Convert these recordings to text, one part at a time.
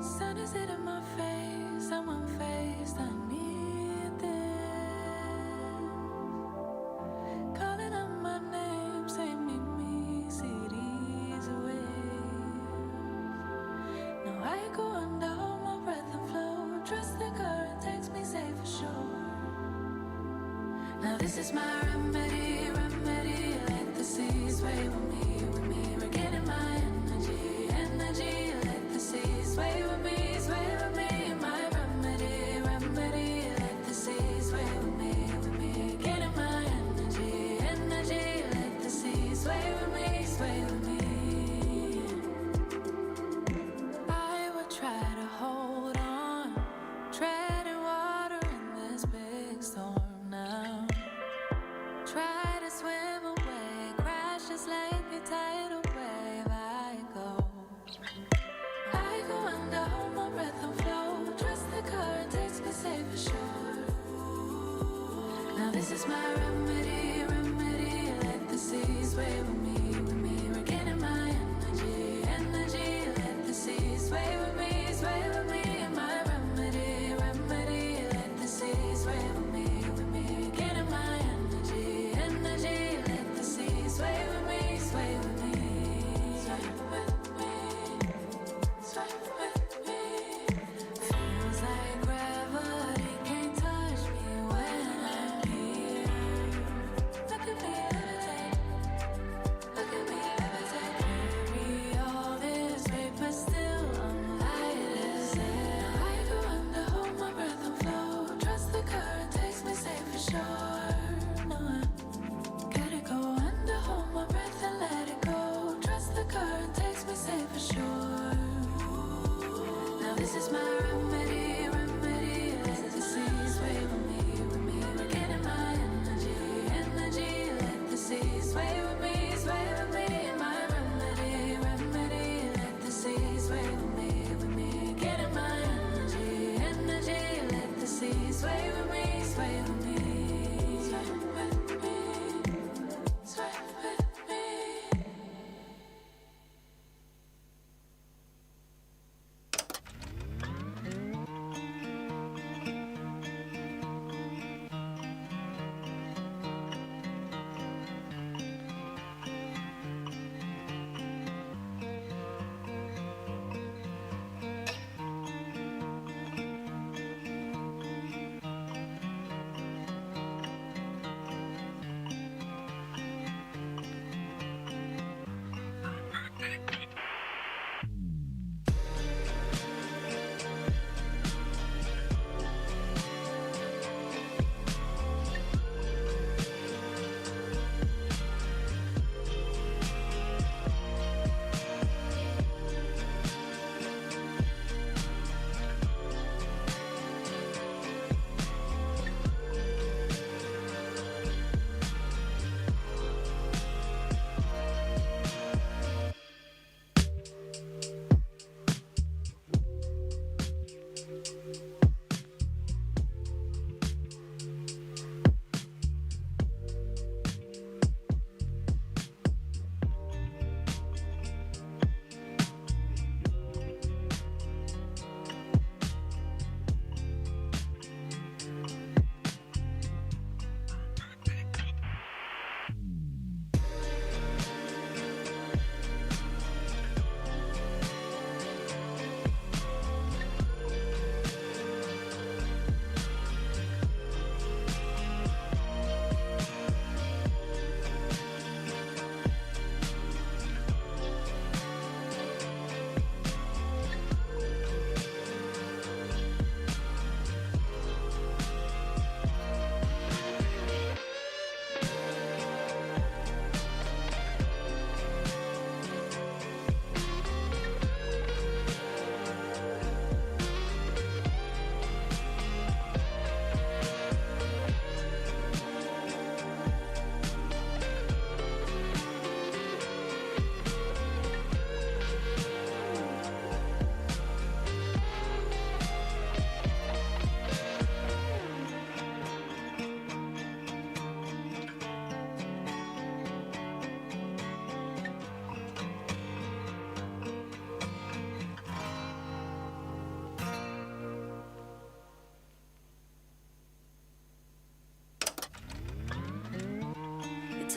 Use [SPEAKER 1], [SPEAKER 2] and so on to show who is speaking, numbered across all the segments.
[SPEAKER 1] Sun is hitting my face, I'm unfazed, I need this. Calling out my name, say meet me, cities away. Now I go under, hold my breath and flow. Trust the current takes me safe for sure. Now this is my remedy, remedy. Let the seas sway with me, regaining my energy, energy. Let the seas sway with me, sway with me. My remedy, remedy. Let the seas sway with me, regaining my energy, energy. Let the seas sway with me, sway with me. I will try to hold on, treading water in this big storm now. Try to swim away, crash just like a tidal wave. I go under, hold my breath and flow. Trust the current takes me safe for sure. Now this is my remedy, remedy. sway with me, my remedy, remedy. Let the sea sway with me, getting my energy, energy. Let the sea sway with me, sway with me, sway with me, sway with me.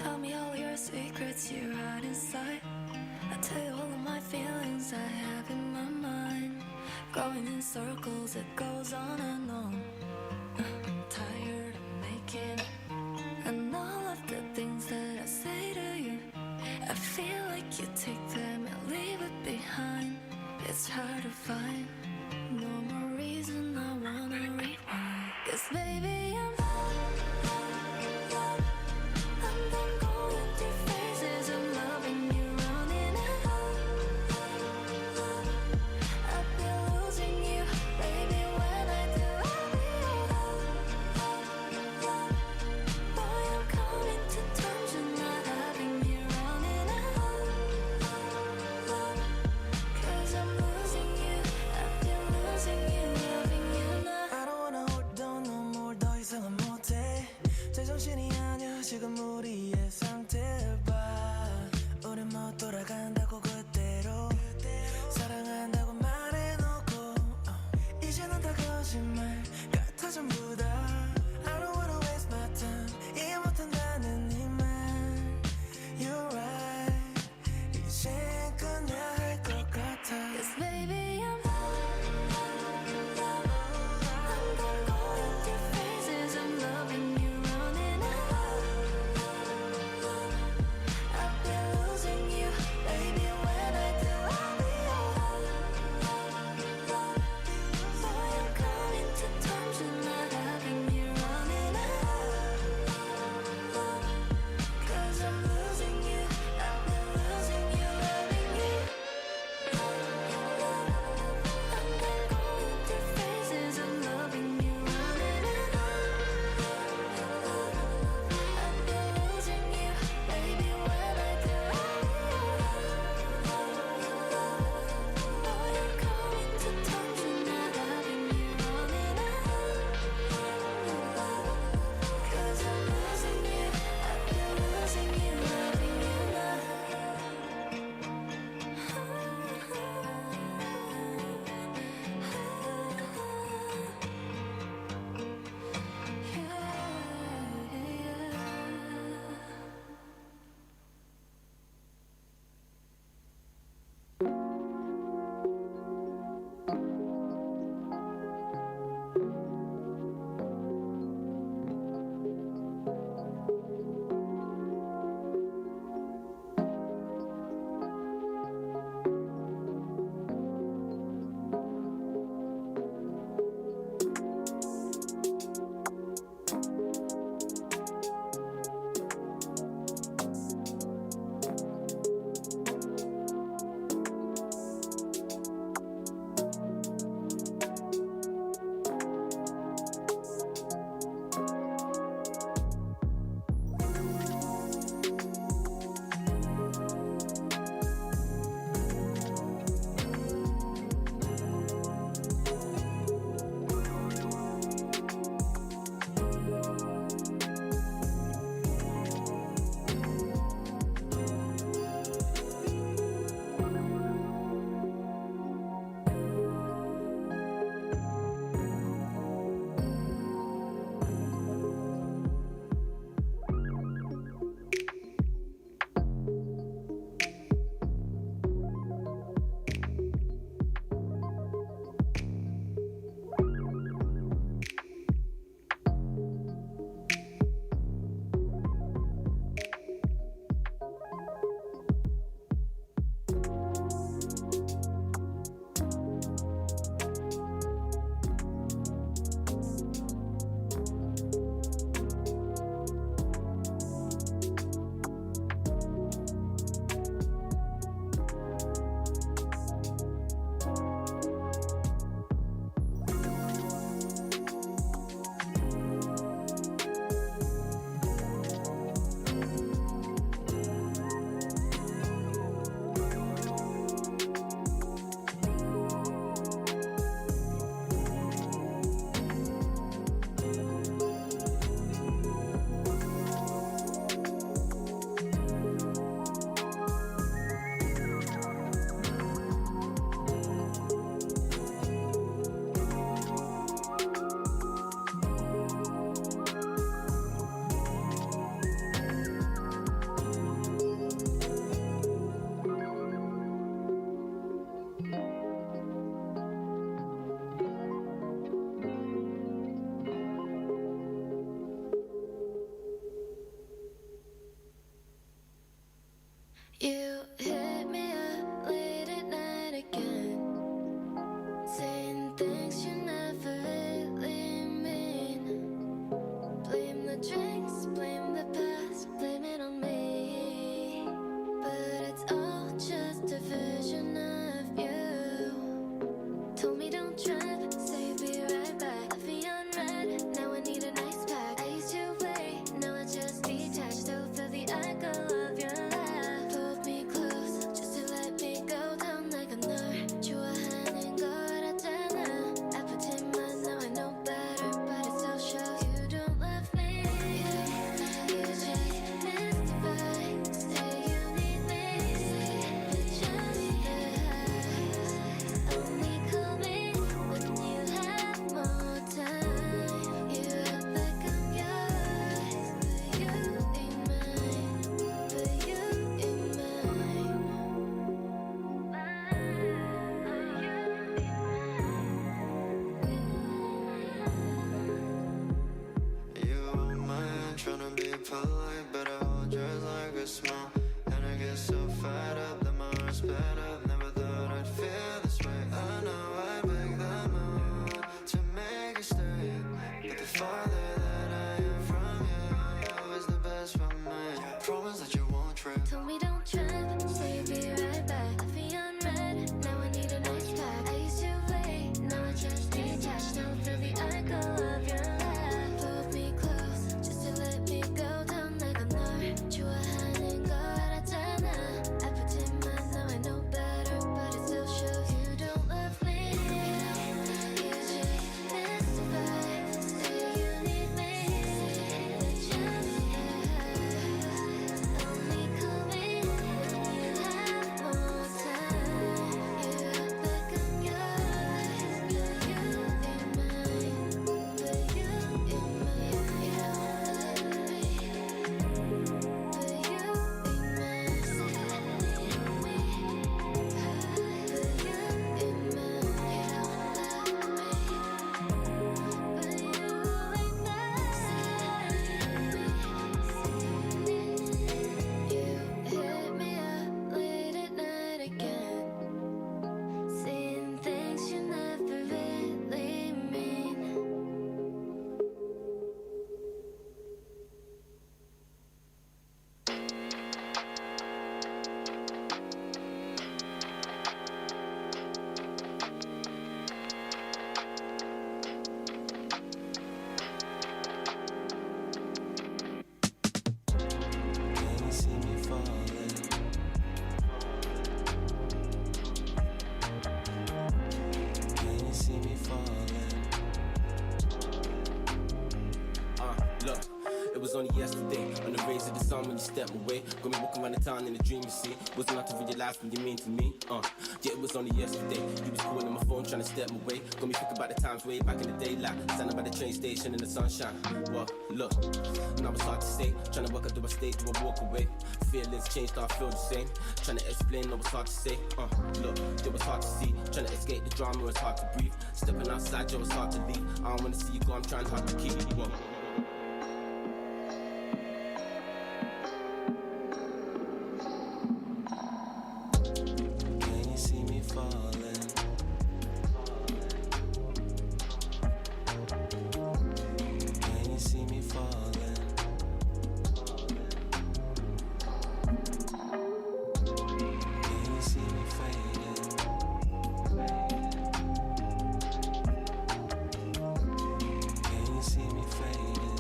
[SPEAKER 2] Tell me all your secrets you hide inside. I tell you all of my feelings I have in my mind. Going in circles, it goes on and on. Tired of making it. And all of the things that I say to you, I feel like you take them and leave it behind. It's hard to find no more reason I wanna rewind. 'Cause baby, I'm going through phases of loving you, running out. I've been losing you, baby. When I do, I'll be boy, I'm coming to terms with not having you running out. 'Cause I'm losing you, I've You hit me up late at night again, saying things you never really mean. Blame the drinks, blame the past, blame it on me. But it's all just a version of you. Told me don't trip, say be right back. Left me on red, now I need a nice pack. I used to wait, now I just detach. Still feel the echo of your laugh. Pulled me close, just to let me go down like a nerve. Drew a hand and go out of dinner. I pretend mine, now I know better, but it still shows you don't love me. You just mystify, say you need me, but just only call me when you have more time. You act like I'm yours, but you ain't mine. But you ain't mine.
[SPEAKER 3] You on my end, tryna be polite, but I hold yours like a smile. And I get so fired up that my heart's sped up. Never thought I'd feel this way. I know I beg the moon to make it stay, but the farther that I am from you is the best for me. Promise that you won't trip.
[SPEAKER 2] Told me don't trip, say be right back. Left me on red, now I need a nice pack. I used to wait, now I just detach. Still feel the echo of your laugh. Pulled me close, just to let me go down like a nerve. Drew a hand and go out of dinner. I pretend mine, now I know better, but it still shows you don't love me. You just mystify, say you need me, but just only call me when you have more time. You act like I'm yours, but you ain't mine. But you ain't mine. You don't love me, but you ain't mine. But you ain't mine. You hit me up late at night again, saying things you never really mean.
[SPEAKER 3] Can you see me falling? Can you see me falling?
[SPEAKER 4] Look, it was only yesterday on the rays of the sun when you stepped away. Got me walking around the town in a dream, you see. Wasn't enough to realize what you mean to me. Yeah, it was only yesterday. You was calling my phone trying to step away. Got me thinking about the times way back in the daylight, standing by the train station in the sunshine. Well, look, now it's hard to say. Trying to work out, do I stay, do I walk away? Feelings changed, I feel the same. Trying to explain, no, it's hard to say. Look, it was hard to see. Trying to escape the drama, it's hard to breathe. Stepping outside, yo, it's hard to leave. I don't wanna see you go, I'm trying hard to keep you. Whoa.
[SPEAKER 3] Can you see me falling? Can you see me falling? Can you see me fading? Can you see me fading?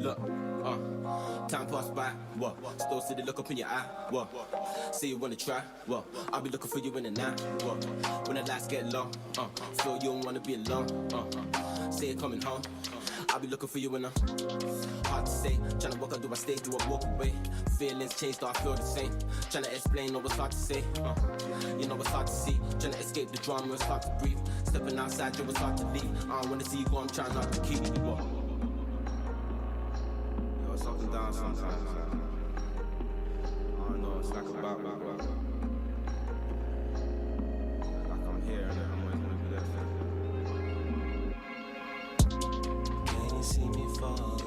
[SPEAKER 4] Look, time passed by, what? Still see the look up in your eye, what? Say you wanna try, what? I'll be looking for you in the night, what? When the lights get low, feel you don't wanna be alone, say you're coming home. I'll be looking for you in a hard to say. Tryna walk out, do I stay, do I walk away? Feelings change, do I feel the same? Tryna explain, no, it's hard to say. You know it's hard to see. Tryna escape the drama, it's hard to breathe. Stepping outside, yo, it's hard to leave. I don't wanna see you go, I'm trying not to keep you. Yo, it's up and down sometimes. I don't know, it's like a battle. Like I'm here and I'm always gonna be there.
[SPEAKER 3] Can you see me falling?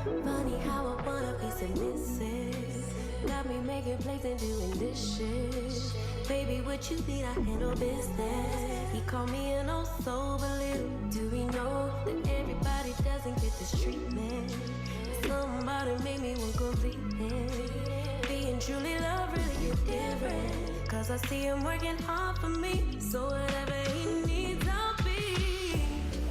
[SPEAKER 2] Funny how I wanna be submissive. Got me making plates and doing dishes. Baby, what you need, I handle business. He called me an old soul, but little do we know that everybody doesn't get this treatment. Somebody made me want completeness. Being truly loved really is different. Cause I see him working hard for me. So whatever he needs, I'll be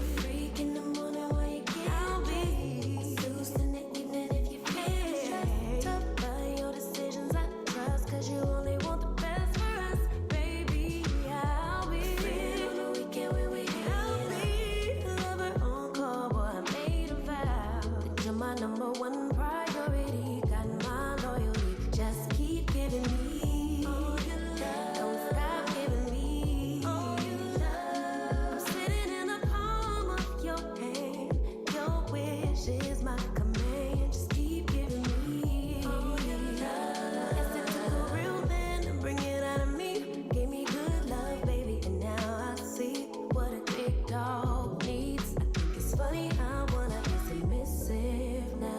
[SPEAKER 2] a freak in the morning when you can't. I'll be a Zeus in the evening if you feel tough by your decisions. I trust cause you only want the best for us, baby. I'll be free on the weekend when we hang. I'll be a lover on call, boy. I made a vow that you're my number one priority. Got my loyalty. Just keep giving me all your love. Don't stop giving me all your love. I'm sitting in the palm of your hand. Your wish is my command. Just keep giving me all your love. Yes, it took a real man to bring it out of me. Gave me good love, baby, and now I see what a big dog needs. I think it's funny how I wanna be submissive now.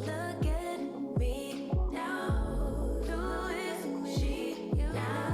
[SPEAKER 2] Look at me now. Who is she now?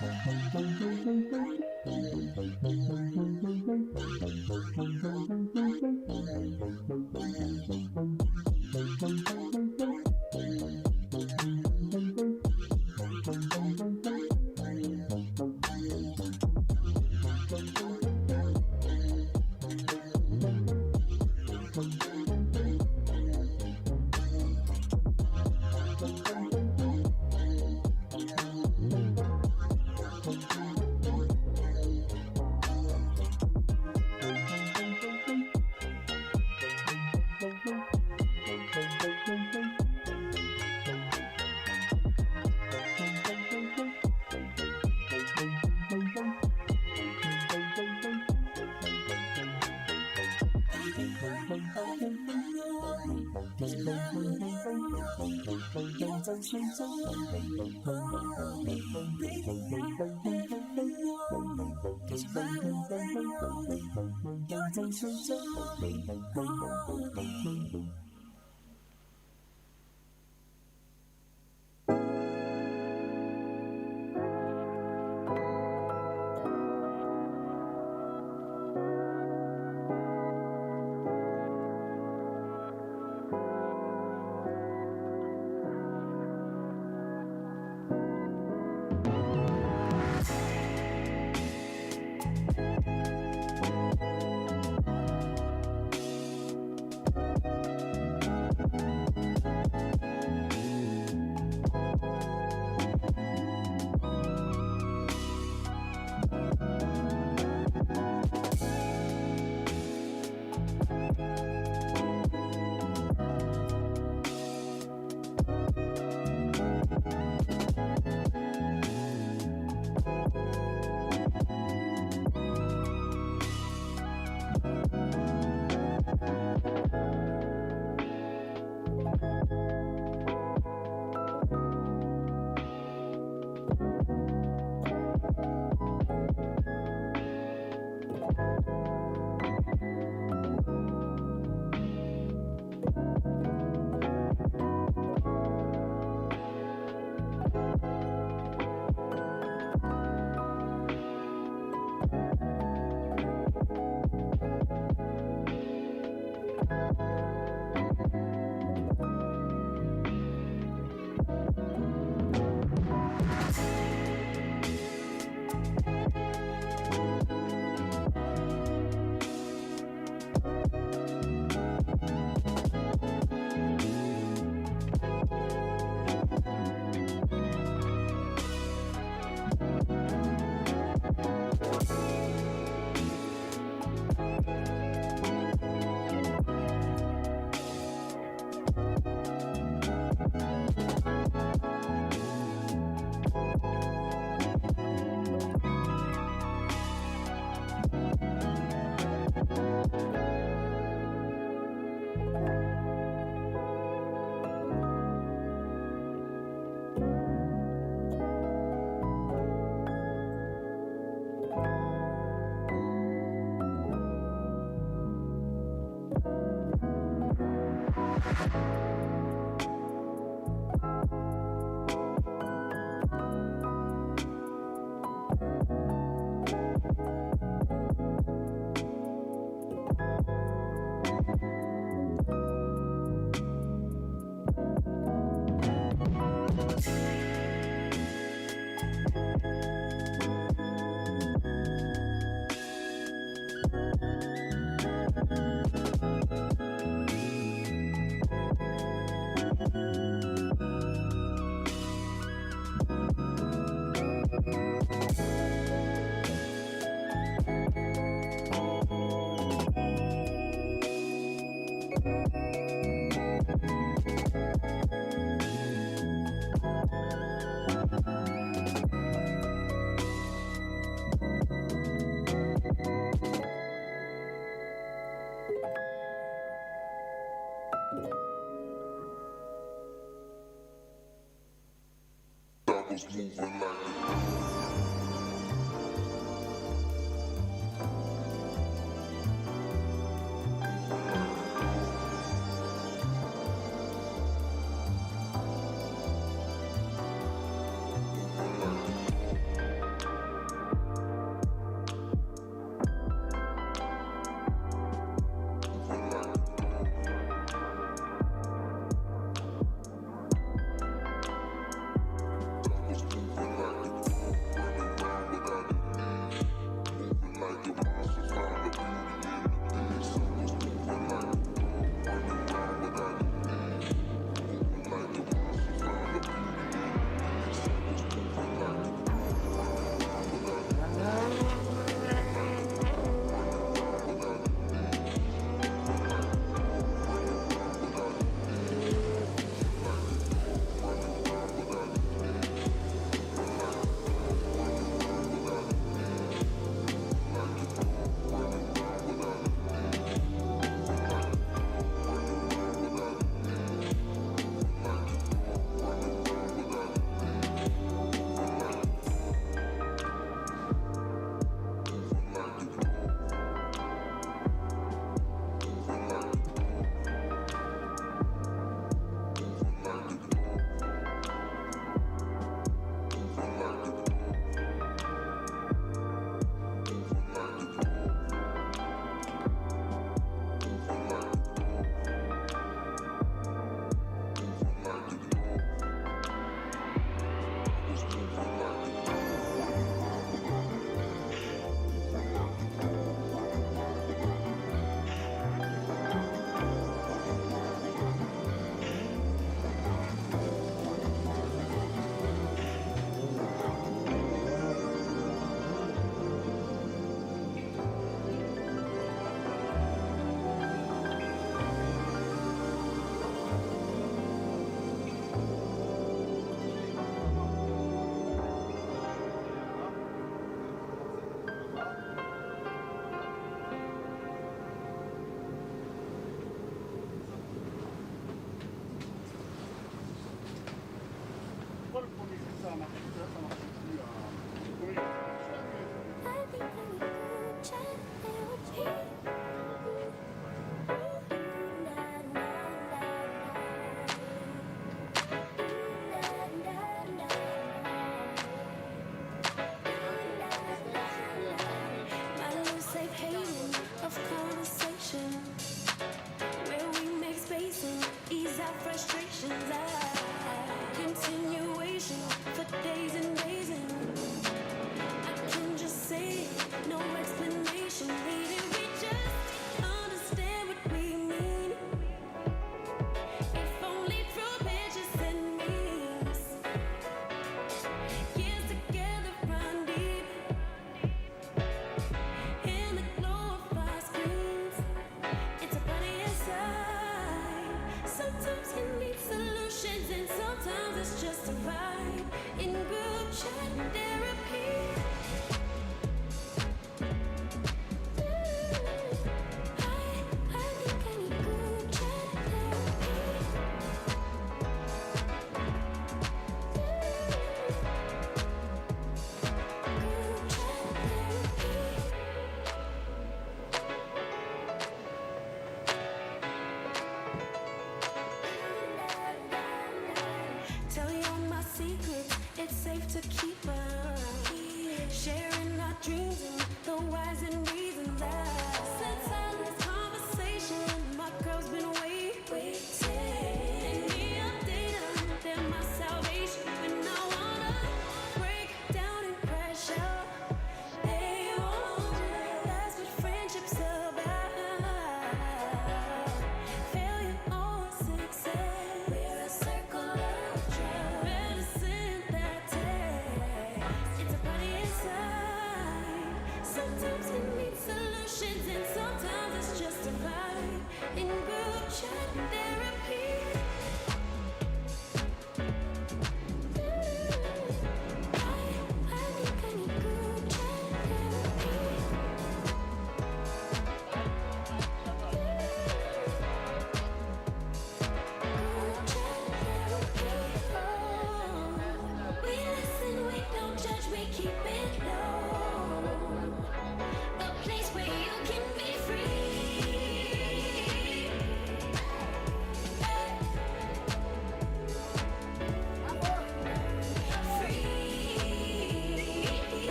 [SPEAKER 5] was moving like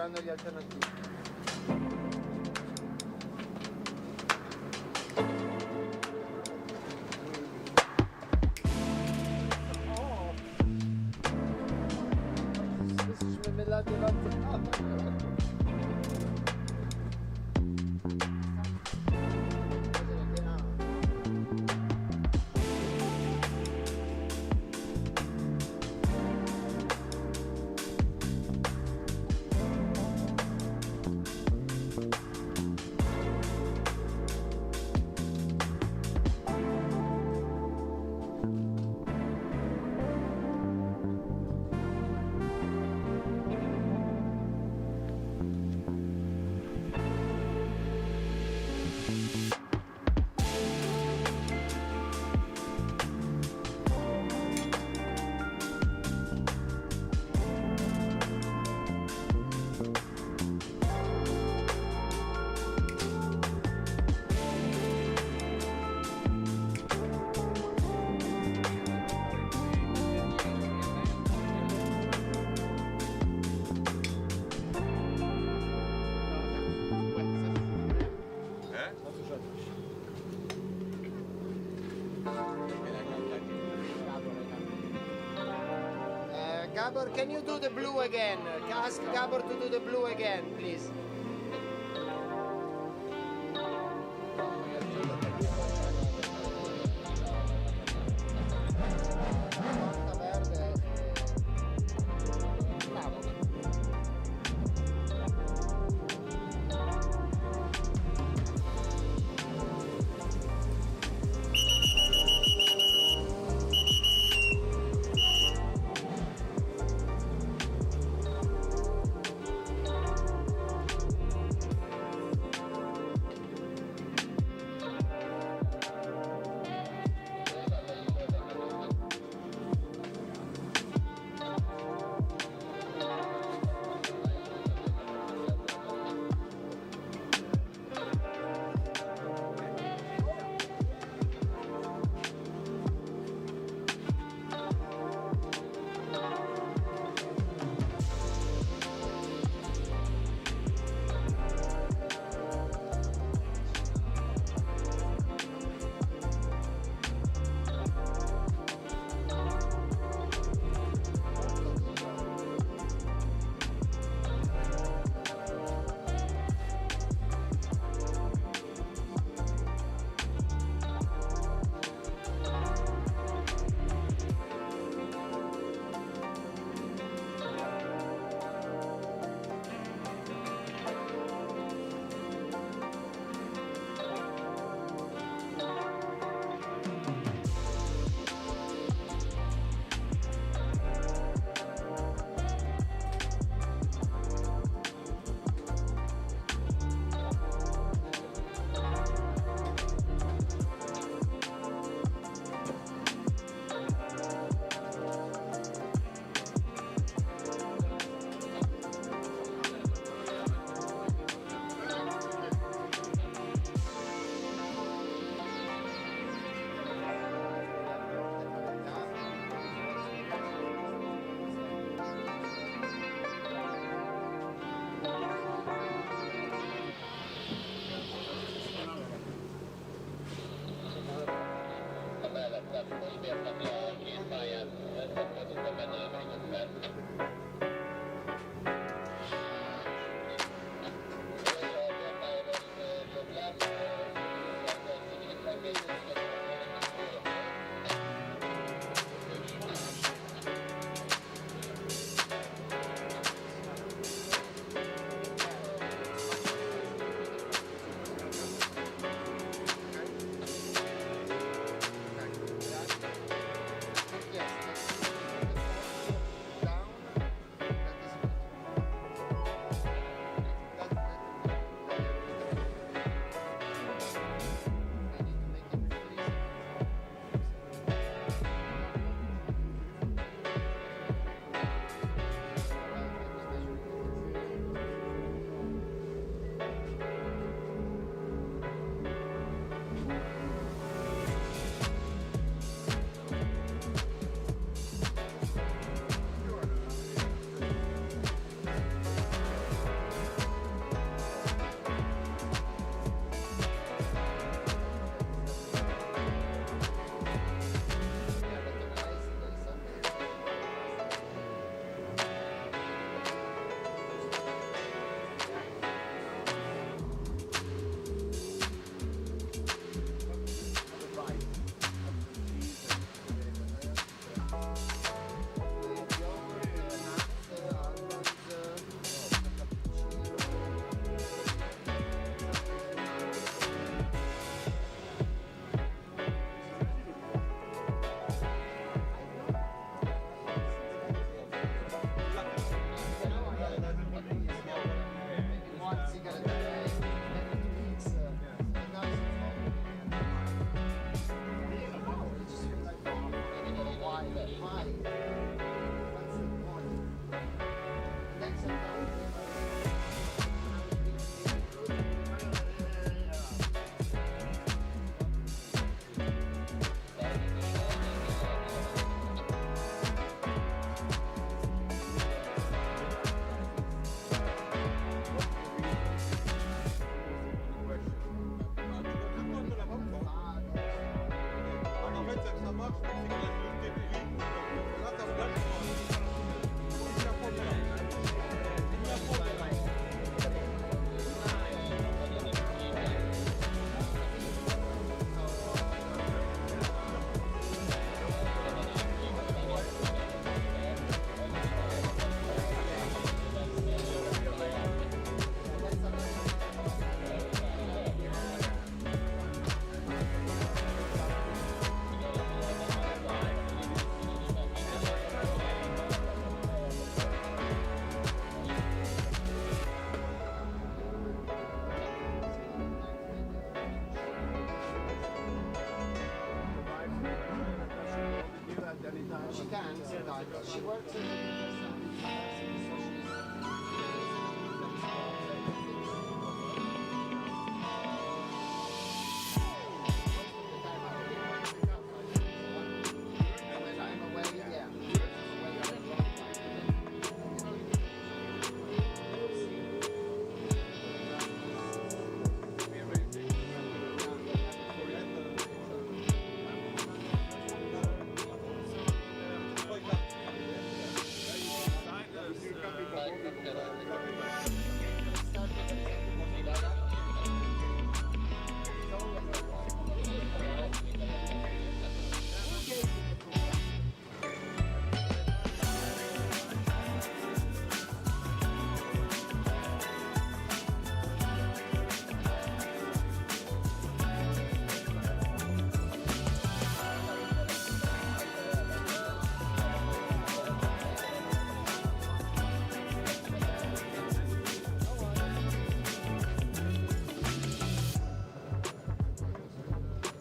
[SPEAKER 5] saranno gli alternativi. Gabor, can you do the blue again? Ask Gabor to do the blue again, please.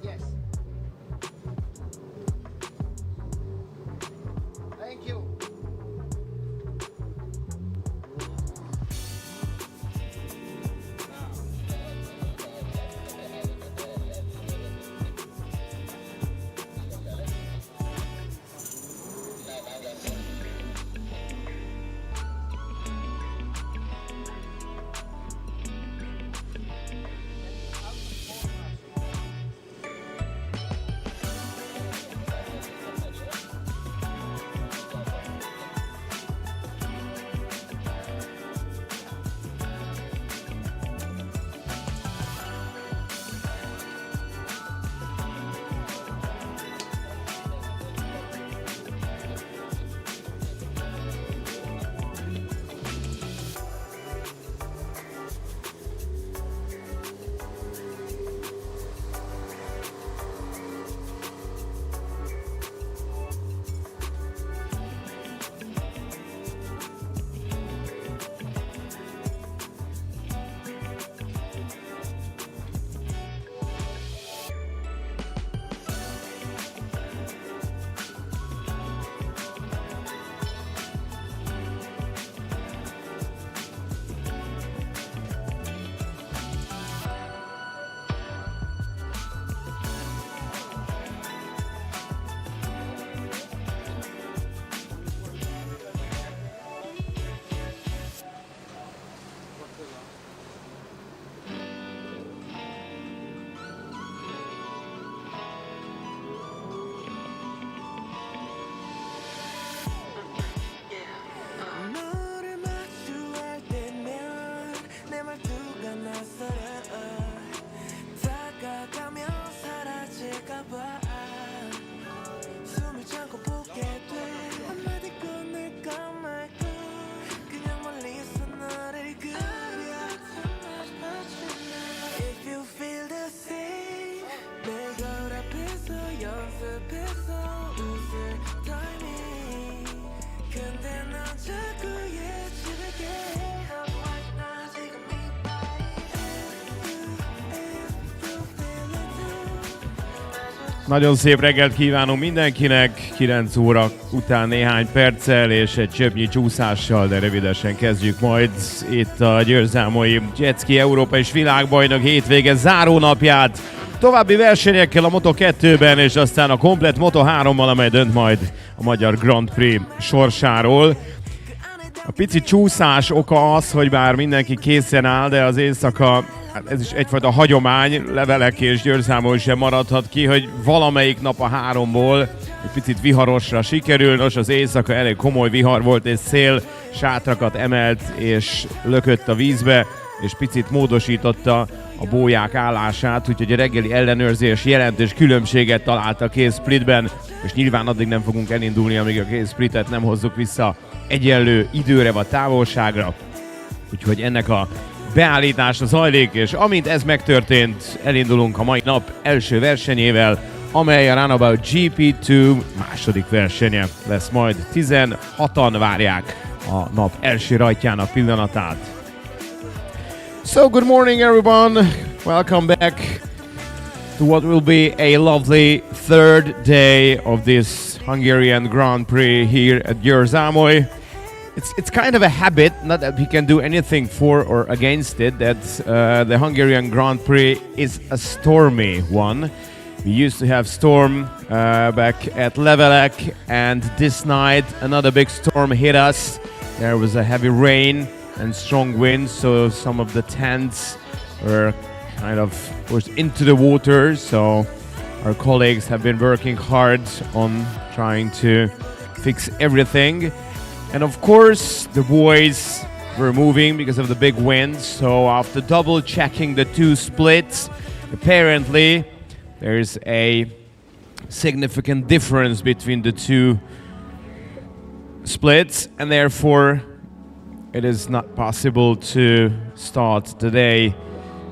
[SPEAKER 5] Yes. Thank you.
[SPEAKER 6] 너를 마주할 때면 내 말투가 낯설어 다가가면 사라질까봐 숨을 참고 보게 돼 한마디 꺼낼까 말까 그냥 멀리서 너를 그려 If you feel the same 내 거울 앞에서 연습해서 웃을 타이밍 근데 넌 자꾸 예측을게 하고 있나 지금 이
[SPEAKER 7] Nagyon szép reggelt kívánunk mindenkinek, 9 óra után néhány perccel és egy csöpnyi csúszással, de rövidesen kezdjük majd itt a győrzámolyi jetski Európa és világbajnok hétvége zárónapját. További versenyekkel a Moto2-ben és aztán a komplet Moto3-mal, amely dönt majd a Magyar Grand Prix sorsáról. A pici csúszás oka az, hogy bár mindenki készen áll, de az éjszaka, hát ez is egyfajta hagyomány, Levelek és Győrzámon sem maradhat ki, hogy valamelyik nap a 3-ból egy picit viharosra sikerül. Nos, az éjszaka elég komoly vihar volt, és szél sátrakat emelt és lökött a vízbe, és picit módosította a bóják állását, úgyhogy a reggeli ellenőrzés jelentős különbséget talált a kéz splitben, és nyilván addig nem fogunk elindulni, amíg a kéz splitet nem hozzuk vissza egyenlő időre vagy távolságra. Úgyhogy ennek a beállítása zajlik, és amint ez megtörtént, elindulunk a mai nap első versenyével, amely a Runabout GP2 második versenye lesz majd. 16-an várják a nap első rajtjának pillanatát. So good morning everyone, welcome back to what will be a lovely third day of this Hungarian Grand Prix here at Győr-Zámoly. It's kind of a habit, not that we can do anything for or against it, that the Hungarian Grand Prix is a stormy one. We used to have storm back at Levelek, and this night another big storm hit us. There was a heavy rain and strong winds, so some of the tents were kind of pushed into the water. So our colleagues have been working hard on trying to fix everything. And of course, the boys were moving because of the big winds. So after double checking the two splits, apparently there's a significant difference between the two splits, and therefore it is not possible to start today.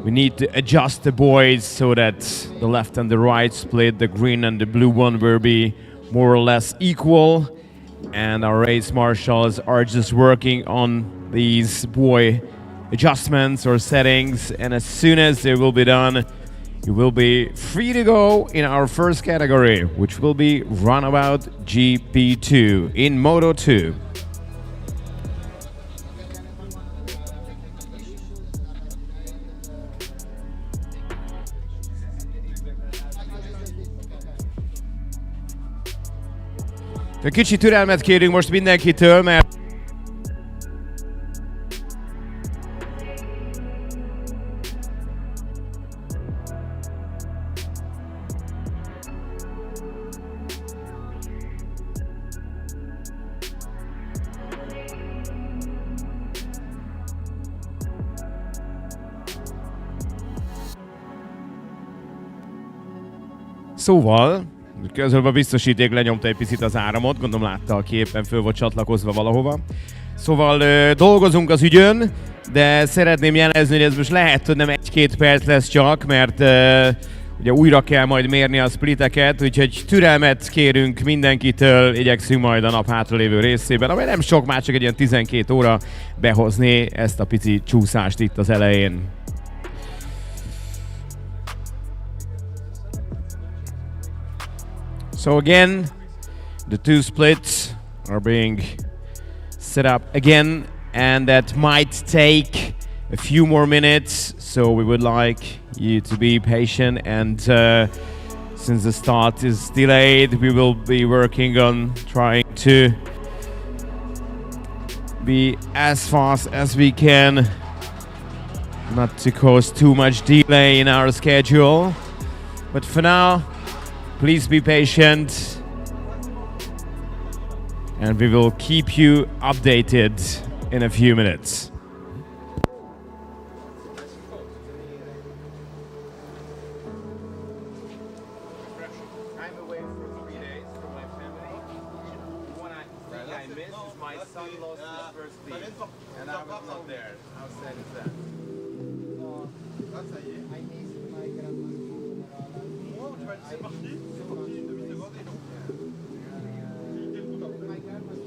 [SPEAKER 7] We need to adjust the boys so that the left and the right split, the green and the blue one, will be more or less equal. And our race marshals are just working on these boy adjustments or settings, and as soon as they will be done, you will be free to go in our first category, which will be Runabout GP2 in Moto 2. Egy kicsi türelmet kérünk most mindenkitől, mert szóval, közben a biztosíték lenyomta egy picit az áramot, gondolom látta, aki éppen föl volt csatlakozva valahova. Szóval dolgozunk az ügyön, de szeretném jelezni, hogy ez most lehet, hogy nem 1-2 perc lesz csak, mert ugye újra kell majd mérni a spliteket, úgyhogy türelmet kérünk mindenkitől, igyekszünk majd a nap hátralévő részében, amely nem sok, már csak egy ilyen 12 óra behozni ezt a pici csúszást itt az elején. So again, the two splits are being set up again, and that might take a few more minutes, so we would like you to be patient, and since the start is delayed, we will be working on trying to be as fast as we can, not to cause too much delay in our schedule. But for now, please be patient, and we will keep you updated in a few minutes.
[SPEAKER 8] I'm away for 3 days from my family. One thing I missed is my son lost his first beat, and I was not there. How sad is that?
[SPEAKER 5] I missed my grandma's funeral.
[SPEAKER 8] C'est parti une demi-seconde et donc.
[SPEAKER 5] My grandma's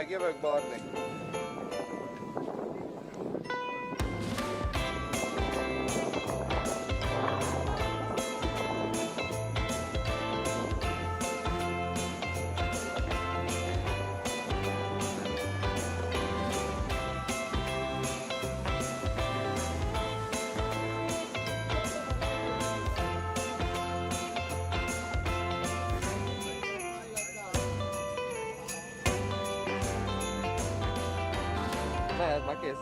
[SPEAKER 8] megjövök, Barni? Mehet, már kész.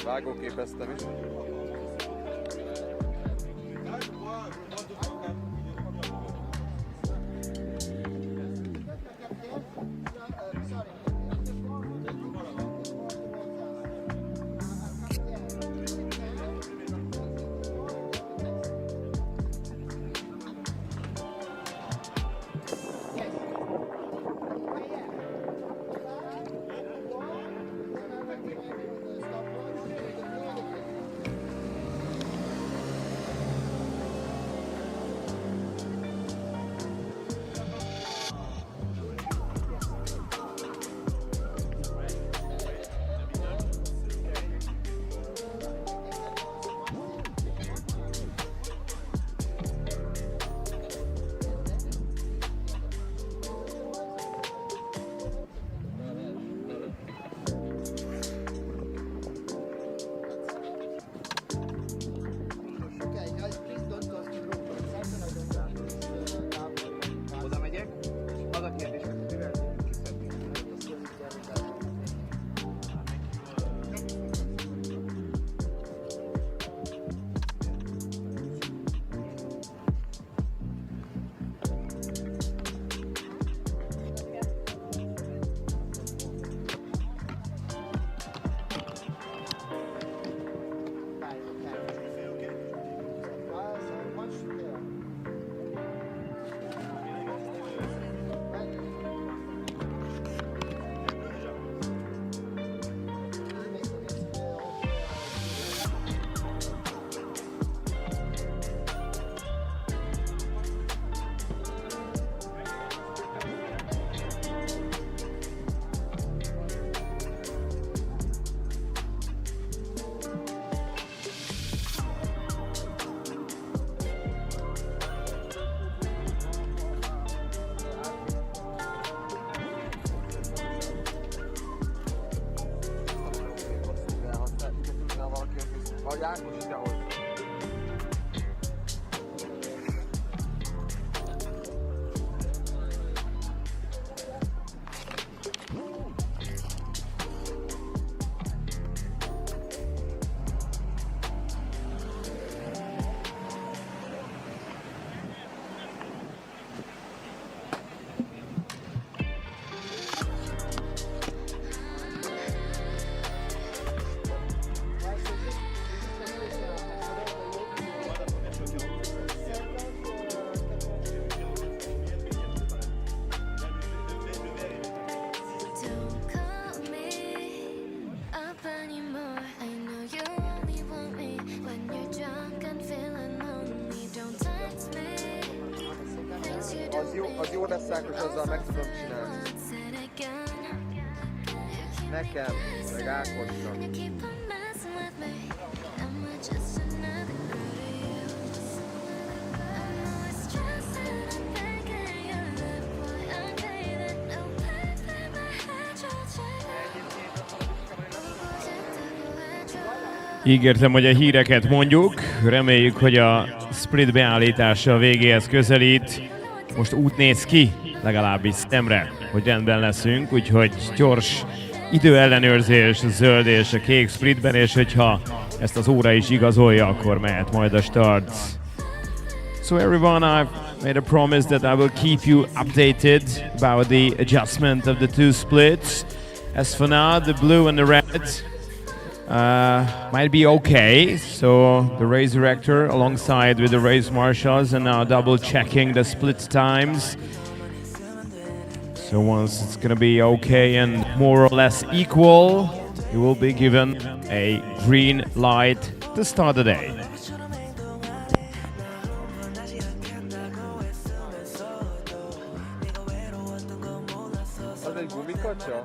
[SPEAKER 8] Vágóképeztem is. Oda megyek. Az a kérdés, hogy mivel kiszedni. Vagy Ákos ide hozzá.
[SPEAKER 2] Don't call me up anymore. I know you only want me when you're drunk and feeling lonely. Don't text me things you don't
[SPEAKER 8] Az jó lesz, Ákos, azzal meg tudom csinálni.
[SPEAKER 2] once and again.
[SPEAKER 8] Nekem, meg Ákosnak.
[SPEAKER 2] You keep on messing with me. Am I just another girl to you? I'm always stressing and thinking you're the boy I'm dating. No paper in my head, you're
[SPEAKER 7] Ígértem, hogy a híreket mondjuk. Reméljük, hogy a split beállítása a végéhez közelít. Most úgy néz ki, legalábbis szemre, hogy rendben leszünk, úgyhogy gyors időellenőrzés, zöld és a kék splitben, és hogyha ezt az óra is igazolja, akkor mehet majd a start. So everyone, I've made a promise that I will keep you updated about the adjustment of the two splits. As for now, the blue and the red might be okay. So the race director alongside with the race marshals and now double checking the split times. So once it's gonna be okay and more or less equal, you will be given a green light to start the day.
[SPEAKER 8] Az egy gumikacsa?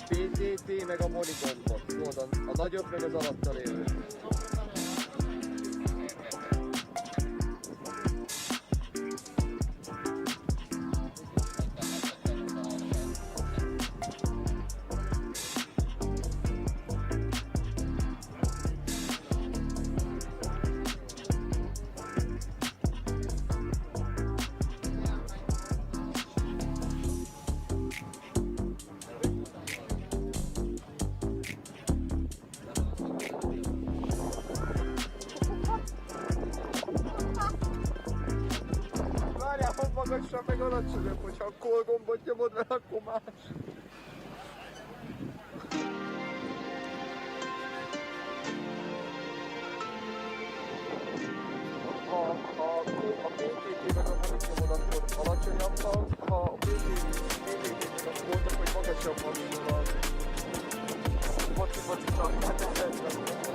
[SPEAKER 8] PTT meg a monigombot, tudod, a nagyobb meg az alatta lévő. Magasabb meg alacsonyabb, hogyha a call gombot nyomod vele, akkor más. Ha a PTT meg a monit nyomod, akkor alacsonyabb hang, ha a PTT meg a call, akkor magasabb hang, szóval. Boci, hát ez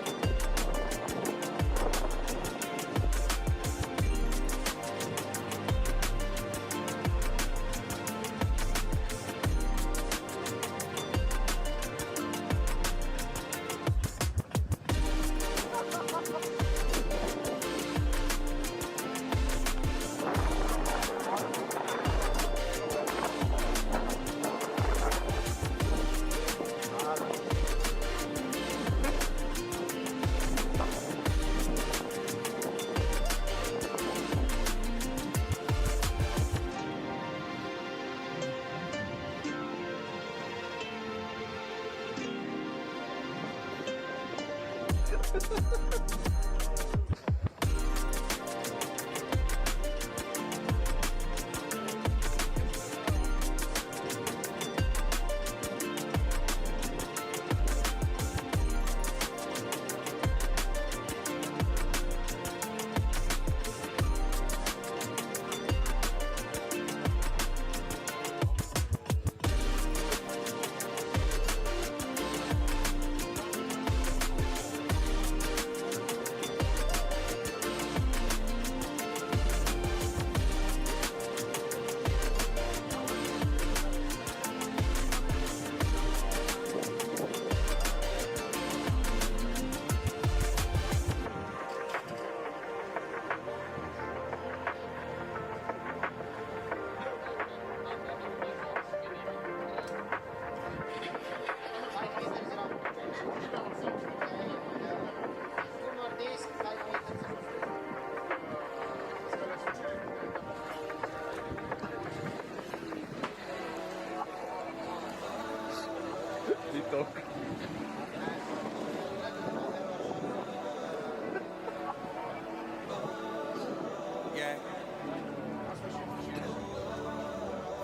[SPEAKER 9] Yeah.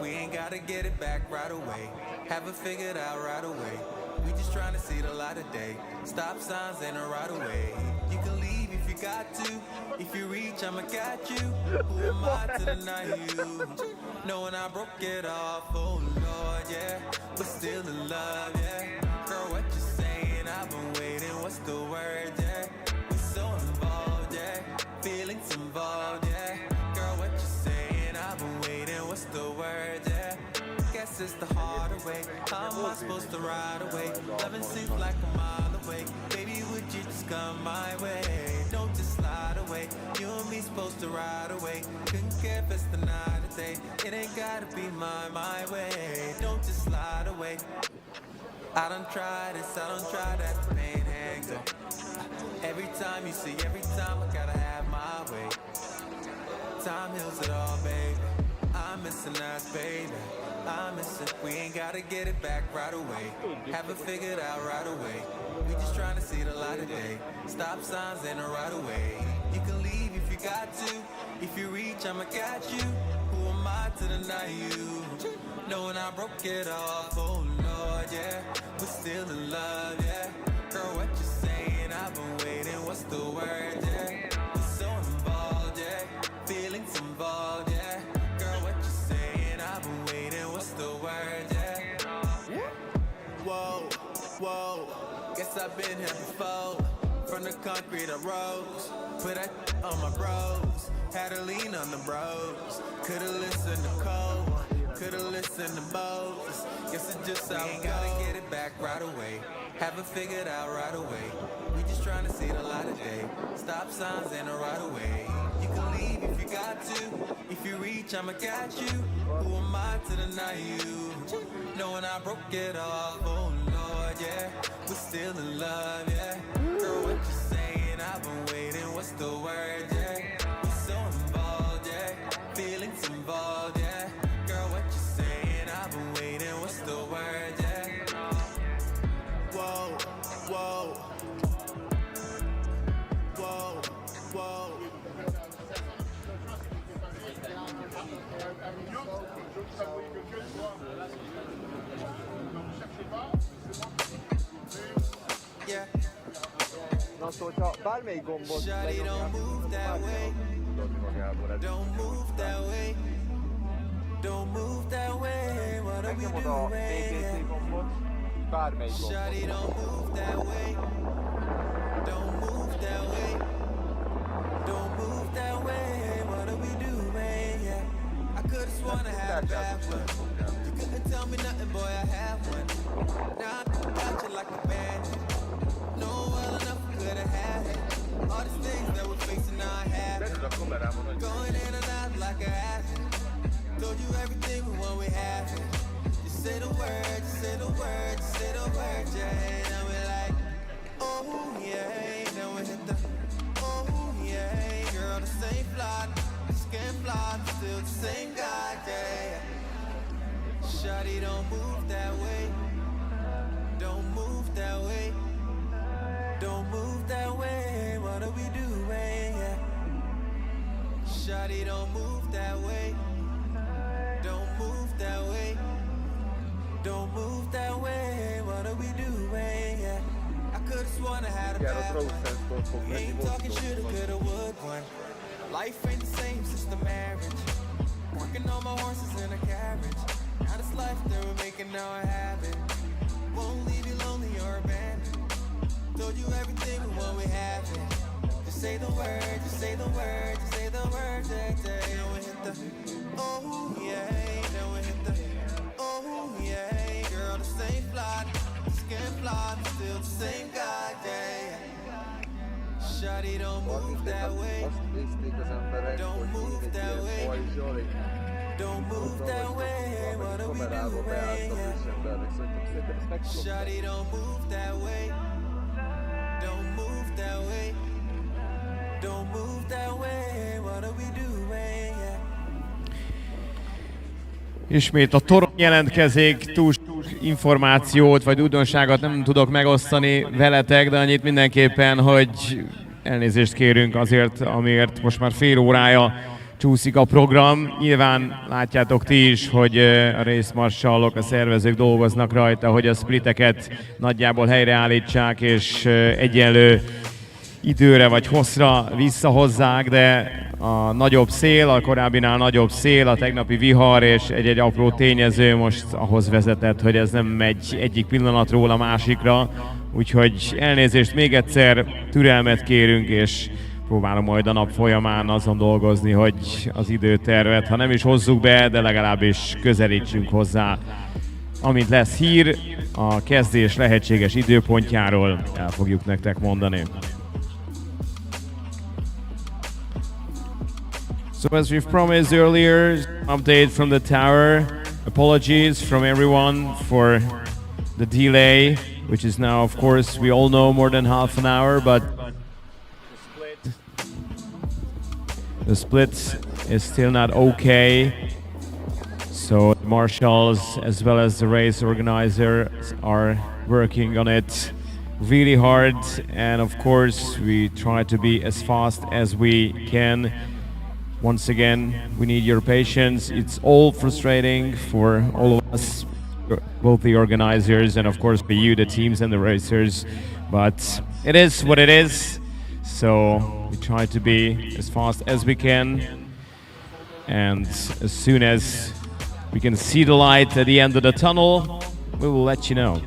[SPEAKER 9] We ain't gotta get it back right away. Have it figured out right away. We just trying to see the light of day. Stop signs in a right away. You can leave if you got to. If you reach, I'ma catch you. Who am I to deny you? Knowing I broke it off, oh Lord, yeah. But still in love, yeah. Girl, what you saying? I've been waiting. What's the word, yeah? We so involved, yeah. Feelings involved, yeah. Girl, what you saying? I've been waiting. What's the word, yeah? Guess it's the harder way. How am I supposed to ride away? Loving seems like a mile away. Baby, would you just come my way? Don't just slide away. You and me supposed to ride away. Couldn't care if it's the night or day. It ain't gotta be my way. Don't just slide away. I don't try this, I don't try that. The pain hangs on. Every time you see, every time I gotta have my way. Time heals it all, baby. I'm missing us, baby. I'm missing. We ain't gotta get it back right away. Have it figured out right away. We just trying to see the light of day. Stop signs in a right away. You can leave if you got to. If you reach, I'ma catch you. Who am I to deny you? Knowing I broke it off, oh Lord, yeah. We're still in love, yeah. Girl, what you saying? I've been waiting. What's the word, yeah? We're so involved, yeah. Feelings involved, yeah. Girl, what you saying? I've been waiting. What's the word, yeah? Whoa, whoa. Guess I've been here before. From the concrete I rose. Put that on my bros. Had to lean on the bros. Could've listened to Cole. Could've listened to Moses. Guess it's just how we gotta get it back right away. Have it figured out right away. We just trying to see the light of day. Stop signs in a right away. You can leave if you got to. If you reach, I'ma catch you. Who am I to deny you? Knowing I broke it off, oh Lord, yeah. We're still in love, yeah. Girl, what you saying? I've been waiting. What's the word, yeah? We're so involved, yeah. Feelings involved, yeah. Girl, what you saying? I've been waiting. What's the word, yeah? Whoa, whoa. Whoa, whoa. Yeah.
[SPEAKER 8] Non so, bármelyik gombot
[SPEAKER 9] Shawty, don't move that way. Don't move that way. Don't move that way. What are we
[SPEAKER 8] megnyomod a
[SPEAKER 9] doing?
[SPEAKER 8] BBC gombot, bármelyik
[SPEAKER 9] Shawty,
[SPEAKER 8] gombot.
[SPEAKER 9] don't move that way. Don't move that way. Don't move that way. What are we doing? Yeah. I could've sworn I had a bad one. You couldn't tell me nothing, boy. I have one. Now I got you like a bandit. Know well enough, could've had it. All these things that we're facing, now I have it. Going in and out like a athlete. Told you everything we want, we have it. Just say the word, just say the word, just say the word, yeah. Now we're like, oh yeah. Then we hit the, oh yeah. Girl, the same fly, skin fly, still the same guy, yeah. Shawty, don't move that way. we doing? Yeah. Shawty, don't move that way. Don't move that way. Don't move that way. What are we doing? Yeah. I could've sworn I had a bad one. We ain't talking shoulda, coulda, would one. Life ain't the same since the marriage. Working on my horses in a carriage. Now this life that we're making, now I have it. Won't leave you lonely or abandoned. Told you everything we want, we have it. Just say the word, just say the word, just say the word, yeah, yeah. Then we hit the, oh yeah, then we hit the, oh yeah. Girl, the same fly, skin fly, still the same guy, yeah. Shawty, don't move that way. Don't move that way. Don't move that way. What are we doing? Shawty, don't move that way. Don't move that way. Don't move that way. What are we doing? Yeah.
[SPEAKER 7] Ismét a torony jelentkezik, túl sok információt vagy újdonságot nem tudok megosztani veletek, de annyit mindenképpen, hogy elnézést kérünk azért, amiért most már fél órája csúszik a program. Nyilván látjátok ti is, hogy a részmarsallok, a szervezők dolgoznak rajta, hogy a spliteket nagyjából helyreállítsák és egyenlő időre vagy hosszra visszahozzák, de a nagyobb szél, a korábbinál nagyobb szél, a tegnapi vihar és egy-egy apró tényező most ahhoz vezetett, hogy ez nem megy egyik pillanatról a másikra. Úgyhogy elnézést még egyszer, türelmet kérünk, és próbálom majd a nap folyamán azon dolgozni, hogy az időtervet, ha nem is hozzuk be, de legalábbis közelítsünk hozzá. Amint lesz hír, a kezdés lehetséges időpontjáról el fogjuk nektek mondani. So as we've promised earlier, update from the tower. Apologies from everyone for the delay, which is now, of course, we all know, more than half an hour, but the split is still not okay. So the marshals as well as the race organizers are working on it really hard, and of course we try to be as fast as we can. Once again, we need your patience. It's all frustrating for all of us, both the organizers and of course for you, the teams and the racers, but it is what it is. So we try to be as fast as we can, and as soon as we can see the light at the end of the tunnel, we will let you know.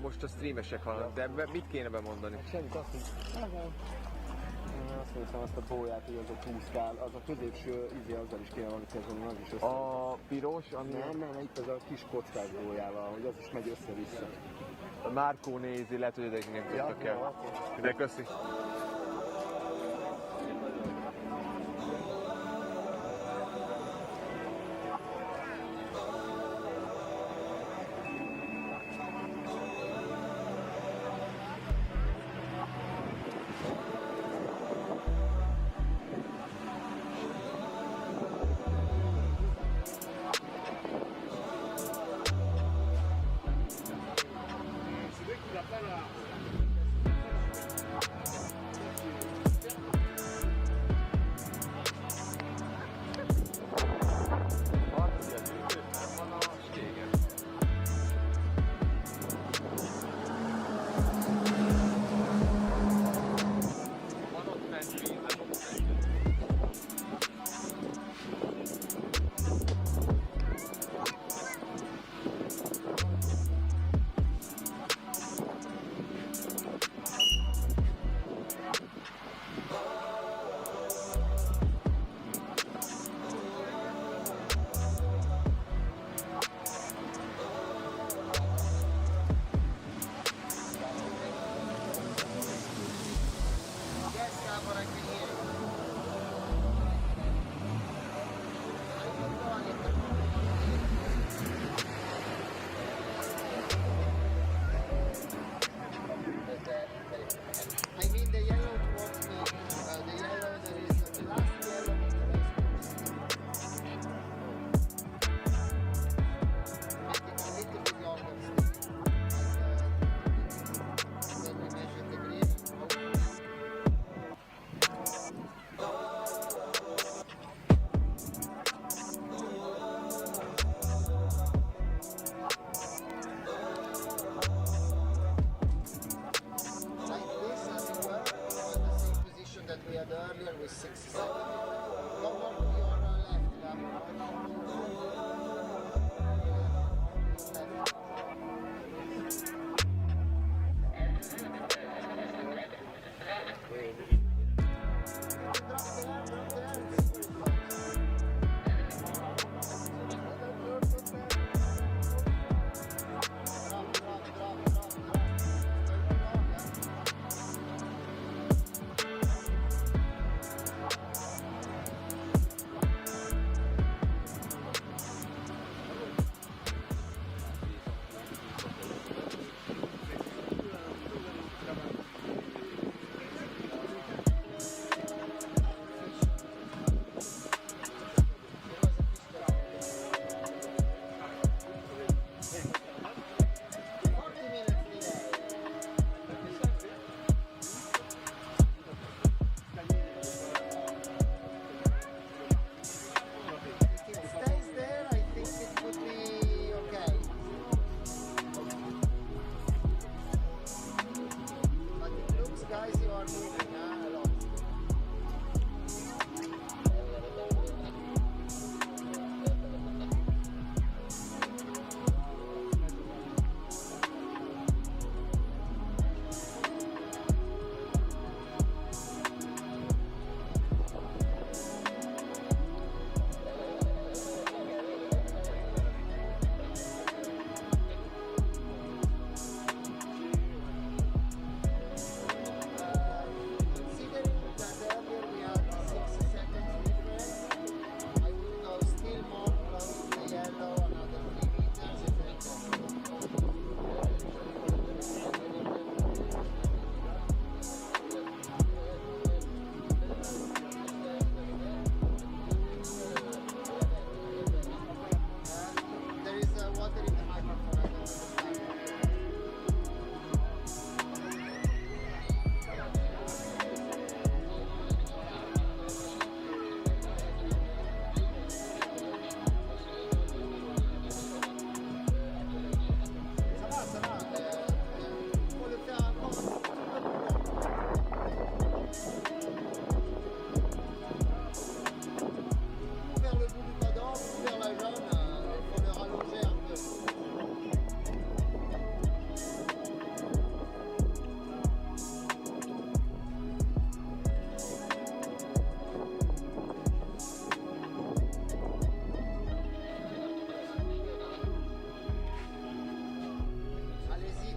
[SPEAKER 8] Most a streamesek hallanak, de mit kéne bemondani?
[SPEAKER 10] Semmit, azt mondtam, azt a bóját, hogy az a csúszkál, az a középső azzal is kéne valamit kezdeni, az is össze.
[SPEAKER 8] A piros, ami...
[SPEAKER 10] Nem, itt az a kis kockás bójával, hogy az is megy össze-vissza.
[SPEAKER 8] A Márkó nézi, lehet, hogy ezek nem tudtak el. De köszi.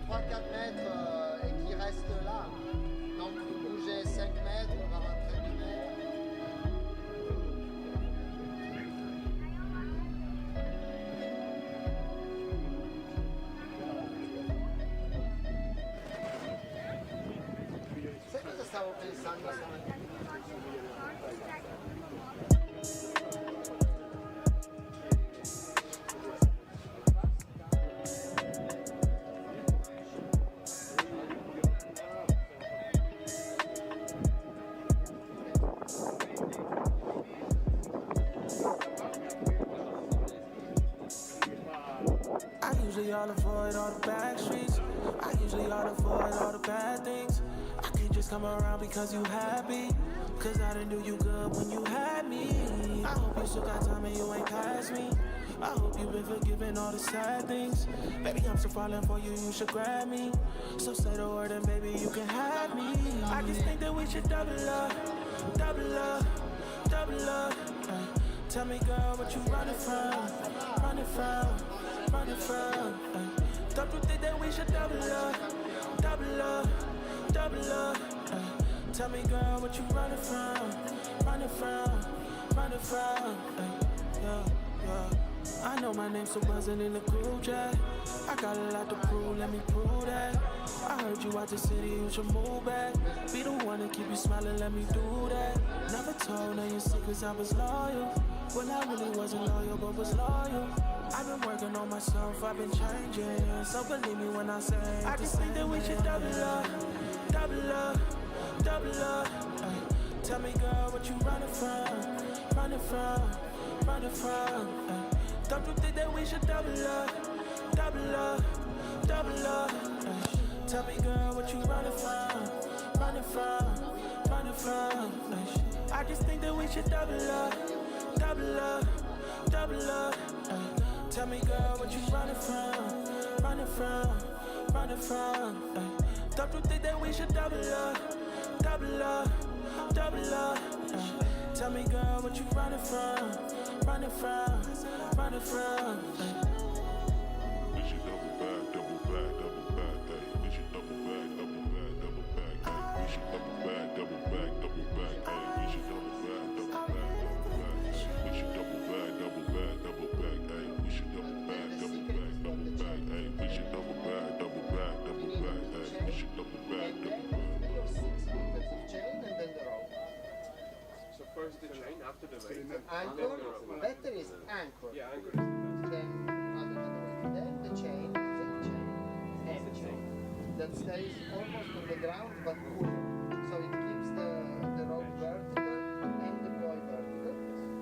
[SPEAKER 5] 3-4 mètres et qui reste là. Donc vous bougez 5 mètres, on va rentrer 2 mètres. Sai cosa stavo pensando stamattina?
[SPEAKER 6] I usually all avoid all the back streets. I usually all avoid all the bad things. I can't just come around because you happy. Cause I didn't do you good when you had me. I hope you still got time and you ain't past me. I hope you've been forgiving all the sad things. Baby, I'm still falling for you, you should grab me. So say the word and baby, you can have me. I just think that we should double up, double up, double up. Tell me, girl, what you running from, running from, running from. Don't you think that we should double up, double up, double up? Tell me, girl, what you running from, running from, running from. Yeah, yeah. I know my name's still buzzing in the group chat. I got a lot to prove, let me prove that. I heard you out the city, you should move back. Be the one to keep you smiling, let me do that. Never told none of your secrets, I was loyal. Well, I really wasn't loyal, but was loyal. I've been working on myself, I've been changing. So believe me when I say I just think that we should double up, double up, double up. Tell me, girl, what you running from, running from, running from. Don't you think that we should double up, double up, double up? Tell me, girl, what you running from, running from, running from. I just think that we should double up, double up, double up. Tell me, girl, what you running from, running from, running from. Don't you think that we should double up, double up, double up? Tell me, girl, what you running from, running from, running from.
[SPEAKER 11] We should double back, double back, double back, ayy. We should double back, double back, double back, ayy. We should double back, double back, double back, ayy. We should double back, double back, double back. We should double back, double back, double back, ayy. We should double back, double back, double back, ayy. We should double back, double back, double back, ayy. We should double back, double back.
[SPEAKER 5] Chain and then the rope.
[SPEAKER 8] So first the chain, after the weight.
[SPEAKER 5] Anchor, better is anchor.
[SPEAKER 8] Yeah, anchor is the best.
[SPEAKER 5] Then another way. Then the chain, and the chain that stays almost on the ground but cool. So it keeps the rope vertical and the buoy vertical.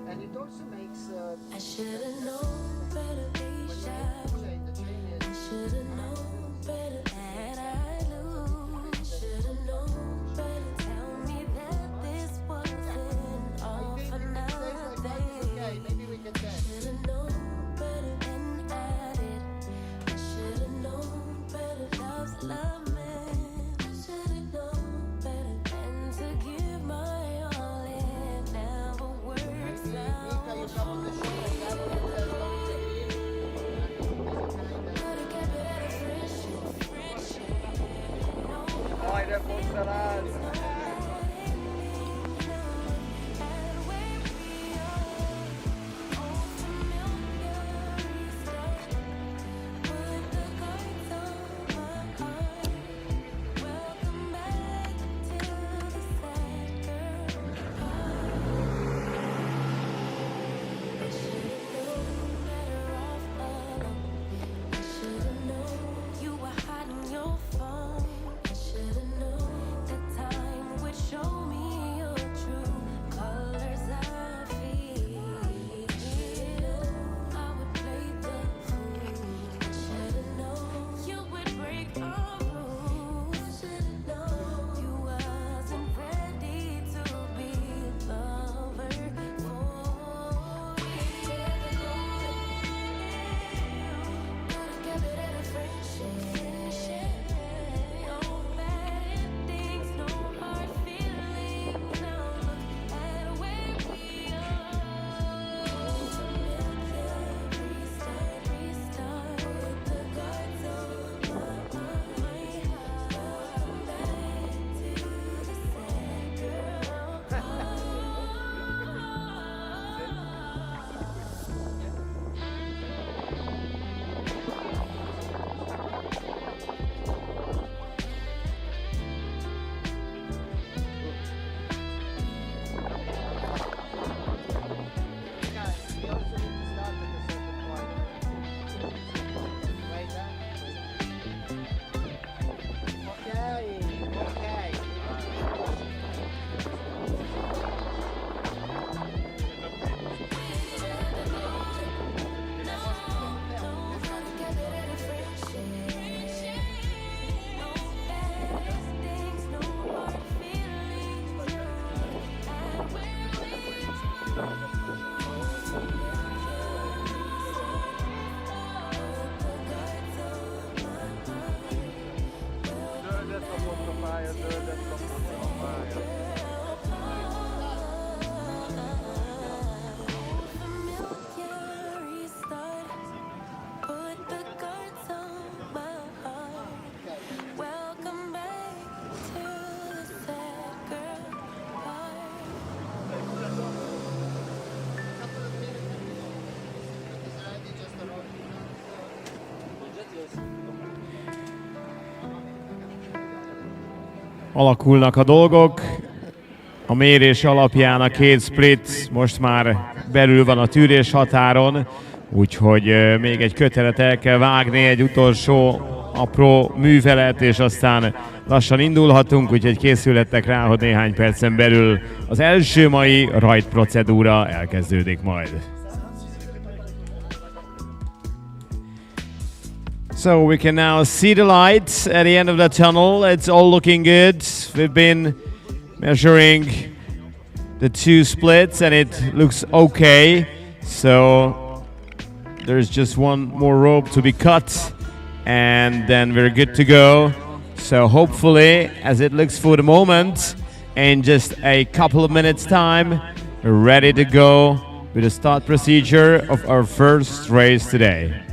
[SPEAKER 5] And it also makes
[SPEAKER 2] I should've known better, Aisha.
[SPEAKER 5] the chain
[SPEAKER 2] I
[SPEAKER 5] is
[SPEAKER 2] should've known better that I'd lose. Should've known better. Tell me that this wasn't all for nothing.
[SPEAKER 5] okay, maybe we can test.
[SPEAKER 2] Should've known better and added. I should've known better. Love's love, man. I should've known better than to give my all. It never works out.
[SPEAKER 5] Dai, Refonsaraz!
[SPEAKER 2] You were hiding your phone. I should've known that time
[SPEAKER 7] alakulnak a dolgok. A mérés alapján a két split most már belül van a tűrés határon, úgyhogy még egy kötelet el kell vágni, egy utolsó apró művelet, és aztán lassan indulhatunk, úgyhogy készülettek rá, hogy néhány percen belül az első mai rajtprocedúra elkezdődik majd. So we can now see the lights at the end of the tunnel. It's all looking good. We've been measuring the two splits and it looks okay. So there's just one more rope to be cut and then we're good to go. So hopefully, as it looks for the moment, in just a couple of minutes time, we're ready to go with the start procedure of our first race today.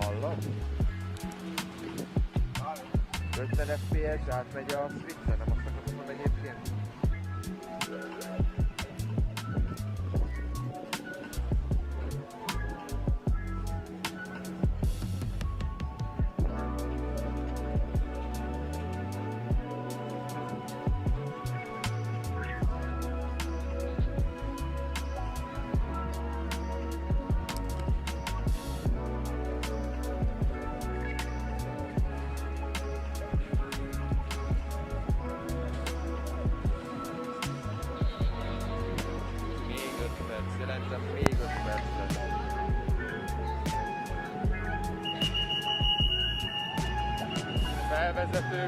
[SPEAKER 8] hallod? 50 FPS átmegy a switchen, nem azt akarom mondani egyébként?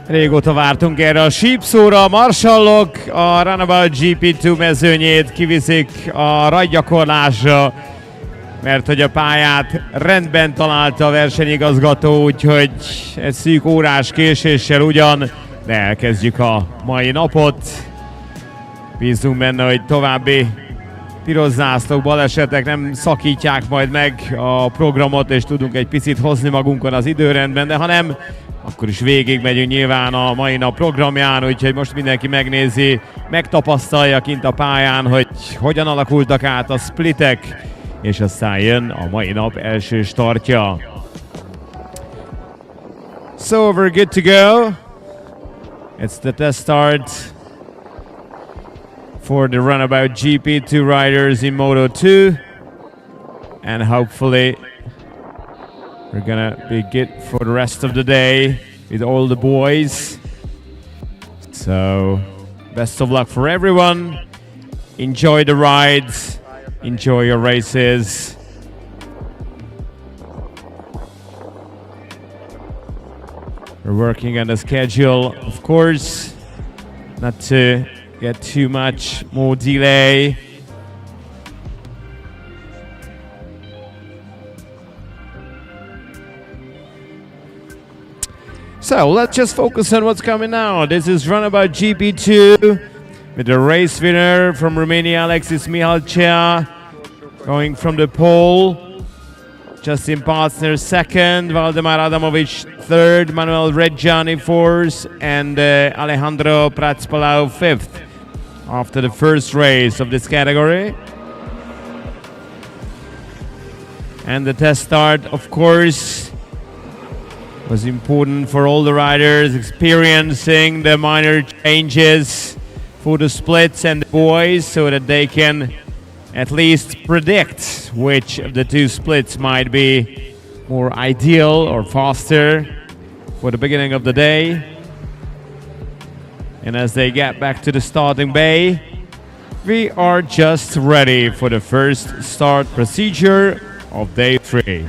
[SPEAKER 7] Régóta vártunk erre a sípszóra, a marsallok a Runabout GP2 mezőnyét kiviszik a rajtgyakorlásra, mert hogy a pályát rendben találta a versenyigazgató, úgyhogy egy szűk órás késéssel ugyan, de elkezdjük a mai napot. Bízunk benne, hogy további piros zászlók, balesetek nem szakítják majd meg a programot, és tudunk egy picit hozni magunkon az időrendben, de ha nem, akkor is végigmegyünk nyilván a mai nap programján, úgyhogy most mindenki megnézi, megtapasztalja kint a pályán, hogy hogyan alakultak át a splitek, és aztán jön a mai nap első startja. So we're good to go. It's the test start for the Runabout GP2 riders in Moto2, and hopefully we're gonna be good for the rest of the day with all the boys. So, best of luck for everyone. Enjoy the rides. Enjoy your races. We're working on the schedule, of course, not to get too much more delay. So let's just focus on what's coming now. This is Runabout GP2 with the race winner from Romania, Alexis Mihalcea, going from the pole. Justin Patzner second, Valdemar Adamovic third, Manuel Reggiani fourth, and Alejandro Prats-Palau fifth after the first race of this category. And the test start, of course, was important for all the riders, experiencing the minor changes for the splits and the boys, so that they can at least predict which of the two splits might be more ideal or faster for the beginning of the day. And as they get back to the starting bay, we are just ready for the first start procedure of day 3.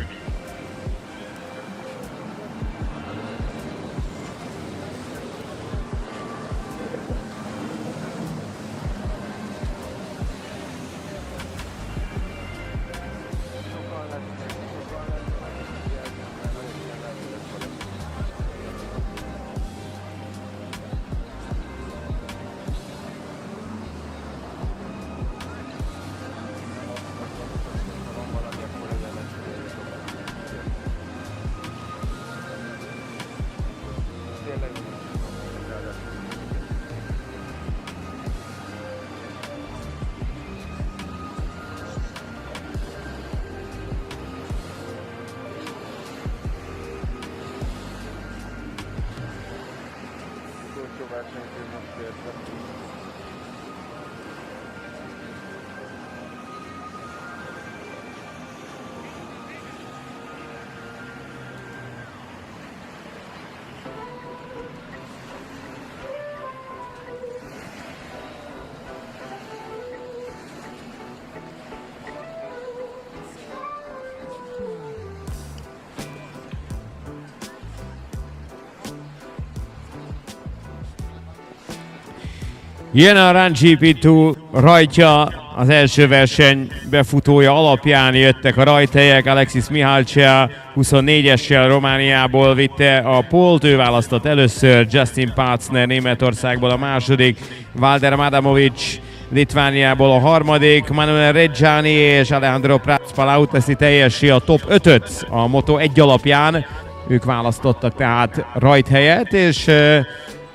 [SPEAKER 7] Jön a Run GP2 rajtja, az első verseny befutója alapján jöttek a rajthelyek. Alexis Mihalcea 24-essel Romániából vitte a polt, ő választott először, Justin Patzner Németországból a második, Valdemar Adamovic Litvániából a harmadik, Manuel Reggiani és Alejandro Prats-Palau teszi teljessé a top 5-öt a Moto1 alapján. Ők választottak tehát rajthelyet, és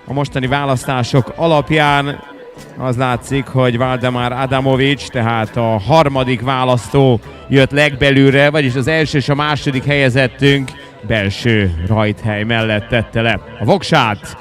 [SPEAKER 7] a mostani választások alapján Az látszik, hogy Valdemar Adamovics, tehát a harmadik választó jött legbelülre, vagyis az első és a második helyezettünk belső rajthely mellett tette le a voksát.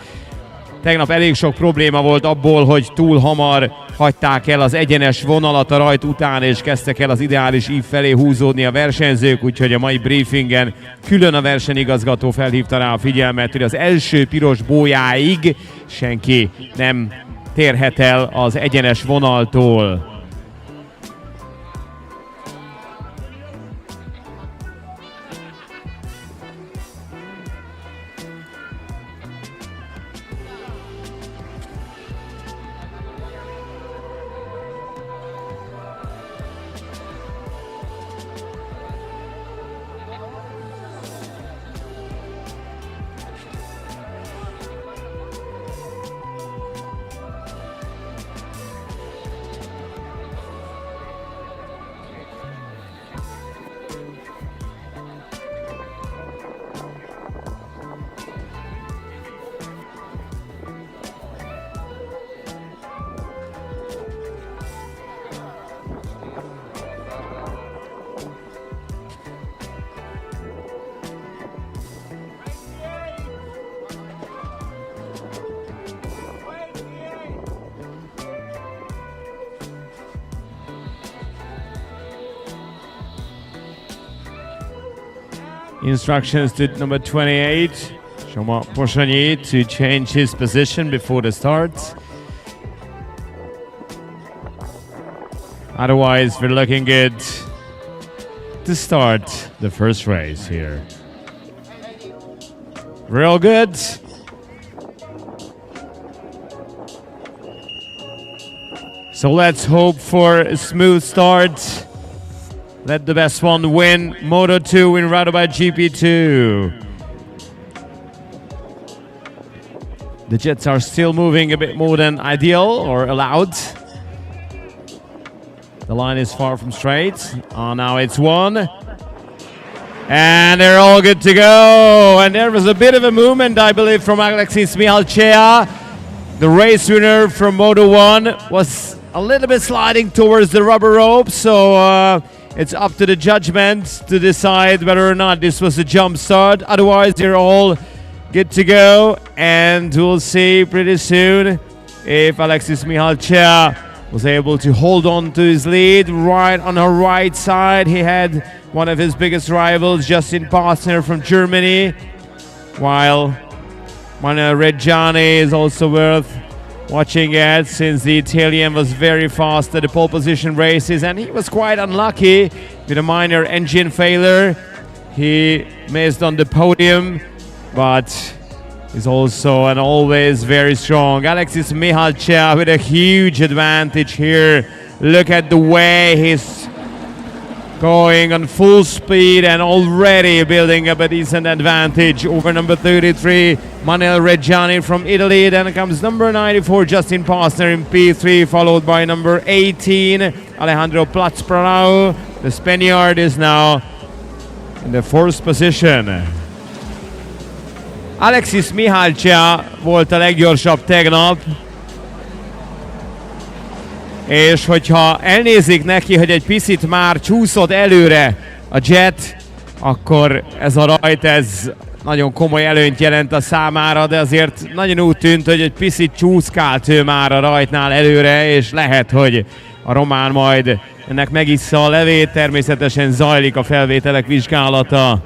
[SPEAKER 7] Tegnap elég sok probléma volt abból, hogy túl hamar hagyták el az egyenes vonalat a rajt után, és kezdtek el az ideális ív felé húzódni a versenyzők, úgyhogy a mai briefingen külön a versenyigazgató felhívta rá a figyelmet, hogy az első piros bójáig senki nem térhet el az egyenes vonaltól. Instructions to number 28, Shoma Poshonyi, to change his position before the start. Otherwise, we're looking good to start the first race here. Real good. So let's hope for a smooth start. Let the best one win Moto2 in Runabout GP2. The jets are still moving a bit more than ideal or allowed. The line is far from straight. Now it's one. And they're all good to go. And there was a bit of a movement, I believe, from Alexis Mihalcea. The race winner from Moto1 was a little bit sliding towards the rubber rope, so it's up to the judgment to decide whether or not this was a jump start. Otherwise, they're all good to go, and we'll see pretty soon if Alexis Mihalcea was able to hold on to his lead. Right on her right side, he had one of his biggest rivals, Justin Pastner from Germany, while Manuel Reggiani is also worth watching at, since the Italian was very fast at the pole position races, and he was quite unlucky with a minor engine failure. He missed on the podium, but is also and always very strong. Alexis Mihalcea with a huge advantage here. Look at the way he's going on full speed and already building up a decent advantage over number 33, Manuel Reggiani from Italy. Then comes number 94, Justin Pastner in P3, followed by number 18, Alejandro Platz-Prarau. The Spaniard is now in the fourth position. Alexis Mihalcea volt a leggyorsabb tegnap, és hogyha elnézik neki, hogy egy picit már csúszott előre a jet, akkor ez a rajt, ez nagyon komoly előnyt jelent a számára, de azért nagyon úgy tűnt, hogy egy picit csúszkált ő már a rajtnál előre, és lehet, hogy a román majd ennek megissza a levét. Természetesen zajlik a felvételek vizsgálata.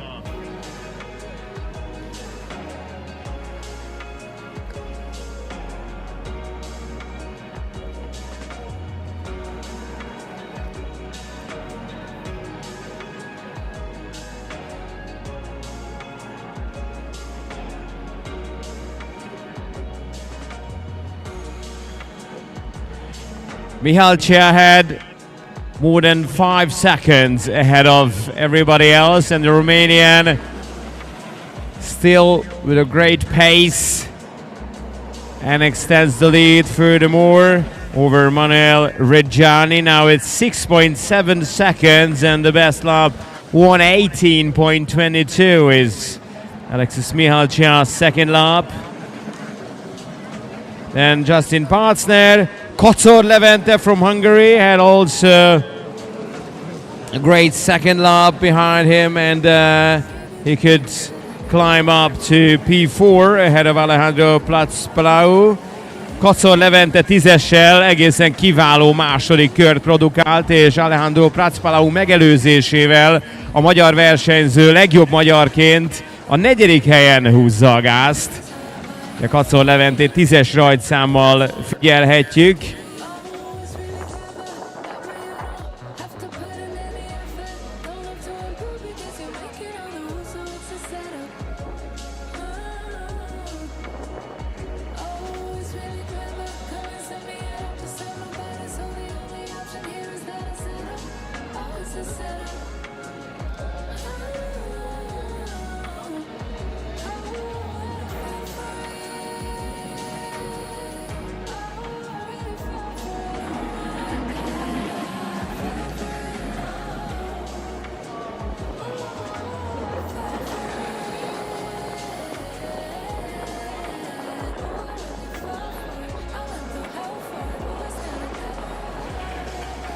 [SPEAKER 7] Mihalcea had more than 5 seconds ahead of everybody else, and the Romanian still with a great pace and extends the lead furthermore over Manuel Reggiani. Now it's 6.7 seconds, and the best lap 1:18.22 is Alexis Mihalcea's second lap. Then Justin Pastner Kocor Levente from Hungary had also a great second lap behind him, and he could climb up to P4 ahead of Alejandro Prats-Palau. Kocor Levente 10-essel egészen kiváló második kört produkált, és Alejandro Prats-Palau megelőzésével a magyar versenyző legjobb magyarként a 4. helyen húzza a gázt. Kocor Leventét 10-es rajtszámmal figyelhetjük.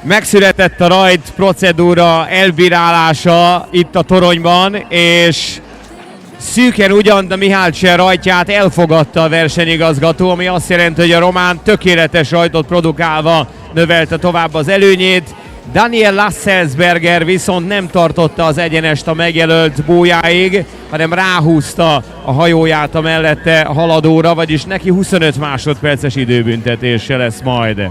[SPEAKER 7] Megszületett a rajt procedúra elbírálása itt a toronyban, és szűken ugyan, de Mihály Cser rajtját elfogadta a versenyigazgató, ami azt jelenti, hogy a román tökéletes rajtot produkálva növelte tovább az előnyét. Daniel Lasselsberger viszont nem tartotta az egyenest a megjelölt bójáig, hanem ráhúzta a hajóját a mellette haladóra, vagyis neki 25 másodperces időbüntetése lesz majd.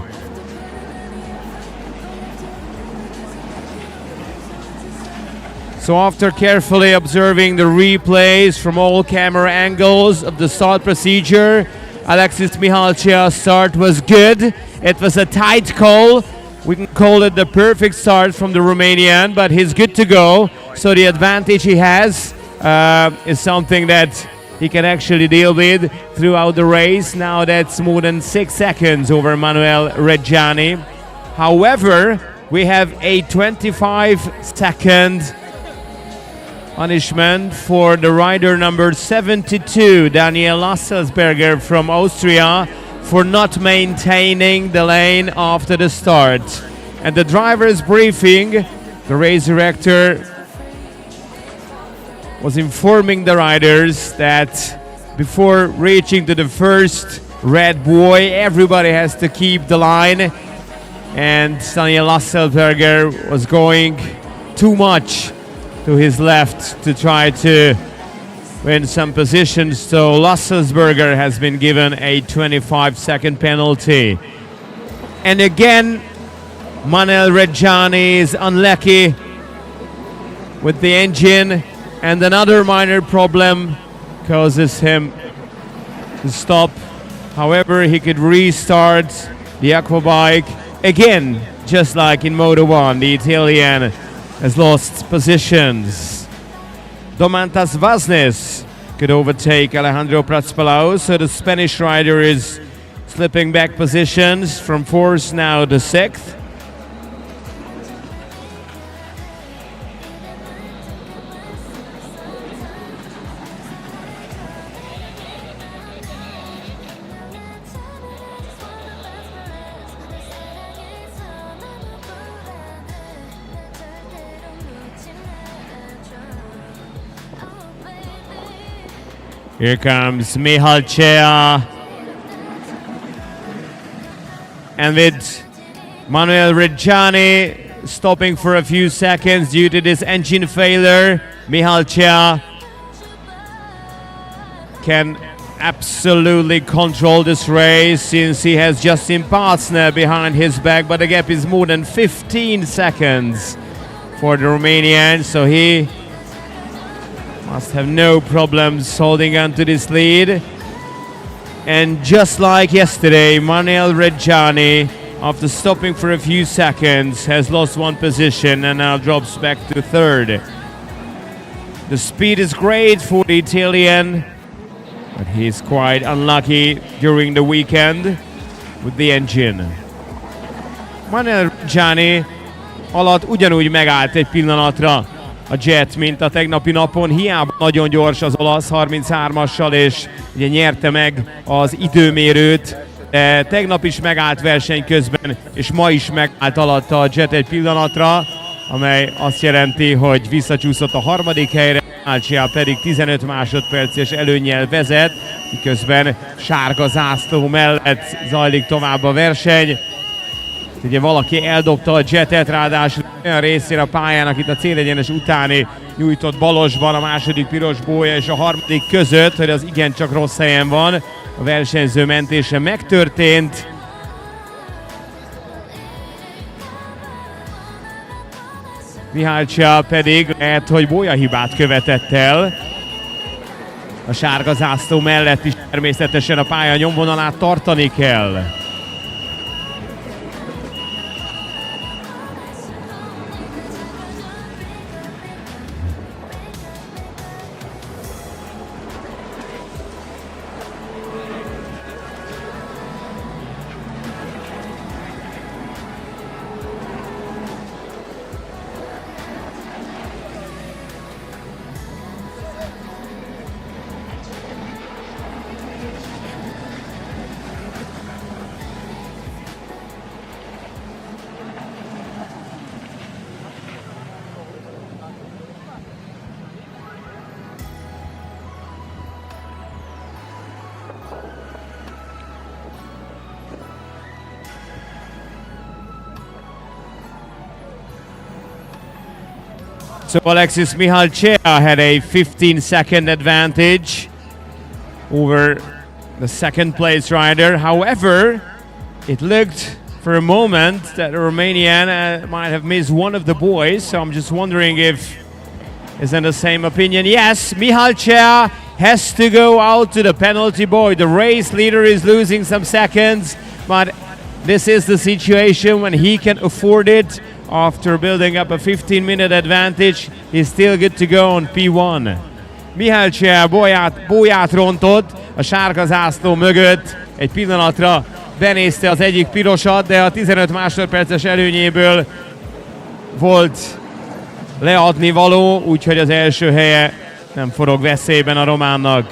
[SPEAKER 7] So after carefully observing the replays from all camera angles of the start procedure, Alexis Mihalcea's start was good. It was a tight call. We can call it the perfect start from the Romanian, but he's good to go. So the advantage he has is something that he can actually deal with throughout the race. Now that's more than 6 seconds over Manuel Reggiani. However, we have a 25-second punishment for the rider number 72, Daniel Lasselsberger from Austria, for not maintaining the lane after the start. At the driver's briefing, the race director was informing the riders that before reaching to the first red buoy, everybody has to keep the line, and Daniel Lasselsberger was going too much to his left to try to win some positions, so Lasselsberger has been given a 25-second penalty. And again, Manuel Reggiani is unlucky with the engine, and another minor problem causes him to stop. However, he could restart the AQUABIKE again, just like in Moto 1. The Italian has lost positions. Domantas Vaznes could overtake Alejandro Prats-Palau, so the Spanish rider is slipping back positions from 4th now to 6th. Here comes Mihalcea, and with Manuel Reggiani stopping for a few seconds due to this engine failure, Mihalcea can absolutely control this race since he has Justin Patsner behind his back, but the gap is more than 15 seconds for the Romanian, so he must have no problems holding on to this lead. And just like yesterday, Manuel Reggiani, after stopping for a few seconds, has lost one position and now drops back to 3rd. The speed is great for the Italian, but he's quite unlucky during the weekend with the engine. Manuel Reggiani alatt ugyanúgy megállt egy pillanatra a Jet, mint a tegnapi napon. Hiába nagyon gyors az olasz 33-assal, és ugye nyerte meg az időmérőt De tegnap is megállt verseny közben, és ma is megállt alatta a Jet egy pillanatra, amely azt jelenti, hogy visszacsúszott a harmadik helyre, Alcia pedig 15 másodperces előnnyel vezet, miközben sárga zászló mellett zajlik tovább a verseny. Ugye valaki eldobta a Jetet, ráadásul olyan részén a pályának itt a célegyenes utáni nyújtott balosban a második piros bólya és a harmadik között, hogy az igencsak rossz helyen van. A versenyző mentése megtörtént. Mihalcea pedig lehet, hogy bólyahibát követett el. A sárga zászló mellett is természetesen a pálya nyomvonalát tartani kell. So Alexis Mihalcea had a 15-second advantage over the second place rider. However, it looked for a moment that the Romanian might have missed one of the boys. So I'm just wondering if is in the same opinion. Yes, Mihalcea has to go out to the penalty board. The race leader is losing some seconds, but this is the situation when he can afford it. After building up a 15-minute advantage, he's still good to go on P1. Mihalcea bóját rontott a sárga zászló mögött. Egy pillanatra benézte az egyik pirosat, de a 15 másodperces előnyéből volt leadni való, úgyhogy az első helye nem forog veszélyben a románnak.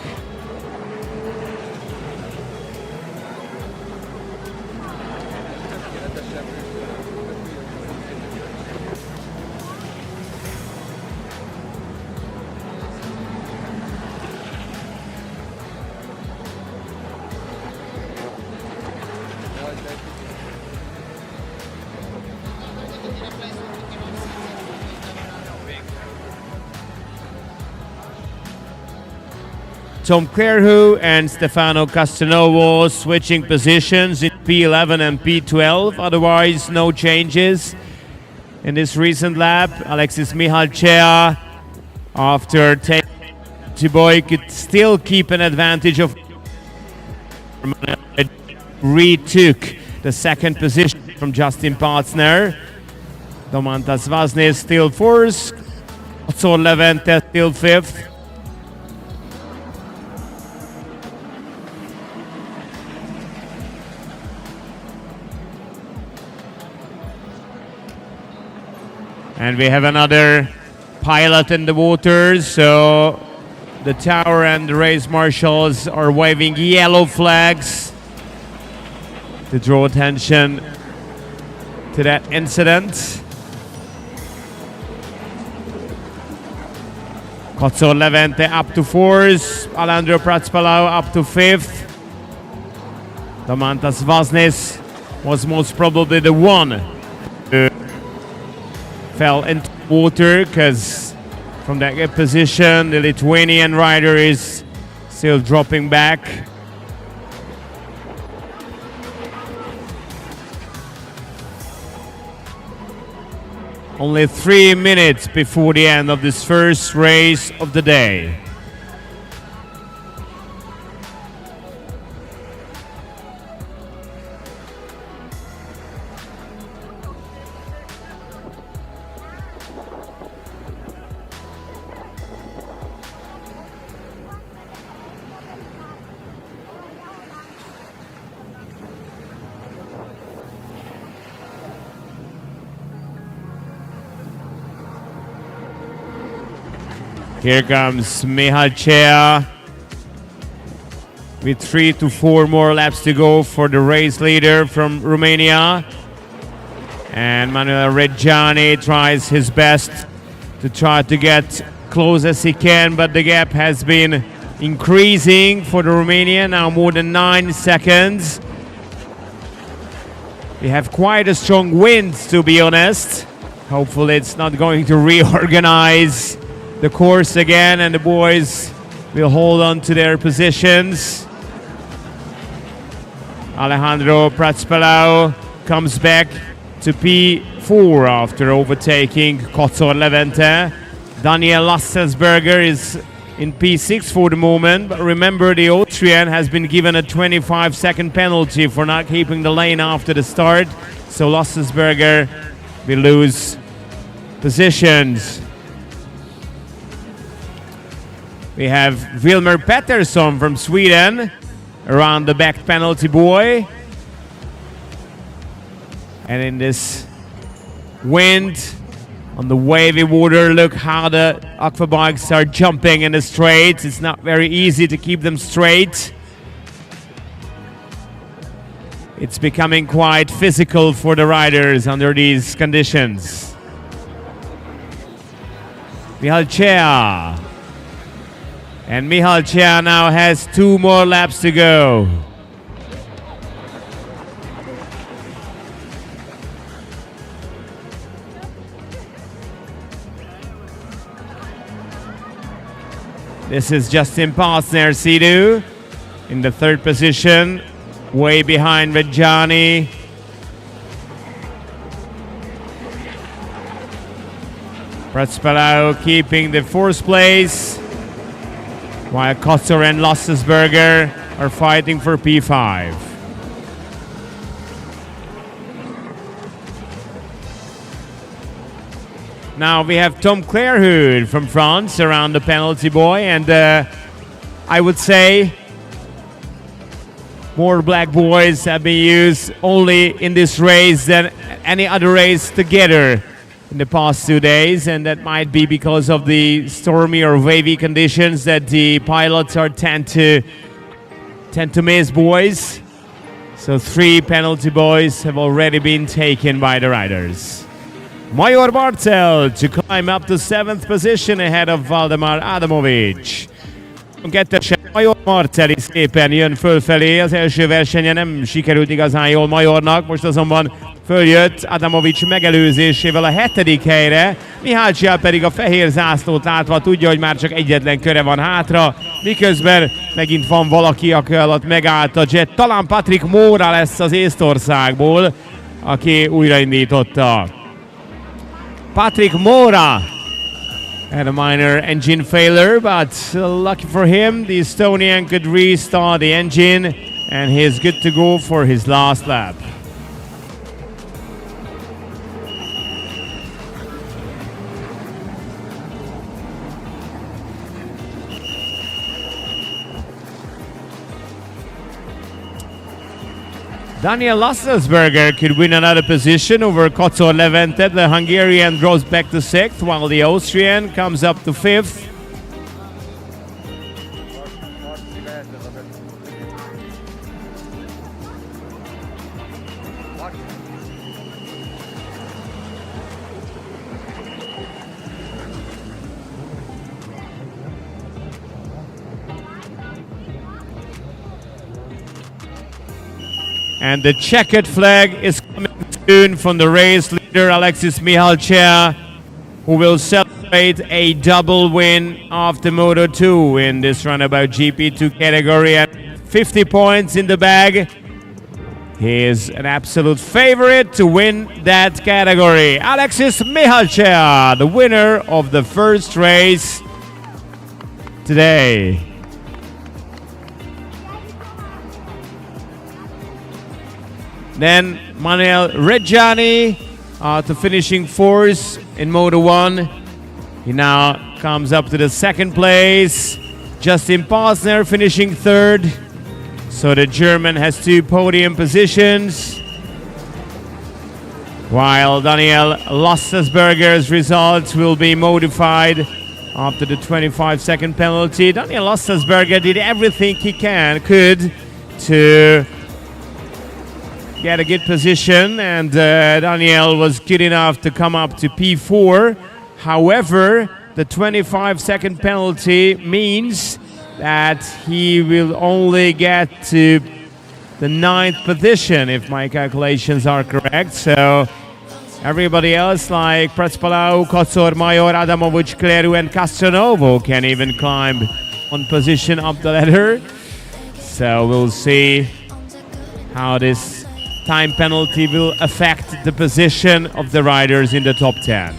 [SPEAKER 7] Tom Clairvaux and Stefano Castanovo switching positions in P11 and P12. Otherwise, no changes in this recent lap. Alexis Mihalcea, after taking Tiboy, could still keep an advantage of retook the second position from Justin Patzner. Domantas Vaznes still fourth. Otsor Levente still fifth. And we have another pilot in the waters, so the tower and the race marshals are waving yellow flags to draw attention to that incident. Kotsor Levente up to fourth, Alejandro Pratspalau up to fifth. Domantas Vaznes was most probably the one who fell into water, because from that good position the Lithuanian rider is still dropping back. Only 3 minutes before the end of this first race of the day. Here comes Mihalcea. with 3 to 4 more laps to go for the race leader from Romania. And Manuel Reggiani tries his best to try to get close as he can, but the gap has been increasing for the Romanian, now more than 9 seconds. We have quite a strong wind, to be honest. Hopefully it's not going to reorganize the course again and the boys will hold on to their positions. Alejandro Pratspelau comes back to P4 after overtaking Kotsor Levente. Daniel Lasselsberger is in P6 for the moment, but remember the Austrian has been given a 25-second penalty for not keeping the lane after the start, so Lasselsberger will lose positions. We have Wilmer Pettersson from Sweden around the back penalty buoy. And in this wind, on the wavy water, look how the aquabikes are jumping in the straight. It's not very easy to keep them straight. It's becoming quite physical for the riders under these conditions. Michal Cea. And Michal Cea now has 2 more laps to go. This is Justin Posner, Sidhu, in the 3rd position, way behind Reggiani. Pratspelau keeping the 4th place, while Kotsor and Lasselsberger are fighting for P5. Now we have Tom Clairhoud from France around the penalty buoy, and I would say more black buoys have been used only in this race than any other race together in the past 2 days, and that might be because of the stormy or wavy conditions that the pilots are tend to miss buoys. So 3 penalty buoys have already been taken by the riders. Major Barcel to climb up to 7th position ahead of Valdemar Adamovic. Kettesen Major Marcel is szépen jön fölfelé, az első versenye nem sikerült igazán jól Majornak, most azonban följött Adamovic megelőzésével a 7. helyre, Michal Cea pedig a fehér zászlót látva tudja, hogy már csak egyetlen köre van hátra, miközben megint van valaki, aki alatt megállt a jet. Talán Patrick Móra lesz az Észtországból, aki újraindította. Patrick Móra had a minor engine failure, but lucky for him, the Estonian could restart the engine and he's good to go for his last lap. Daniel Lasselsberger could win another position over Kotsor Levente. The Hungarian drops back to 6th, while the Austrian comes up to 5th. And the checkered flag is coming soon from the race leader Alexis Michal Cea, who will celebrate a double win of the Moto2 in this Runabout GP2 category at 50 points in the bag. He is an absolute favorite to win that category. Alexis Michal Cea, the winner of the first race today. Then Manuel Reggiani to finishing 4th in Moto1. He now comes up to the 2nd place. Justin Posner finishing 3rd. So the German has 2 podium positions. While Daniel Lasselsberger's results will be modified after the 25-second penalty. Daniel Lasselsberger did everything he could to get a good position, and Daniel was good enough to come up to P4. However, the 25-second penalty means that he will only get to the 9th position, if my calculations are correct. So everybody else, like Pretspalau, Kotsor, Major, Adamovic, Kleru, and Castronovo, can even climb one position up the ladder. So we'll see how this time penalty will affect the position of the riders in the top 10.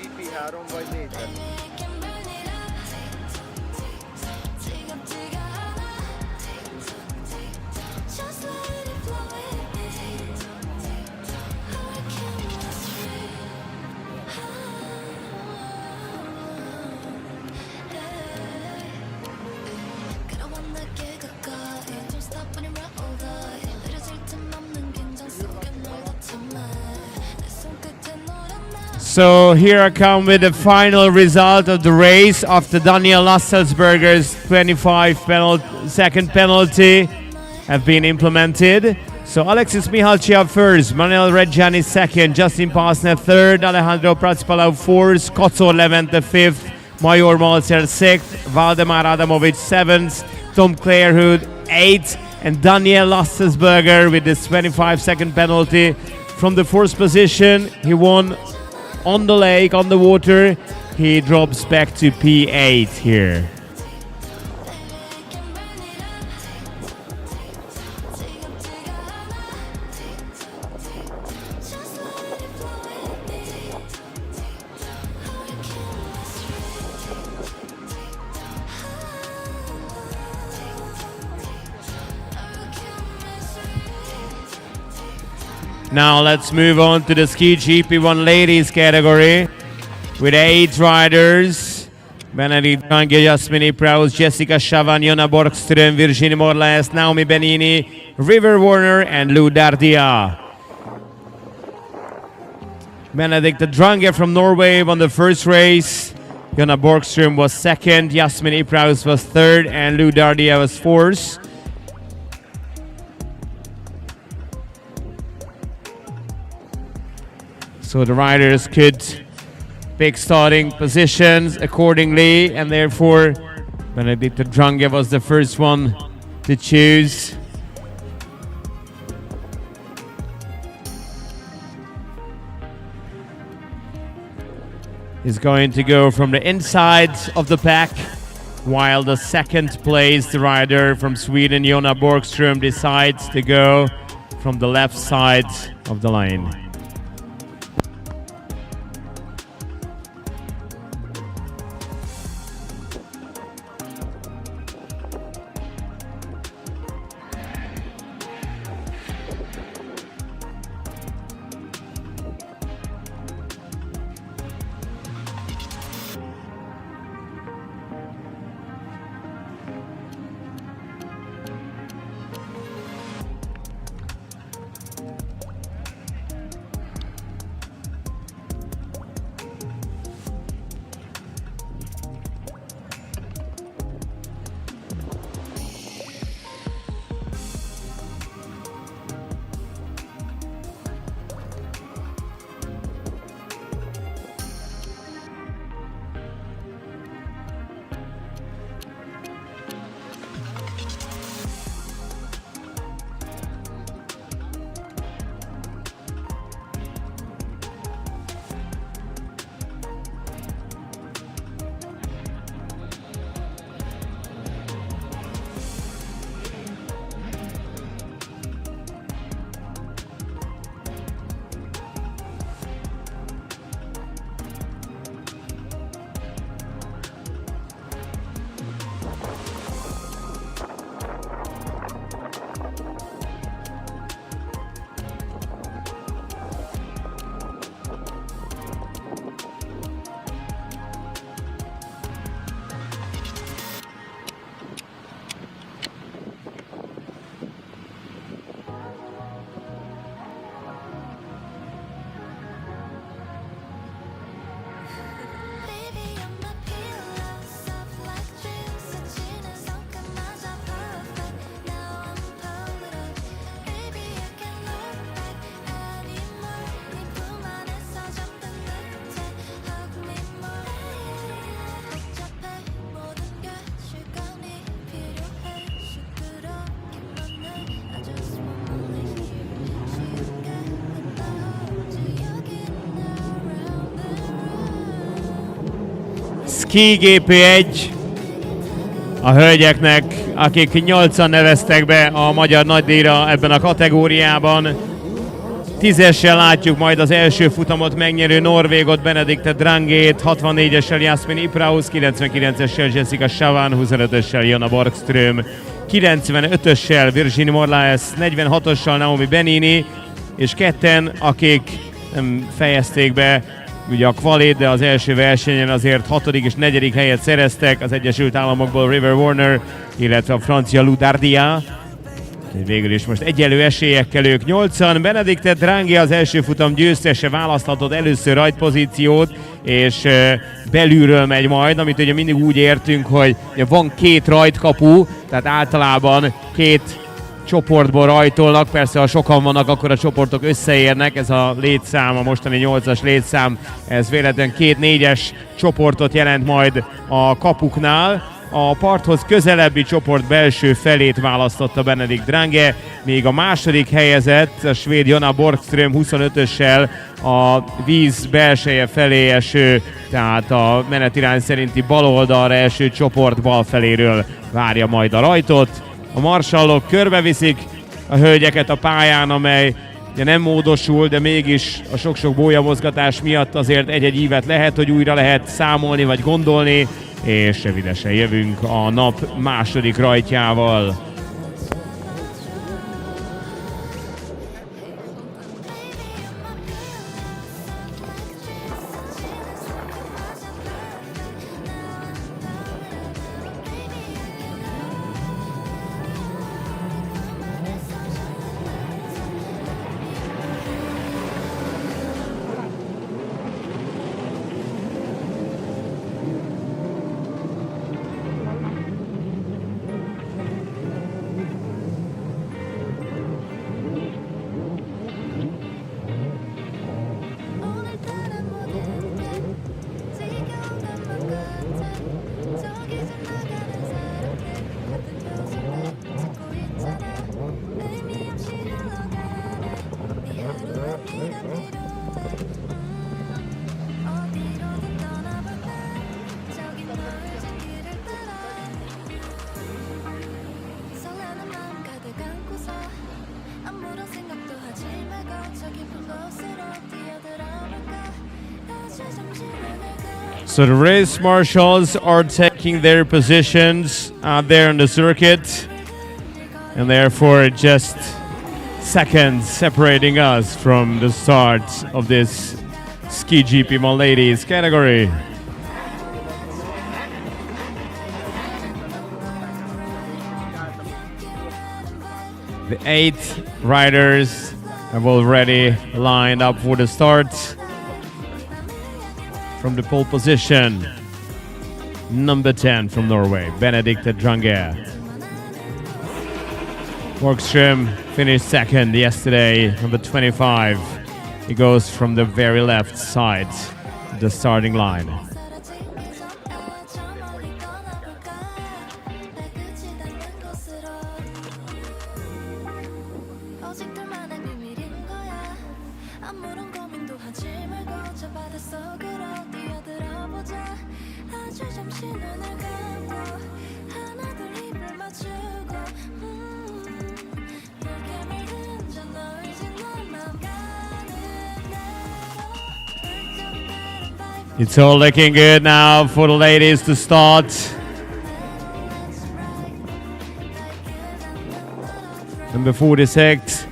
[SPEAKER 5] GP3 vagy 4-ben?
[SPEAKER 7] So here I come with the final result of the race after Daniel Lasselsberger's 25-second penalty have been implemented. So Alexis Mihalcia first, Manuel Reggiani second, Justin Pasner third, Alejandro Pretspalau fourth, Kotsor Levent the fifth, Major Malzer sixth, Valdemar Adamovic seventh, Tom Clairhood eighth, and Daniel Lasselsberger with this 25-second penalty from the fourth position. He won on the lake, on the water. He drops back to P8 here. Now let's move on to the Ski GP1 ladies category with 8 riders. Benedikt Range, Jasmine Prowse, Jessica Chavan, Jonna Borgström, Virginie Morlaes, Naomi Benini, River Warner, and Lou Dardia. Benedikt Drange from Norway won the first race. Jonna Borgström was second, Jasmine Prowse was third, and Lou Dardia was fourth. So the riders could pick starting positions accordingly, and therefore Benedikt Drange was the first one to choose. He's going to go from the inside of the pack, while the second place rider from Sweden, Jonna Borgström, decides to go from the left side of the lane. Ski GP1 a hölgyeknek, akik 8-an neveztek be a magyar nagydíjra ebben a kategóriában. 10-essel látjuk majd az első futamot megnyerő norvégot, Benedikte Drangét, 64-essel Jasmin Ipraus, 99-essel Jessica Chavan, 25-össel Jonna Borgström, 95-össel Virginie Morlaes, 46-ossal Naomi Benini, és ketten, akik nem fejezték be ugye a kvalét, de az első versenyen azért 6. és 4. helyet szereztek, az Egyesült Államokból River Warner, illetve a francia Lou Dardia. Végül is most egyenlő esélyekkel ők 8-an. Benedikte Drangi az első futam győztese, választhatott először rajtpozíciót, és belülről megy majd, amit ugye mindig úgy értünk, hogy van 2 rajtkapu, tehát általában 2 csoportból rajtolnak, persze ha sokan vannak, akkor a csoportok összeérnek, ez a létszám, a mostani 8-as létszám, ez véletlenül 2 4-es csoportot jelent majd a kapuknál. A parthoz közelebbi csoport belső felét választotta Benedikt Drange, még a második helyezett, a svéd Jonna Borgström 25-össel a víz belseje felé eső, tehát a menetirány szerinti bal oldalra eső csoport bal feléről várja majd a rajtot. A marsallok körbeviszik a hölgyeket a pályán, amely ugye nem módosul, de mégis a sok-sok bólyamozgatás miatt azért egy-egy ívet lehet, hogy újra lehet számolni vagy gondolni, és rövidesen jövünk a nap második rajtjával. So the race marshals are taking their positions out there on the circuit, and therefore just seconds separating us from the start of this Ski GP1 ladies category. The 8 riders have already lined up for the start. From the pole position, number 10 from Norway, Benedikte Drange. Borgström finished second yesterday, number 25. He goes from the very left side to the starting line. It's all looking good now for the ladies to start. Number 46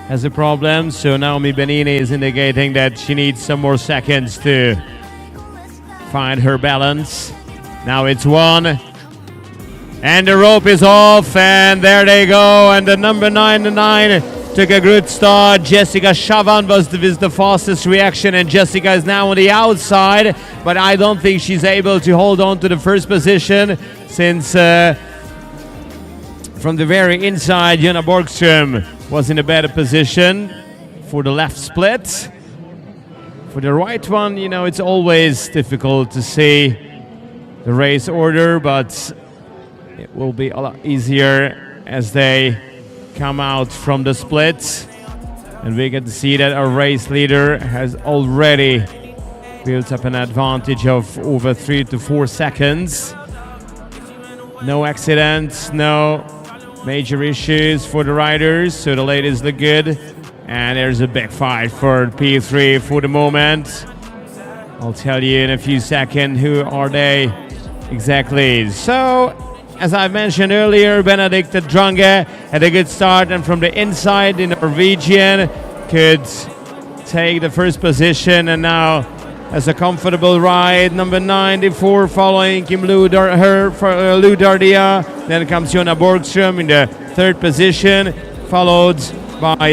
[SPEAKER 7] has a problem, so Naomi Benini is indicating that she needs some more seconds to find her balance. Now it's 1. And the rope is off, and there they go, and the number 9 took a good start. Jessica Chavan was the fastest reaction, and Jessica is now on the outside, but I don't think she's able to hold on to the first position since from the very inside Jonna Borgström was in a better position for the left split. For the right one, you know, it's always difficult to see the race order, but it will be a lot easier as they come out from the split, and we get to see that our race leader has already built up an advantage of over 3 to 4 seconds. No accidents, no major issues for the riders, so the ladies look good. And there's a big fight for P3 for the moment. I'll tell you in a few seconds who are they exactly. So, as I mentioned earlier, Benedikt Drange had a good start, and from the inside, the Norwegian could take the first position, and now has a comfortable ride. Number 94 following Kim Ludardia. Then comes Jonna Borgström in the third position, followed by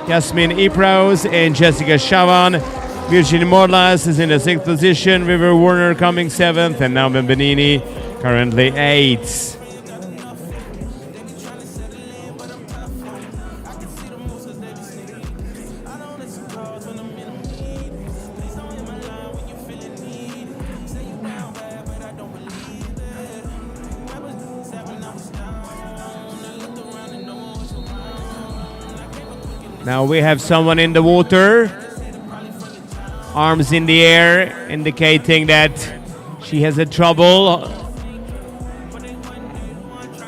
[SPEAKER 7] Jasmine Ipraus and Jessica Chavan. Virginie Morlas is in the sixth position. River Warner coming seventh, and now Benbenini currently eighth. Now we have someone in the water, arms in the air, indicating that she has a trouble.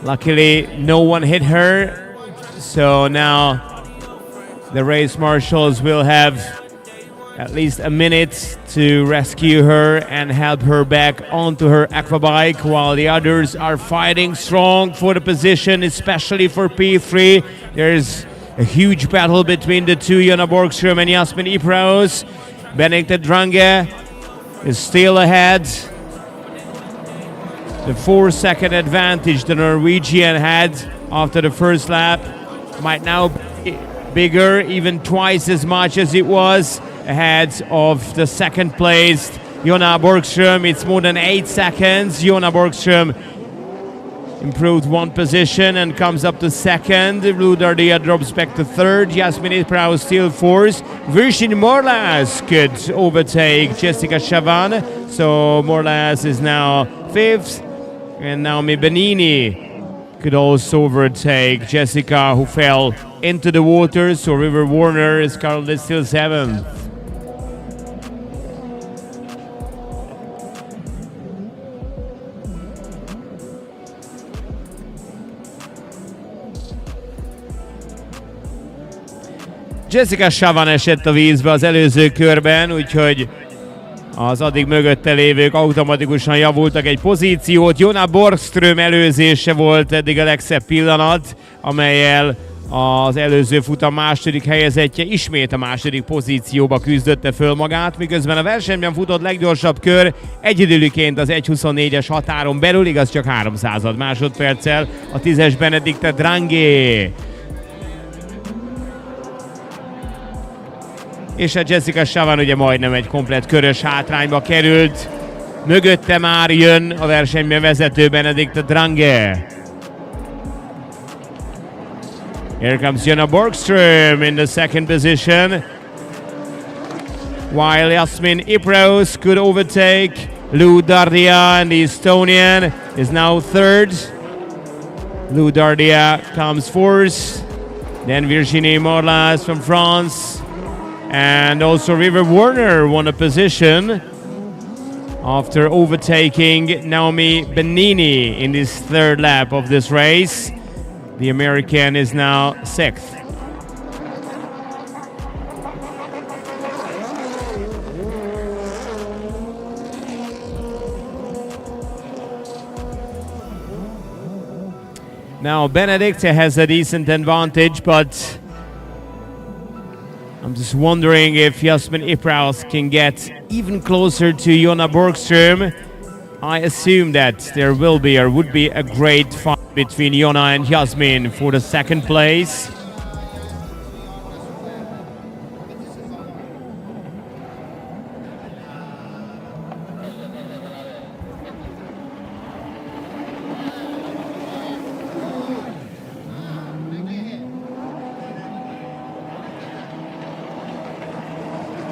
[SPEAKER 7] Luckily, no one hit her. So now the race marshals will have at least a minute to rescue her and help her back onto her aquabike, while the others are fighting strong for the position, especially for P3. There's a huge battle between the two, Jonna Borgström and Jasmine Ipraus. Benedikt Drange is still ahead. The 4-second advantage the Norwegian had after the first lap might now be bigger, even twice as much as it was ahead of the second placed Jonna Borgström. It's more than 8 seconds. Jonna Borgström improved one position and comes up to second. Ludardia drops back to third. Jasmine Ipraus still fourth. Virginie Morlas could overtake Jessica Chavan. So Morlas is now fifth. And Naomi Benini could also overtake Jessica, who fell into the water. So River Warner is currently still seventh. Jessica Chavan esett a vízbe az előző körben, úgyhogy az addig mögötte lévők automatikusan javultak egy pozíciót. Jonna Borgström előzése volt eddig a legszebb pillanat, amellyel az előző futam második helyezettje ismét a második pozícióba küzdötte föl magát, miközben a versenyben futott leggyorsabb kör egyidőliként az 1.24-es határon belül, igaz csak 300 másodperccel, a 10-es Benedikt Drange. És a Jessica Chavan ugye majdnem egy komplett körös hátrányba került. Mögötte már jön a versenyben vezető Benedikt Drange. Here comes Jonna Borgström in the second position, while Jasmine Ipraus could overtake Ludardia, and the Estonian is now third. Ludardia comes fourth, then Virginie Morlas from France. And also River Warner won a position after overtaking Naomi Benini in this third lap of this race. The American is now sixth. Now Benedikt has a decent advantage, but I'm just wondering if Jasmine Ipraus can get even closer to Jonna Borgström. I assume that there will be or would be a great fight between Jonna and Jasmine for the second place.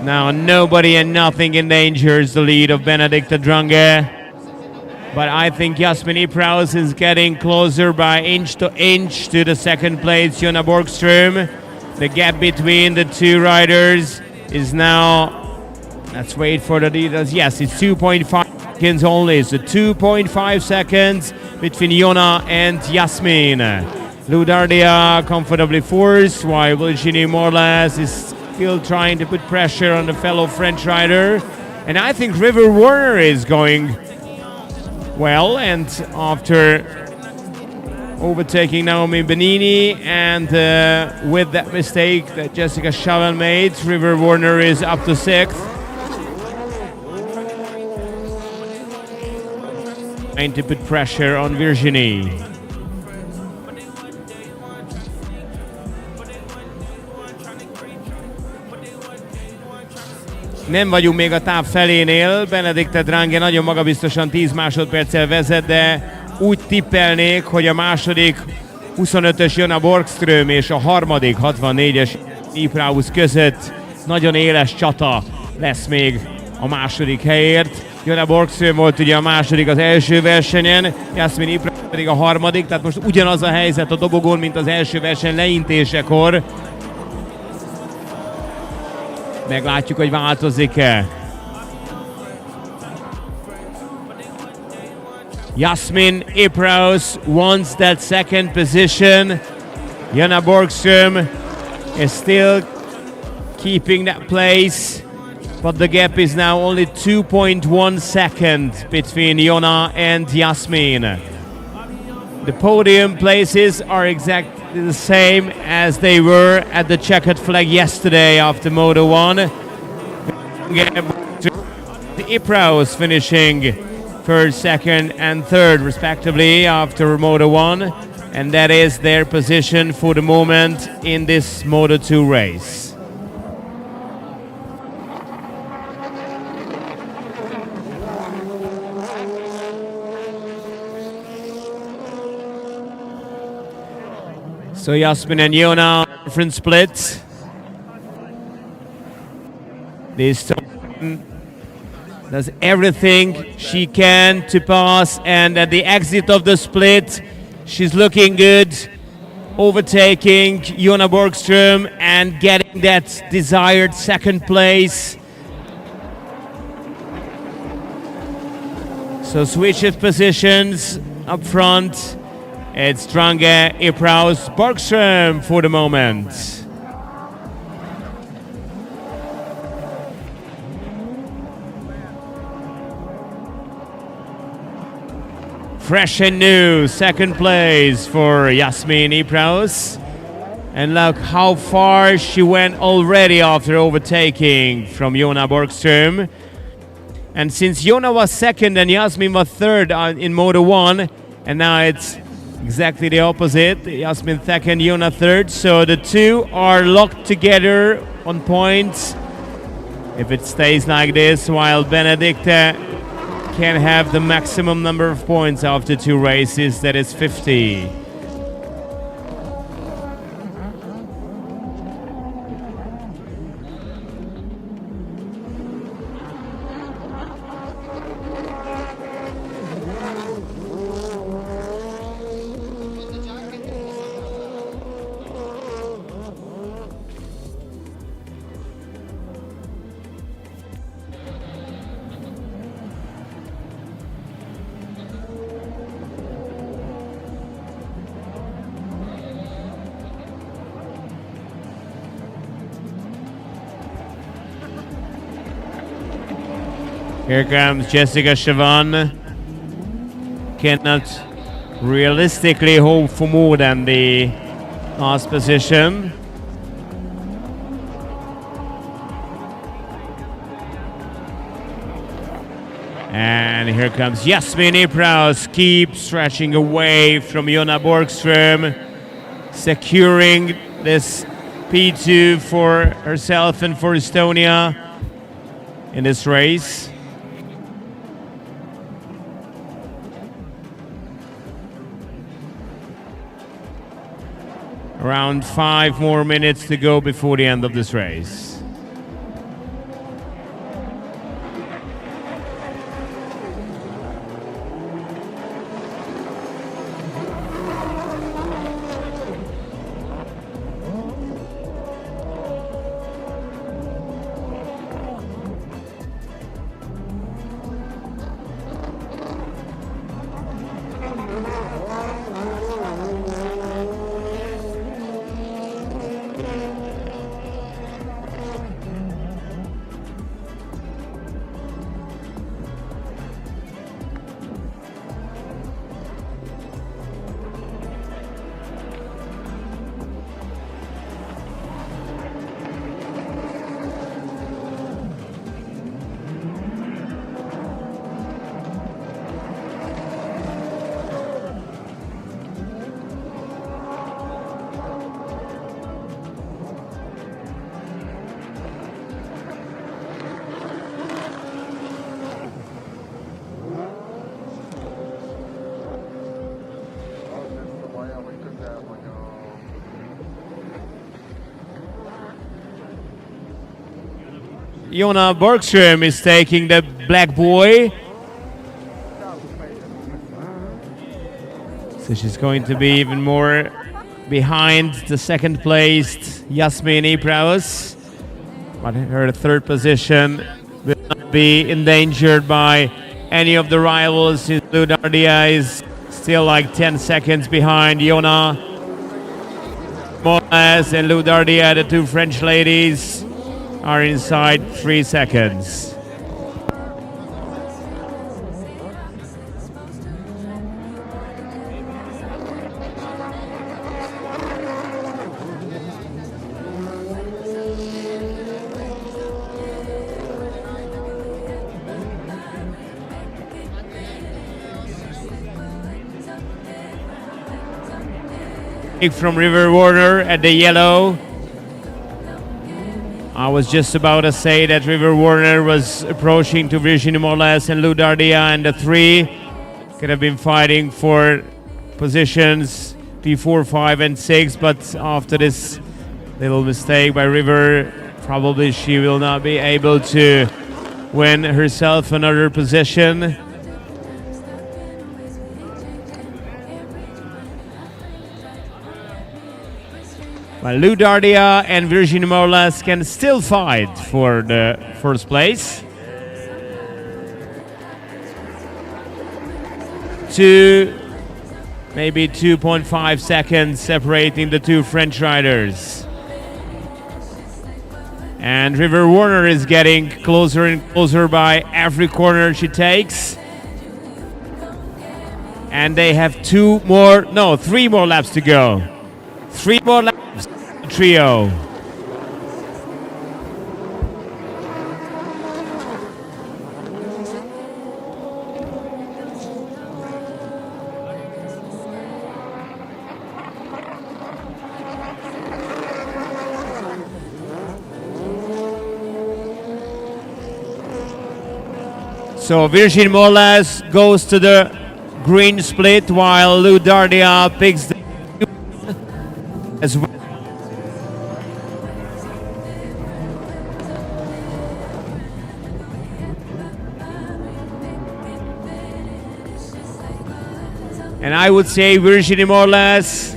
[SPEAKER 7] Now nobody and nothing endangers the lead of Benedikt Drange. But I think Jasmine Ipraus is getting closer by inch to the second place, Jonna Borgström. The gap between the two riders is now Let's wait for the details. Yes, it's 2.5 seconds only. So 2.5 seconds between Yona and Yasmin. Ludardia comfortably fourth, while Virginie more or less is still trying to put pressure on the fellow French rider. And I think River Warner is going well, and after overtaking Naomi Benini and with that mistake that Jessica Chavan made, River Warner is up to 6th. Trying to put pressure on Virginie. Nem vagyunk még a táv felénél, Benedikte Drange nagyon magabiztosan 10 másodperccel vezet, de úgy tippelnék, hogy a második 25-ös Jonna Borgström és a harmadik 64-es Ipraus között nagyon éles csata lesz még a második helyért. Jonna Borgström volt ugye a második az első versenyen, Jasmin Ipraus pedig a harmadik, tehát most ugyanaz a helyzet a dobogón, mint az első verseny leintésekor. Meglátjuk, hogy változik-e. Jasmin Ipraus wants that second position. Jonna Borgström is still keeping that place, but the gap is now only 2.1 seconds between Jonna and Jasmin. The podium places are exactly the same as they were at the checkered flag yesterday after Moto 1. Ipraus finishing first, second and third respectively after Moto 1, and that is their position for the moment in this Moto 2 race. So Jasmin and Jonna, different splits. This time does everything she can to pass, and at the exit of the split, she's looking good, overtaking Jonna Borgström and getting that desired second place. So switch of positions up front. It's Drange, Ipraus, Borgström for the moment. Fresh and new, second place for Jasmin Ipraus. And look how far she went already after overtaking from Jonna Borgström. And since Jonna was second and Jasmin was third in Moto 1, and now it's exactly the opposite. Jasmin second, Jonna third. So the two are locked together on points. If it stays like this, while Benedikte can have the maximum number of points after 2 races, that is 50. Here comes Jessica Chavan. Cannot realistically hope for more than the last position. And here comes Jasmin Ipraus, keep stretching away from Jonna Borgström, securing this P2 for herself and for Estonia in this race. Around 5 more minutes to go before the end of this race. Jona Borgström is taking the black boy. So she's going to be even more behind the second placed Jasmine Ipraus. But her third position will not be endangered by any of the rivals, since Ludardia is still like 10 seconds behind Jona. Molas and Ludardia, the two French ladies, are inside 3 seconds. From River Warner at the yellow. I was just about to say that River Warner was approaching to Virginie Molas and Ludardia, and the three could have been fighting for positions P4, 5, and 6, but after this little mistake by River, probably she will not be able to win herself another position. But Ludardia and Virginie Molas can still fight for the first place. 2.5 seconds separating the two French riders. And River Warner is getting closer and closer by every corner she takes. And they have 3 more laps to go. 3 more laps. Trio. So Virginie Molas goes to the green split while Ludardia picks the as well. And I would say Virginie Molas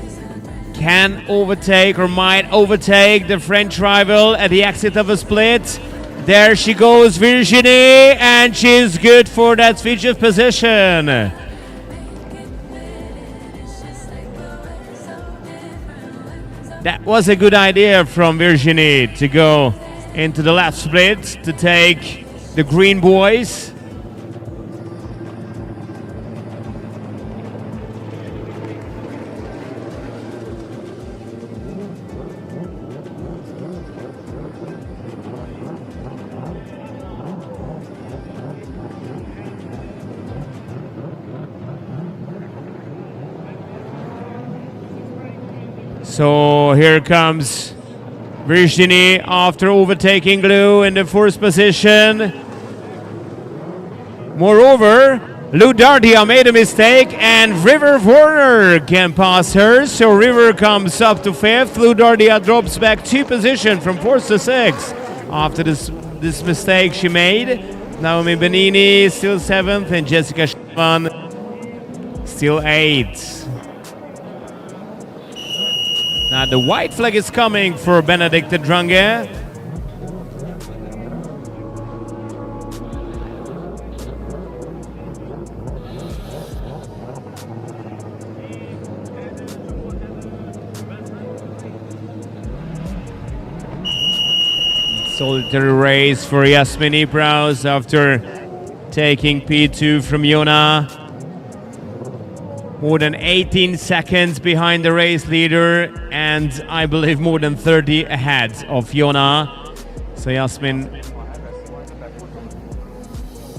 [SPEAKER 7] can overtake or might overtake the French rival at the exit of a split. There she goes, Virginie, and she's good for that featured position. That was a good idea from Virginie to go into the left split to take the green boys. So here comes Virginie after overtaking Lou in the first position. Moreover, Ludardia made a mistake and River Warner can pass her. So River comes up to 5th. Ludardia drops back 2 positions from 4th to 6th after this mistake she made. Naomi Benini still 7th and Jessica Schavan still 8th. Now the white flag is coming for Benedicte Drange. Solitary race for Jasmine Ipraus after taking P2 from Jona. More than 18 seconds behind the race leader, and I believe more than 30 ahead of Jona. So Jasmine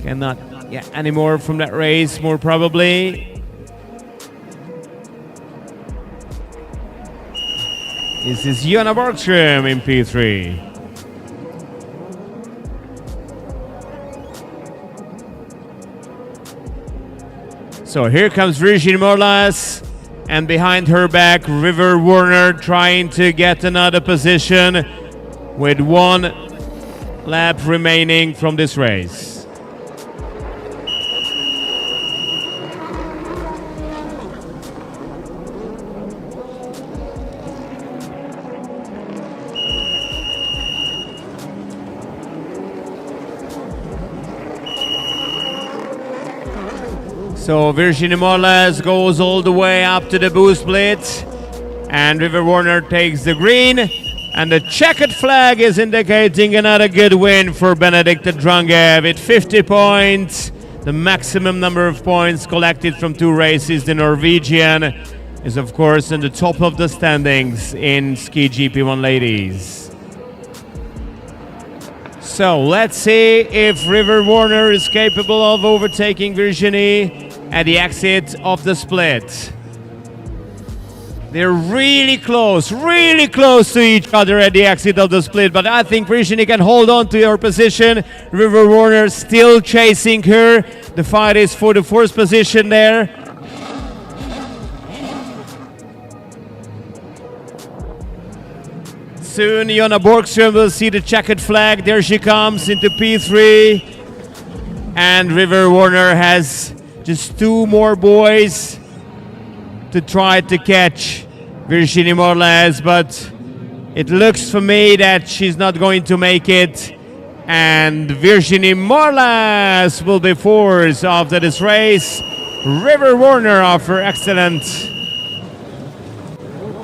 [SPEAKER 7] cannot get any more from that race, more probably. This is Jona Borgström in P3. So here comes Virginie Molas, and behind her back, River Warner trying to get another position with 1 lap remaining from this race. So Virginie Morles goes all the way up to the boost split, and River Warner takes the green, and the checkered flag is indicating another good win for Benedikte Drange with 50 points, the maximum number of points collected from 2 races. The Norwegian is of course in the top of the standings in Ski GP1 ladies. So let's see if River Warner is capable of overtaking Virginie at the exit of the split. They're really close to each other at the exit of the split, but I think Virginie can hold on to her position. River Warner still chasing her. The fight is for the 4th position there. Soon Jonna Borgström will see the checkered flag. There she comes into P3. And River Warner has just 2 more boys to try to catch Virginie Morles, but it looks for me that she's not going to make it. And Virginie Morles will be 4th after this race. River Warner, after excellent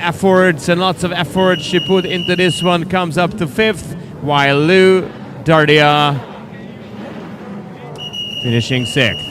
[SPEAKER 7] efforts and lots of effort she put into this one, comes up to 5th, while Lou Dardia finishing 6th.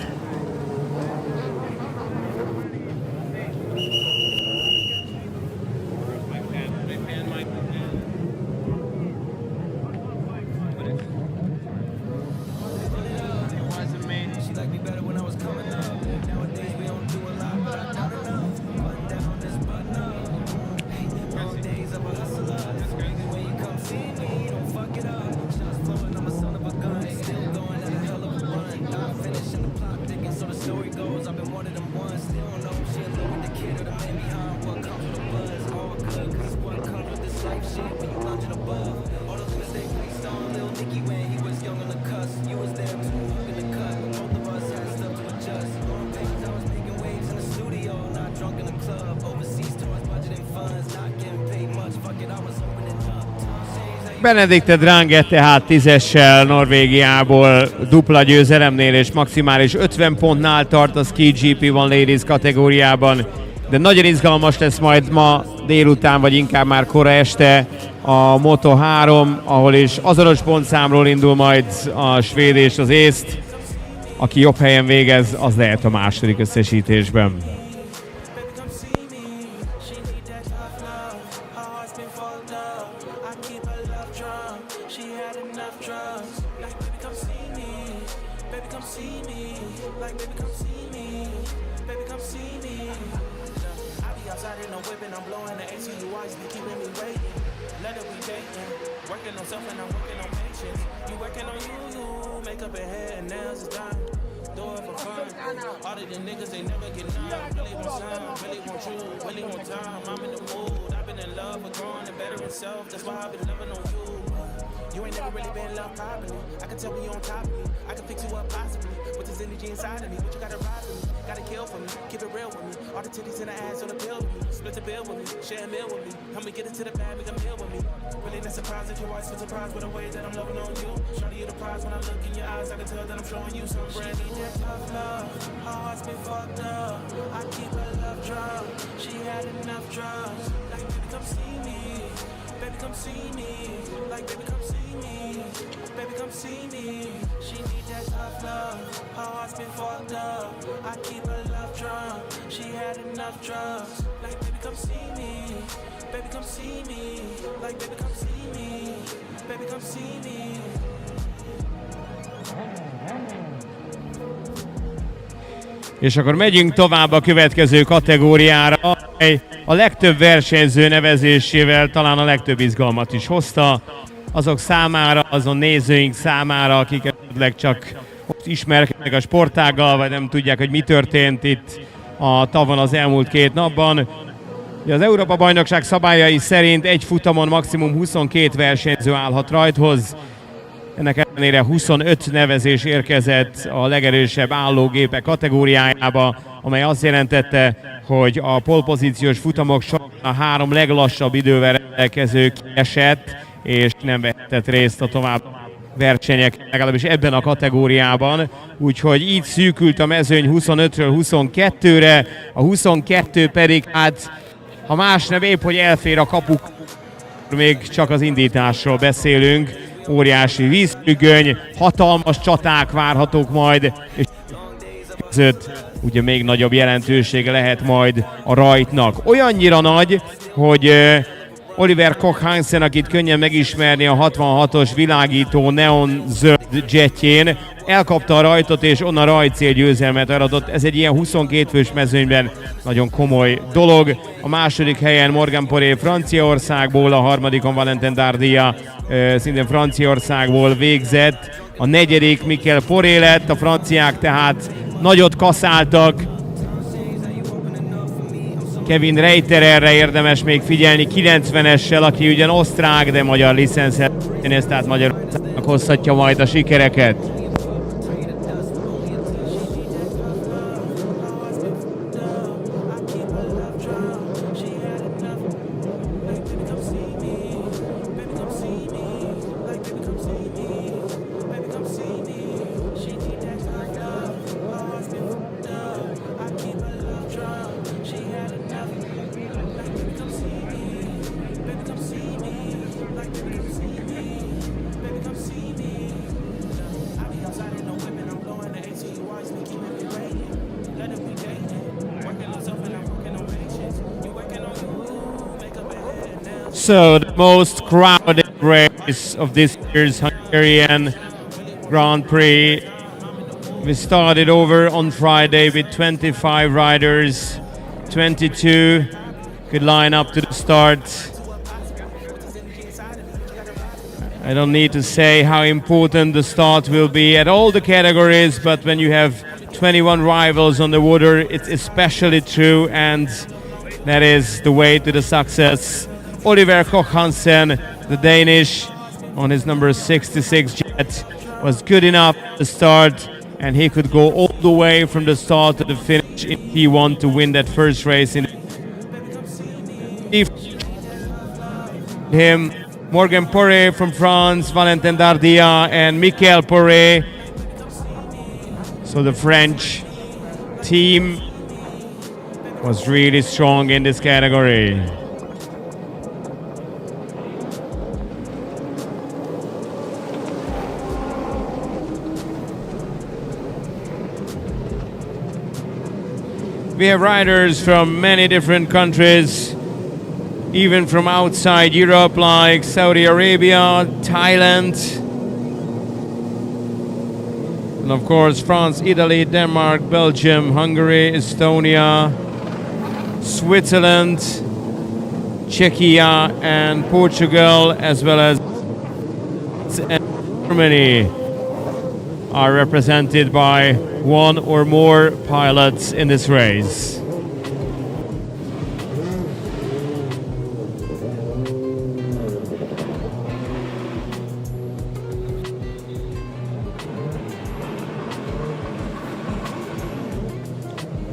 [SPEAKER 7] Benedikte Drange tehát 10-essel Norvégiából dupla győzelemnél és maximális 50 pontnál tart a Ski GP1 Ladies kategóriában, de nagyon izgalmas lesz majd ma délután, vagy inkább már kora este a Moto3, ahol is azonos pontszámról indul majd a svéd és az észt. Aki jobb helyen végez, az lehet a második összesítésben. És akkor megyünk tovább a következő kategóriára, amely a legtöbb versenyző nevezésével talán a legtöbb izgalmat is hozta. Azok számára, azon nézőink számára, akik esetleg csak ismerkednek a sportággal, vagy nem tudják, hogy mi történt itt a tavon az elmúlt 2 napban. Az Európa-bajnokság szabályai szerint egy futamon maximum 22 versenyző állhat rajthoz. Ennek ellenére 25 nevezés érkezett a legerősebb állógépek kategóriájába, amely azt jelentette, hogy a polpozíciós futamok során a 3 leglassabb idővel rendelkező kiesett, és nem vehetett részt a tovább versenyek, legalábbis ebben a kategóriában. Úgyhogy így szűkült a mezőny 25-ről 22-re, a 22 pedig hát, ha más nem, épp hogy elfér a kapuk, még csak az indításról beszélünk. Óriási vízfüggöny, hatalmas csaták várhatók majd, és között ugye még nagyobb jelentősége lehet majd a rajtnak. Olyannyira nagy, hogy Oliver Koch Hansen, akit könnyen megismerni a 66-os világító neon zöld jetjén, elkapta a rajtot és onnan rajtcélgyőzelmet aradott. Ez egy ilyen 22 fős mezőnyben nagyon komoly dolog. A második helyen Morgan Poré Franciaországból, a harmadikon Valentin Dardia szintén Franciaországból végzett. A negyedik Mikel Poré lett, a franciák tehát nagyot kaszáltak. Kevin Reitererre érdemes még figyelni, 90-essel, aki ugyan osztrák, de magyar licenszel, tehát Magyarországnak hozhatja majd a sikereket. So the most crowded race of this year's Hungarian Grand Prix. We started over on Friday with 25 riders, 22 could line up to the start. I don't need to say how important the start will be at all the categories, but when you have 21 rivals on the water, it's especially true, and that is the way to the success. Oliver Koch Hansen, the Danish, on his number 66 jet, was good enough to start, and he could go all the way from the start to the finish if he wanted to win that first race. In him, Morgan Poré from France, Valentin Dardia, and Mikel Poré. So the French team was really strong in this category. We have riders from many different countries, even from outside Europe, like Saudi Arabia, Thailand, and of course France, Italy, Denmark, Belgium, Hungary, Estonia, Switzerland, Czechia and Portugal, as well as Germany, are represented by one or more pilots in this race.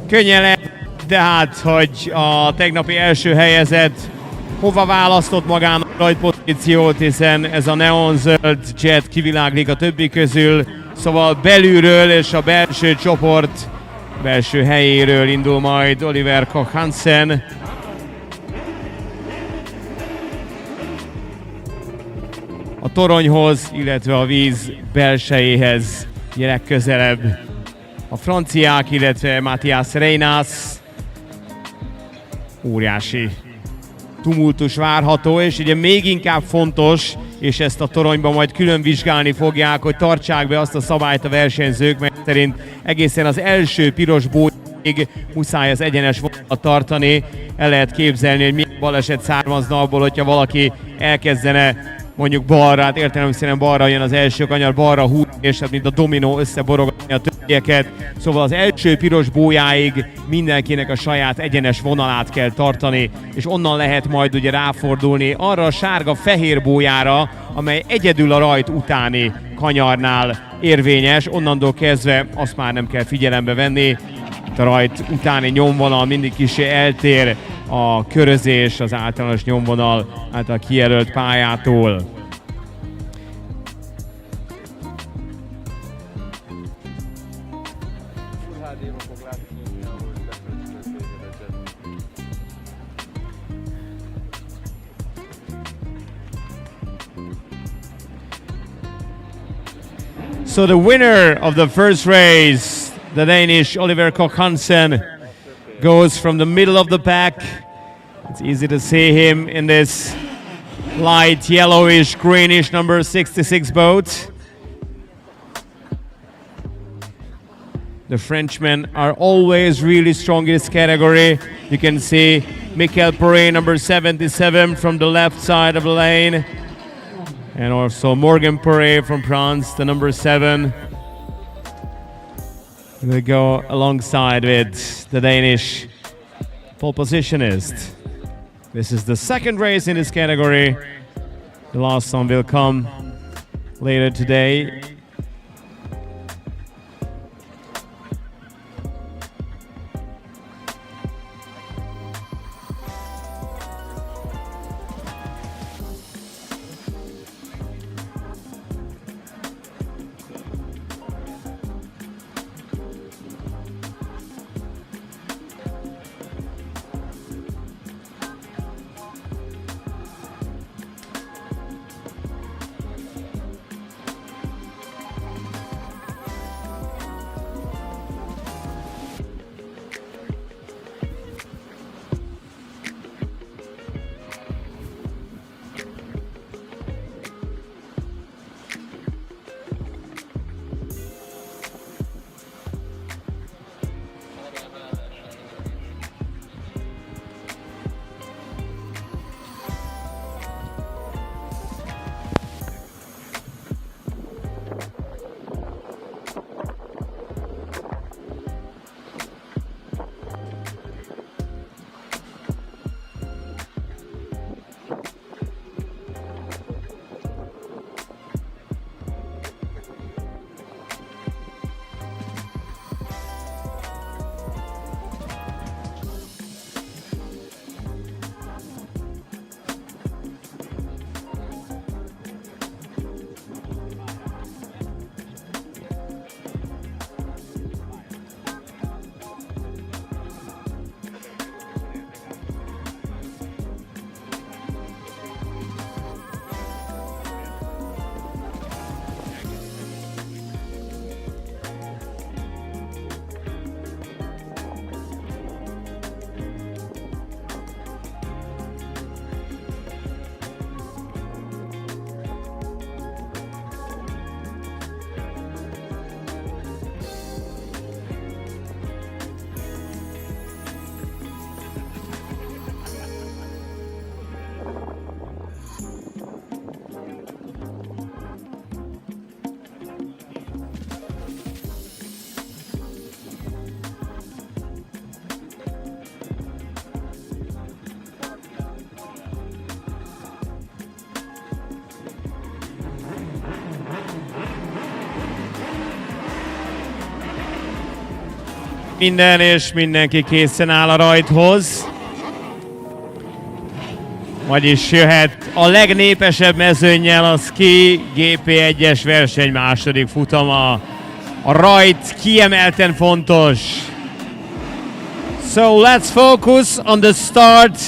[SPEAKER 7] Könnyen lehet tehát, hogy a tegnapi első helyezett hova választott magának rajtpozíciót, hiszen ez a neonzöld jet kiviláglik a többi közül, szóval belülről és a belső csoport belső helyéről indul majd Oliver Koch Hansen. A toronyhoz, illetve a víz belsejéhez legközelebb a franciák, illetve Matthias Reynás. Óriási tumultus várható, és ugye még inkább fontos, és ezt a toronyban majd külön vizsgálni fogják, hogy tartsák be azt a szabályt a versenyzők, mert szerint egészen az első piros bóig muszáj az egyenes vonalat tartani. El lehet képzelni, hogy milyen baleset származna abból, hogyha valaki elkezdene mondjuk balra, hát értelemszerűen balra jön az első kanyar, balra húz, és hát mint a dominó összeborogatni a többieket. Szóval az első piros bójáig mindenkinek a saját egyenes vonalát kell tartani, és onnan lehet majd ugye ráfordulni arra a sárga-fehér bójára, amely egyedül a rajt utáni kanyarnál érvényes, onnantól kezdve azt már nem kell figyelembe venni. A rajt utáni nyomvonal mindig kicsi eltér a körözés, az általános nyomvonal által kijelölt pályától. So the winner of the first race, the Danish Oliver Koch Hansen, goes from the middle of the pack. It's easy to see him in this light yellowish greenish number 66 boat. The Frenchmen are always really strong in this category. You can see Michael Perret, number 77, from the left side of the lane. And also Morgan Perret from France, the number 7. We go alongside with the Danish pole positionist. This is the second race in this category. The last one will come later today. Minden és mindenki készen áll a rajthoz. Vagyis jöhet a legnépesebb mezőnnyel a Ski GP1-es verseny második futama. A rajt kiemelten fontos. So let's focus on the start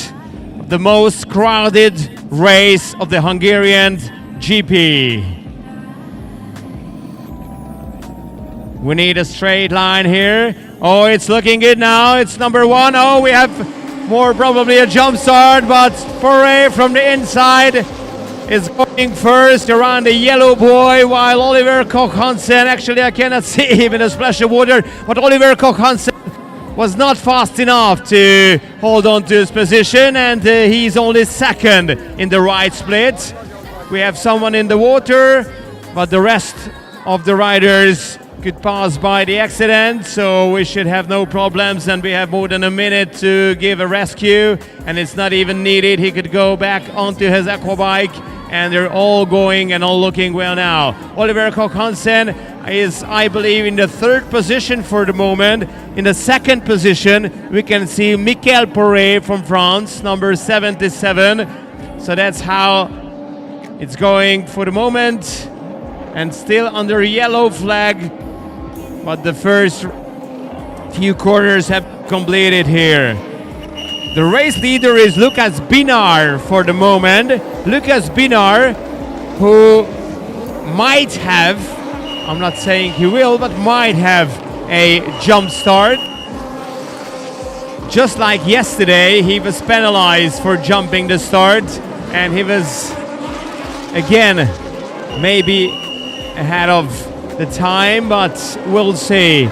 [SPEAKER 7] of the most crowded race of the Hungarian GP. We need a straight line here. Oh, it's looking good now. It's number 1. Oh, we have more probably a jump start, but Foray from the inside is going first around the yellow buoy, while Oliver Koch Hansen, actually I cannot see him in a splash of water, but Oliver Koch Hansen was not fast enough to hold on to his position, and he's only second in the right split. We have someone in the water, but the rest of the riders could pass by the accident, so we should have no problems, and we have more than a minute to give a rescue, and it's not even needed. He could go back onto his aquabike, and they're all going and all looking well now. Oliver Koch-Hansen is, I believe, in the third position for the moment. In the second position, we can see Michael Poré from France, number 77. So that's how it's going for the moment, and still under yellow flag, but the first few corners have completed here. The race leader is Lucas Binar for the moment. Lucas Binar, who might have, I'm not saying he will, but might have a jump start. Just like yesterday, he was penalized for jumping the start, and he was again maybe ahead of the time, but we'll see.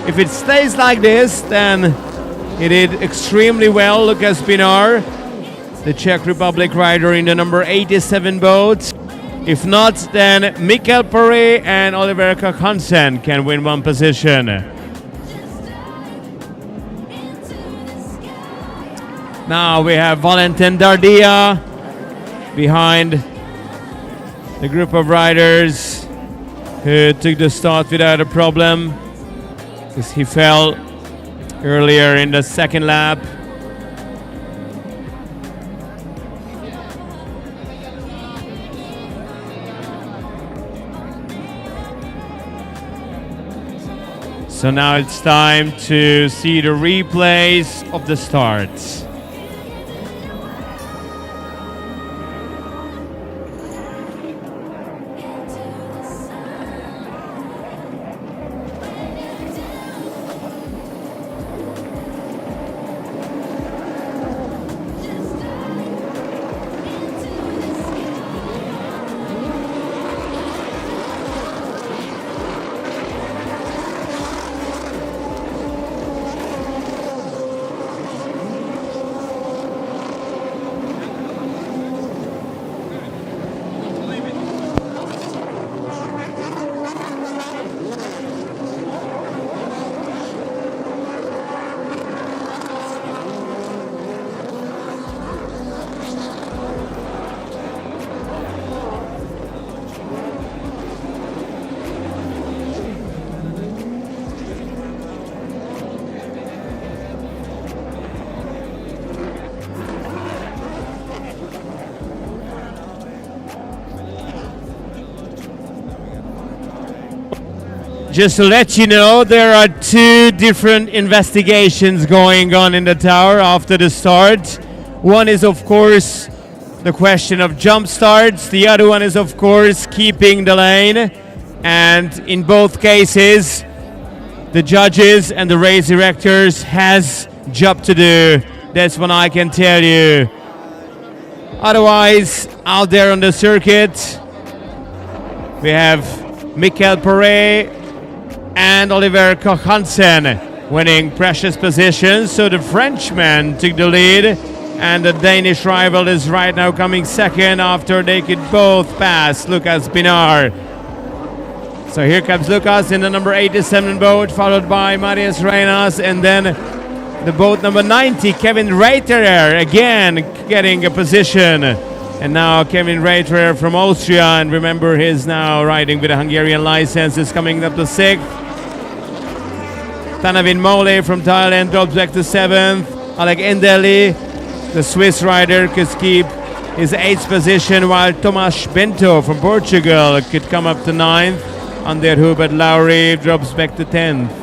[SPEAKER 7] If it stays like this, then he did extremely well, Lucas Binar, the Czech Republic rider in the number 87 boat. If not, then Michael Poré and Oliver Koch-Hansen can win one position. Now we have Valentin Dardia behind the group of riders who took the start without a problem, because he fell earlier in the second lap. So now it's time to see the replays of the starts. Just to let you know, there are two different investigations going on in the tower after the start. One is, of course, the question of jump starts. The other one is, of course, keeping the lane. And in both cases, the judges and the race directors has job to do. That's what I can tell you. Otherwise, out there on the circuit, we have Michael Poré and Oliver Koch-Hansen winning precious positions. So the Frenchman took the lead, and the Danish rival is right now coming second after they could both pass Lucas Binar. So here comes Lucas in the number 87 boat, followed by Marius Reinas, and then the boat number 90, Kevin Reiterer, again getting a position. And now Kevin Reiterer from Austria, and remember he's now riding with a Hungarian license, is coming up to 6th. Tanavin Mole from Thailand drops back to 7th. Alec Endeli, the Swiss rider, could keep his 8th position, while Tomas Bento from Portugal could come up to 9th. Under Hubert Lowry drops back to 10th.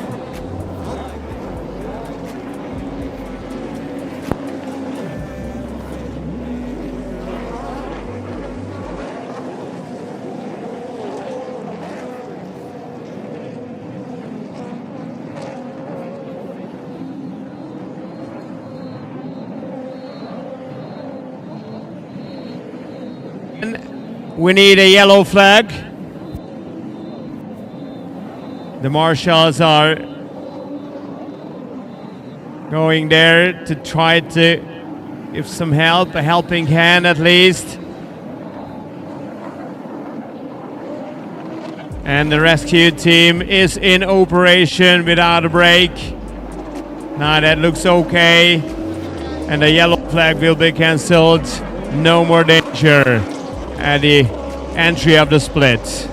[SPEAKER 7] We need a yellow flag. The marshals are going there to try to give some help, a helping hand at least. And the rescue team is in operation without a break. Now that looks okay. And the yellow flag will be cancelled. No more danger at the entry of the split.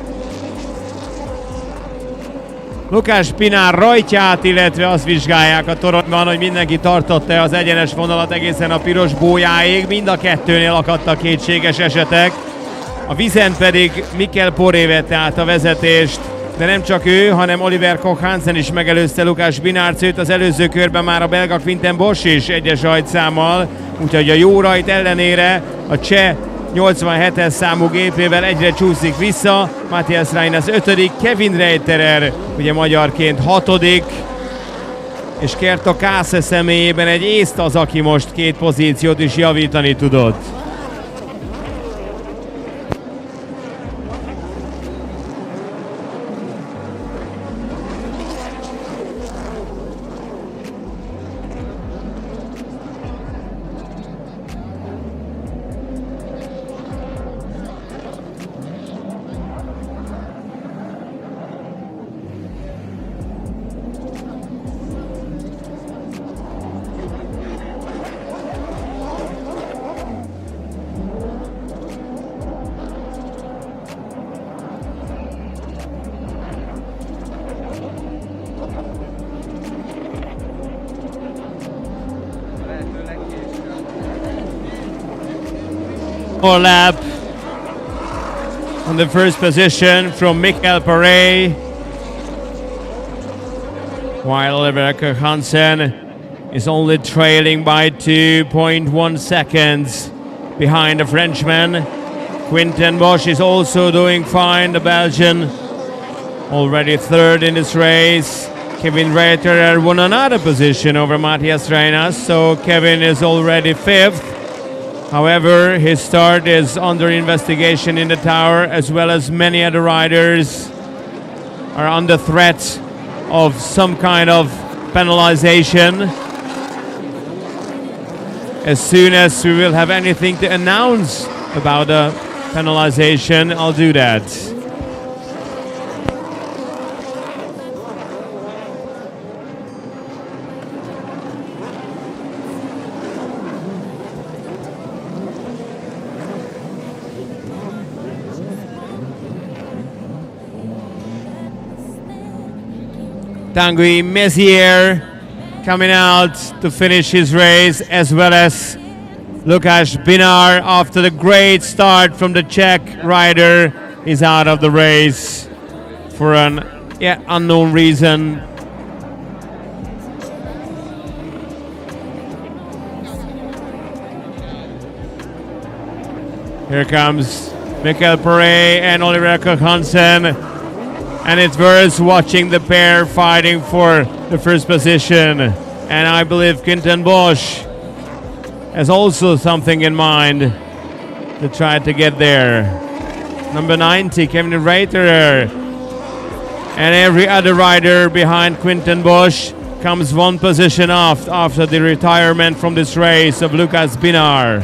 [SPEAKER 7] Lukás Pinár rajtját, illetve azt vizsgálják a toronyban, hogy mindenki tartotta az egyenes vonalat egészen a piros bójáig. Mind a kettőnél akadtak kétséges esetek. A vízen pedig Mikkel Poré vette át a vezetést, de nem csak ő, hanem Oliver Koch Hansen is megelőzte Lukás Pinárc, őt az előző körben már a belga Quinten Bosch is egyes rajtszámmal, úgyhogy a jó rajt ellenére a cseh 87-es számú gépével egyre csúszik vissza. Matthias Reines 5., Kevin Reiterer ugye magyarként 6., és Kerto Kásze személyében egy észt az, aki most 2 pozíciót is javítani tudott. More lap on the first position from Mikkel Poré, while Oliver Koch Hansen is only trailing by 2.1 seconds behind the Frenchman. Quinten Bosch is also doing fine, the Belgian, already 3rd in this race. Kevin Reiterer won another position over Matthias Reines, so Kevin is already 5th. However, his start is under investigation in the tower, as well as many other riders are under threat of some kind of penalization. As soon as we will have anything to announce about the penalization, I'll do that. Tanguy Messier coming out to finish his race, as well as Lukáš Binár, after the great start from the Czech rider, is out of the race for an unknown reason. Here comes Mikkel Poré and Oliver Koch Hansen. And it's worth watching the pair fighting for the first position. And I believe Quinten Bosch has also something in mind to try to get there. Number 90, Kevin Reiterer. And every other rider behind Quinten Bosch comes 1 position off after the retirement from this race of Lukás Binár.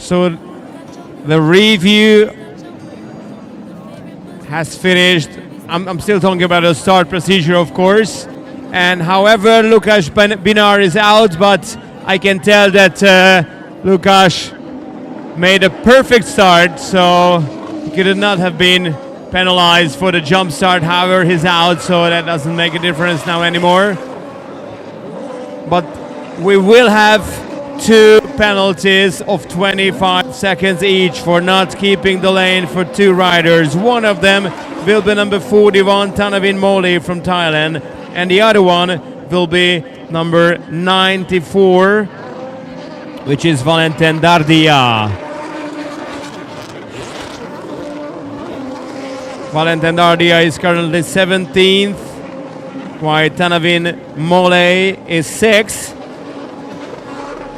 [SPEAKER 7] So the review has finished. I'm still talking about the start procedure, of course. And however, Lukás Binár is out, but I can tell that Lukás made a perfect start, so he could not have been penalized for the jump start. However, he's out, so that doesn't make a difference now anymore. But we will have 2 penalties of 25 seconds each for not keeping the lane for two riders. One of them will be number 41, Tanavin Mole from Thailand, and the other one will be number 94, which is Valentin Dardia. Valentin Dardia is currently 17th, while Tanavin Mole is 6th.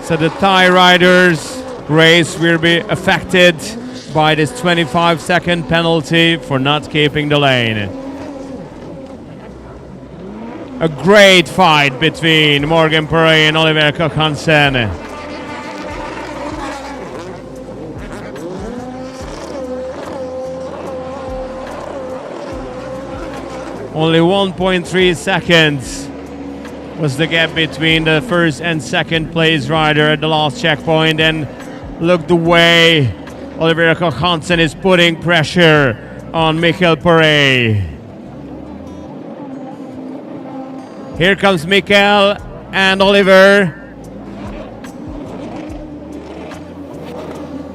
[SPEAKER 7] So the Thai riders' race will be affected by this 25-second penalty for not keeping the lane. A great fight between Morgan Perret and Oliver Koch-Hansen. Only 1.3 seconds was the gap between the first and second place rider at the last checkpoint, and look the way Oliver Koch-Hansen is putting pressure on Michael Perret. Here comes Michael and Oliver.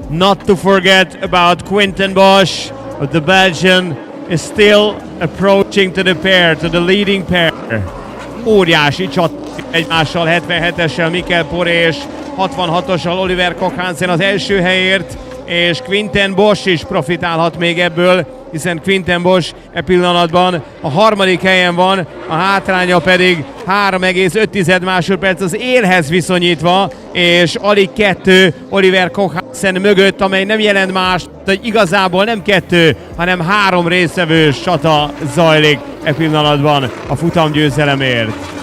[SPEAKER 7] Not to forget about Quinten Bosch, but the Belgian is still approaching to the pair, to the leading pair. Óriási csat egymással, 77-essel Michael Perret és 66-ossal Oliver Koch-Hansen az első helyért, és Quinten Bosch is profitálhat még ebből, hiszen Quinten Bosch e pillanatban a harmadik helyen van, a hátránya pedig 3,5 másodperc az élhez viszonyítva, és alig 2 Oliver Koch-Hansen mögött, amely nem jelent más, hogy igazából nem 2, hanem 3 résztvevős csata zajlik e pillanatban a futamgyőzelemért.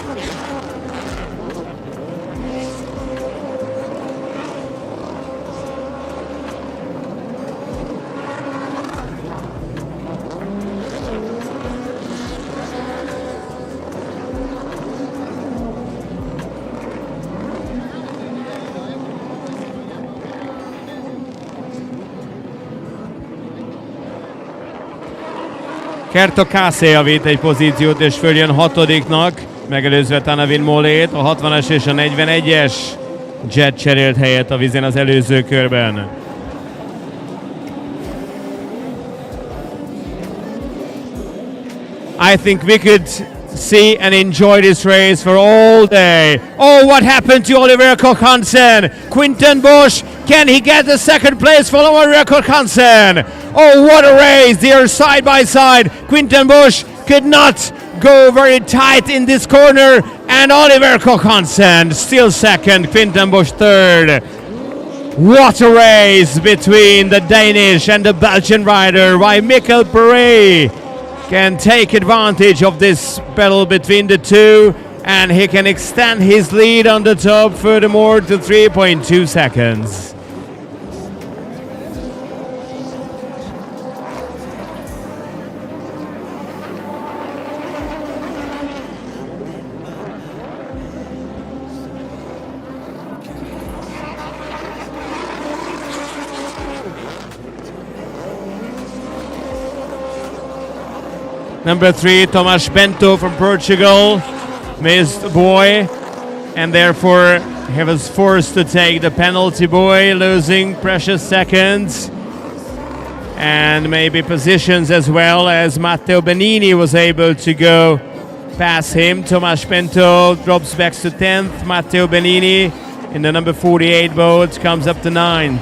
[SPEAKER 7] Kerto Kase javít egy pozíciót és följön 6-nak, megelőzve Tanavin Molét, a 60-as és a 41-es Jet cserélt helyet a vízén az előző körben. I think we could see and enjoy this race for all day. Oh, what happened to Oliver Koch-Hansen? Quinten Bosch, can he get the second place for Oliver Koch-Hansen? Oh, what a race! They are side by side. Quinten Bosch could not go very tight in this corner, and Oliver Koch-Hansen still second, Quinten Bosch third. What a race between the Danish and the Belgian rider, while Michael Perret can take advantage of this battle between the two, and he can extend his lead on the top furthermore to 3.2 seconds. Number 3, Tomás Bento from Portugal, missed buoy, and therefore he was forced to take the penalty buoy, losing precious seconds and maybe positions as well, as Matteo Benini was able to go past him. Tomás Bento drops back to 10th. Matteo Benini in the number 48 boat comes up to 9th.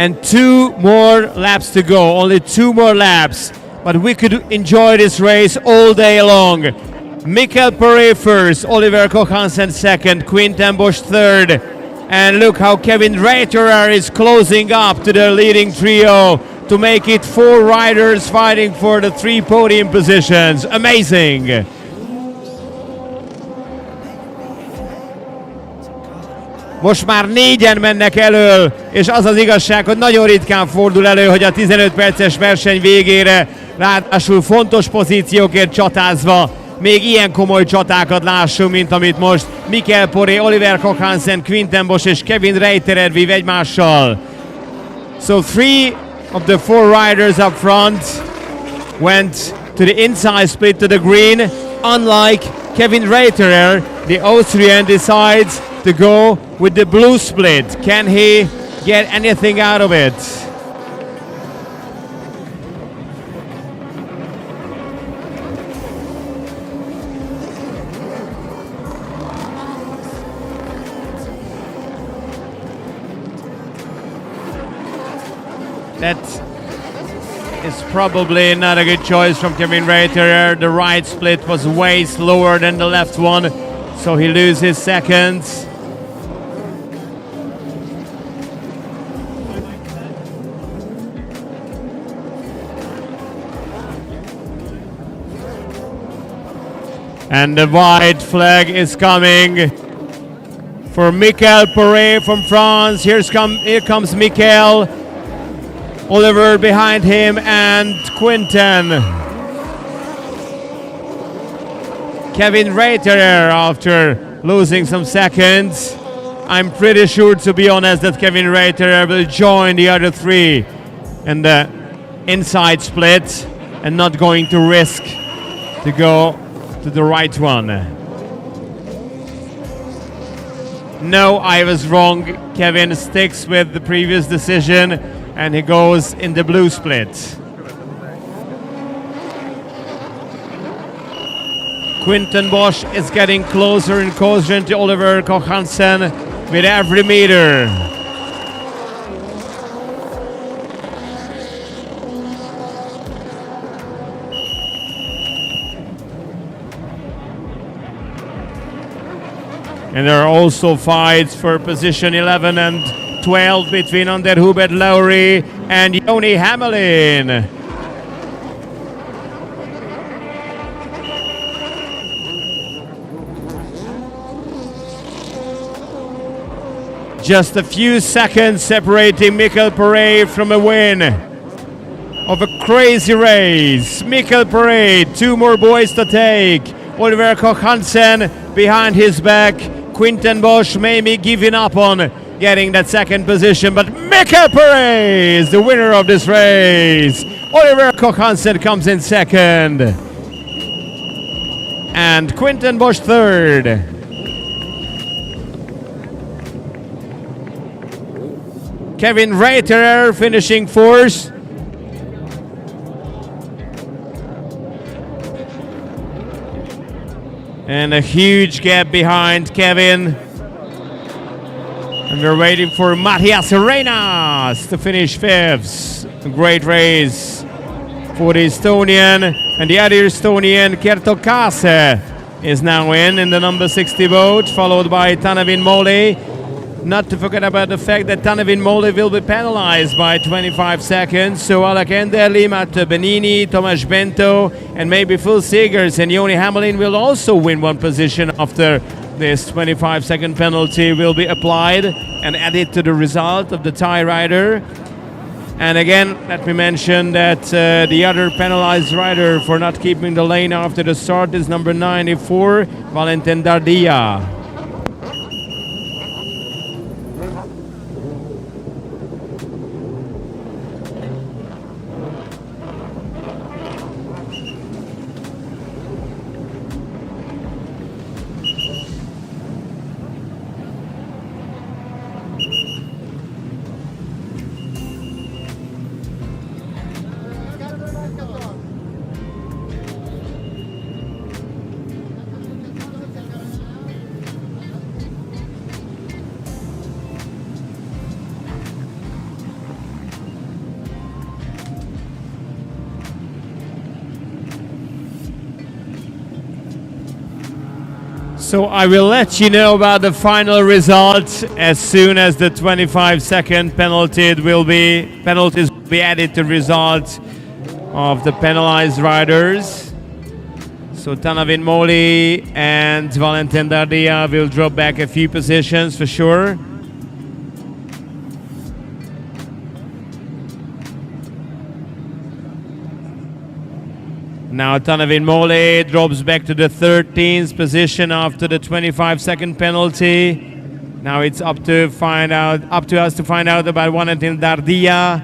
[SPEAKER 7] And 2 more laps to go, only 2 more laps, but we could enjoy this race all day long. Michael Perret first, Oliver Koch-Hansen second, Quinten Bosch third, and look how Kevin Reiterer is closing up to the leading trio to make it 4 riders fighting for the 3 podium positions. Amazing! Most már 4-en mennek elől, és az az igazság, hogy nagyon ritkán fordul elő, hogy a 15 perces verseny végére, ráadásul fontos pozíciókért csatázva, még ilyen komoly csatákat lássunk, mint amit most Michael Perret, Oliver Koch-Hansen, Quinten Bosch és Kevin Reiterer vív egymással. So 3 of the 4 riders up front went to the inside split to the green, unlike Kevin Reiterer. The Austrian decides to go with the blue split. Can he get anything out of it? That is probably not a good choice from Kevin Reiterer. The right split was way slower than the left one, so he loses seconds. And the white flag is coming for Michael Perret from France. Here comes Michael. Oliver behind him and Quinten. Kevin Reiterer after losing some seconds. I'm pretty sure, to be honest, that Kevin Reiterer will join the other 3 in the inside split and not going to risk to go to the right one. No, I was wrong. Kevin sticks with the previous decision and he goes in the blue split. Quinten Bosch is getting closer and closer to Oliver Koch-Hansen with every meter. And there are also fights for position 11 and 12 between Ander Hubert Lowry and Joni Hamelin. Just a few seconds separating Michael Perret from a win of a crazy race. Michael Perret, 2 more boys to take. Oliver Koch-Hansen behind his back. Quinten Bosch maybe giving up on getting that second position, but Michael Perret is the winner of this race. Oliver Koch-Hansen comes in second. And Quinten Bosch third. Kevin Reiterer finishing fourth. And a huge gap behind Kevin. And we're waiting for Matthias Reinas to finish 5th. A great race for the Estonian. And the other Estonian, Kerto Kase, is now in the number 60 boat, followed by Tanevin Mole. Not to forget about the fact that Tanevin Mole will be penalized by 25 seconds. So Alec Enderli, Matt Benini, Tomasz Bento, and maybe Phil Seegers and Joni Hamelin will also win 1 position after this 25-second penalty will be applied and added to the result of the tie rider. And again, let me mention that the other penalized rider for not keeping the lane after the start is number 94, Valentin Dardia. So I will let you know about the final result as soon as the 25-second penalties will be added to the result of the penalized riders. So Tanevin Moli and Valentin Dardia will drop back a few positions for sure. Now Tanevin Mole drops back to the 13th position after the 25-second penalty. Now it's up to us to find out about Valentin Dardia.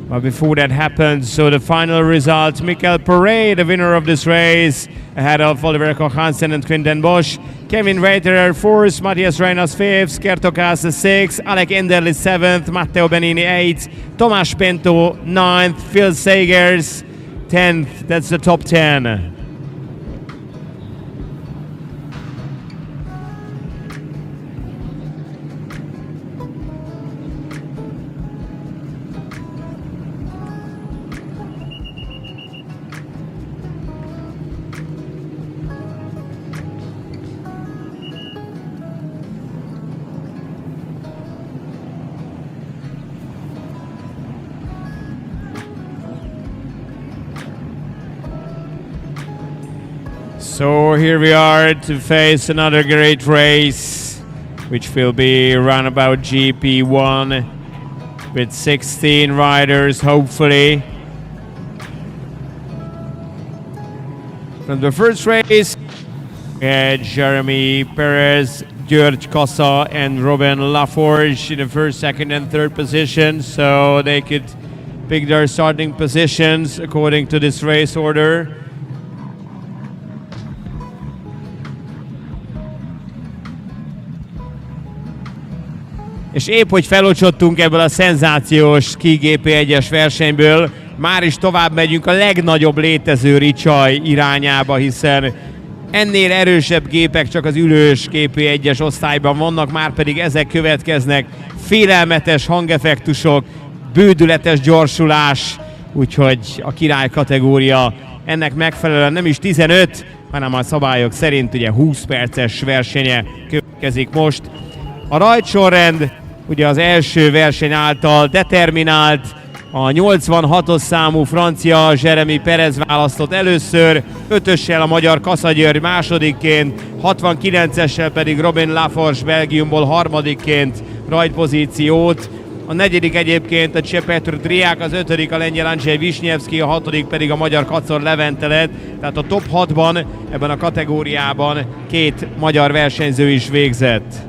[SPEAKER 7] But before that happens, so the final result, Mikkel Perret, the winner of this race, ahead of Oliver Johansen and Quinten Bosch. Kevin Reiterer 4th, Matthias Reinas 5th, Kertokas 6th, Alec Enderli 7th, Matteo Benini 8th, Tomás Pinto 9th, Phil Sagers 10th. That's the top 10. So here we are to face another great race, which will be Runabout GP1 with 16 riders, hopefully. From the first race, we had Jeremy Perez, György Kassa and Robin Laforge in the first, second and third position, so they could pick their starting positions according to this race order. És épp, hogy felocsottunk ebből a szenzációs Ski GP1-es versenyből, már is tovább megyünk a legnagyobb létező ricsaj irányába, hiszen ennél erősebb gépek csak az ülős GP1-es osztályban vannak, már pedig ezek következnek. Félelmetes hangeffektusok, bődületes gyorsulás, úgyhogy a király kategória ennek megfelelően nem is 15, hanem a szabályok szerint ugye 20 perces versenye következik most. A rajtsorrend ugye az első verseny által determinált, a 86-os számú francia Jeremy Perez választott először, 5-össel a magyar Kassa György másodikként, 69-essel pedig Robin Laforge Belgiumból harmadikként rajtpozíciót. A negyedik egyébként a cseh Petr Driák, az ötödik a lengyel Andrzej Wisniewski, a hatodik pedig a magyar Kacor Levente lett, tehát a top 6-ban ebben a kategóriában két magyar versenyző is végzett.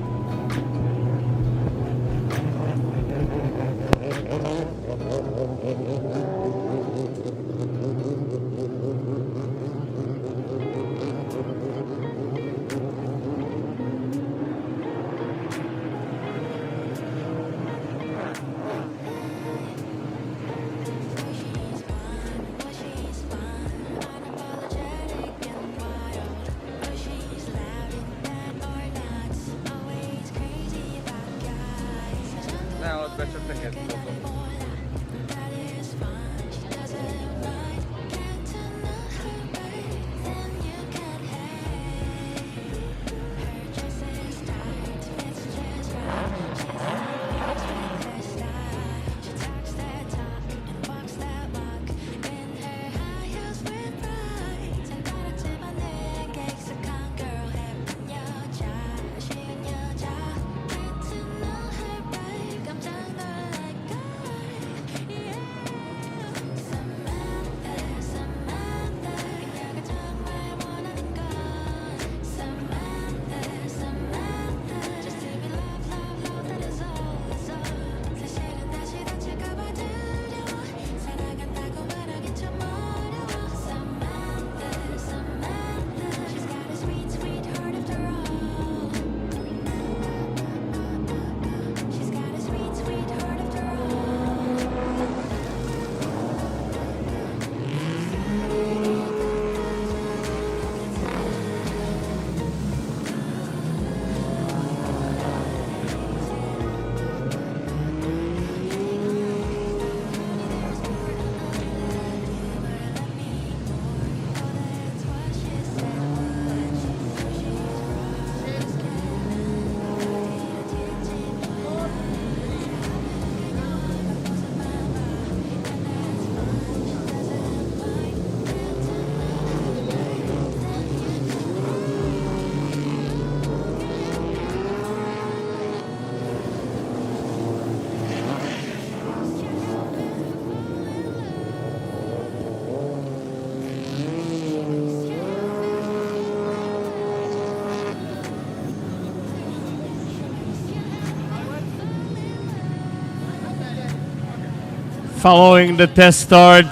[SPEAKER 7] Following the test start,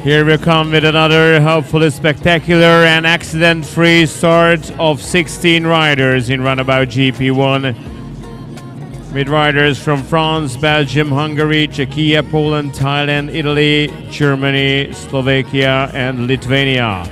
[SPEAKER 7] here we come with another hopefully spectacular and accident-free start of 16 riders in Runabout GP1. With riders from France, Belgium, Hungary, Czechia, Poland, Thailand, Italy, Germany, Slovakia and Lithuania.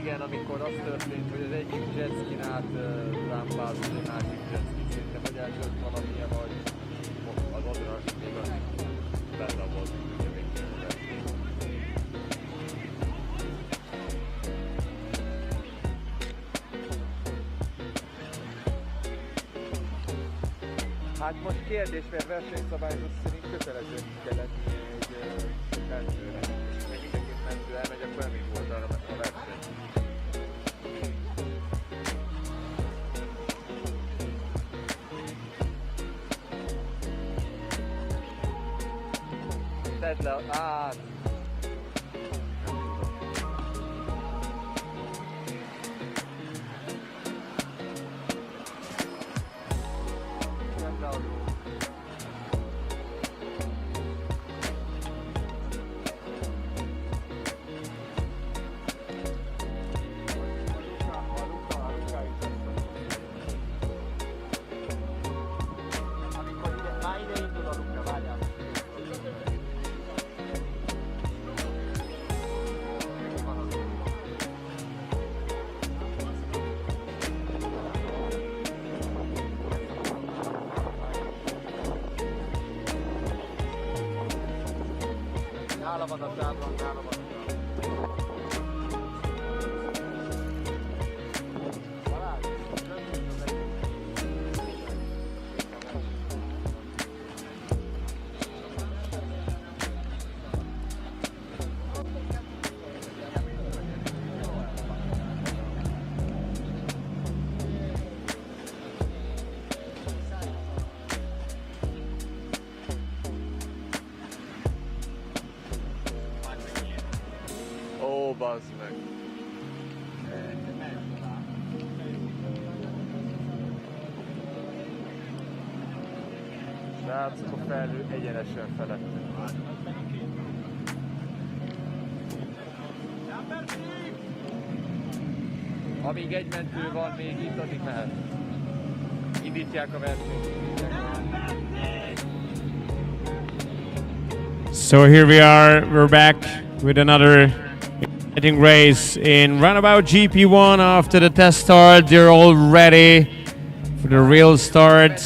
[SPEAKER 10] Igen, amikor az történt, hogy az egyik jetski át rámpázott egy másik jetski, szerintem hogy eltört valamilyen, vagy az adra még az benne volt, ugye még történt. Hát most kérdés, mert versenyszabályzat szerint kötelező kell lenni egy mentőre. És ha mindenképp mentő elmegy, akkor nem így volt arra a verseny. Tedd le, át! Nem le a ló. Amikor ide indul a luka, várjál. Nála van a táblán, nála van a táblán. Balázs, ó, bazd meg. Srácok, a felhő egyenesen felettünk. Amíg egy mentő van, még itt addig mehet. Indítják a versenyt.
[SPEAKER 7] So here we are, we're back with another exciting race in Runabout GP1 after the test start. They're all ready for the real start,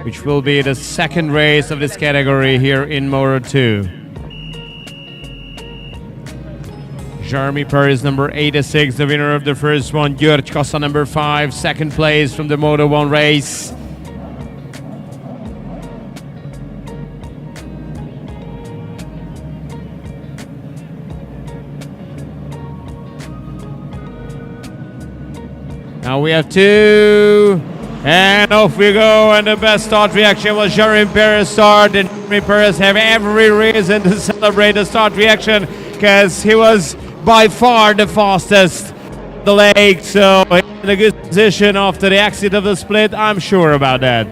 [SPEAKER 7] which will be the second race of this category here in Moto 2. Jeremy Perez, number 86, the winner of the first one. György Kassa, number 5, second place from the Moto 1 race. Now we have two, and off we go, and the best start reaction was Jeremy Perez start, and Jeremy Perez have every reason to celebrate the start reaction, because he was by far the fastest on the lake, so in a good position after the exit of the split, I'm sure about that.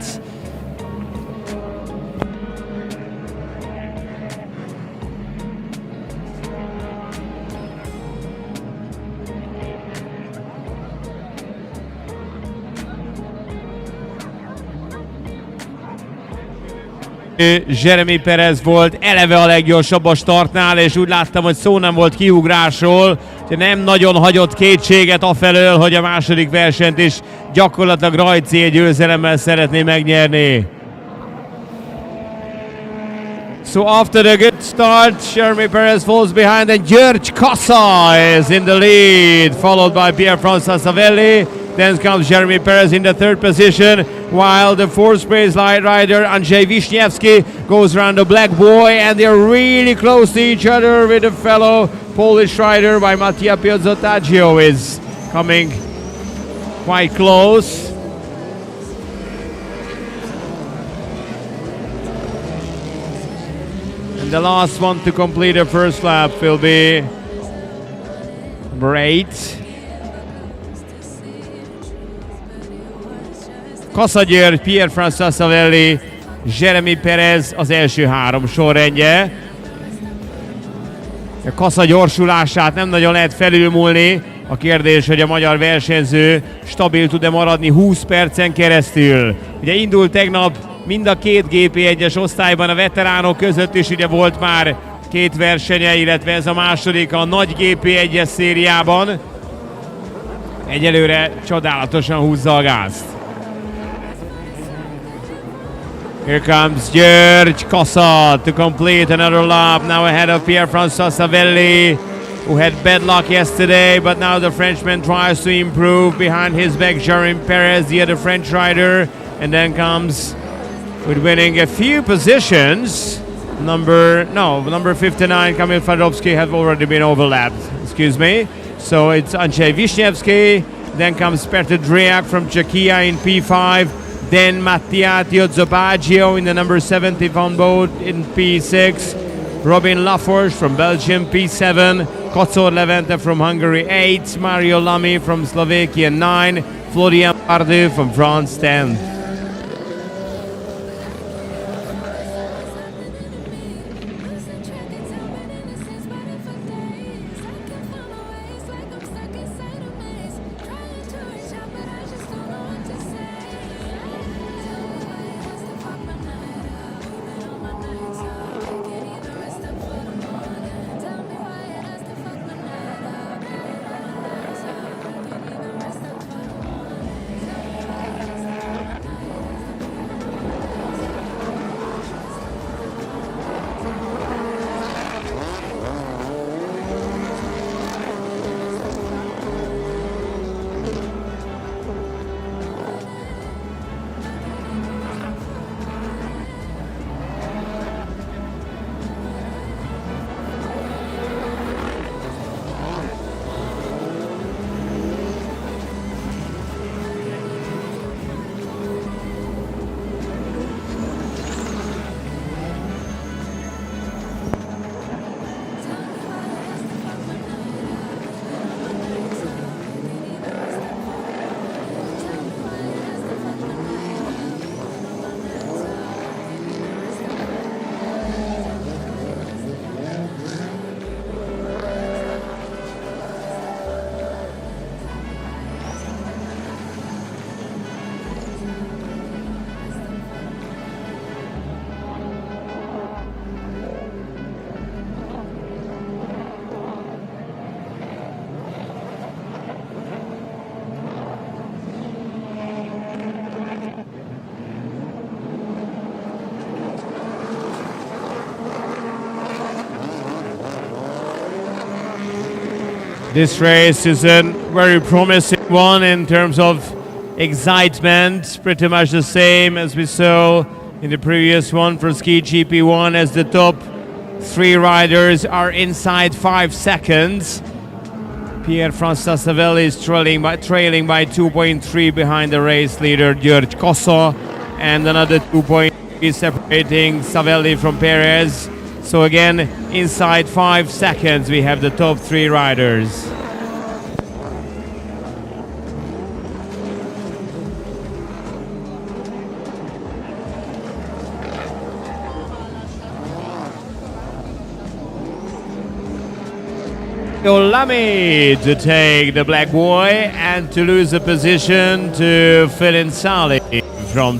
[SPEAKER 7] Jeremy Perez volt eleve a leggyorsabb a startnál, és úgy láttam, hogy szó nem volt kiugrásról, de nem nagyon hagyott kétséget afelől, hogy a második versenyt is gyakorlatilag rajtcél győzelemmel szeretné megnyerni. So after the good start, Jeremy Perez falls behind and György Kassa is in the lead, followed by Pierre-François Savelli. Then comes Jeremy Perez in the third position, while the fourth place rider Andrzej Wiśniewski goes around the black boy, and they're really close to each other with a fellow Polish rider by Mattia Piozzotaccio is coming quite close. The last one to complete the first lap will be number 8. Kassa György, Pierre-François Savelli, Jeremy Perez az első 3 sorrendje. A Kassa gyorsulását nem nagyon lehet felülmúlni. A kérdés, hogy a magyar versenyző stabil tud-e maradni 20 percen keresztül. Ugye indult tegnap mind a két GP1-es osztályban, a veteránok között is ugye volt már 2 versenye, illetve ez a második a nagy GP1-es szériában. Egyelőre csodálatosan húzza a gázt. Here comes György Kassa to complete another lap, now ahead of Pierre-François Savelli, who had bad luck yesterday, but now the Frenchman tries to improve. Behind his back, Jeremy Perez, the other French rider, and then comes with winning a few positions. Number 59, Kamil Fadowski, have already been overlapped. Excuse me. So it's Andrzej Wiśniewski. Then comes Petr Drejak from Czechia in P5. Then Mattia Piozzotaccio in the number 71 boat in P6. Robin Laforge from Belgium, P7. Kocor Levente from Hungary, 8. Mario Lamy from Slovakia, 9. Florian Pardu from France, 10. This race is a very promising one in terms of excitement, pretty much the same as we saw in the previous one for Ski GP1, as the top 3 riders are inside 5 seconds. Pierre-François Savelli is trailing by 2.3 behind the race leader György Kassa, and another 2.3 separating Savelli from Perez. So again, inside 5 seconds we have the top 3 riders. Lamy to take the black boy and to lose the position to Filin Sali from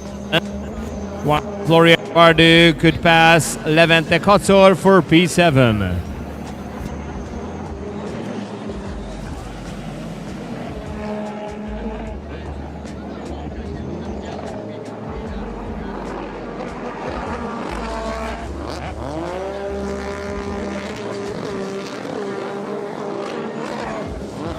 [SPEAKER 7] while Florian Bardu could pass Levente Kotsor for P7.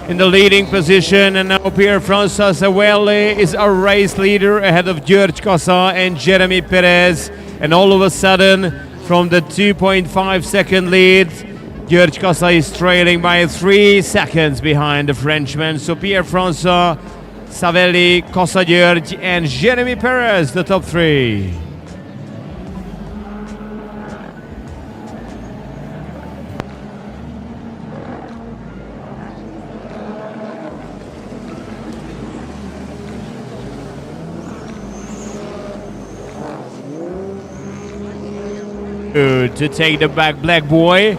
[SPEAKER 7] In the leading position, and now Pierre-François Savelli is a race leader ahead of György Kassa and Jeremy Perez. And all of a sudden, from the 2.5 second lead, György Kassa is trailing by 3 seconds behind the Frenchman. So Pierre-François Savelli, Kassa György, and Jeremy Perez, the top three. To take the back black boy,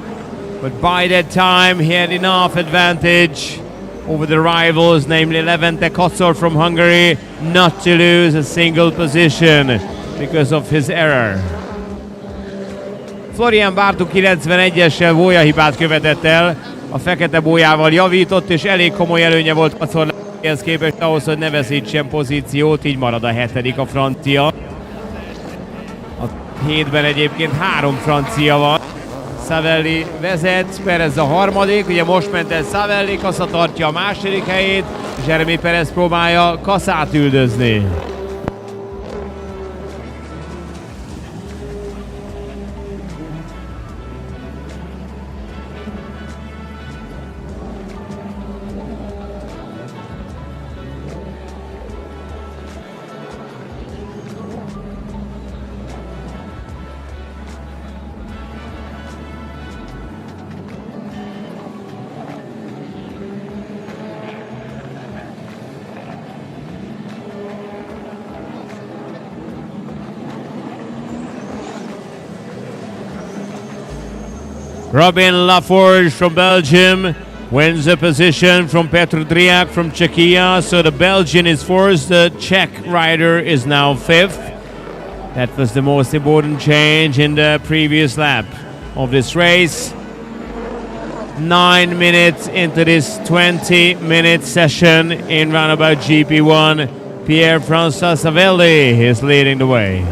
[SPEAKER 7] but by that time he had enough advantage over the rivals, namely Levente Kotsor from Hungary, not to lose a single position because of his error. Florian Bartu 91-essel bójahibát követett el, a fekete bójával javított, és elég komoly előnye volt Kotszorhoz képest ahhoz, hogy ne veszítsen pozíciót, így marad a 7. a francia. A 7-ben egyébként 3 francia van. Savelli vezet, Perez a harmadik, ugye most ment el Savelli, Kassa tartja a második helyét, Jeremy Perez próbálja Kassát üldözni. Robin Laforge from Belgium wins the position from Petr Driak from Czechia. So the Belgian is fourth, the Czech rider is now fifth. That was the most important change in the previous lap of this race. 9 minutes into this 20-minute session in Runabout GP1, Pierre-François Savelli is leading the way.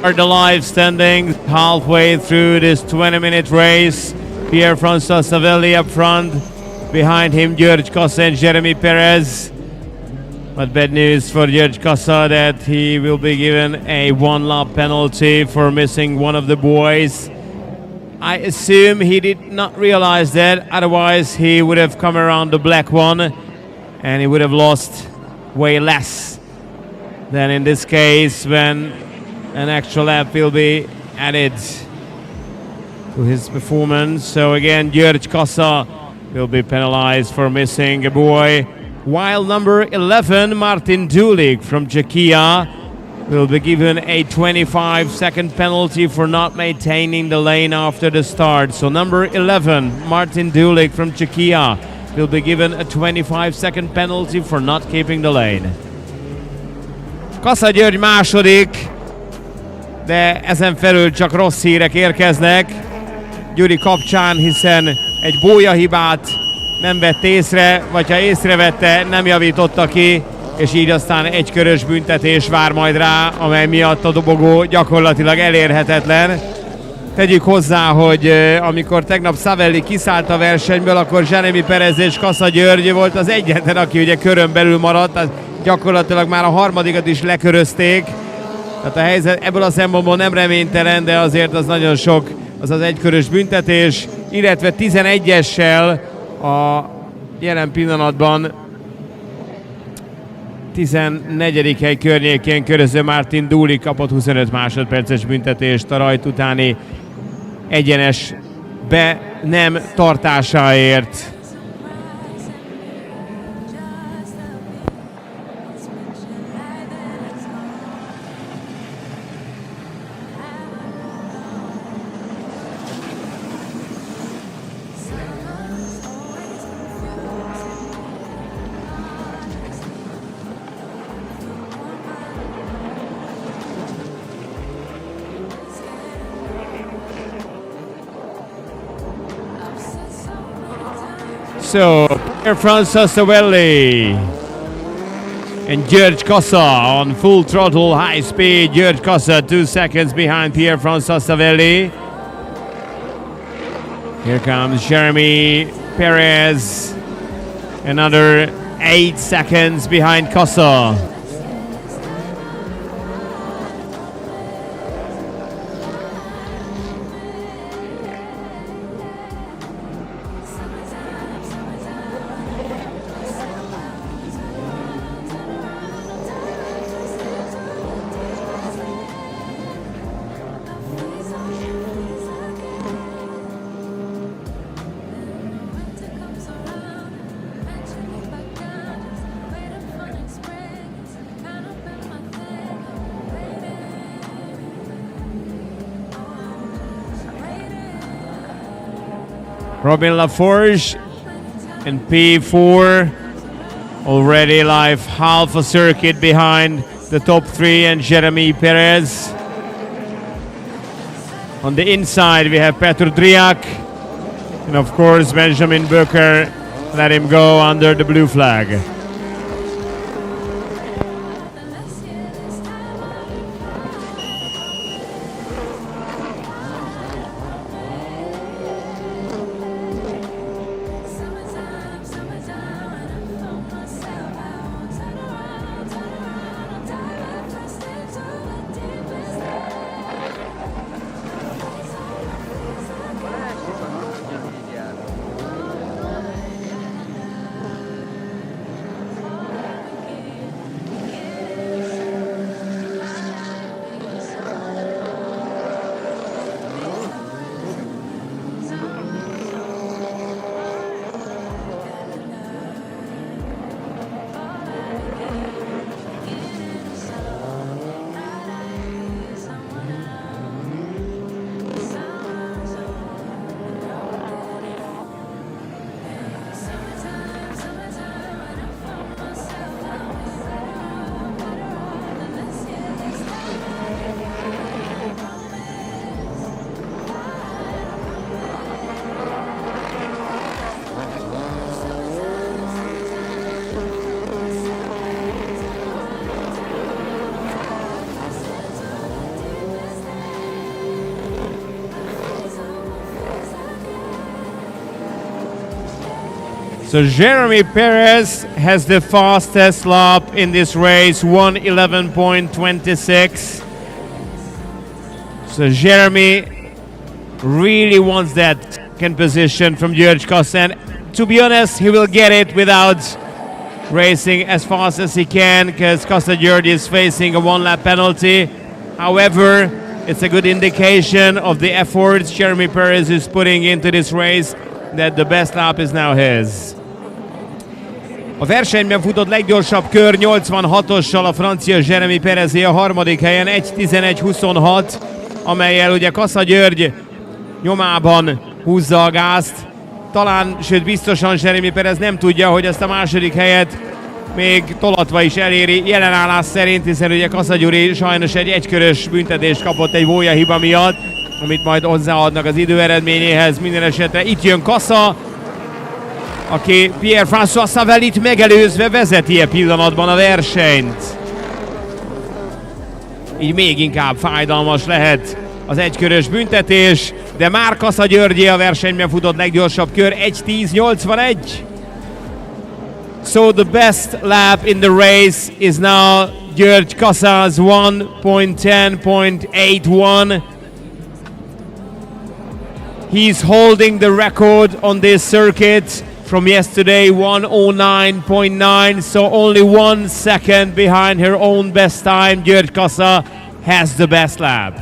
[SPEAKER 7] The live standings halfway through this 20-minute race. Pierre-François Savelli up front, behind him György Kassa and Jeremy Perez. But bad news for György Kassa that he will be given a 1-lap penalty for missing one of the boys. I assume he did not realize that, otherwise he would have come around the black one and he would have lost way less than in this case when an extra lap will be added to his performance. So again, György Kassa will be penalized for missing a boy, while number 11, Martin Dulik from Czechia, will be given a 25-second penalty for not maintaining the lane after the start. So number 11, Martin Dulik from Czechia, will be given a 25-second penalty for not keeping the lane. Kassa György második, de ezen felül csak rossz hírek érkeznek Gyuri kapcsán, hiszen egy gólyahibát nem vett észre, vagy ha észrevette, nem javította ki, és így aztán egy körös büntetés vár majd rá, amely miatt a dobogó gyakorlatilag elérhetetlen. Tegyük hozzá, hogy amikor tegnap Savelli kiszállt a versenyből, akkor Jeremy Perez és Kassa György volt az egyetlen, aki ugye körön belül maradt, tehát gyakorlatilag már a harmadikat is lekörözték. Tehát a helyzet ebből a szempontból nem reménytelen, de azért az nagyon sok, az az egykörös büntetés, illetve 11-essel a jelen pillanatban 14. hely környékén köröző Martin Dulik kapott 25 másodperces büntetést a rajt utáni egyenes be nem tartásáért. So, Francis Savelli and György Kassa on full throttle, high speed. György Kassa 2 seconds behind Pierre-François Savelli. Here comes Jeremy Perez, another 8 seconds behind Kassa. Robin Laforge in P4 already live half a circuit behind the top three and Jeremy Perez. On the inside we have Petr Driak and of course Benjamin Booker let him go under the blue flag. So Jeremy Perez has the fastest lap in this race, 1:11.26. So Jeremy really wants that second position from György Kassa, and to be honest, he will get it without racing as fast as he can, because Kassa György is facing a one-lap penalty. However, it's a good indication of the efforts Jeremy Perez is putting into this race that the best lap is now his. A versenyben futott leggyorsabb kör 86-ossal a francia Jeremy Perezé a harmadik helyen 1.11.26, amellyel ugye Kassa György nyomában húzza a gázt. Talán, sőt biztosan Jeremy Perez nem tudja, hogy ezt a második helyet még tolatva is eléri jelenállás szerint, hiszen ugye Kassa Gyuri sajnos egy egykörös büntetést kapott egy bója hiba miatt, amit majd hozzáadnak az idő eredményéhez. Minden esetre itt jön Kassa, aki Pierre-François Savellit megelőzve vezeti e pillanatban a versenyt. Így még inkább fájdalmas lehet az egykörös büntetés, de már Kassa Györgyé a versenyben futott leggyorsabb kör 1.10.81. So the best lap in the race is now György Kassa's 1.10.81. He's holding the record on this circuit from yesterday, 1:09.9, so only 1 second behind her own best time. György Kassa has the best lap.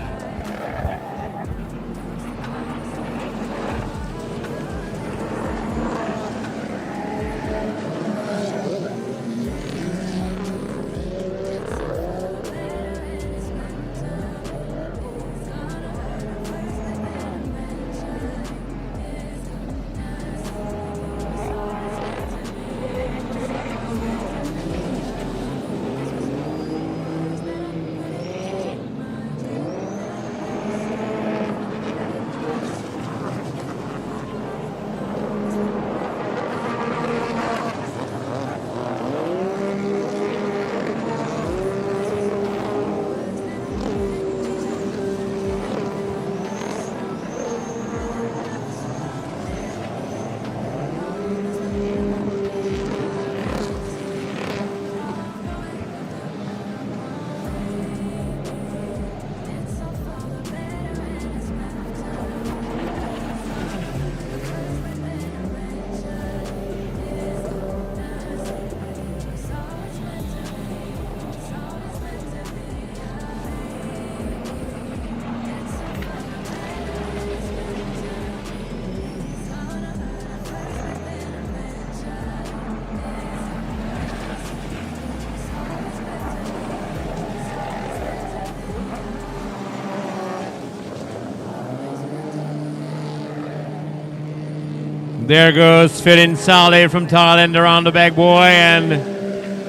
[SPEAKER 7] There goes Firin Saleh from Thailand around the back boy and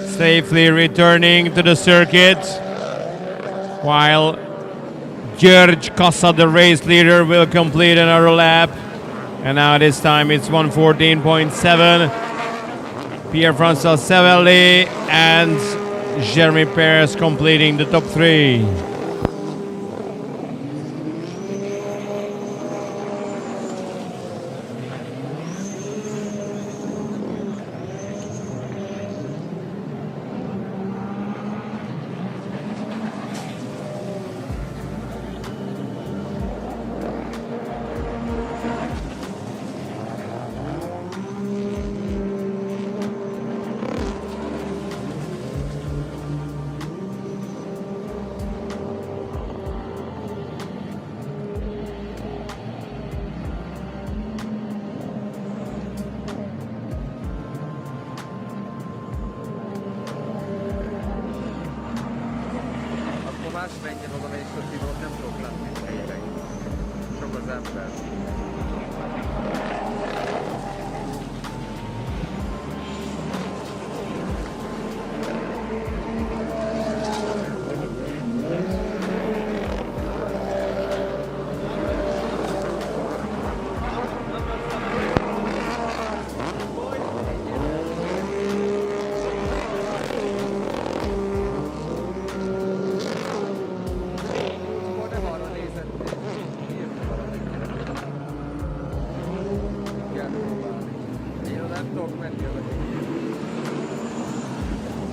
[SPEAKER 7] safely returning to the circuit, while György Kassa, the race leader, will complete another lap. And now this time it's 1:14.7. Pierre-François Savelli and Jeremy Perez completing the top three.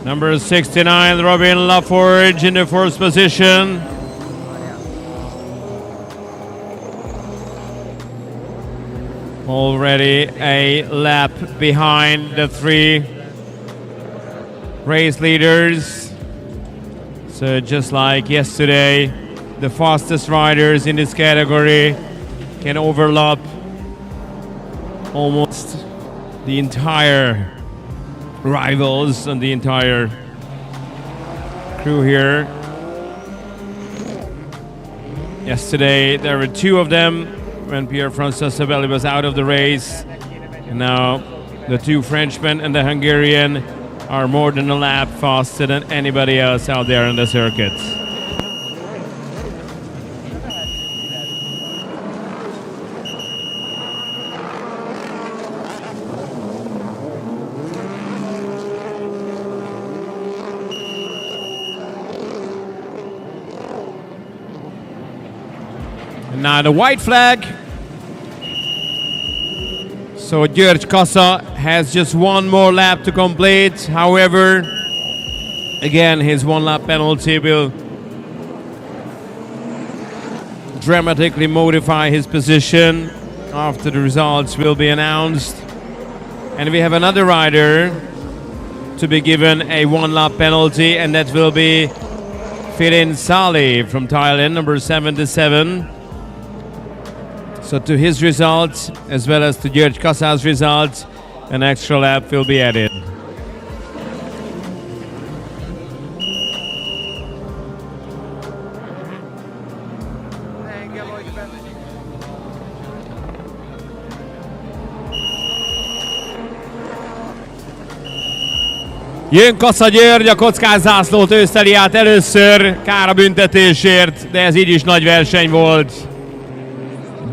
[SPEAKER 7] Number 69, Robin Laforge in the first position. Already a lap behind the three race leaders. So just like yesterday, the fastest riders in this category can overlap almost the entire rivals and the entire crew here. Yesterday there were two of them when Pierre-François Savelli was out of the race, and now the two Frenchmen and the Hungarian are more than a lap faster than anybody else out there on the circuit. And now the white flag. So György Kassa has just one more lap to complete. However, again, his one lap penalty will dramatically modify his position after the results will be announced. And we have another rider to be given a one lap penalty, and that will be Firin Sali from Thailand, number 77. So to his results, as well as to György Kassa's results, an extra lap will be added. Jön Kassa György, a kockázzászlót őszeli át először, kár a büntetésért, de ez így is nagy verseny volt.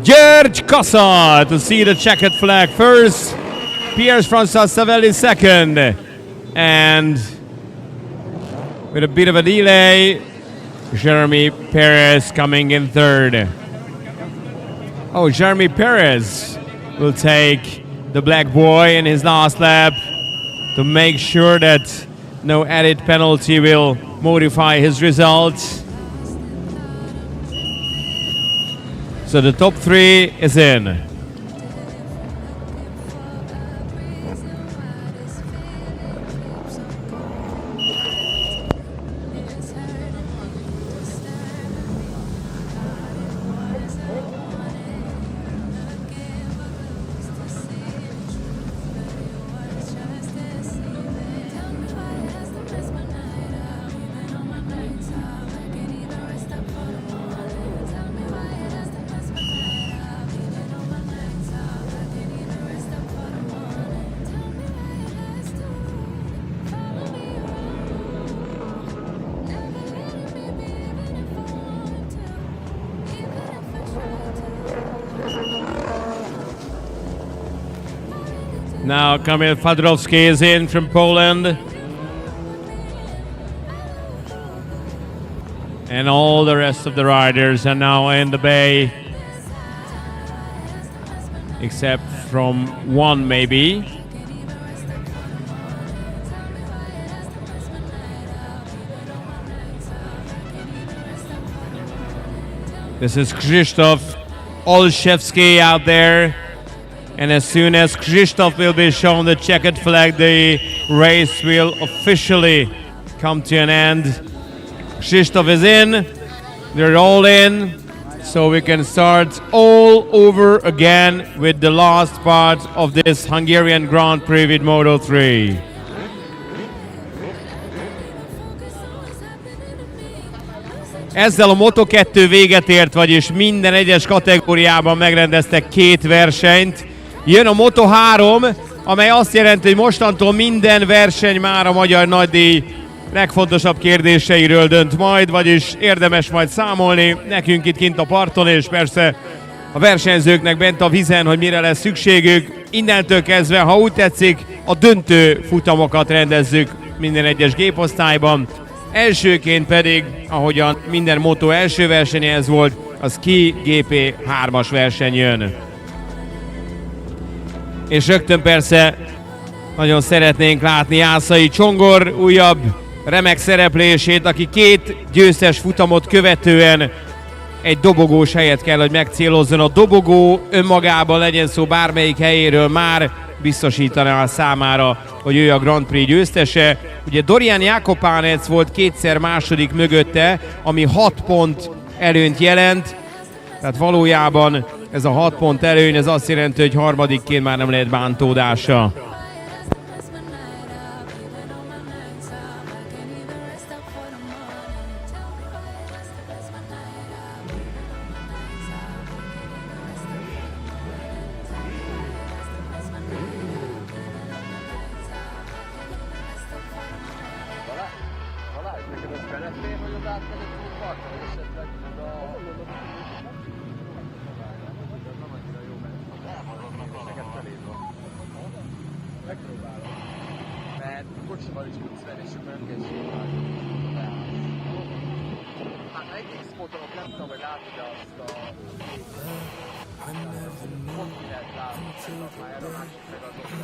[SPEAKER 7] György Kassa to see the checkered flag first, Pierre-François Savelli second, and with a bit of a delay, Jeremy Perez coming in third. Oh, Jeremy Perez will take the black boy in his last lap to make sure that no added penalty will modify his results. So the top three is in. Now Kamil Fadrowski is in from Poland. And all the rest of the riders are now in the bay. Except from one maybe. This is Krzysztof Olszewski out there. And as soon as Krzysztof will be shown the checkered flag, the race will officially come to an end. Krzysztof is in, they're all in, so we can start all over again with the last part of this Hungarian Grand Prix with Moto3. Ezzel a Moto2 véget ért, vagyis minden egyes kategóriában megrendeztek két versenyt. Jön a Moto3, amely azt jelenti, hogy mostantól minden verseny már a magyar nagydíj legfontosabb kérdéseiről dönt majd, vagyis érdemes majd számolni nekünk itt kint a parton, és persze a versenyzőknek bent a vizen, hogy mire lesz szükségük. Innentől kezdve, ha úgy tetszik, a döntő futamokat rendezzük minden egyes géposztályban. Elsőként pedig, ahogyan minden Moto első versenye ez volt, az ki GP3-as verseny jön. És rögtön persze nagyon szeretnénk látni Jászai Csongor újabb remek szereplését, aki két győztes futamot követően egy dobogós helyet kell, hogy megcélozzon. A dobogó önmagában, legyen szó bármelyik helyéről, már biztosítaná a számára, hogy ő a Grand Prix győztese. Ugye Dorian Jakobánec volt kétszer második mögötte, ami 6 pont előnyt jelent, tehát valójában ez a 6 pont előny, ez azt jelenti, hogy harmadikként már nem lehet bántódása.
[SPEAKER 10] autóval is tudsz venni, és akkor nem kell sétálni. Hát egész fotók, nem tudom, hogy látod azt a kontinent látod, már el a másik meg azokkal.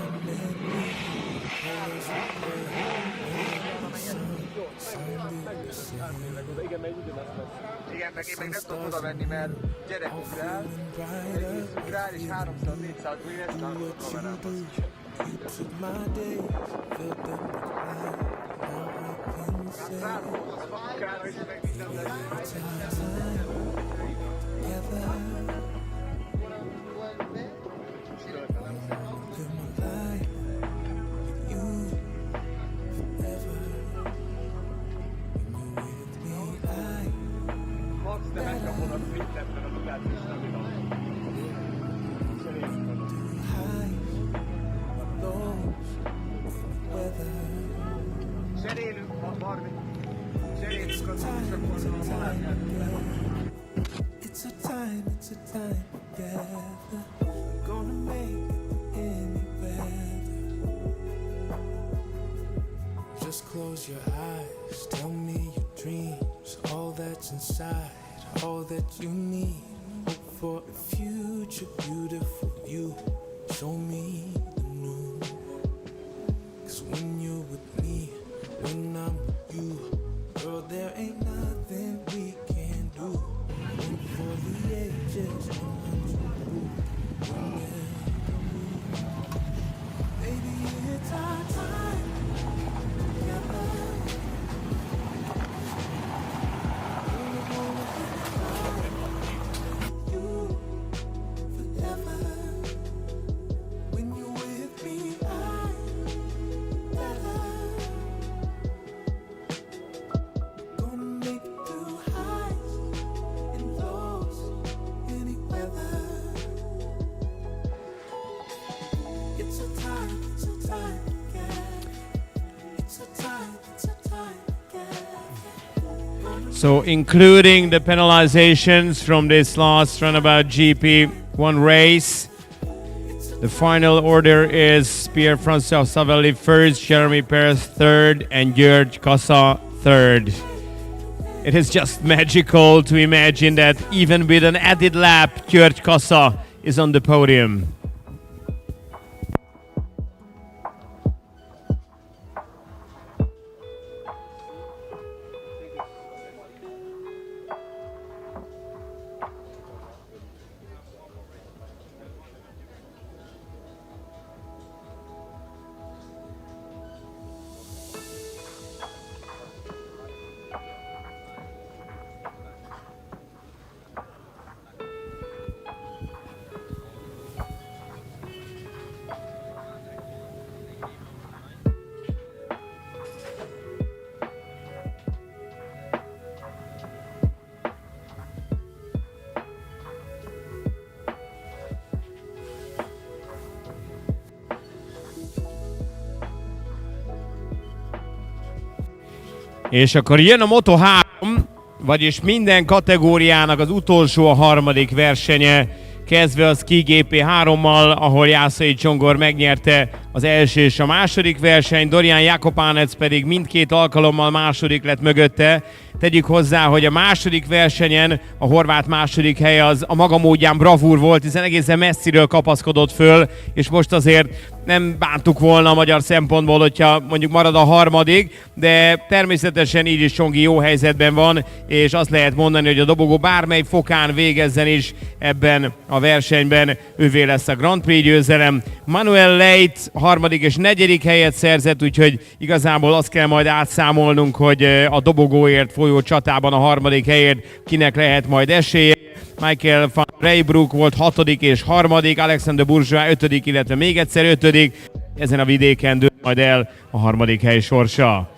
[SPEAKER 10] Igen, meg ugyanazt lesz. Igen, meg én meg nem tudom oda venni, mert gyerek ugrál, egész ugrál, és 300-400 green, ezt nem tudom kamerám. Max, de megkapod a Twitterben a mutációs navidat. Cserélünk, Marvin. Cserélünk az újságban a malárját.
[SPEAKER 6] It's a time together. Gonna make it any weather. Just close your eyes, tell me your dreams, all that's inside, all that you need. Hope for a future, beautiful you. Show me the new. 'Cause when you're with me, when I'm with you, girl, there ain't nothing we can do. One for the ages, 100 baby, it's our time together. You forever. When you're with me, I'm better. Gonna make it through highs and lows, any weather. It's a time again. It's a time again. So including the penalizations from this last Runabout GP1 race, the final order is Pierre-François Savelli first, Jeremy Perez third, and György Kassa third. It is just magical to imagine that even with an added lap, György Kassa is on the podium. És akkor jön a Moto3, vagyis minden kategóriának az utolsó, a harmadik versenye, kezdve a Ski GP3-mal, ahol Jászai Csongor megnyerte az első és a második verseny, Dorian Jakobánec pedig mindkét alkalommal második lett mögötte. Tegyük hozzá, hogy a második versenyen a horvát második hely az a maga módján bravúr volt, hiszen egészen messziről kapaszkodott föl, és most azért nem bántuk volna a magyar szempontból, hogyha mondjuk marad a harmadik, de természetesen így is Csongi jó helyzetben van, és azt lehet mondani, hogy a dobogó bármely fokán végezzen is ebben a versenyben, ővé lesz a Grand Prix győzelem. Manuel Leit harmadik és negyedik helyet szerzett, úgyhogy igazából azt kell majd átszámolnunk, hogy a dobogóért folyó csatában a harmadik helyért kinek lehet majd esélye. Michael van Reybrouck volt hatodik és harmadik, Alexander Bourgeois ötödik, illetve még egyszer ötödik. Ezen a vidéken dől majd el a harmadik hely sorsa.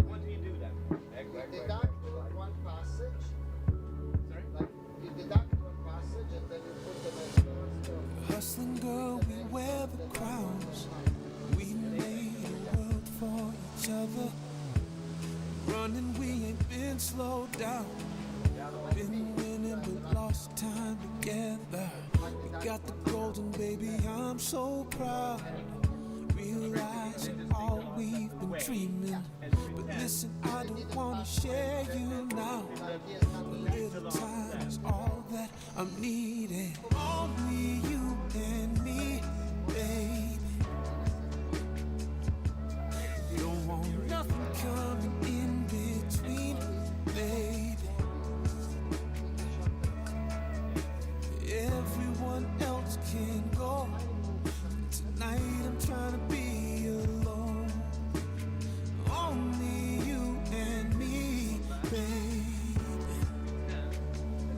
[SPEAKER 8] what do you do then?
[SPEAKER 5] You deduct one passage. Like you deduct one passage and then you put them as first.
[SPEAKER 6] Hustling girl, we wear the crowns. We made a world for each other. Running, we ain't been slowed down. Been winning, but lost time together. We got the golden, baby, I'm so proud. Realizing all we've been dreaming. But listen, I don't wanna share you now. A little time is all that I'm needing. Only you and me, baby. Don't want nothing coming in between, baby. Everyone else can go. Tonight I'm trying to be alone. Only you and me, baby.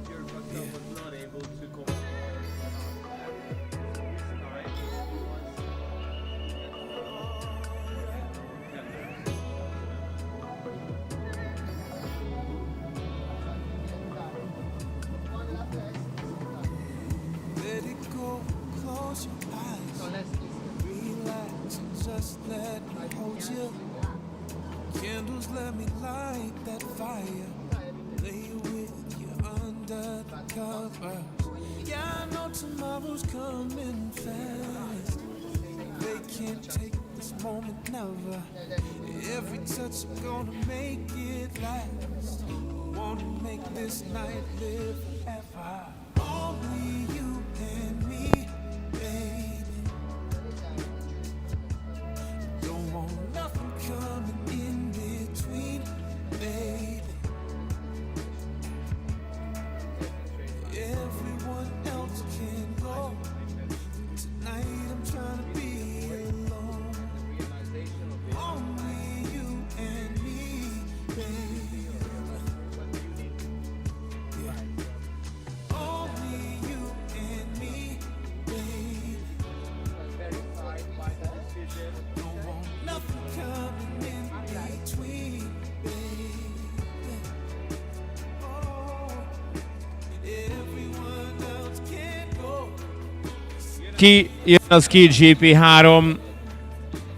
[SPEAKER 8] Your husband was not able to come.
[SPEAKER 6] Let it go, close your eyes. Relax and just let me hold you. Candles, let me light that fire. Lay with you under the covers. Yeah, I know tomorrow's coming fast. They can't take this moment, never. Every touch I'm gonna make it last. Wanna make this night live forever. Only you and me, baby. Don't want nothing coming in between, baby. Everyone else can go. Tonight I'm trying to be alone. Only you and me, baby. Yeah. Only you and me, baby. Don't want nothing coming in between, baby. Oh, everyone else can go.
[SPEAKER 7] Ki jön a Ski GP4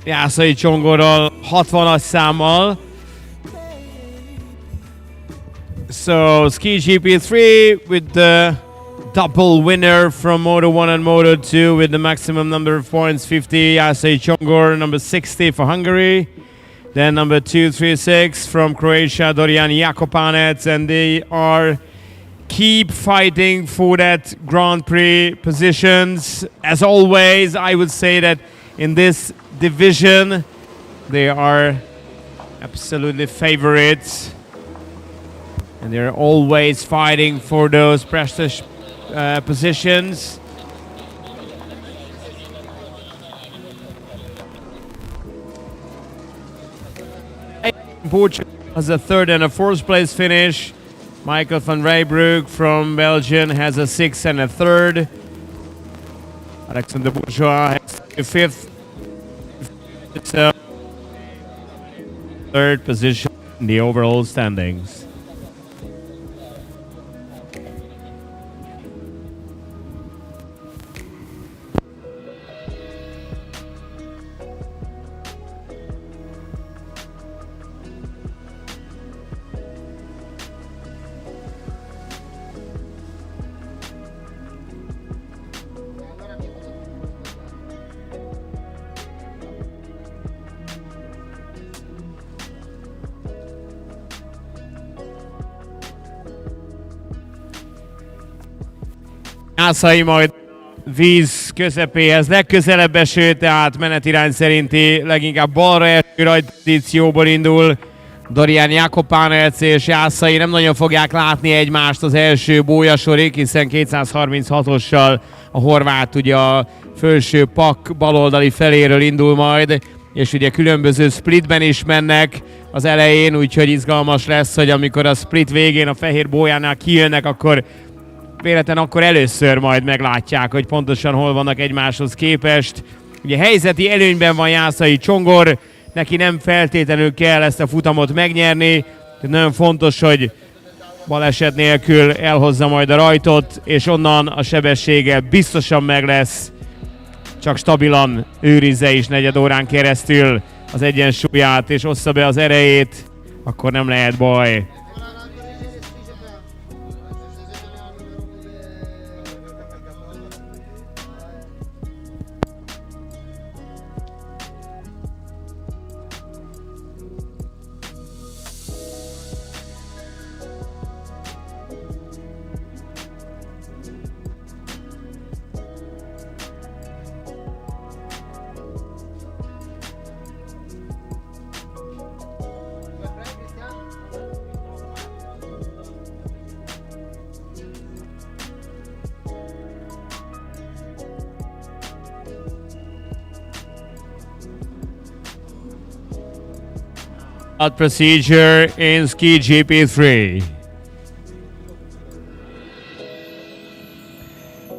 [SPEAKER 7] Jászai Csongorral 60-as számmal. So Ski GP3 with the double winner from Moto 1 and Moto 2 with the maximum number of points 50, Jászai Csongor, number 60 for Hungary. Then number 236 from Croatia, Dorian Jakopanec, and they are keep fighting for that Grand Prix positions. As always, I would say that in this division, they are absolutely favorites. And they're always fighting for those prestigious positions. Portugal has a third and a fourth place finish. Michael van Rijbroek from Belgium has a sixth and a third. Alexander Bourgeois has a fifth. It's a third position in the overall standings. Jászai majd víz közepéhez legközelebb eső, tehát menetirány szerinti leginkább balra eső rajtpozícióból indul. Dorian Jakopanec és Jászai nem nagyon fogják látni egymást az első bólyasorig, hiszen 236-ossal a horvát ugye a felső pak baloldali feléről indul majd, és ugye különböző splitben is mennek az elején, úgyhogy izgalmas lesz, hogy amikor a split végén a fehér bójánál kijönnek, akkor véletlenül akkor először majd meglátják, hogy pontosan hol vannak egymáshoz képest. Ugye helyzeti előnyben van Jászai Csongor, neki nem feltétlenül kell ezt a futamot megnyerni, tehát nagyon fontos, hogy baleset nélkül elhozza majd a rajtot, és onnan a sebessége biztosan meg lesz, csak stabilan őrizze is negyed órán keresztül az egyensúlyát, és ossza be az erejét, akkor nem lehet baj. Procedure in ski GP3.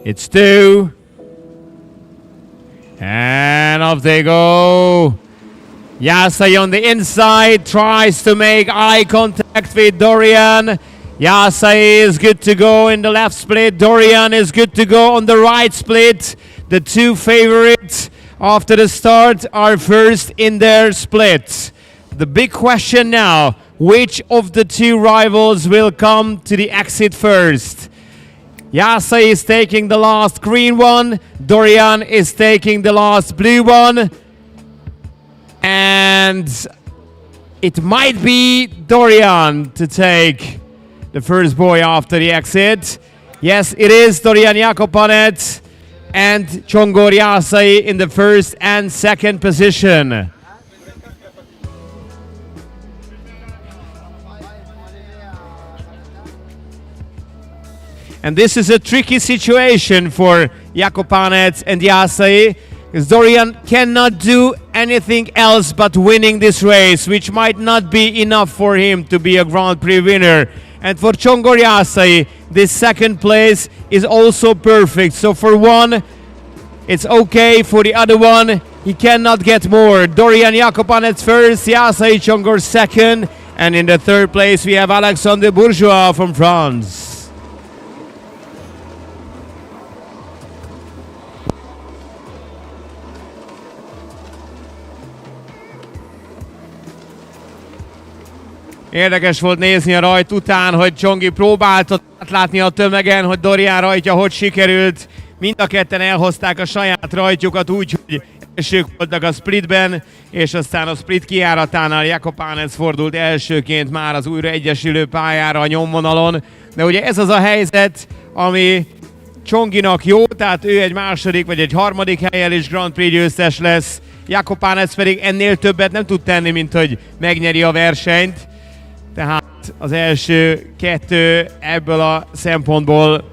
[SPEAKER 7] It's 2. And off they go. Yasai on the inside tries to make eye contact with Dorian. Yasai is good to go in the left split. Dorian is good to go on the right split. The two favorites after the start are first in their split. The big question now, which of the two rivals will come to the exit first? Yasai is taking the last green one, Dorian is taking the last blue one, and it might be Dorian to take the first boy after the exit. Yes, it is Dorian Jakopanet and Csongor Yasai in the first and second position. And this is a tricky situation for Jakopanet and Yasai, because Dorian cannot do anything else but winning this race, which might not be enough for him to be a Grand Prix winner. And for Csongor Yasai, this second place is also perfect. So for one, it's okay. For the other one, he cannot get more. Dorian Jakopanet first, Yasai Csongor second, and in the third place we have Alexandre Bourgeois from France. Érdekes volt nézni a rajt után, hogy Csongi próbálta átlátni a tömegen, hogy Dorian rajtja hogy sikerült. Mind a ketten elhozták a saját rajtjukat úgy, hogy elsők voltak a splitben, és aztán a split kijáratánál Jakopanet fordult elsőként már az újra egyesülő pályára a nyomvonalon. De ugye ez az a helyzet, ami Csonginak jó, tehát ő egy második vagy egy harmadik helyen is Grand Prix győztes lesz. Jakopanet pedig ennél többet nem tud tenni, mint hogy megnyeri a versenyt. Tehát az első kettő ebből a szempontból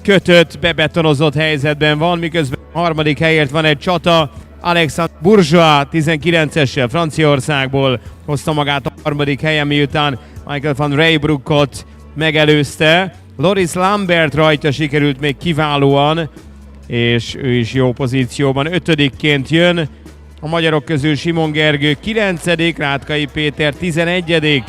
[SPEAKER 7] kötött, bebetonozott helyzetben van, miközben a harmadik helyért van egy csata. Alexandre Bourgeois 19-essel Franciaországból hozta magát a harmadik helyen, miután Michael van Reybruckot megelőzte. Loris Lambert rajta sikerült még kiválóan, és ő is jó pozícióban. Ötödikként jön. A magyarok közül Simon Gergő 9., Rátkai Péter 11.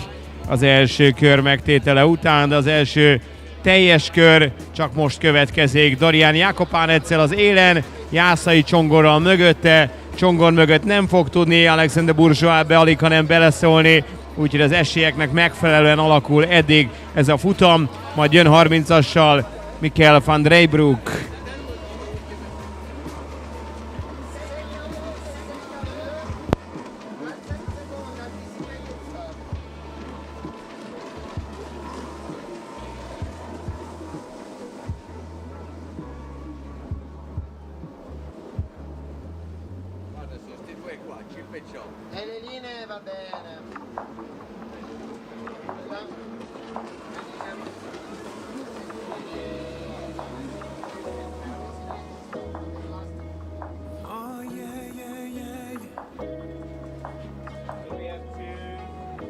[SPEAKER 7] az első kör megtétele után, de az első teljes kör csak most következik. Dorian Jakopanetzel az élen, Yasai Csongorral mögötte. Csongor mögött nem fog tudni Alexandre Bourgeois be alig, hanem beleszólni, úgyhogy az esélyeknek megfelelően alakul eddig ez a futam. Majd jön 30-assal Michael van Reybruck.
[SPEAKER 5] E le linee va bene.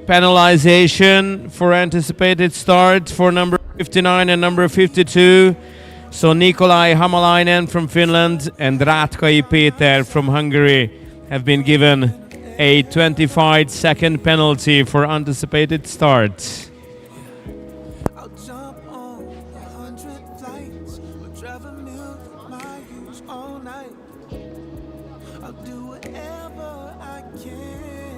[SPEAKER 7] Penalization for anticipated start for number 59 and number 52. So Nikolai Hamalainen from Finland and Rátkai Péter from Hungary have been given a 25-second penalty for anticipated start.
[SPEAKER 6] I'll jump on 100 flights or drive a million miles all night. I'll do whatever I can.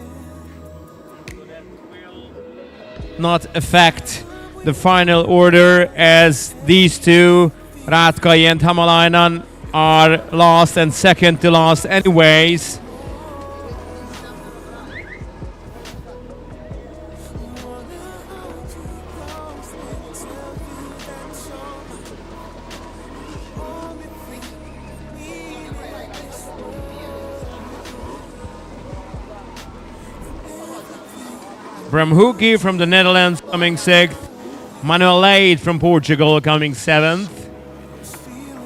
[SPEAKER 7] Not affect the final order, as these two, Ratkai and Hamalainen, are last and second to last anyways. Bramhuki from the Netherlands coming sixth. Manuel Leite from Portugal coming seventh.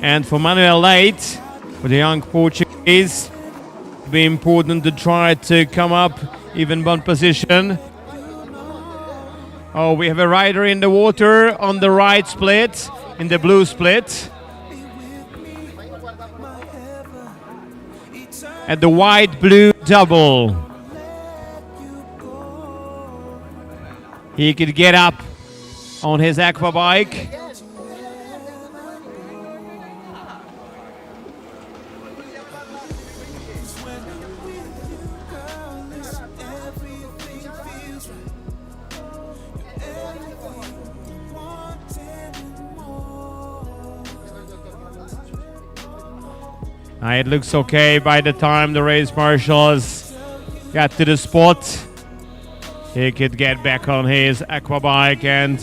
[SPEAKER 7] And for Manuel Leite, for the young Portuguese, it'll be important to try to come up even one position. Oh, we have a rider in the water on the right split, in the blue split. At the white-blue double. He could get up on his AQUABIKE. It looks okay by the time the race marshals got to the spot. He could get back on his AQUABIKE and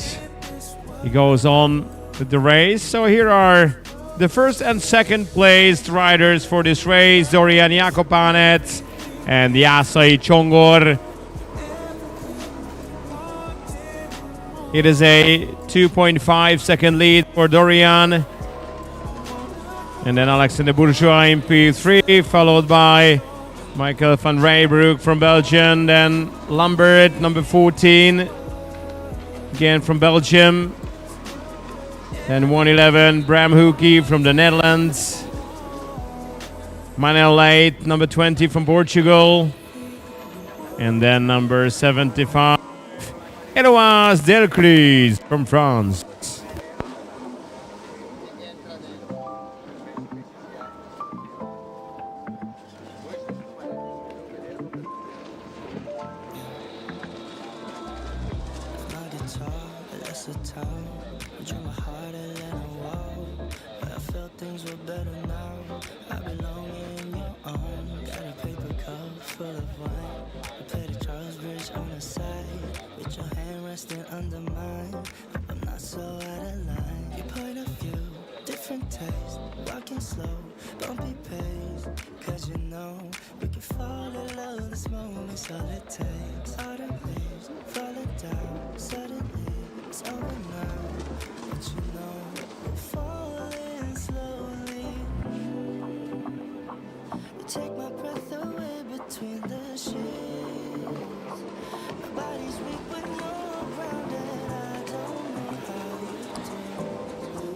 [SPEAKER 7] he goes on with the race. So here are the first and second placed riders for this race. Dorian Jakopanet and Jászai Csongor. It is a 2.5 second lead for Dorian. And then Alexander Bourgeois in P3, followed by Michael van Rijbroek from Belgium. Then Lambert, number 14, again from Belgium. Then 111, Bramhuki from the Netherlands. Manuel Leite, number 20 from Portugal. And then number 75, Eloise Delcroix from France.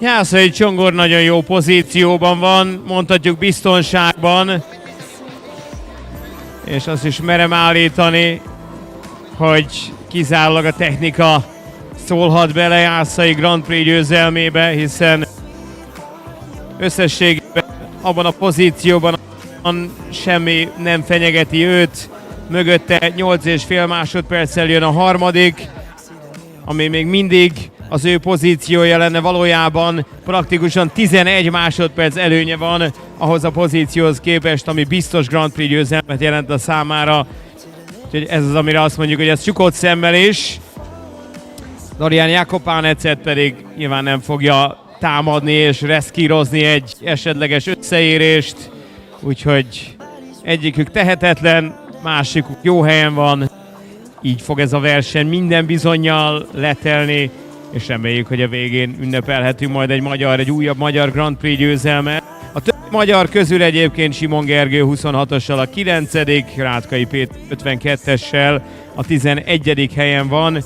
[SPEAKER 7] Jászai Csongor nagyon jó pozícióban van, mondhatjuk biztonságban. És azt is merem állítani, hogy kizárólag a technika szólhat bele Jászai Grand Prix győzelmébe, hiszen összességében abban a pozícióban semmi nem fenyegeti őt. Mögötte 8,5 másodperccel jön a harmadik, ami még mindig az ő pozíciója lenne, valójában praktikusan 11 másodperc előnye van ahhoz a pozícióhoz képest, ami biztos Grand Prix győzelmet jelent a számára. Úgyhogy ez az, amire azt mondjuk, hogy ez csukott szemmel is. Dorian Jakopanecet pedig nyilván nem fogja támadni és reszkírozni egy esetleges összeérést. Úgyhogy egyikük tehetetlen, másikuk jó helyen van. Így fog ez a verseny minden bizonnyal letelni, és reméljük, hogy a végén ünnepelhetünk majd egy újabb magyar Grand Prix győzelmet. A többi magyar közül egyébként Simon Gergő 26-ossal a 9., Rátkai Péter 52-essel a 11. helyen van.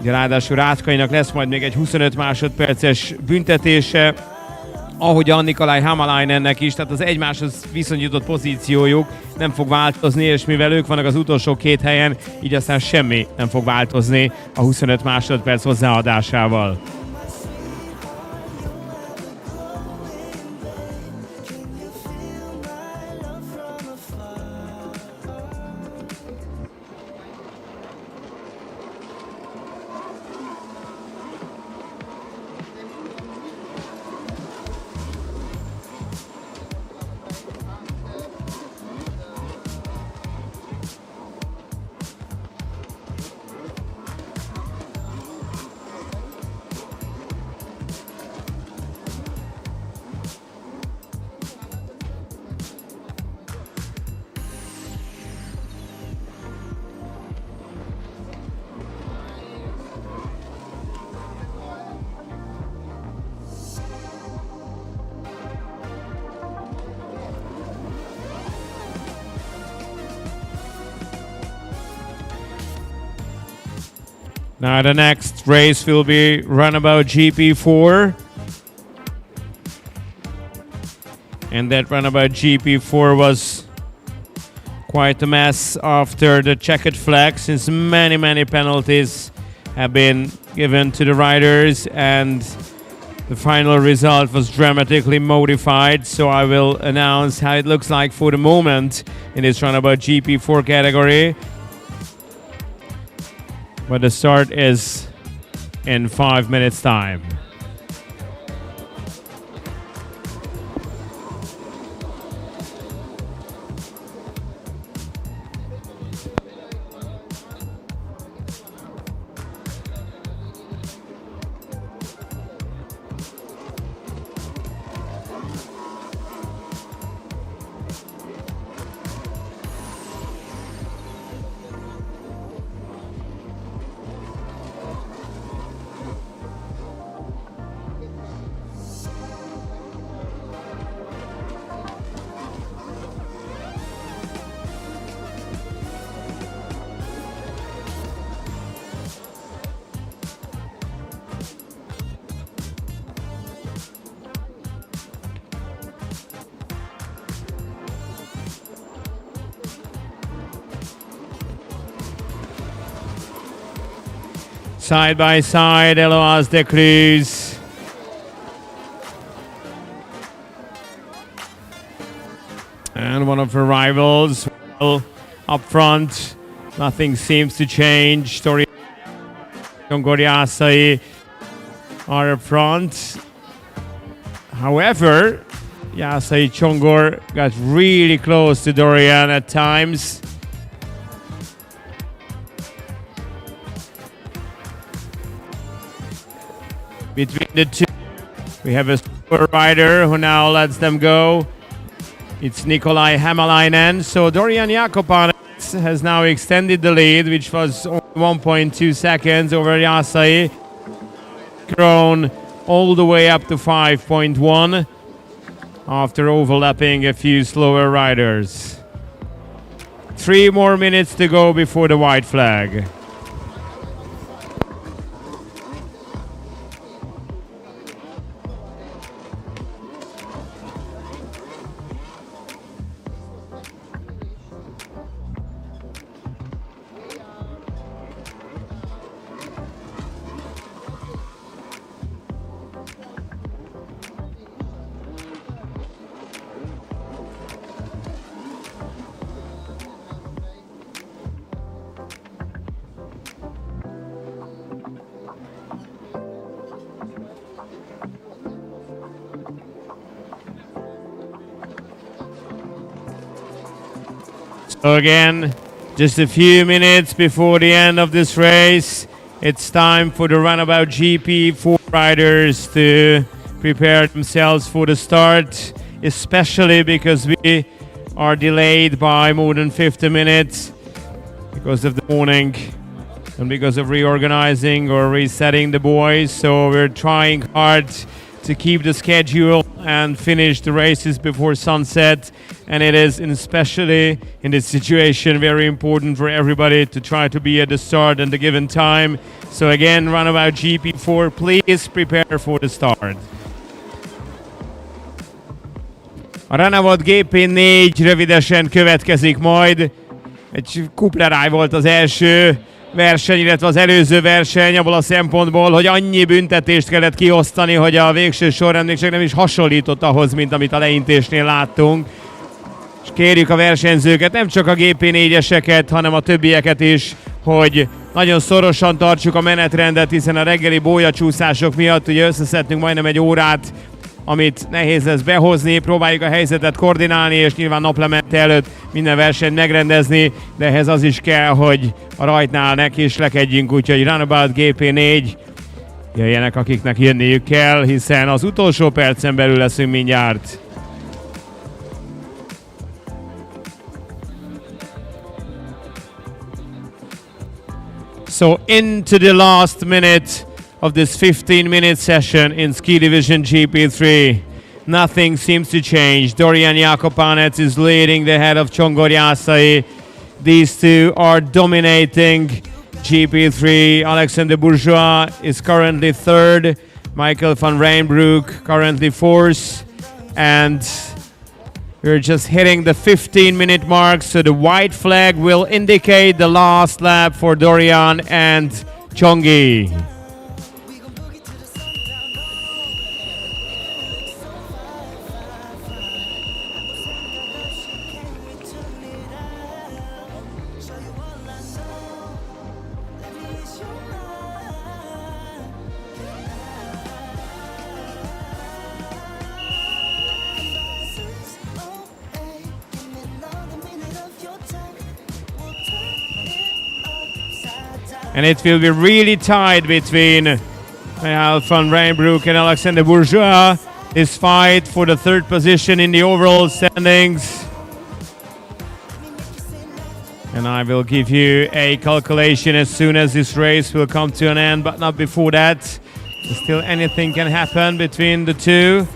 [SPEAKER 7] Ugye ráadásul Rátkainak lesz majd még egy 25 másodperces büntetése, ahogy a Nikolaj Hamalainennek is, tehát az egymáshoz viszonyított pozíciójuk nem fog változni, és mivel ők vannak az utolsó két helyen, így aztán semmi nem fog változni a 25 másodperc hozzáadásával. Now the next race will be Runabout GP4. And that Runabout GP4 was quite a mess after the checkered flag, since many penalties have been given to the riders and the final result was dramatically modified. So I will announce how it looks like for the moment in this Runabout GP4 category. But the start is in 5 minutes time. Side by side, Eloise de Cruz. And one of her rivals up front. Nothing seems to change. Tori Gyasai are up front. However, Gyasai Csongor got really close to Dorian at times. Between the two, we have a super rider who now lets them go. It's Nikolaj Hämäläinen. So Dorian Jakopanes has now extended the lead, which was only 1.2 seconds over Gyasai. Grown all the way up to 5.1 after overlapping a few slower riders. 3 more minutes to go before the white flag. So again, just a few minutes before the end of this race, it's time for the Runabout GP4 riders to prepare themselves for the start, especially because we are delayed by more than 50 minutes because of the morning and because of reorganizing or resetting the boys. So we're trying hard to keep the schedule and finish the races before sunset. And it is, especially in this situation, very important for everybody to try to be at the start and the given time. So again, Runabout GP4, please prepare for the start. A Runabout GP4 rövidesen következik majd. Egy kupleráj volt az első verseny, illetve az előző verseny abból a szempontból, hogy annyi büntetést kellett kiosztani, hogy a végső sorrend még csak nem is hasonlított ahhoz, mint amit a leintésnél láttunk. És kérjük a versenyzőket, nem csak a GP4-eseket, hanem a többieket is, hogy nagyon szorosan tartsuk a menetrendet, hiszen a reggeli bólyacsúszások miatt ugye összeszedtünk majdnem egy órát, amit nehéz lesz behozni, próbáljuk a helyzetet koordinálni, és nyilván naplemente előtt minden versenyt megrendezni, de ehhez az is kell, hogy a rajtnál neki is lekedjünk, úgyhogy Runabout GP4 jöjjenek, akiknek jönniük kell, hiszen az utolsó percen belül leszünk mindjárt. So into the last minute of this 15-minute session in Ski Division GP3. Nothing seems to change. Dorian Jakopanec is leading the head of Csongor Jászai. These two are dominating GP3. Alexander Bourgeois is currently third. Michael van Rijnbroek currently fourth. And we're just hitting the 15-minute mark, so the white flag will indicate the last lap for Dorian and Chongi. And it will be really tight between Michael van Rijnbroek and Alexander Bourgeois. This fight for the third position in the overall standings. And I will give you a calculation as soon as this race will come to an end, but not before that. Still anything can happen between the two.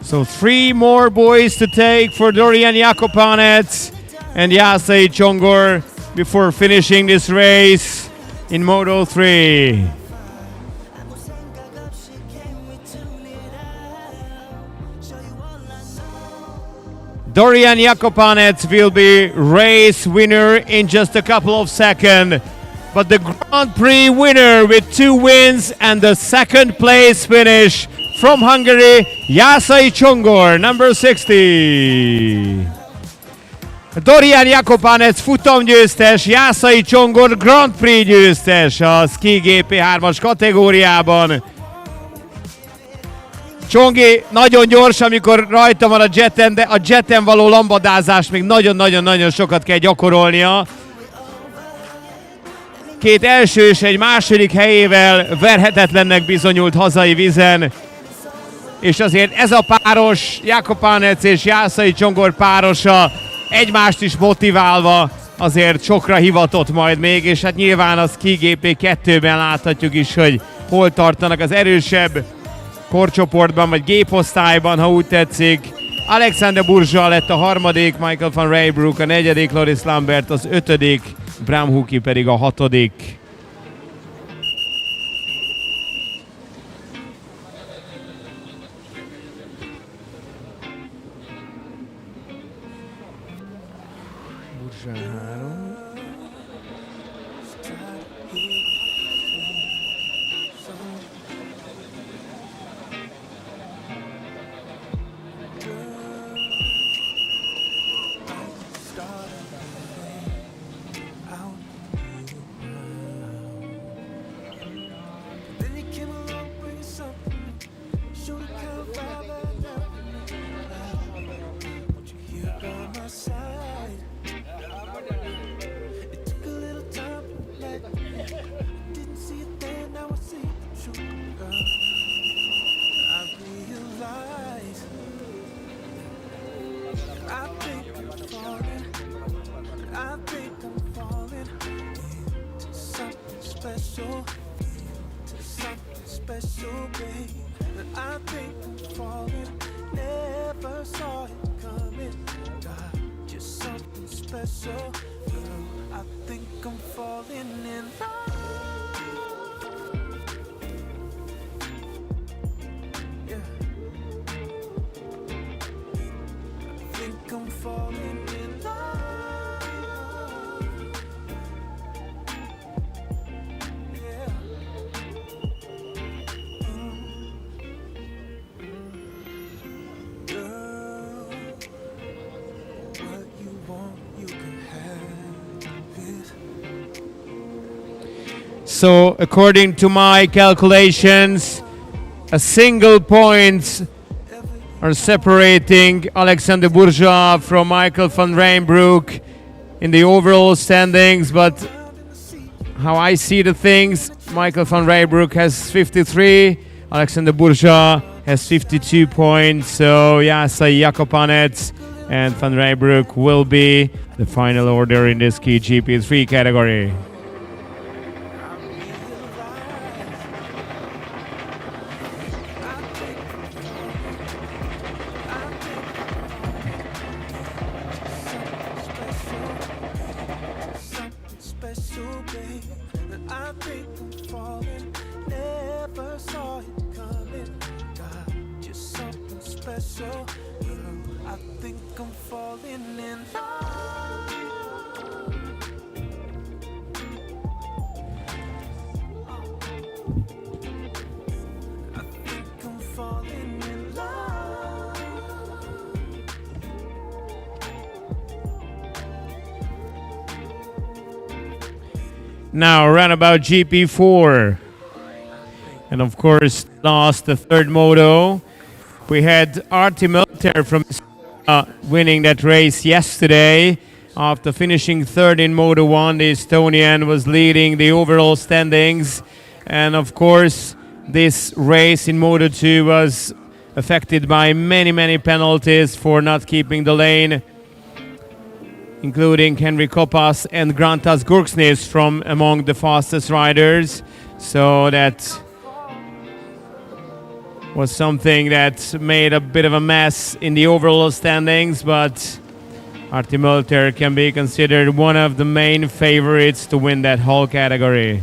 [SPEAKER 7] So 3 more boys to take for Dorian Jakopanec and Jászai Csongor before finishing this race in Moto 3. Dorian Jakopanec will be race winner in just a couple of seconds. But the Grand Prix winner with 2 wins and the second place finish from Hungary, Jászai Csongor, number 60. Dorian Jakopanec futamgyőztes, Jászai Csongor Grand Prix győztes a Ski GP3-as kategóriában. Csongi nagyon gyors, amikor rajta van a jeten, de a jeten való lambadázás még nagyon-nagyon-nagyon sokat kell gyakorolnia. 2 első és egy második helyével verhetetlennek bizonyult hazai vízen. És azért ez a páros, Jakopanec és Jászai Csongor párosa egymást is motiválva azért sokra hivatott majd még, és hát nyilván a Ski GP2-ben láthatjuk is, hogy hol tartanak az erősebb korcsoportban, vagy géposztályban, ha úgy tetszik. Alexander Bourgeois lett a harmadik, Michael van Rijnbroek a negyedik, Loris Lambert az 5., Bram Huki pedig a 6.
[SPEAKER 6] special, babe. That I think I'm falling. Never saw it coming. God, just something special, girl. I think I'm falling in love. Yeah. I think I'm falling in love. Yeah. Girl, what you want, you can have it.
[SPEAKER 7] So, according to my calculations, a single point are separating Alexander Bourgeois from Michael van Rijnbroek in the overall standings, but how I see the things, Michael van Rijnbroek has 53, Alexander Bourgeois has 52 points, so Jasa Jakopanets and van Rijnbroek will be the final order in this key GP3 category.
[SPEAKER 6] Special, babe. That I think I'm falling. Never saw it coming. God, just something special, girl. I think I'm falling in love. I think I'm falling in love.
[SPEAKER 7] Now, Runabout GP4. And of course, last, the third moto. We had Arti Melter from winning that race yesterday. After finishing third in Moto 1, the Estonian was leading the overall standings. And of course, this race in Moto 2 was affected by many penalties for not keeping the lane, including Henry Kopas and Grantas Gurksnis from among the fastest riders. So that was something that made a bit of a mess in the overall standings, but Arti Melter can be considered one of the main favorites to win that whole category.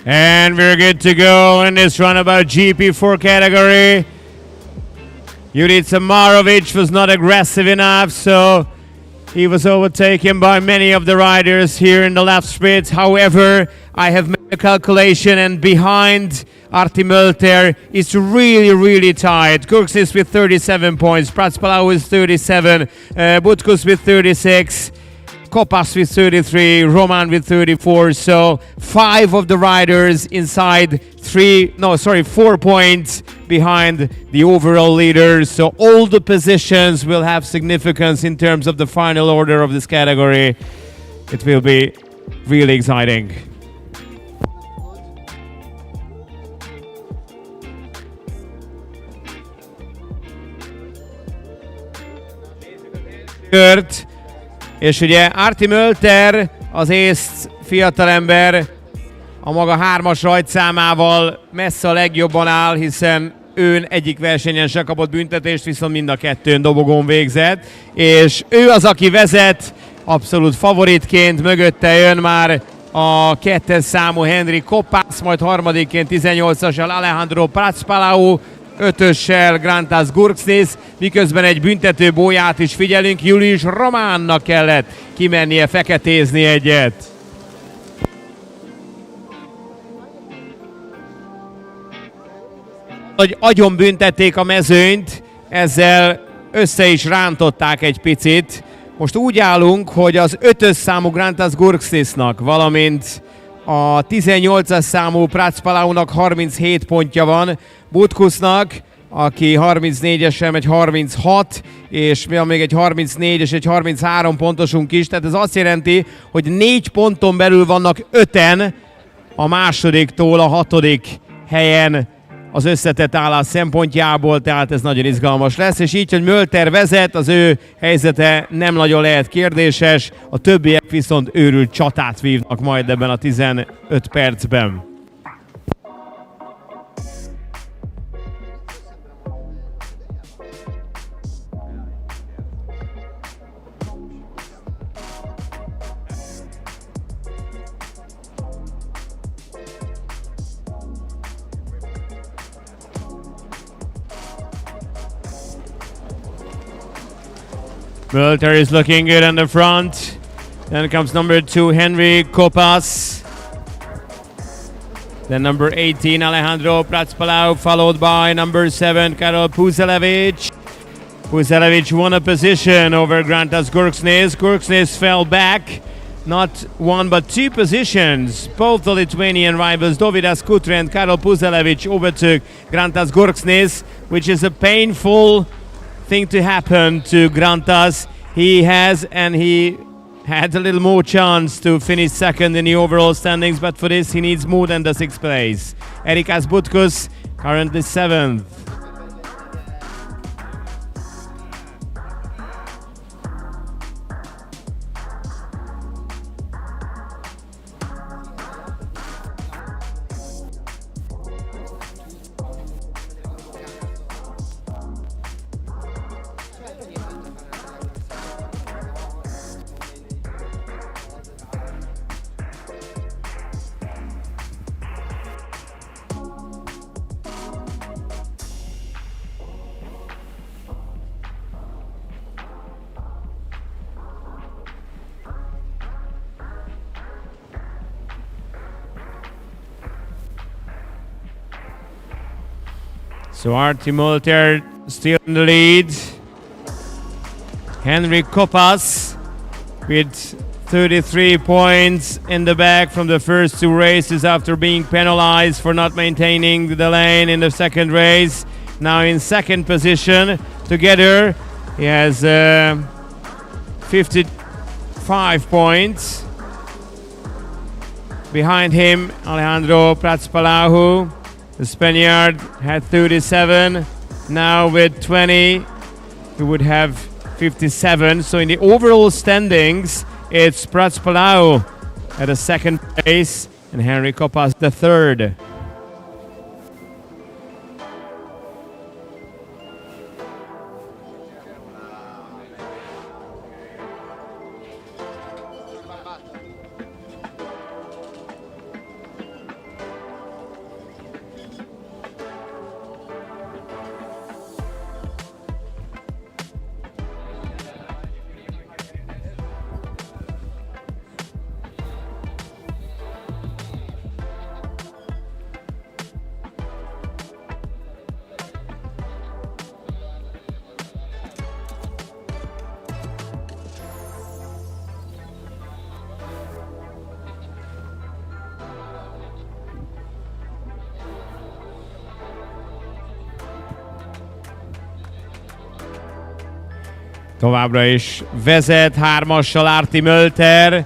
[SPEAKER 7] And we're good to go in this Runabout GP4 category. Judith Samarovic was not aggressive enough, so he was overtaken by many of the riders here in the left split. However, I have made a calculation, and behind Arti Mölter is really tight. Kurksis with 37 points, Pratspalau with 37, Butkus with 36, Kopas with 33, Roman with 34. So 5 of the riders inside 4 points behind the overall leader. So all the positions will have significance in terms of the final order of this category. It will be really exciting. Kört, és ugye Arti Mölter, az észt fiatalember, a maga 3-as rajtszámával messze a legjobban áll, hiszen ő egyik versenyen se kapott büntetést, viszont mind a kettőn dobogón végzett, és ő az, aki vezet, abszolút favoritként, mögötte jön már a 2-es számú Henry Koppász, majd harmadikként 18-assal Alejandro Pratspalau, 5-össel Grantas Gurksnis, miközben egy büntető bóját is figyelünk, Julius Románnak kellett kimennie feketézni egyet. Hogy agyon büntették a mezőnyt, ezzel össze is rántották egy picit. Most úgy állunk, hogy az 5-ös számú Grantas Gurksnisnak, valamint a 18-as számú Pratspalaunak 37 pontja van, Butkusnak, aki 34-esen megy 36, és még egy 34 és egy 33 pontosunk is, tehát ez azt jelenti, hogy 4 ponton belül vannak 5-en a másodiktól a 6. helyen az összetett állás szempontjából, tehát ez nagyon izgalmas lesz, és így, hogy Mölter vezet, az ő helyzete nem nagyon lehet kérdéses, a többiek viszont őrült csatát vívnak majd ebben a 15 percben. Mölter is looking good on the front. Then comes number 2, Henry Kopas. Then number 18, Alejandro Pratspalau, followed by number 7, Karol Puselevic. Puselevic won a position over Grantas Gurksnis. Gurksnis fell back, not 1 but 2 positions. Both the Lithuanian rivals, Dovydas Kutre and Karol Puselevic, overtook Grantas Gurksnis, which is a painful thing to happen to Grantas. He had a little more chance to finish second in the overall standings, but for this he needs more than the 6th place. Erikas Butkus currently 7th. So Arti Mölter still in the lead. Henry Kopas with 33 points in the back from the first 2 races after being penalized for not maintaining the lane in the second race. Now in second position. Together he has 55 points. Behind him, Alejandro Pratspalau. The Spaniard had 37, now with 20, he would have 57. So in the overall standings, it's Pratspalau at the 2nd place and Henry Kopas the 3rd. Továbbra is vezet 3-assal Arti Mölter,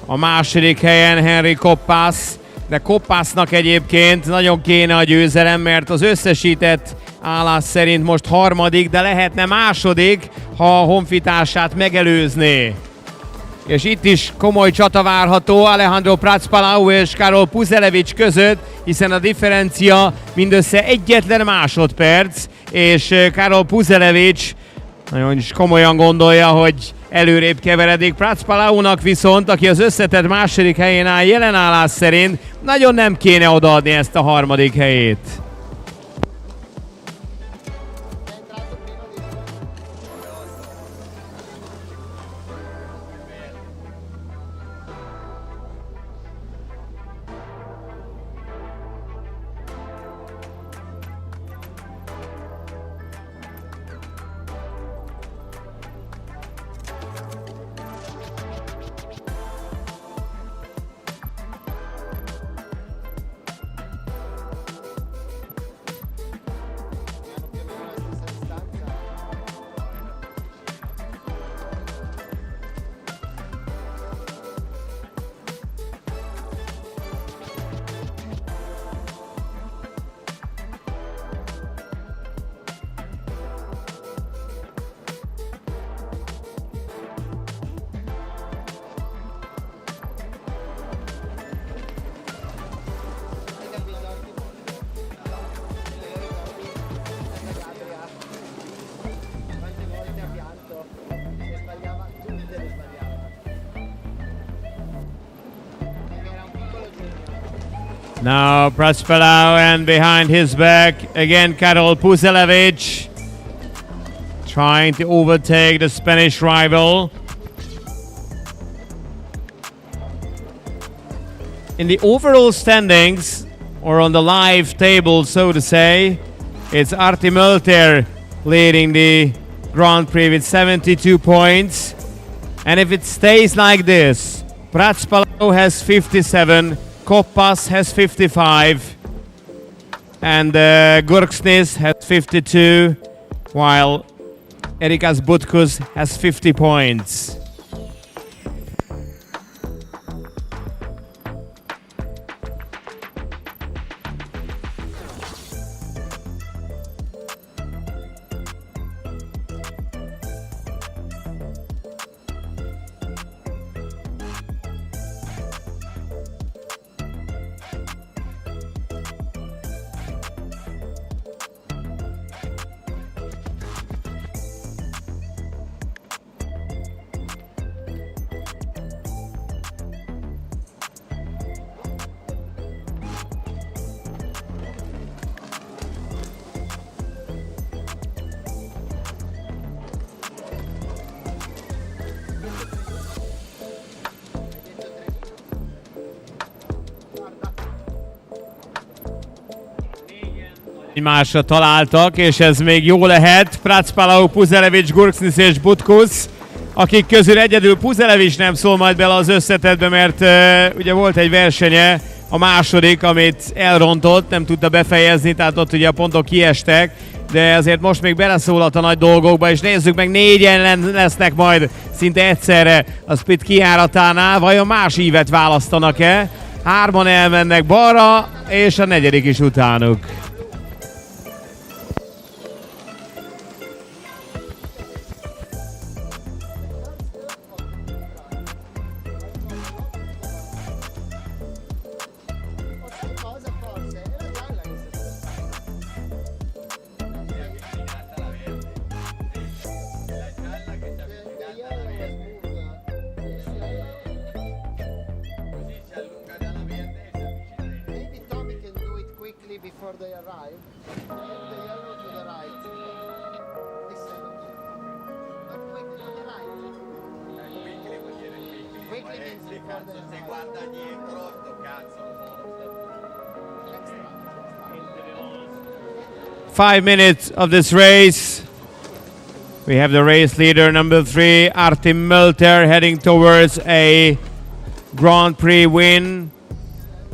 [SPEAKER 7] a második helyen Henry Koppász, de Koppásznak egyébként nagyon kéne a győzelem, mert az összesített állás szerint most harmadik, de lehetne második, ha a honfitársát megelőzné. És itt is komoly csata várható Alejandro Pracpalau és Karol Puzelevic között, hiszen a differencia mindössze egyetlen másodperc, és Karol Puzelevic nagyon is komolyan gondolja, hogy előrébb keveredik. Pracpalaunak viszont, aki az összetett második helyén áll jelen állás szerint, nagyon nem kéne odaadni ezt a harmadik helyét. Now Pracpalau, and behind his back again Karol Puzelevic trying to overtake the Spanish rival. In the overall standings, or on the live table so to say, it's Arti Mölter leading the Grand Prix with 72 points. And if it stays like this, Pracpalau has 57, Koppas has 55, and Gurksnis has 52, while Erikas Butkus has 50 points. Egymásra találtak, és ez még jó lehet. Pracpalau, Puzelevic, Gurksnis és Butkus, akik közül egyedül Puzelevic nem szól majd bele az összetetbe, mert ugye volt egy versenye, a második, amit elrontott, nem tudta befejezni, tehát ott ugye a pontok kiestek, de azért most még beleszólhat a nagy dolgokba, és nézzük meg, 4-en lesznek majd szinte egyszerre a split kijáratánál. Vajon más ívet választanak-e? 3-an elmennek balra, és a negyedik is utánuk. Five minutes of this race. We have the race leader, number 3, Arti Mölter, heading towards a Grand Prix win.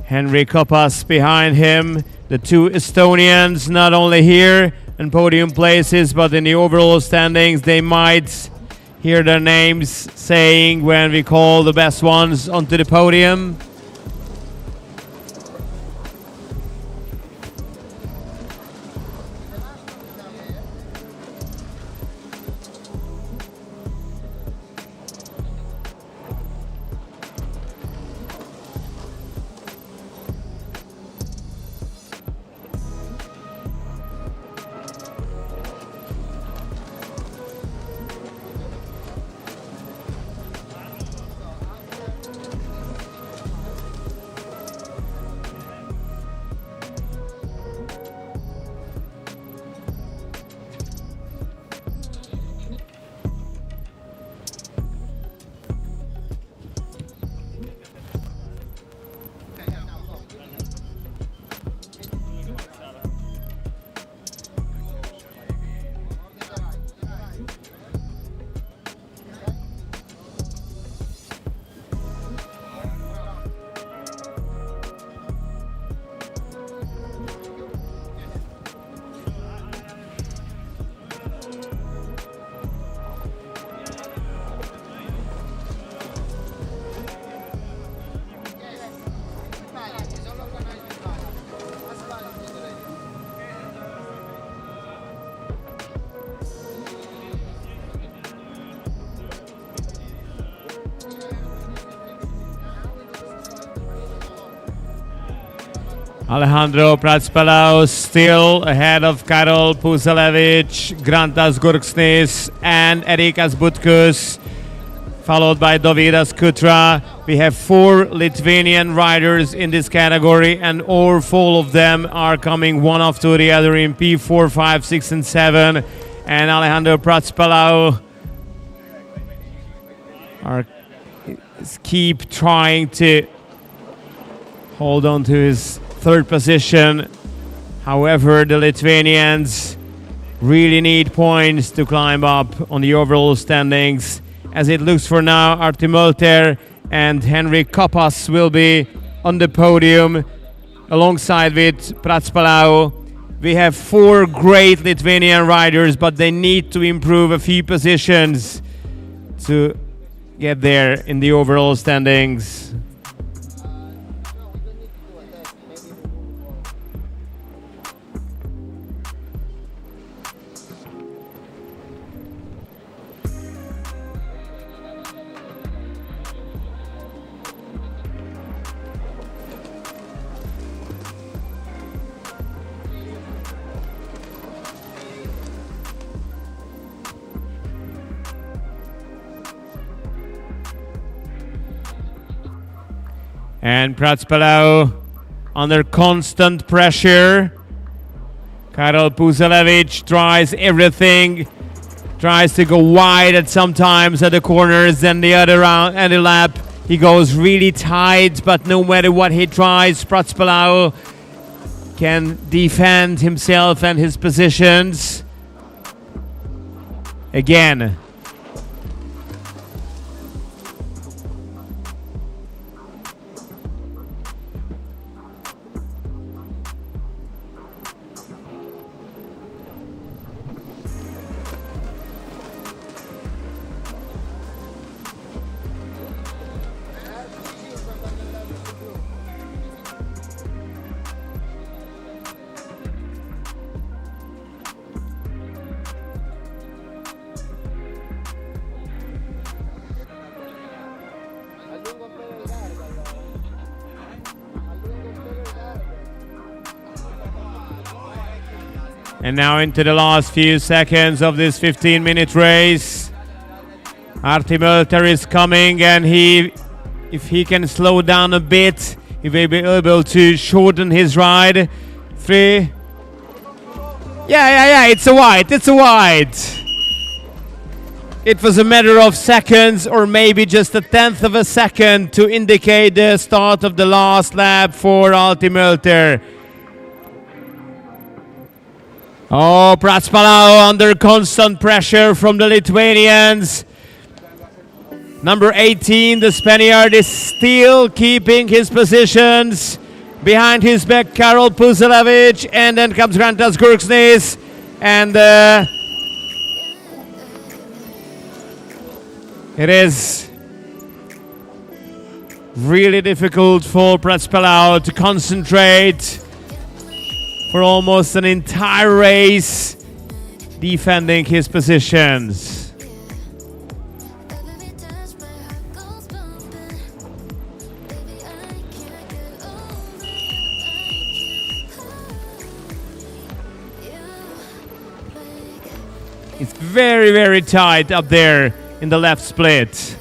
[SPEAKER 7] Henry Koppas behind him. The two Estonians not only here in podium places, but in the overall standings, they might hear their names saying when we call the best ones onto the podium. Alejandro Pratspelau still ahead of Karol Puzelevich, Grantas Gurksnis and Erikas Butkus, followed by Dovydas Kutra. We have 4 Lithuanian riders in this category, and all 4 of them are coming one after the other in P4, 5, 6 and 7. And Alejandro Pratspelau keep trying to hold on to his 3rd position. However, the Lithuanians really need points to climb up on the overall standings. As it looks for now, Artem Mölter and Henrik Kapas will be on the podium alongside with Pratspelau. We have 4 great Lithuanian riders, but they need to improve a few positions to get there in the overall standings. And Pratspelau under constant pressure. Karol Puzelevich tries everything. Tries to go wide at sometimes at the corners, then the other round and the lap. He goes really tight, but no matter what he tries, Pratspelau can defend himself and his positions. Again. And now into the last few seconds of this 15-minute race. Artem Mölter is coming, and if he can slow down a bit, he will be able to shorten his ride. 3. Yeah, it's a white. It was a matter of seconds, or maybe just a 1/10 of a second to indicate the start of the last lap for Artem Mölter. Oh, Pratspelau under constant pressure from the Lithuanians. Number 18, the Spaniard, is still keeping his positions. Behind his back, Karol Puzelevich, and then comes Grantas Gurksnis. And It is really difficult for Pratspalau to concentrate for almost an entire race, defending his positions. It's very, very tight up there in the left split.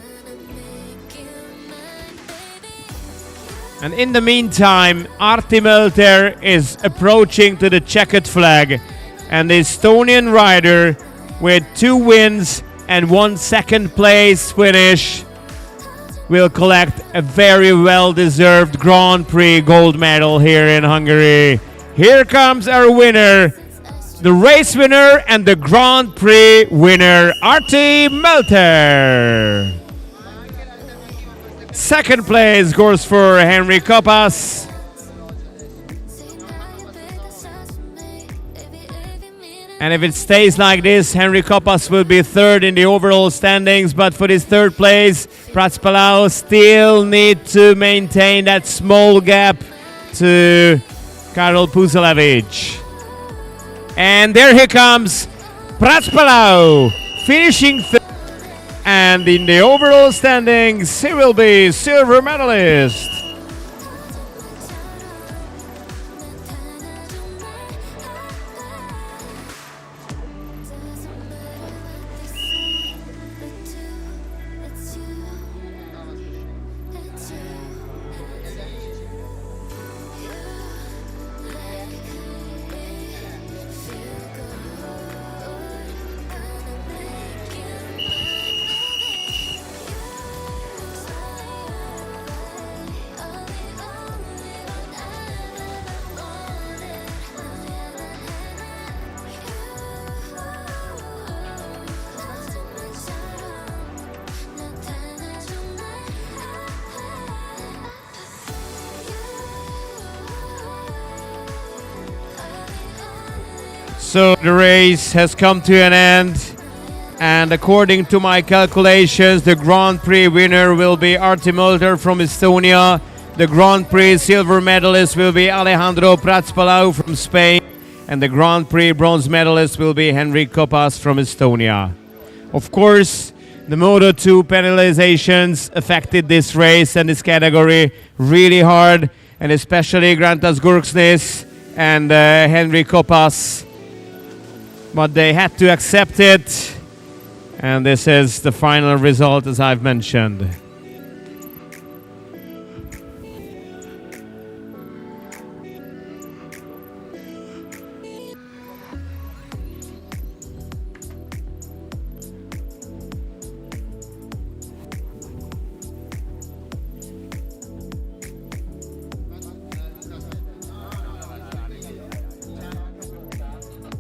[SPEAKER 7] And in the meantime, Arti Mölter is approaching to the checkered flag. And the Estonian rider with 2 wins and 1 second place finish will collect a very well-deserved Grand Prix gold medal here in Hungary. Here comes our winner, the race winner and the Grand Prix winner, Arti Mölter. Second place goes for Henry Koppas. And if it stays like this, Henry Koppas will be third in the overall standings. But for this third place, Pratspalau still need to maintain that small gap to Karol Puzelevich. And there he comes, Pratspalau, finishing third. And in the overall standings, he will be silver medalist. So the race has come to an end, and according to my calculations, the Grand Prix winner will be Arti Mölter from Estonia. The Grand Prix silver medalist will be Alejandro Pratspalau from Spain, and the Grand Prix bronze medalist will be Henry Koppas from Estonia. Of course, the Moto2 penalizations affected this race and this category really hard, and especially Grantas Gurksnis and Henry Koppas. But they had to accept it, and this is the final result as I've mentioned.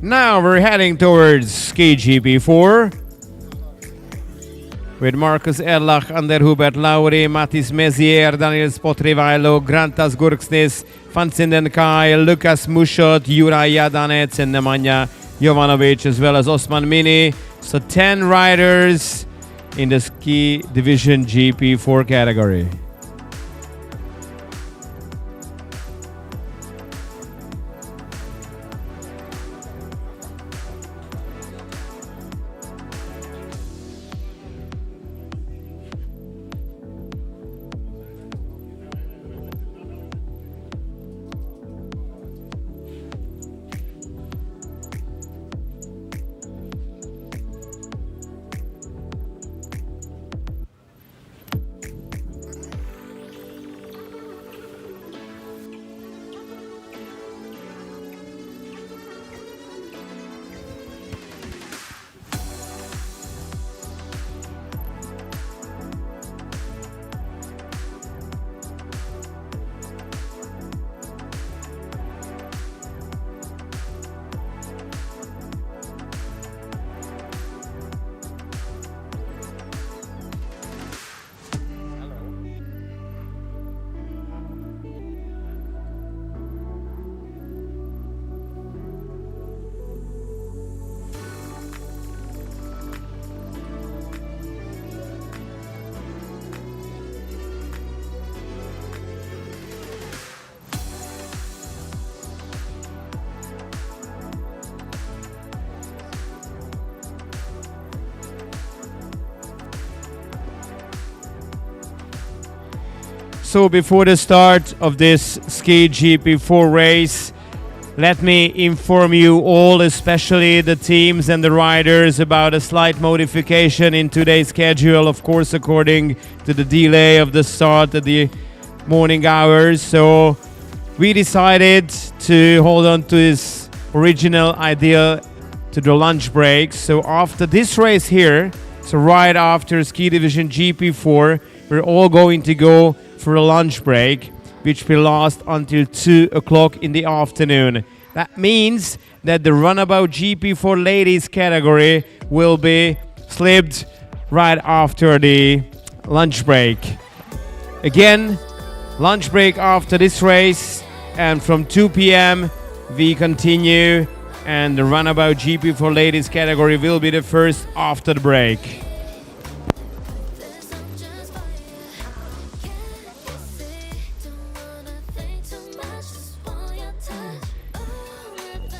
[SPEAKER 7] Now we're heading towards Ski GP4 with Marcus Erlach, Ander Hubert Lauri, Mathis Mezier, Daniel Spotrivailo, Grantas Gurksnis, Fansinden Kai, Lukas Mushot, Juraj Jadanec, and Nemanja Jovanovic, as well as Osman Mini. So 10 riders in the Ski Division GP4 category. So before the start of this Ski GP4 race, let me inform you all, especially the teams and the riders, about a slight modification in today's schedule, of course, according to the delay of the start at the morning hours. So we decided to hold on to this original idea to the lunch break. So after this race here, so right after Ski Division GP4, we're all going to go for a lunch break, which will last until 2 o'clock in the afternoon. That means that the Runabout GP4 ladies category will be slipped right after the lunch break. Again, lunch break after this race, and from 2 p.m. we continue, and the Runabout GP4 ladies category will be the first after the break.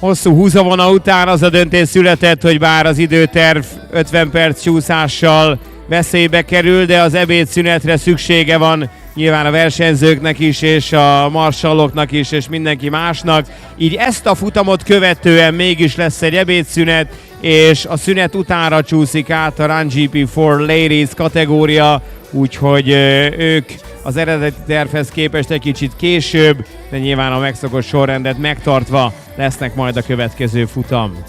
[SPEAKER 7] Hosszú húzavona után az a döntés született, hogy bár az időterv 50 perc csúszással veszélybe kerül, de az ebédszünetre szüksége van nyilván a versenyzőknek is, és a marsalloknak is, és mindenki másnak. Így ezt a futamot követően mégis lesz egy ebédszünet, és a szünet utánra csúszik át a Run GP4 Ladies kategória, úgyhogy ők az eredeti tervhez képest egy kicsit később, de nyilván a megszokott sorrendet megtartva lesznek majd a következő futam.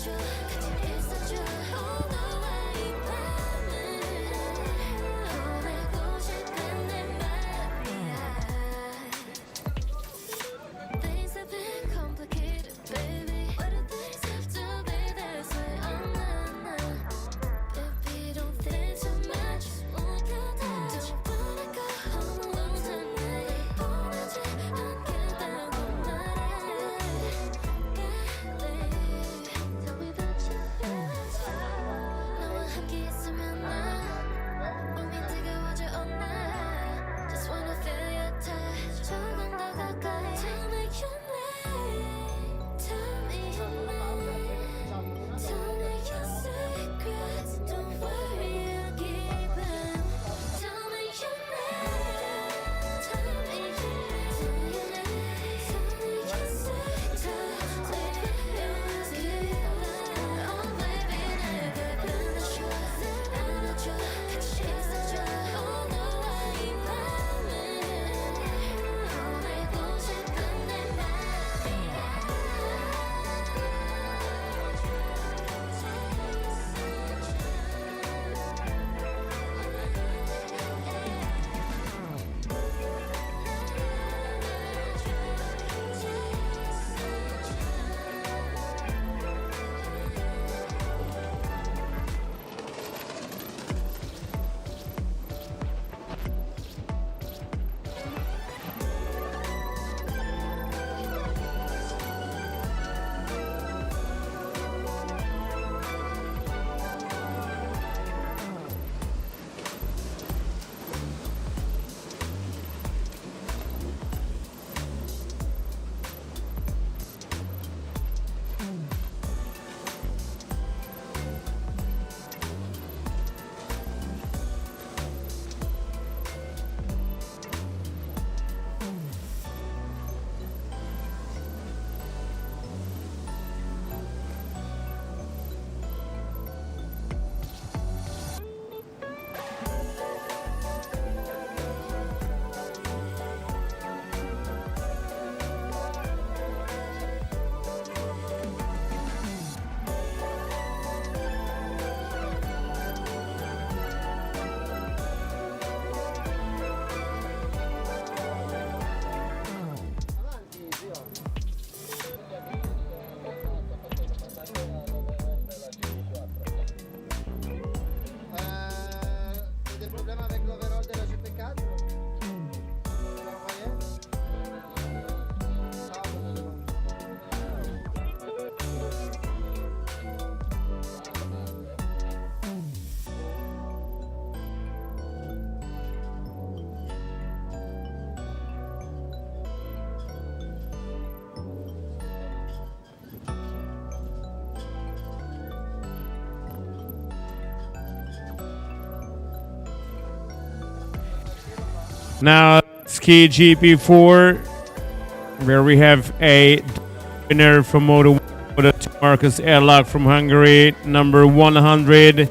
[SPEAKER 7] Now, Runabout GP4, where we have a winner from Moto 1, Moto 2, Marcus Erlach from Hungary, number 100.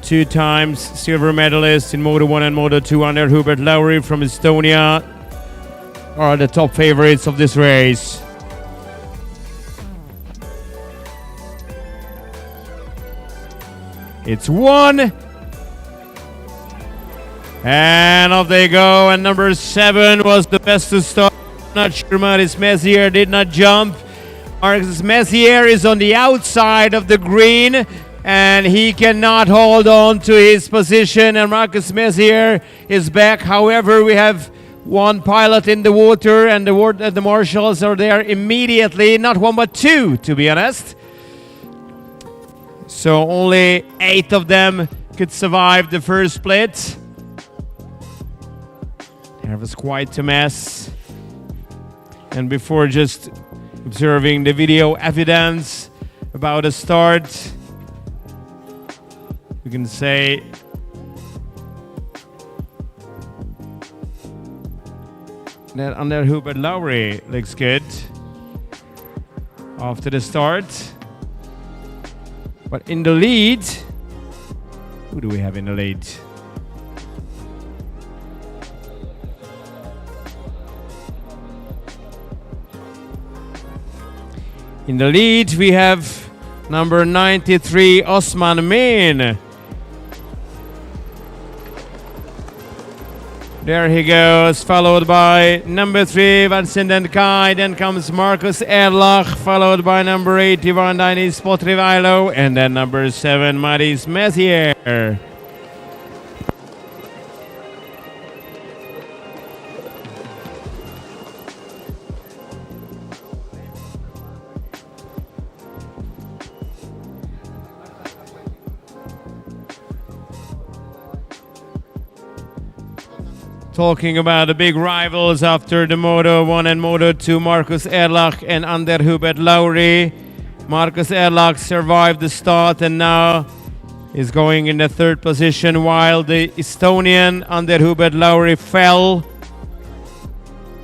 [SPEAKER 7] 2 times silver medalist in Moto 1 and Moto 2 under Hubert Lowry from Estonia are the top favorites of this race. It's 1. And off they go. And number 7 was the best to start. Not sure Maris Messier did not jump. Marcus Messier is on the outside of the green, and he cannot hold on to his position, and Marcus Messier is back. However, we have one pilot in the water, and the marshals are there immediately. Not 1 but 2, to be honest. So only 8 of them could survive the first split. That was quite a mess. And before just observing the video evidence about the start, we can say that under Hubert Lowry looks good after the start. But in the lead, who do we have in the lead? In the lead, we have number 93, Osman Min. There he goes, followed by number 3, Vincent Kai. Then comes Marcus Erlach, followed by number 81, Denis Potrivailo, and then number 7, Maris Messier. Talking about the big rivals after the Moto 1 and Moto 2, Marcus Erlach and Ander Hubert Lowry. Marcus Erlach survived the start and now is going in the 3rd position, while the Estonian Ander Hubert Lowry fell.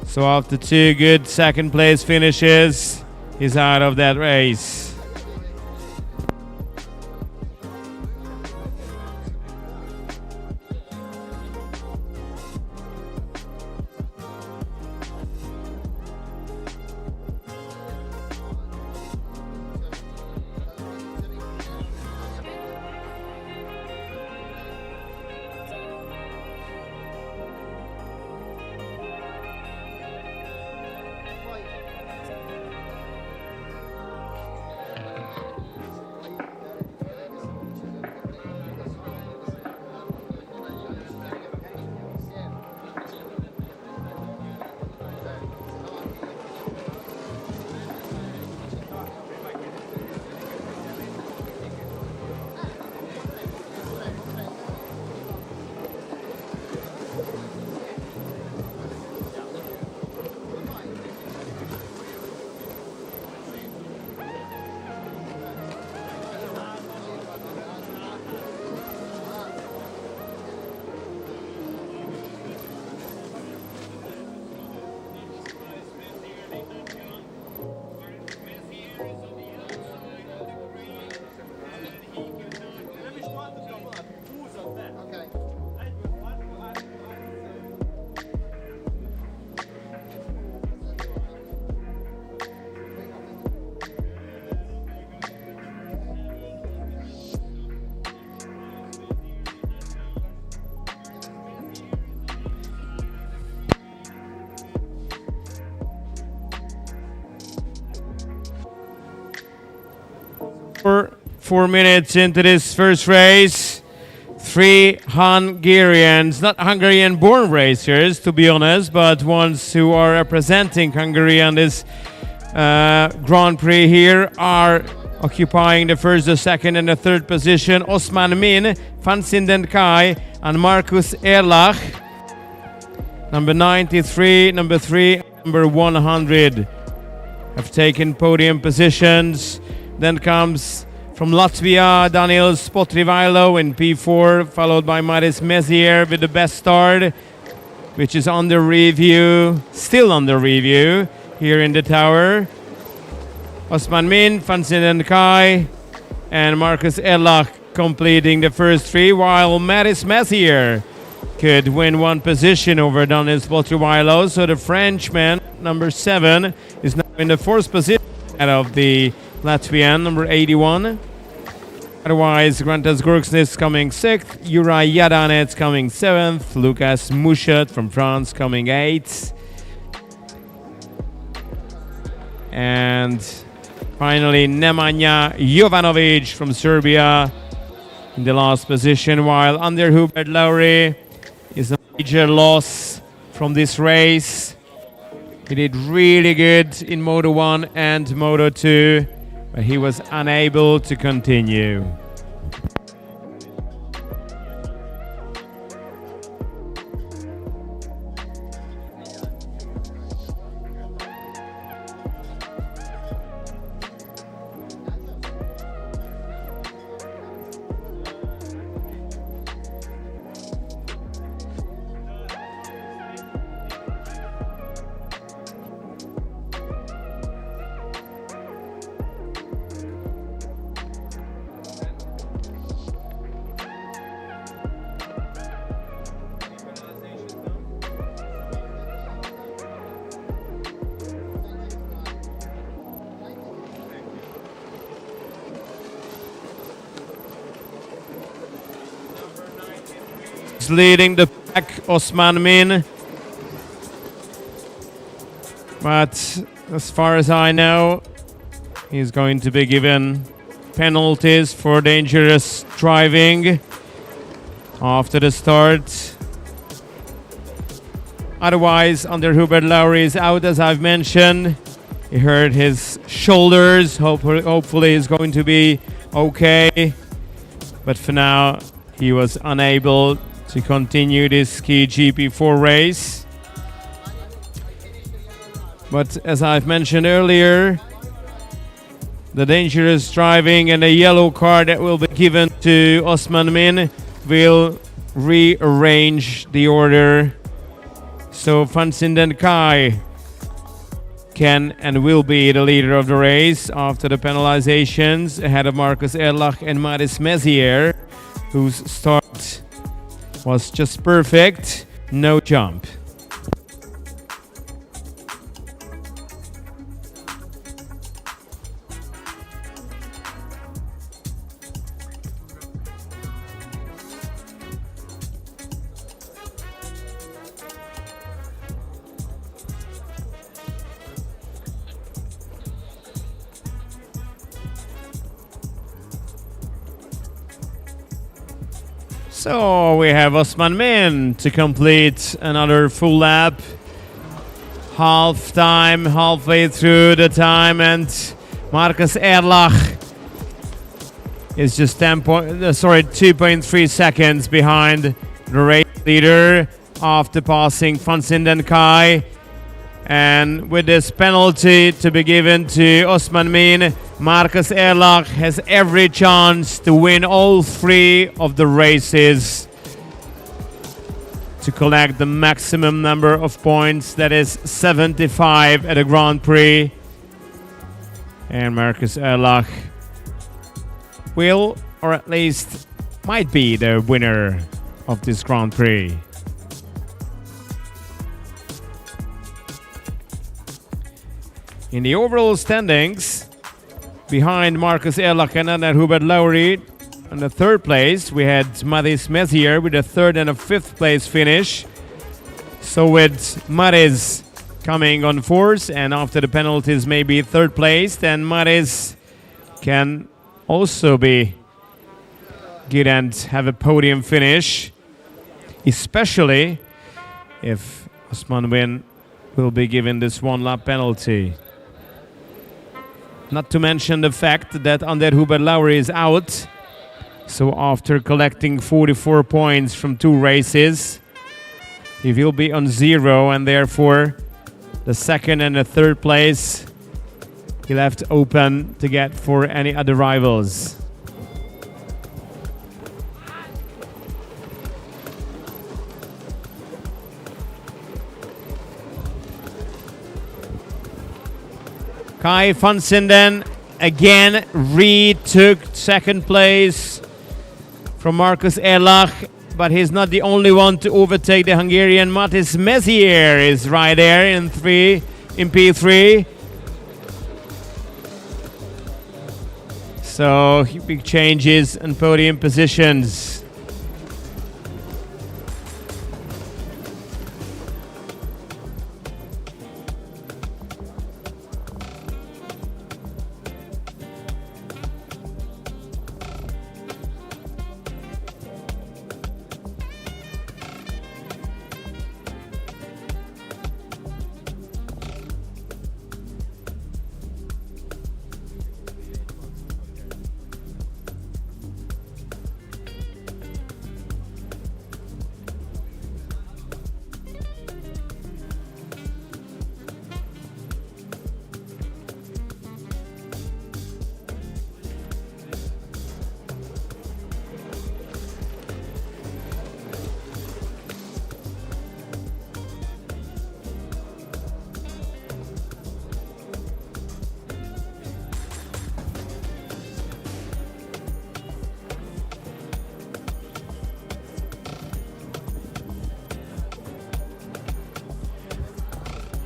[SPEAKER 7] So after 2 good 2nd place finishes, he's out of that race. Four minutes into this first race, 3 Hungarians, not Hungarian-born racers, to be honest, but ones who are representing Hungary on this Grand Prix here, are occupying the 1st, the 2nd, and the 3rd position. Osman Min, Vincent Kai, and Marcus Erlach. Number 93, number 3, number 100 have taken podium positions. Then comes from Latvia, Daniel Spotrivailo in P4, followed by Maris Messier with the best start. which is under review, still under review here in the tower. Osman Min, Fansin Kai, and Marcus Erlach completing the first three, while Maris Messier could win one position over Daniel Spotriwailo. So the Frenchman, number 7, is now in the 4th position out of the Latvian, number 81. Otherwise, Grantas Gurksnis coming 6th, Juraj Jadanec coming 7th, Lucas Mouchet from France coming 8th. And finally, Nemanja Jovanovic from Serbia in the last position, while Ander Hubert Lowry is a major loss from this race. He did really good in Moto 1 and Moto 2, but he was unable to continue. Leading the pack, Osman Min. But as far as I know, he's going to be given penalties for dangerous driving after the start. Otherwise, Ander Hubert Lowry is out, as I've mentioned. He hurt his shoulders. Hopefully he's going to be okay. But for now, he was unable to continue this ski GP4 race. But as I've mentioned earlier, the dangerous driving and the yellow card that will be given to Osman Min will rearrange the order. So Fansin Kai can and will be the leader of the race after the penalizations, ahead of Marcus Erlach and Maris Messier, whose start was just perfect, no jump. So we have Osman Min to complete another full lap. Half time, halfway through the time, and Marcus Erlach is just 2.3 seconds behind the race leader after passing Fansin Kai. And with this penalty to be given to Osman Min, Marcus Erlach has every chance to win all 3 of the races to collect the maximum number of points, that is 75 at a Grand Prix. And Marcus Erlach will, or at least might be, the winner of this Grand Prix. In the overall standings, behind Marcus Erlach and Ander Hubert Lowry, in the 3rd place, we had Maris Messier with a 3rd and a 5th place finish. So with Maris coming on 4th, and after the penalties maybe 3rd place, then Maris can also be good and have a podium finish, especially if Osman Min will be given this 1-lap penalty. Not to mention the fact that Ander Hubert Lowry is out. So after collecting 44 points from 2 races, he will be on 0, and therefore the 2nd and the 3rd place he left open to get for any other rivals. Kai van Sinden again retook second place from Marcus Erlach, but he's not the only one to overtake the Hungarian. Matis Messier is right there in P3. So big changes in podium positions.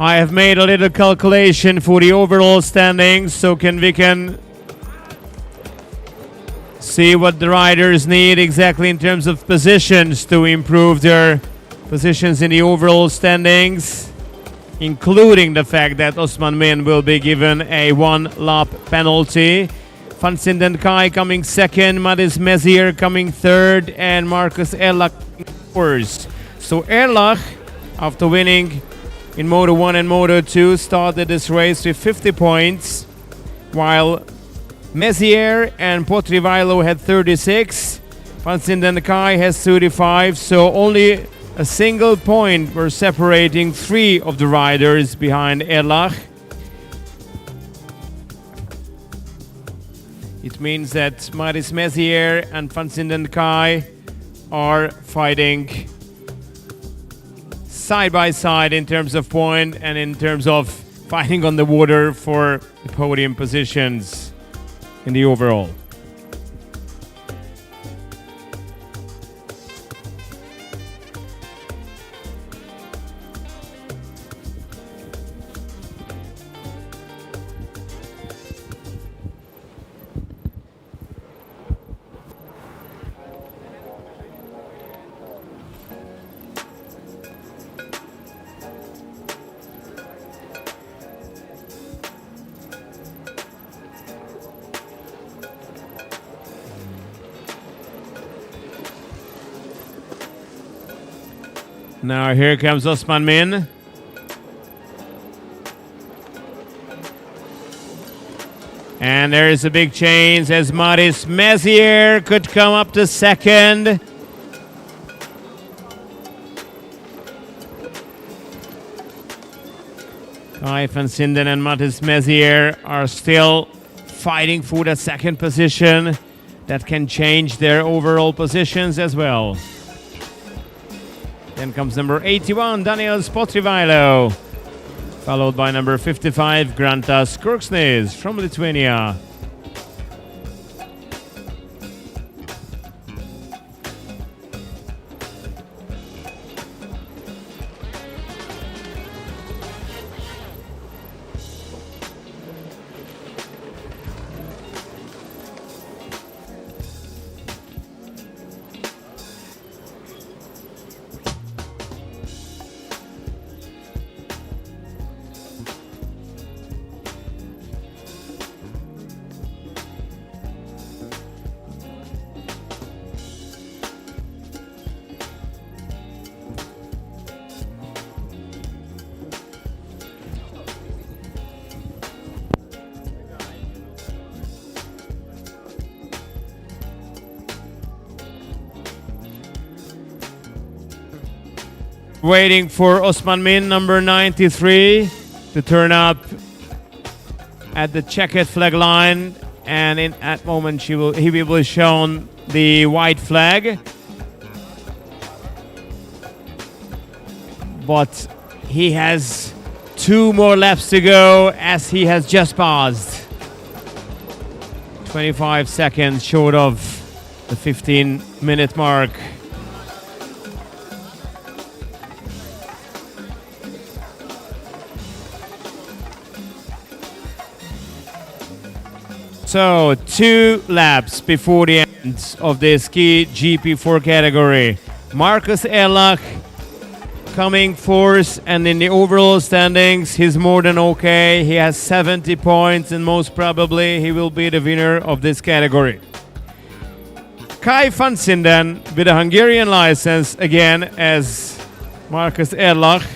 [SPEAKER 7] I have made a little calculation for the overall standings, so we can see what the riders need exactly in terms of positions to improve their positions in the overall standings, including the fact that Osman Min will be given a one-lap penalty. Van Sinden Kai coming second, Matis Messier coming third, and Marcus Erlach fourth. So Erlach, after winning in Moto 1 and Moto 2, started this race with 50 points, while Messier and Potrivailo had 36. Van Sinden Kai has 35, so only a single point were separating three of the riders behind Erlach. It means that Maris Messier and Van Sinden Kai are fighting side by side in terms of point and in terms of fighting on the water for the podium positions in the overall. Now here comes Osman Min. And there is a big change as Maris Messier could come up to second. Kai van Sinden and Matis Messier are still fighting for the second position. That can change their overall positions as well. Then comes number 81, Daniel Potrivailo, followed by number 55, Grantas Kurksnis from Lithuania. Waiting for Osman Min, number 93, to turn up at the checkered flag line, and in that moment he will be shown the white flag. But he has 2 more laps to go as he has just passed. 25 seconds short of the 15-minute mark. So 2 laps before the end of the ski GP4 category. Marcus Erlach coming fourth, and in the overall standings he's more than okay. He has 70 points and most probably he will be the winner of this category. Kai van Sinden with a Hungarian license again as Marcus Erlach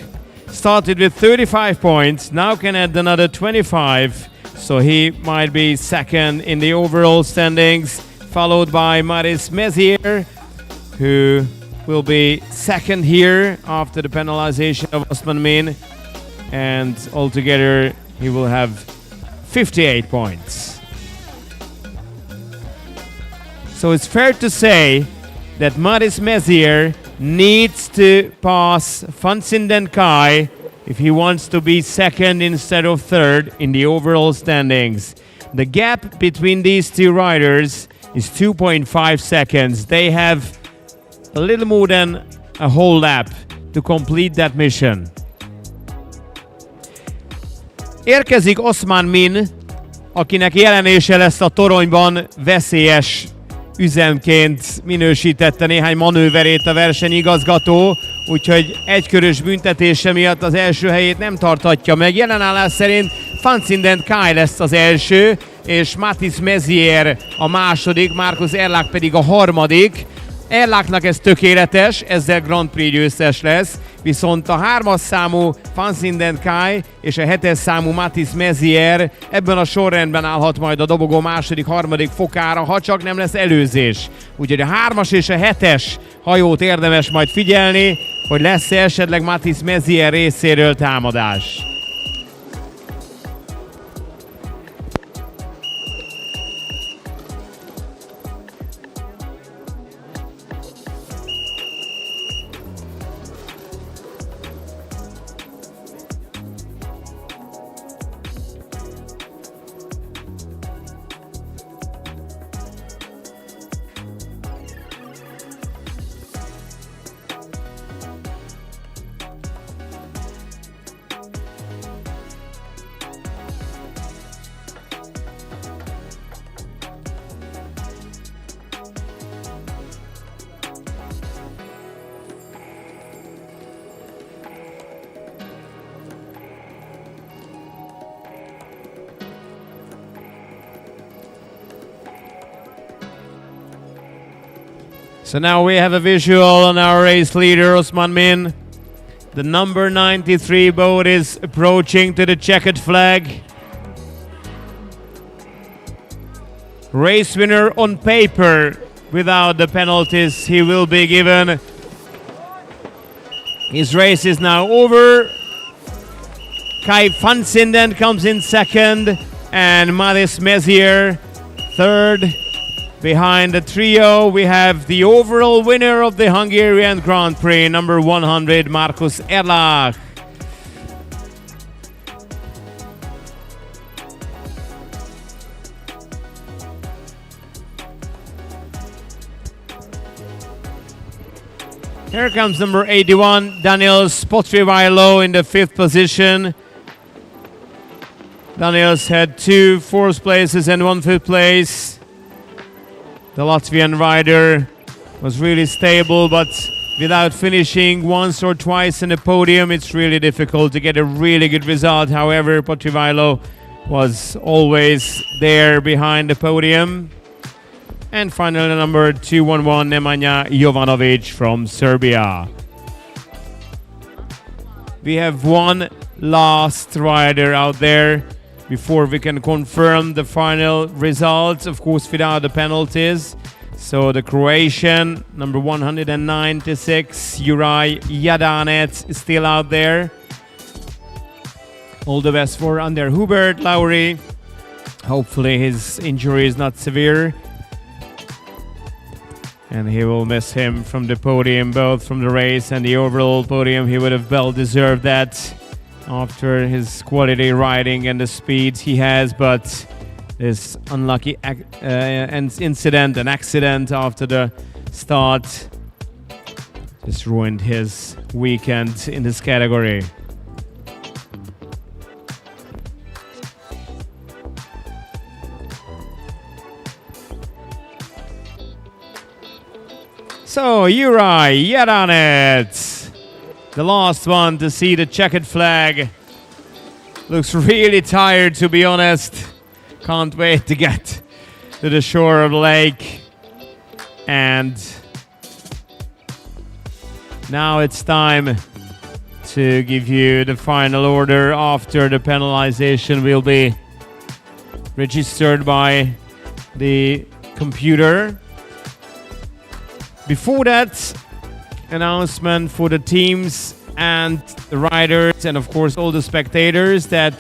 [SPEAKER 7] started with 35 points, now can add another 25, so he might be second in the overall standings, followed by Maris Mezier, who will be second here after the penalization of Osman Min, and altogether he will have 58 points. So it's fair to say that Maris Mezier needs to pass Van Sinden Kai if he wants to be second instead of third in the overall standings. The gap between these two riders is 2.5 seconds. They have a little more than a whole lap to complete that mission. Érkezik Osman Min, akinek jelenése lesz a toronyban veszélyes üzemként minősítette néhány manőverét a versenyigazgató, úgyhogy egykörös büntetése miatt az első helyét nem tarthatja meg. Jelenállás szerint Van Sinden Kai lesz az első, és Mathis Mezier a második, Marcus Erlach pedig a harmadik. Erlachnak ez tökéletes, ezzel Grand Prix győztes lesz, viszont a 3-as számú Van Sinden Kai és a 7-es számú Mathis Mezier ebben a sorrendben állhat majd a dobogó második, harmadik fokára, ha csak nem lesz előzés. Úgyhogy a 3-as és a 7-es hajót érdemes majd figyelni, hogy lesz-e esetleg Mathis Mezier részéről támadás. So now we have a visual on our race leader, Osman Min. The number 93 boat is approaching to the checkered flag. Race winner on paper, without the penalties he will be given. His race is now over. Kai van Sinden comes in second, and Mathis Mezier third. Behind the trio, we have the overall winner of the Hungarian Grand Prix, number 100, Marcus Erlach. Here comes number 81, Daniel Spotrivailo in the 5th position. Daniels had 2 4th places and 1 5th place. The Latvian rider was really stable, but without finishing once or twice in the podium, it's really difficult to get a really good result. However, Potrivailo was always there behind the podium. And finally, number 211, Nemanja Jovanovic from Serbia. We have one last rider out there before we can confirm the final results, of course without the penalties. So the Croatian, number 196, Juraj Jadanec is still out there. All the best for Ander Hubert Lowry. Hopefully his injury is not severe. And he will miss him from the podium, both from the race and the overall podium. He would have well deserved that. after his quality riding and the speed he has, but this unlucky incident, an accident after the start, just ruined his weekend in this category. So, Uri, yet on it. The last one to see the checkered flag. Looks really tired, to be honest. Can't wait to get to the shore of the lake. And now it's time to give you the final order after the penalization will be registered by the computer. Before that, announcement for the teams and the riders and of course all the spectators that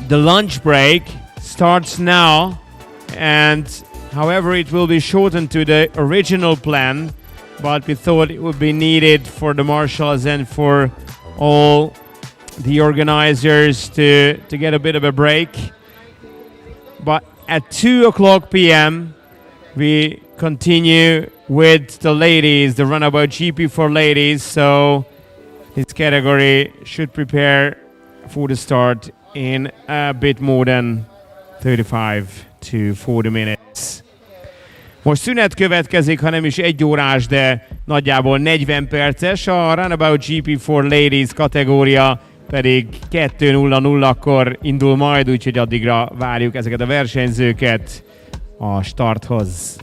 [SPEAKER 7] the lunch break starts now, and however it will be shortened to the original plan, but we thought it would be needed for the marshals and for all the organizers to get a bit of a break. But at 2:00 p.m. we continue with the ladies, the Runabout GP4 ladies. So this category should prepare for the start in a bit more than 35 to 40 minutes. Most szünet következik, ha nem is 1 órás, de nagyjából 40 perces. A Runabout GP4 ladies kategória pedig 2:00-kor indul majd, úgyhogy addigra várjuk ezeket a versenyzőket a starthoz.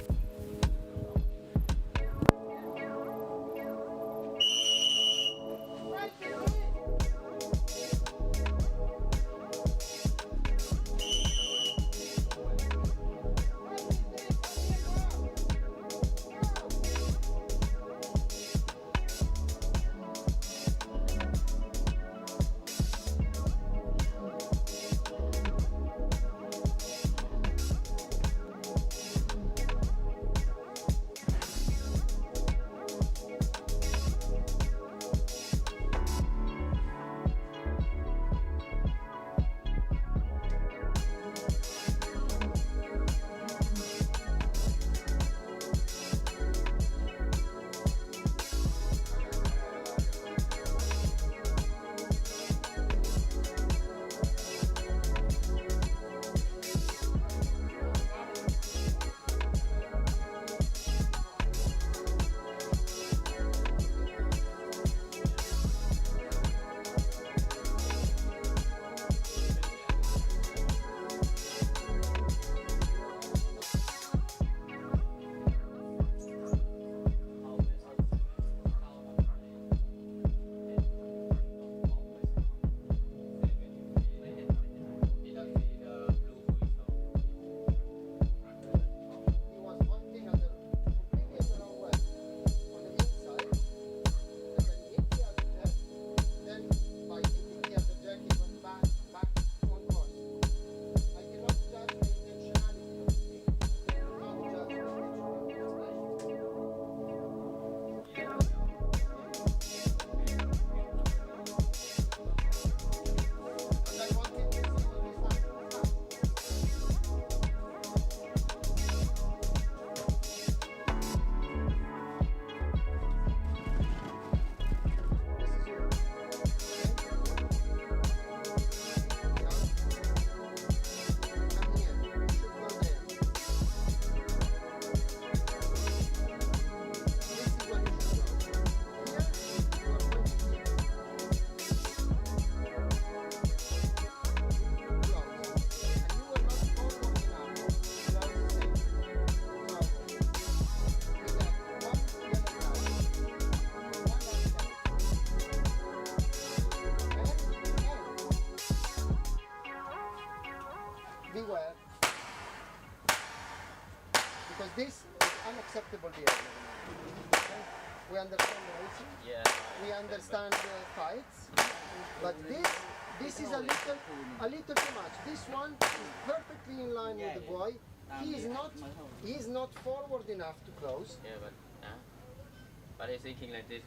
[SPEAKER 5] This is unacceptable here. Okay? We understand the racing, we understand the fights, but this is a little too much. This one is perfectly in line with the boy. He is not forward enough to close.
[SPEAKER 12] But he's thinking like this.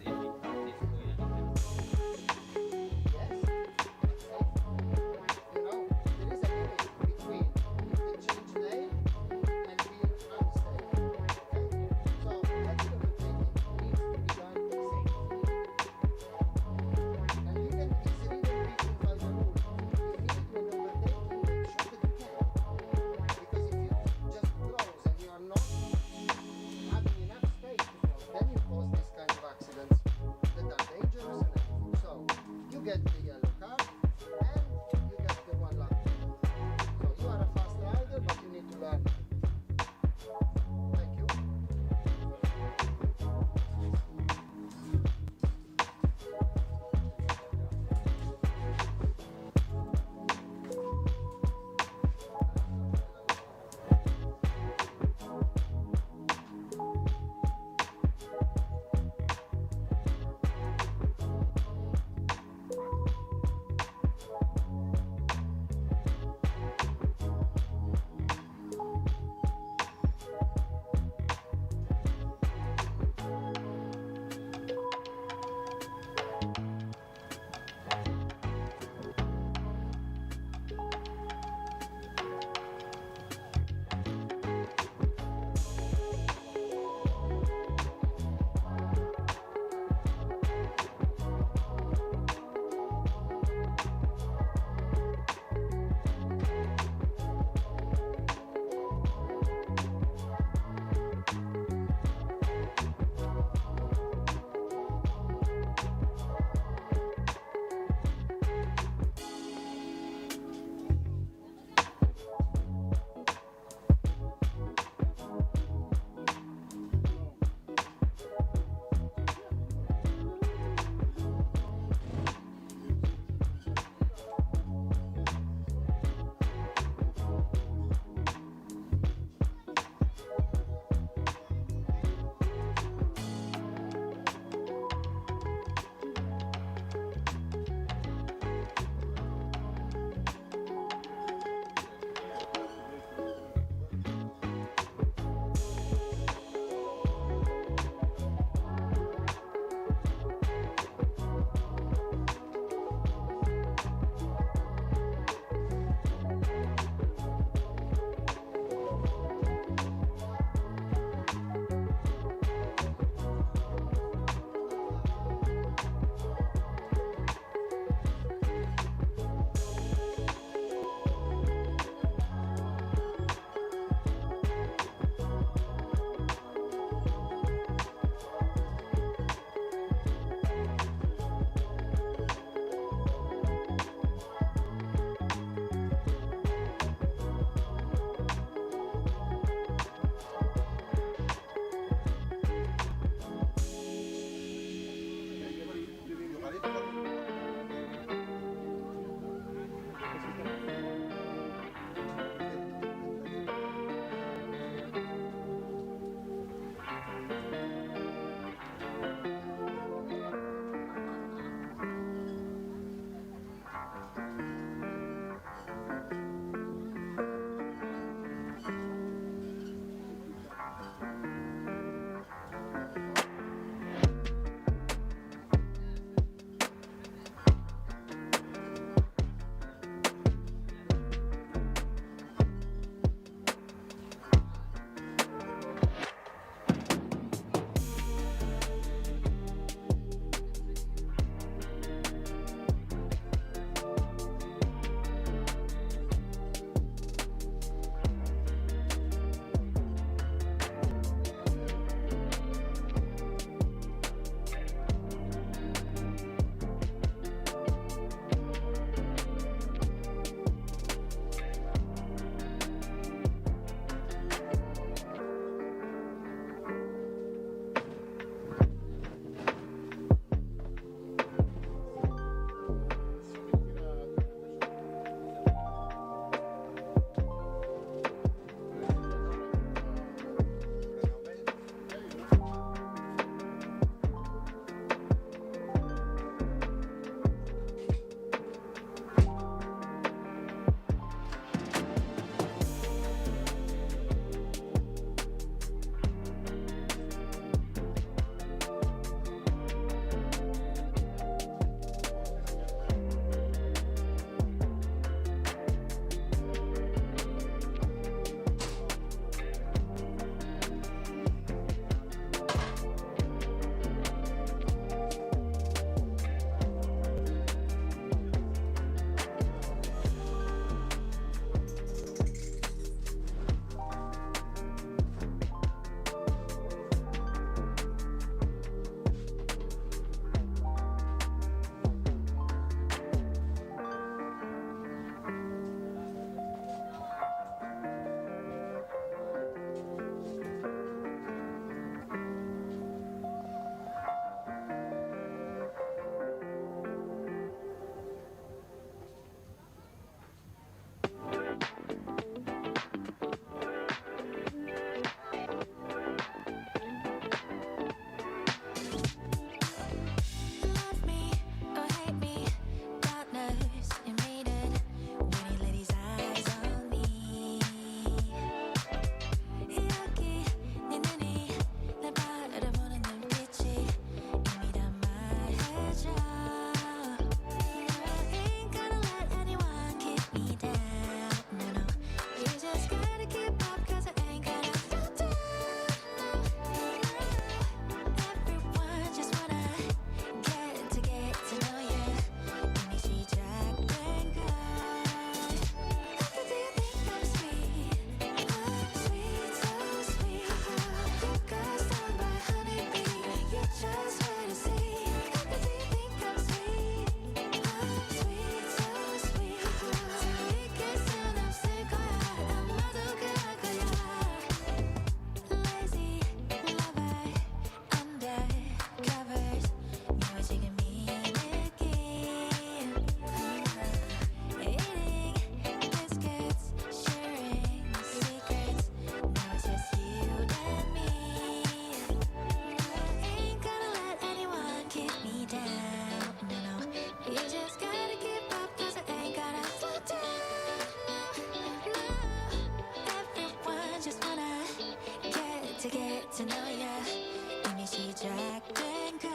[SPEAKER 2] to know ya. 이미 시작된 걸.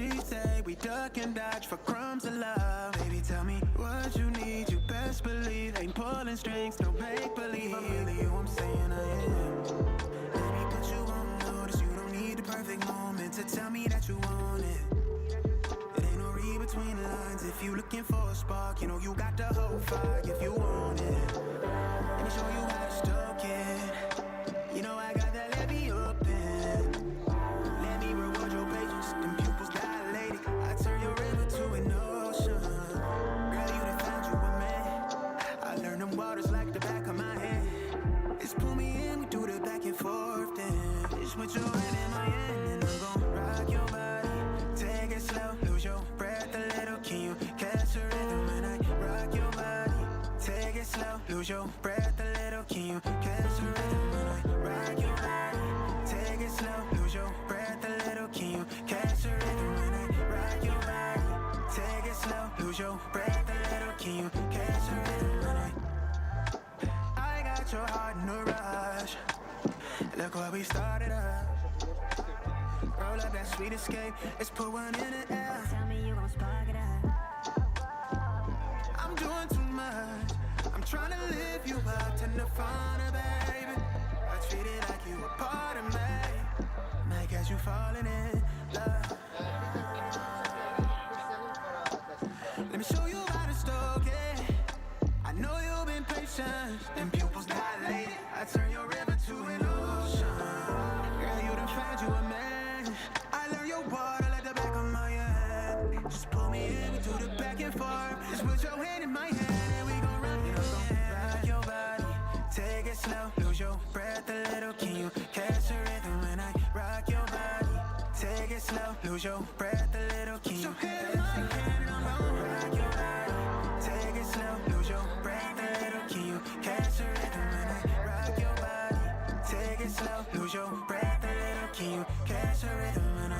[SPEAKER 6] she say we duck and dodge for crumbs of love. Baby, tell me what you need, you best believe. Ain't pulling strings, no make-believe. I'm really who I'm saying I am. Let me put you on notice, you don't need the perfect moment to tell me that you want it. It ain't no read between the lines. If you looking for a spark, you know you got the whole fire if you want it. Let me show you how to stoke it. You know I got that levy open. Let me reward your patience, them pupils dilated. I turn your river to an ocean. Girl, you done found you a man. I learned them waters like the back of my hand. Just pull me in, we do the back and forth then. Just put your hand in my hand and I'm gon' rock your body. Take it slow, lose your breath a little. Can you catch the rhythm when I rock your body? Take it slow, lose your breath a little. Can you catch the rhythm when I rock your body? Take it slow, lose your breath a little. Can you catch the rhythm when I rock your body? Take it slow, lose your breath a little. Can you catch the rhythm when I got your heart in a rush. Look what we started up. Roll up that sweet escape. Let's put one in the air. Tell me you gon' spark it up. I'm doing too much. I'm trying to lift you up to Nirvana, baby. I treat it like you a part of me. Might get you falling in love. Let me show you how to stoke it. I know you've been patient. Them pupils dilated. I turn your river to an ocean. Girl, you done found you a man. I learned your water like the back of my hand. Just pull me in, we do the back and forth. Just put your hand in my hand and we gon' rock it. Rock your body, take it slow, lose your breath a little. Can you catch the rhythm when I rock your body? Take it slow, lose your breath a little. Can you catch the rhythm and I'm gon' rock your body? Take it slow, lose your breath a little. Can you catch the rhythm when I rock your body? Take it slow, lose your breath a little. Can you catch the rhythm when I?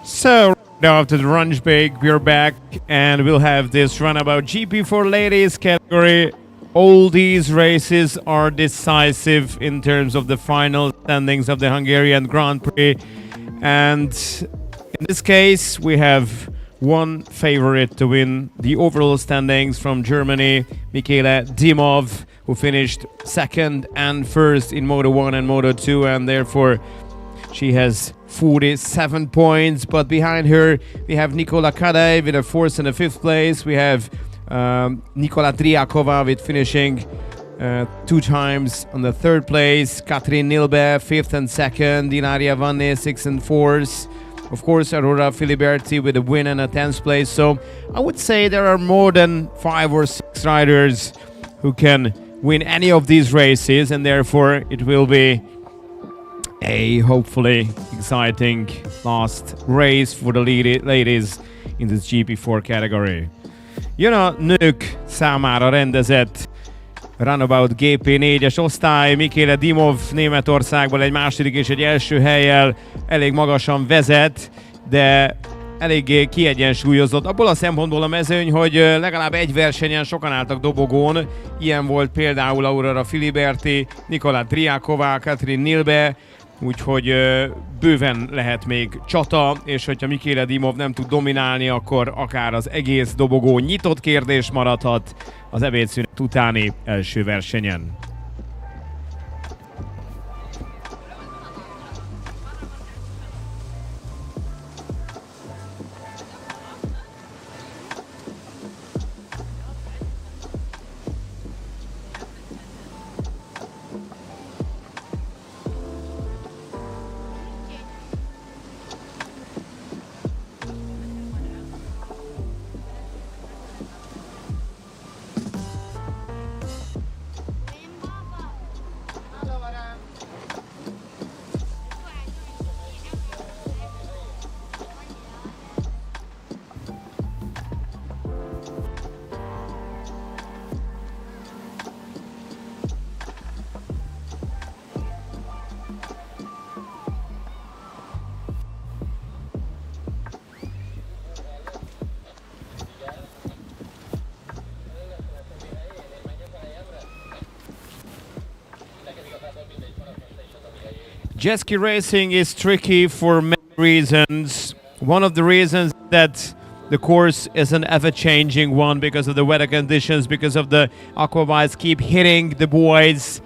[SPEAKER 7] So, after the lunch break, we're back and we'll have this Runabout GP4 ladies category. All these races are decisive in terms of the final standings of the Hungarian Grand Prix. And in this case, we have one favorite to win the overall standings from Germany, Michaela Dimov, who finished second and first in Moto 1 and Moto 2, and therefore she has 47 points, but behind her we have Nikola Kadej with a fourth and a fifth place. We have Nikola Driakova with finishing two times on the third place. Katrin Nilbe, fifth and second. Ilaria Vanne, sixth and fourth. Of course, Aurora Filiberti with a win and a 10th place. So I would say there are more than 5 or 6 riders who can win any of these races, and therefore it will be a hopefully exciting last race for the ladies in this GP4 category. Jön a nők számára rendezett Runabout GP4-es osztály. Michaela Dimov Németországból egy második és egy első hellyel elég magasan vezet, de eléggé kiegyensúlyozott. Abból a szempontból a mezőny, hogy legalább egy versenyen sokan álltak dobogón. Ilyen volt például Aurora Filiberti, Nikola Driakova, Katrin Nilbe, úgyhogy bőven lehet még csata, és hogyha Michaela Dimov nem tud dominálni, akkor akár az egész dobogó nyitott kérdés maradhat az ebédszünet utáni első versenyen. Jet ski racing is tricky for many reasons. One of the reasons that the course is an ever-changing one because of the weather conditions, because of the aquabikes keep hitting the buoys.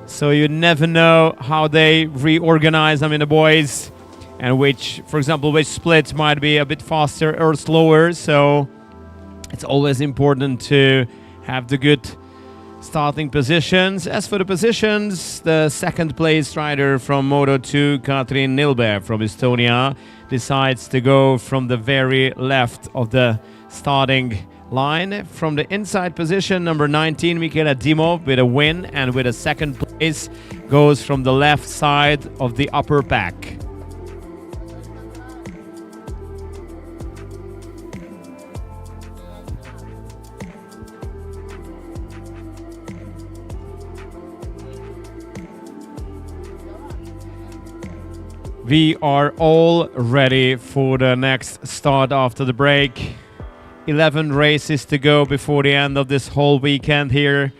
[SPEAKER 7] So you never know how they reorganize, the buoys, and which, for example, which splits might be a bit faster or slower. So it's always important to have the good starting positions. As for the positions, the second place rider from Moto2, Katrin Nilberg from Estonia, decides to go from the very left of the starting line. From the inside position, number 19, Michaela Dimov with a win, and with a second place goes from the left side of the upper pack. We are all ready for the next start after the break. 11 races to go before the end of this whole weekend here.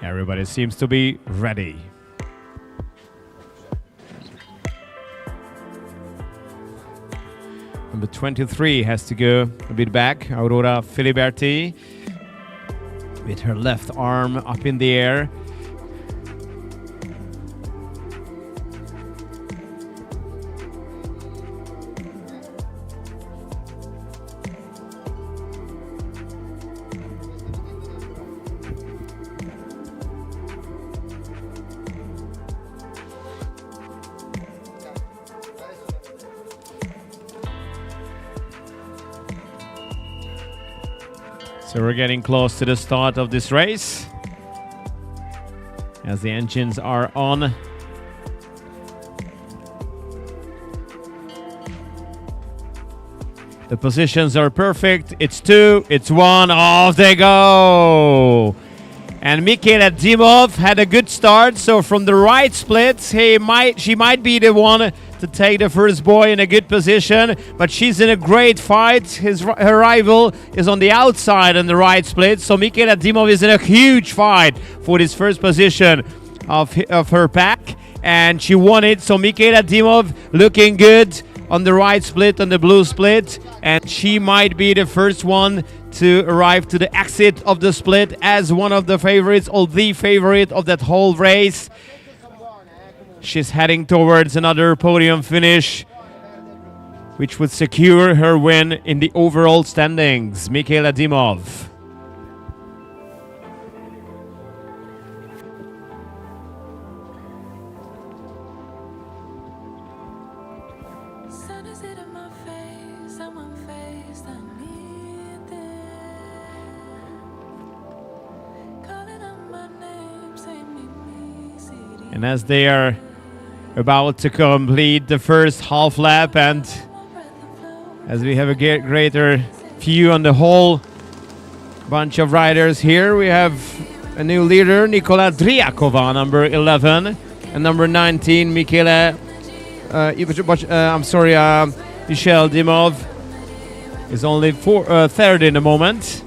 [SPEAKER 7] Everybody seems to be ready. Number 23 has to go a bit back. Aurora Filiberti with her left arm up in the air. So we're getting close to the start of this race as the engines are on. The positions are perfect. It's 2, it's 1, off they go. And Michaela Dimov had a good start, so from the right split, she might be the one to take the first buoy in a good position, but she's in a great fight. Her rival is on the outside on the right split, so Michaela Dimov is in a huge fight for this first position of her pack, and she won it. So Michaela Dimov looking good on the right split, on the blue split, and she might be the first one to arrive to the exit of the split as one of the favorites, or the favorite of that whole race. She's heading towards another podium finish, which would secure her win in the overall standings. Michaela Dimov. And as they are about to complete the first half lap, and as we have a greater view on the whole bunch of riders here, we have a new leader, Nikola Driakova, number 11, and number 19, Michele Michelle Dimov is only third in the moment,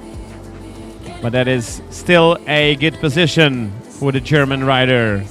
[SPEAKER 7] but that is still a good position for the German rider.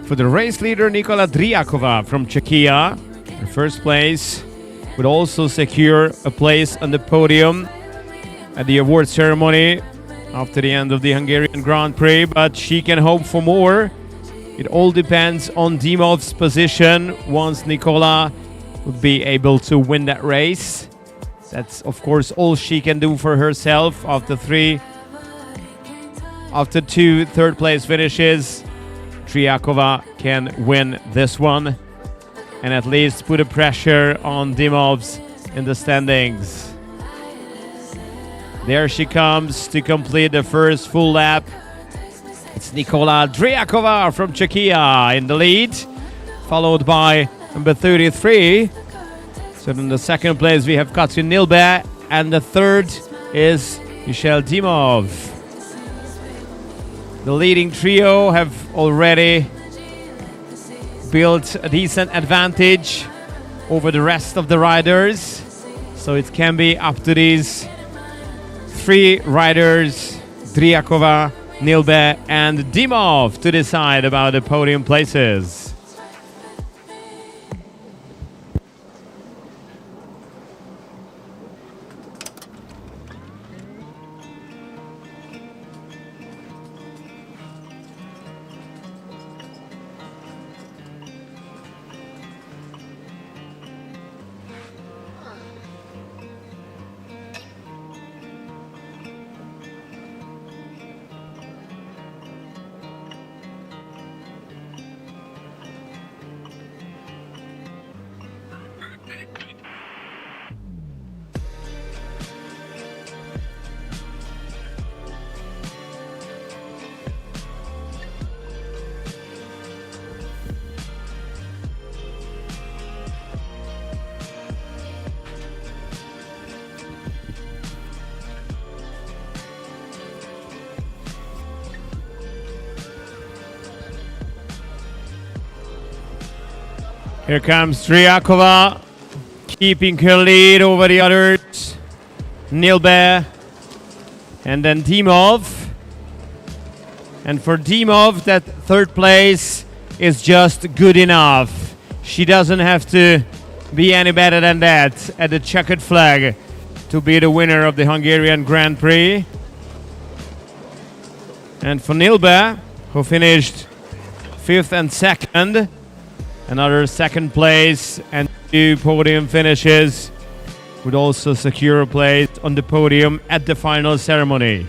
[SPEAKER 7] For the race leader, Nikola Driakova from Czechia, in first place, would also secure a place on the podium at the award ceremony after the end of the Hungarian Grand Prix, but she can hope for more. It all depends on Dimov's position once Nikola would be able to win that race. That's, of course, all she can do for herself after two third-place finishes. Driakova can win this one and at least put a pressure on Dimov's in the standings. There she comes to complete the first full lap. It's Nikola Driakova from Czechia in the lead, followed by number 33. So in the second place we have Katrin Nilbe, and the third is Michel Dimov. The leading trio have already built a decent advantage over the rest of the riders. So it can be up to these three riders, Dryakova, Nilbe and Dimov, to decide about the podium places. Here comes Dryakova, keeping her lead over the others. Nilbe, and then Dimov. And for Dimov, that third place is just good enough. She doesn't have to be any better than that at the checkered flag to be the winner of the Hungarian Grand Prix. And for Nilbe, who finished 5th and 2nd, another second place and 2 podium finishes would also secure a place on the podium at the final ceremony.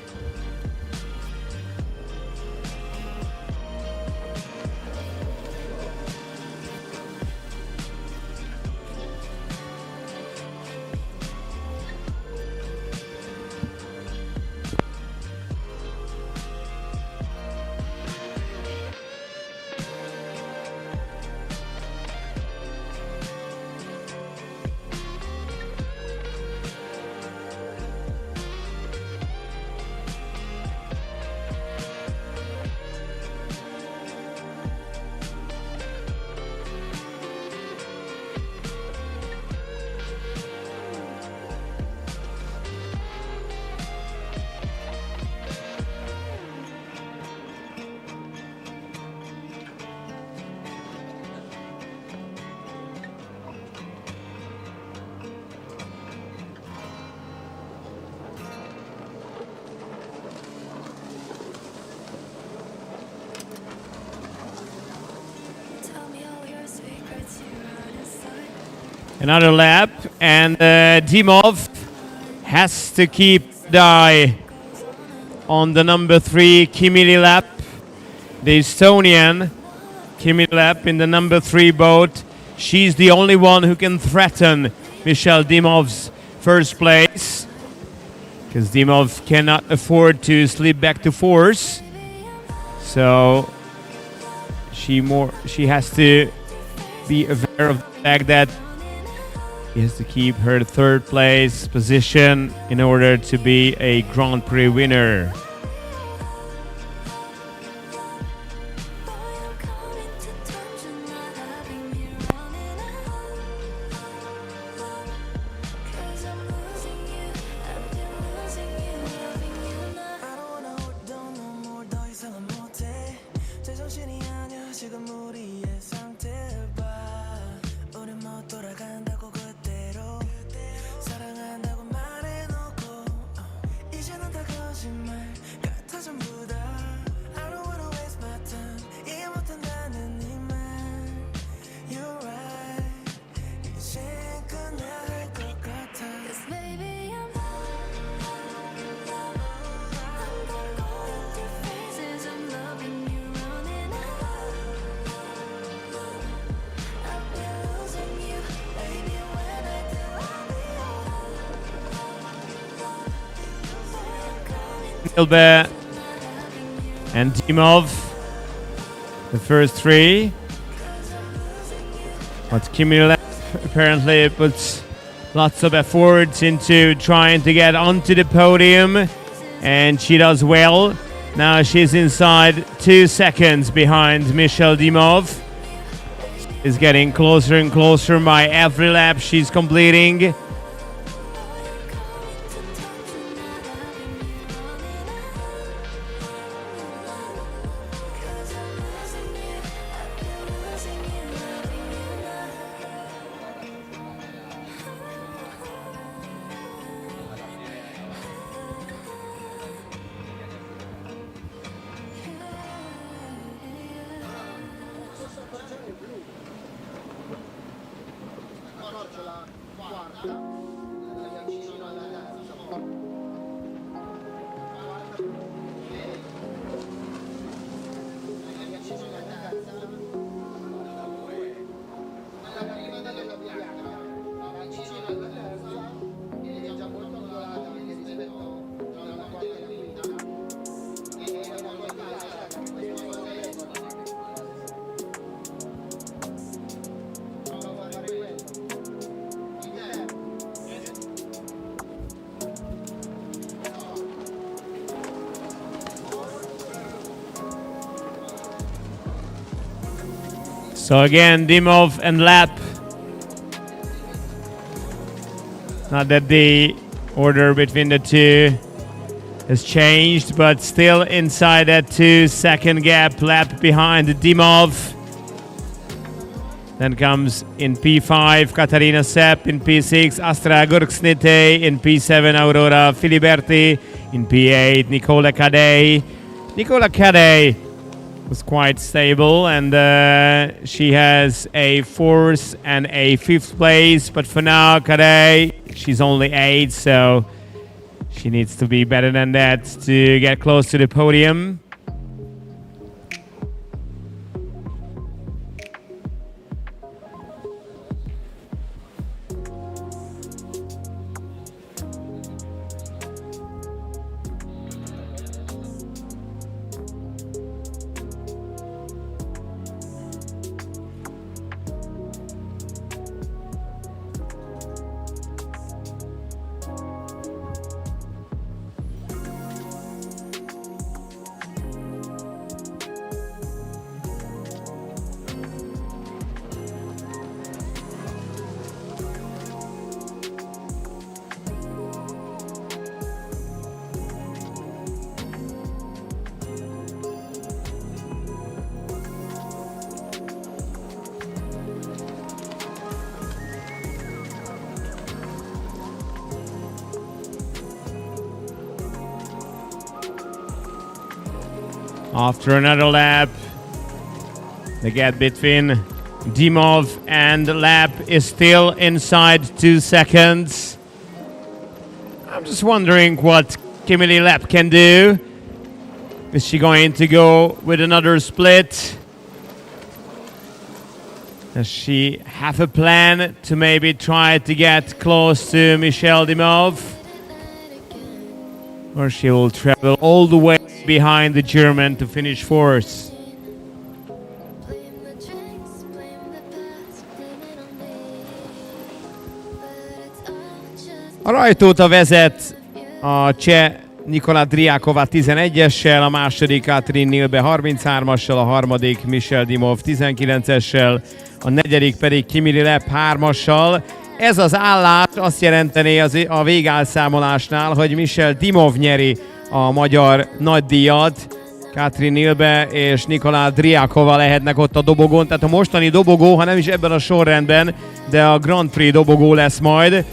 [SPEAKER 7] Another lap, and Dimov has to keep the eye on the number 3 Kimili lap. The Estonian Kimili lap in the number 3 boat. She's the only one who can threaten Michel Dimov's first place, because Dimov cannot afford to slip back to 4th. So she has to be aware of the fact that he has to keep her 3rd place position in order to be a Grand Prix winner. Nilbe and Dimov, the first 3. But Kimmy Lepp apparently puts lots of efforts into trying to get onto the podium, and she does well. Now she's inside 2 seconds behind Michelle Dimov. Is getting closer and closer by every lap she's completing. So again, Dimov and Lap. Not that the order between the two has changed, but still inside that 2 second gap. Lap behind Dimov. Then comes in P5 Katarina Sepp, in P6 Astra Gurksnite, in P7 Aurora Filiberti, in P8 Nicola Cadey. Nicola Cadey was quite stable, and she has a 4th and a 5th place, but for now Cadey, she's only 8, so she needs to be better than that to get close to the podium. After another lap, the gap between Dimov and Lap is still inside 2 seconds. I'm just wondering what Kimberly Lap can do. Is she going to go with another split? Does she have a plan to maybe try to get close to Michelle Dimov? Or she will travel all the way behind the German to finish 4th. A rajtóta vezet a cseh Nikola Driakova 11-essel, a második Katrin Nilbe 33-assal, a harmadik Michelle Dimov 19-essel, a negyedik pedig Kimberly Lap 3-assal. Ez az állás azt jelentené a végelszámolásnál, hogy Michelle Dimov nyeri a magyar nagydíjat. Katrin Nilbe és Nikola Driakova lehetnek ott a dobogón, tehát a mostani dobogó, ha nem is ebben a sorrendben, de a Grand Prix dobogó lesz majd.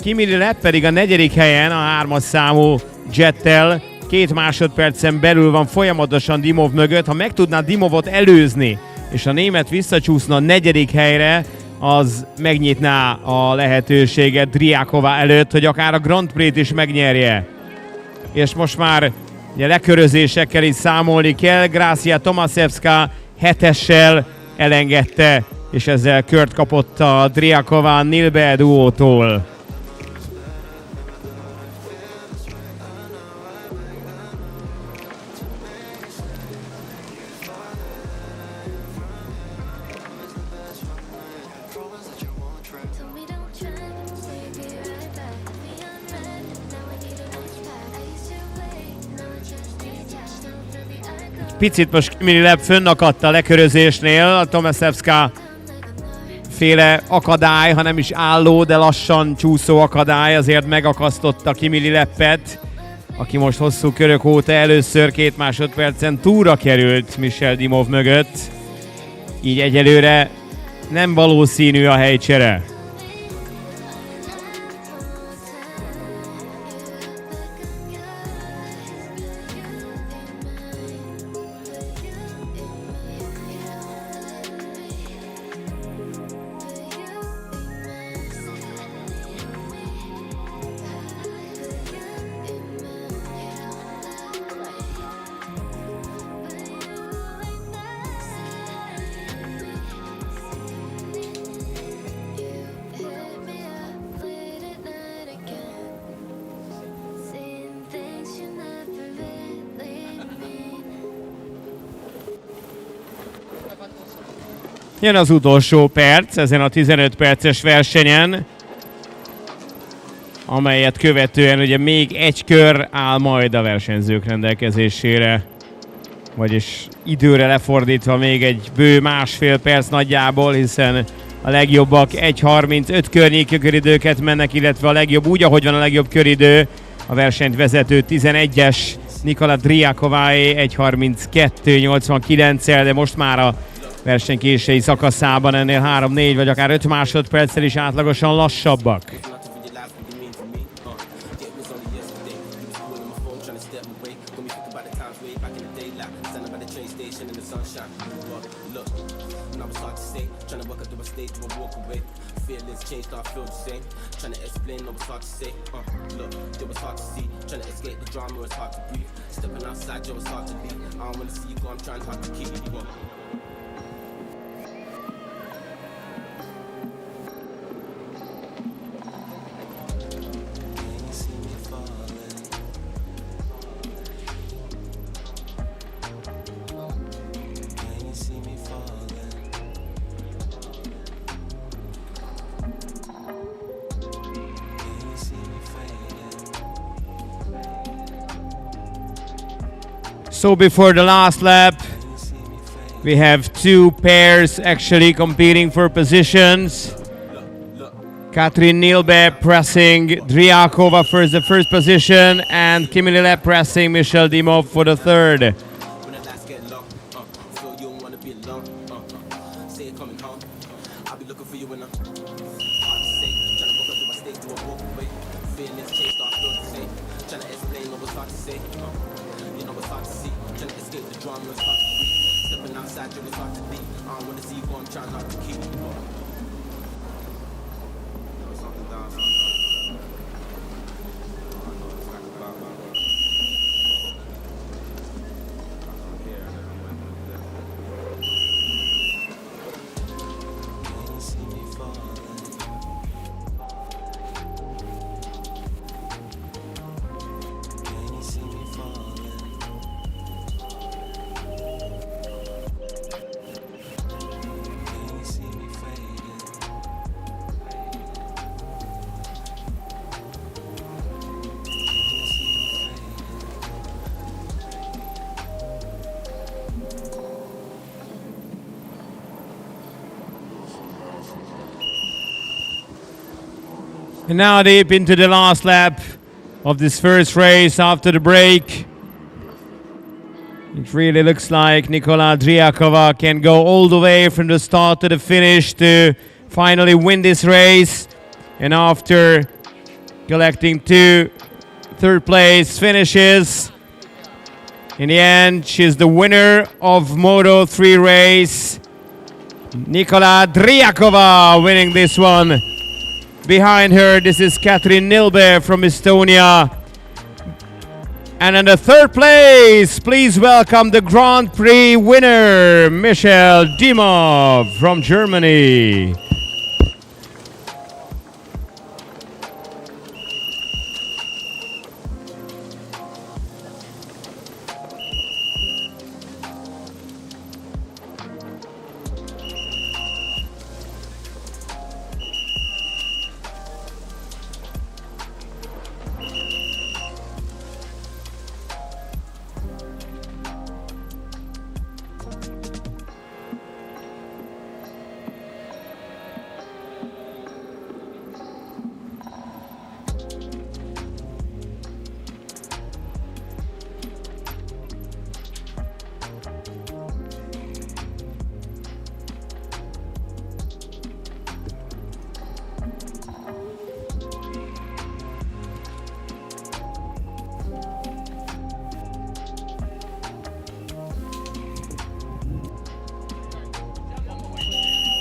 [SPEAKER 7] Kimberly Lap pedig a 4. helyen a 3-as számú jettel 2 másodpercen belül van folyamatosan Dimov mögött. Ha meg tudná Dimovot előzni, és a német visszacsúszna a 4. helyre, az megnyitná a lehetőséget Driakova előtt, hogy akár a Grand Prix-t is megnyerje. És most már ugye lekörözésekkel is számolni kell. Gracia Tomaszewska 7-essel elengedte, és ezzel kört kapott a Driakova-Nilbe duótól. picit most Kimililep fönnakadt a lekörözésnél, a Tomaszewska féle akadály, ha nem is álló, de lassan csúszó akadály azért megakasztotta Kimililepet, aki most hosszú körök óta először 2 másodpercen túlra került Michel Dimov mögött. Így egyelőre nem valószínű a helycsere. Jön az utolsó perc ezen a 15 perces versenyen, amelyet követően ugye még egy kör áll majd a versenyzők rendelkezésére. Vagyis időre lefordítva még egy bő 1,5 perc nagyjából, hiszen a legjobbak 1:35 környéki köridőket mennek, illetve a legjobb, úgy ahogy van a legjobb köridő, a versenyt vezető 11-es Nikola Driakováé 1:32.89-el, de most már a verseny késői szakaszában ennél 3-4 vagy akár 5 másodperccel is átlagosan lassabbak. So before the last lap, we have 2 pairs actually competing for positions. Katrin Nilbe pressing Driakova for the first position and Kimililep pressing Michel Dimov for the third. And now deep into the last lap of this first race after the break. It really looks like Nikola Driakova can go all the way from the start to the finish to finally win this race. And after collecting 2 third place finishes, in the end she's the winner of Moto 3 race. Nikola Driakova winning this one. Behind her, this is Katrin Nilbe from Estonia. And in the third place, please welcome the Grand Prix winner, Michel Dimov from Germany.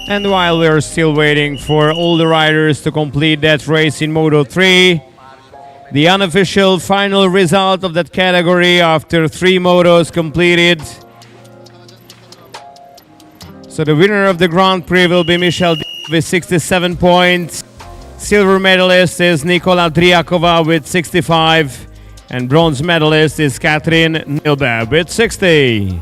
[SPEAKER 7] And while we're still waiting for all the riders to complete that race in Moto 3, the unofficial final result of that category after 3 motos completed. So the winner of the Grand Prix will be Michel with 67 points. Silver medalist is Nikola Driakova with 65. And bronze medalist is Katrin Nilbe with 60.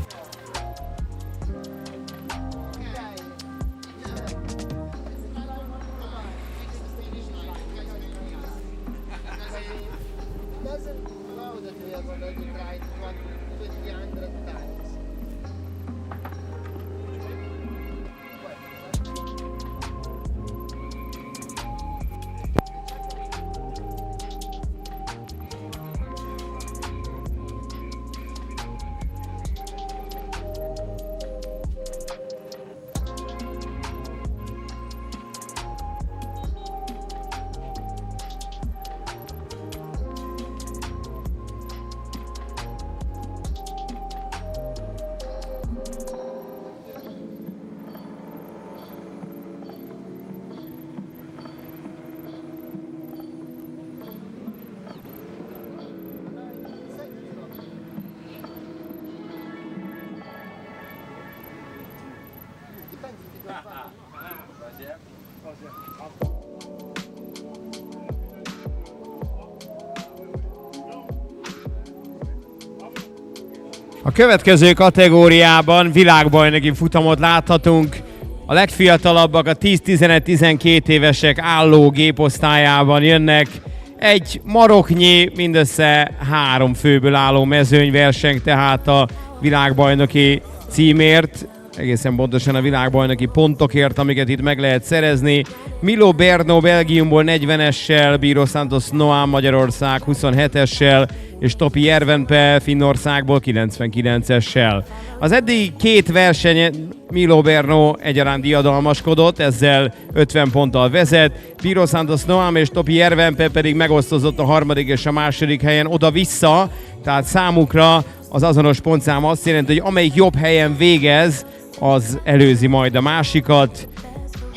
[SPEAKER 7] A következő kategóriában világbajnoki futamot láthatunk. A legfiatalabbak a 10-11-12 évesek álló géposztályában jönnek. Egy maroknyi, mindössze 3 főből álló mezőny verseng, tehát a világbajnoki címért, egészen pontosan a világbajnoki pontokért, amiket itt meg lehet szerezni. Milo Berno Belgiumból 40-essel, Biro Santos Noam Magyarország 27-essel, és Topi Järvenpää Finnországból 99-essel. Az eddig 2 verseny Milo Berno egyaránt diadalmaskodott, ezzel 50 ponttal vezet. Biro Santos Noam és Topi Järvenpää pedig megosztozott a 3. és a 2. helyen oda-vissza, tehát számukra az azonos pontszám azt jelenti, hogy amelyik jobb helyen végez, az előzi majd a másikat,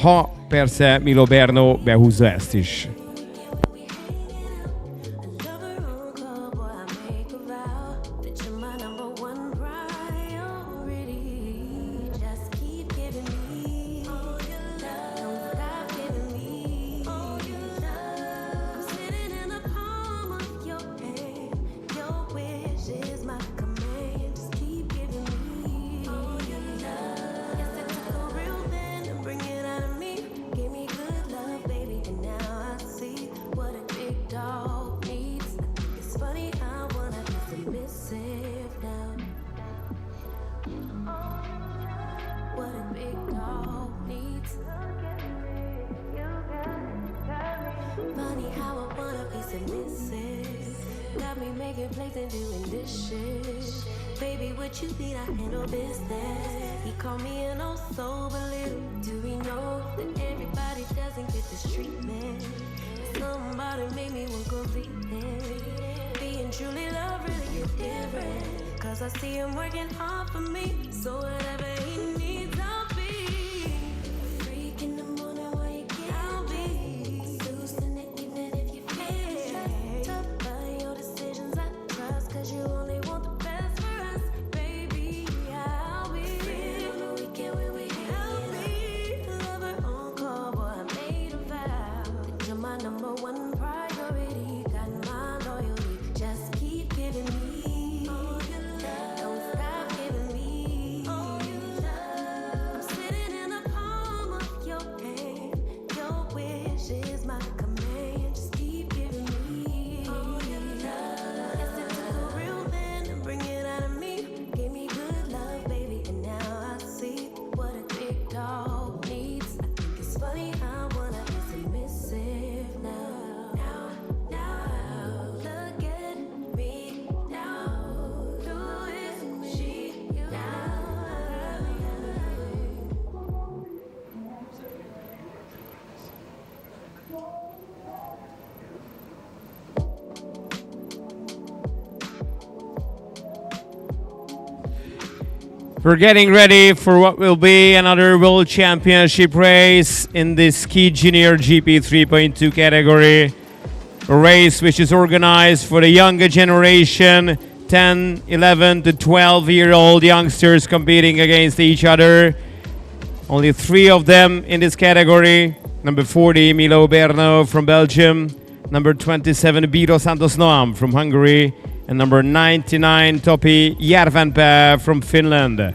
[SPEAKER 7] ha persze Milo Berno behúzza ezt is. We're getting ready for what will be another World Championship race in the Ski Junior GP 3.2 category. A race which is organized for the younger generation, 10, 11 to 12-year-old youngsters competing against each other. Only 3 of them in this category. Number 40, Milo Berno from Belgium. Number 27, Biro Santos Noam from Hungary. And number 99, Topi Järvenpää from Finland.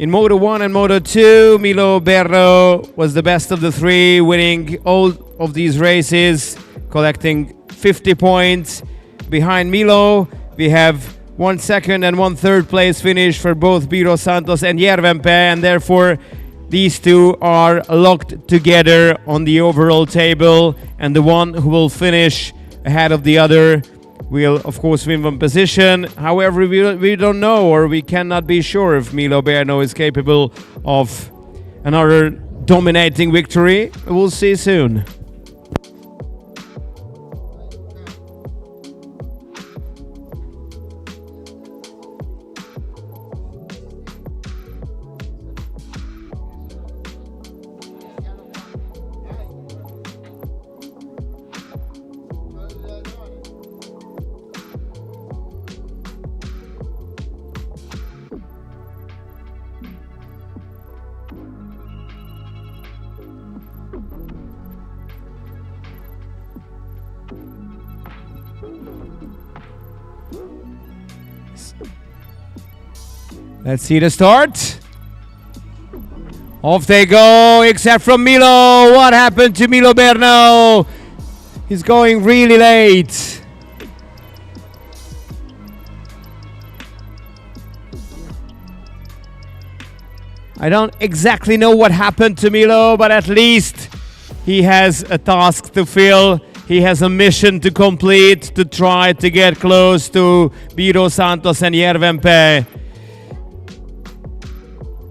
[SPEAKER 7] In Moto 1 and Moto 2, Milo Berno was the best of the 3, winning all of these races, collecting 50 points. Behind Milo, we have 1 second and 1 third place finish for both Biro Santos and Järvenpää, and therefore these two are locked together on the overall table, and the one who will finish ahead of the other will of course win one position. However, we don't know, or we cannot be sure if Milo Berno is capable of another dominating victory. We'll see soon. Let's see the start. Off they go, except from Milo. What happened to Milo Berno? He's going really late. I don't exactly know what happened to Milo, but at least he has a task to fill. He has a mission to complete, to try to get close to Biro Santos and Järvenpää.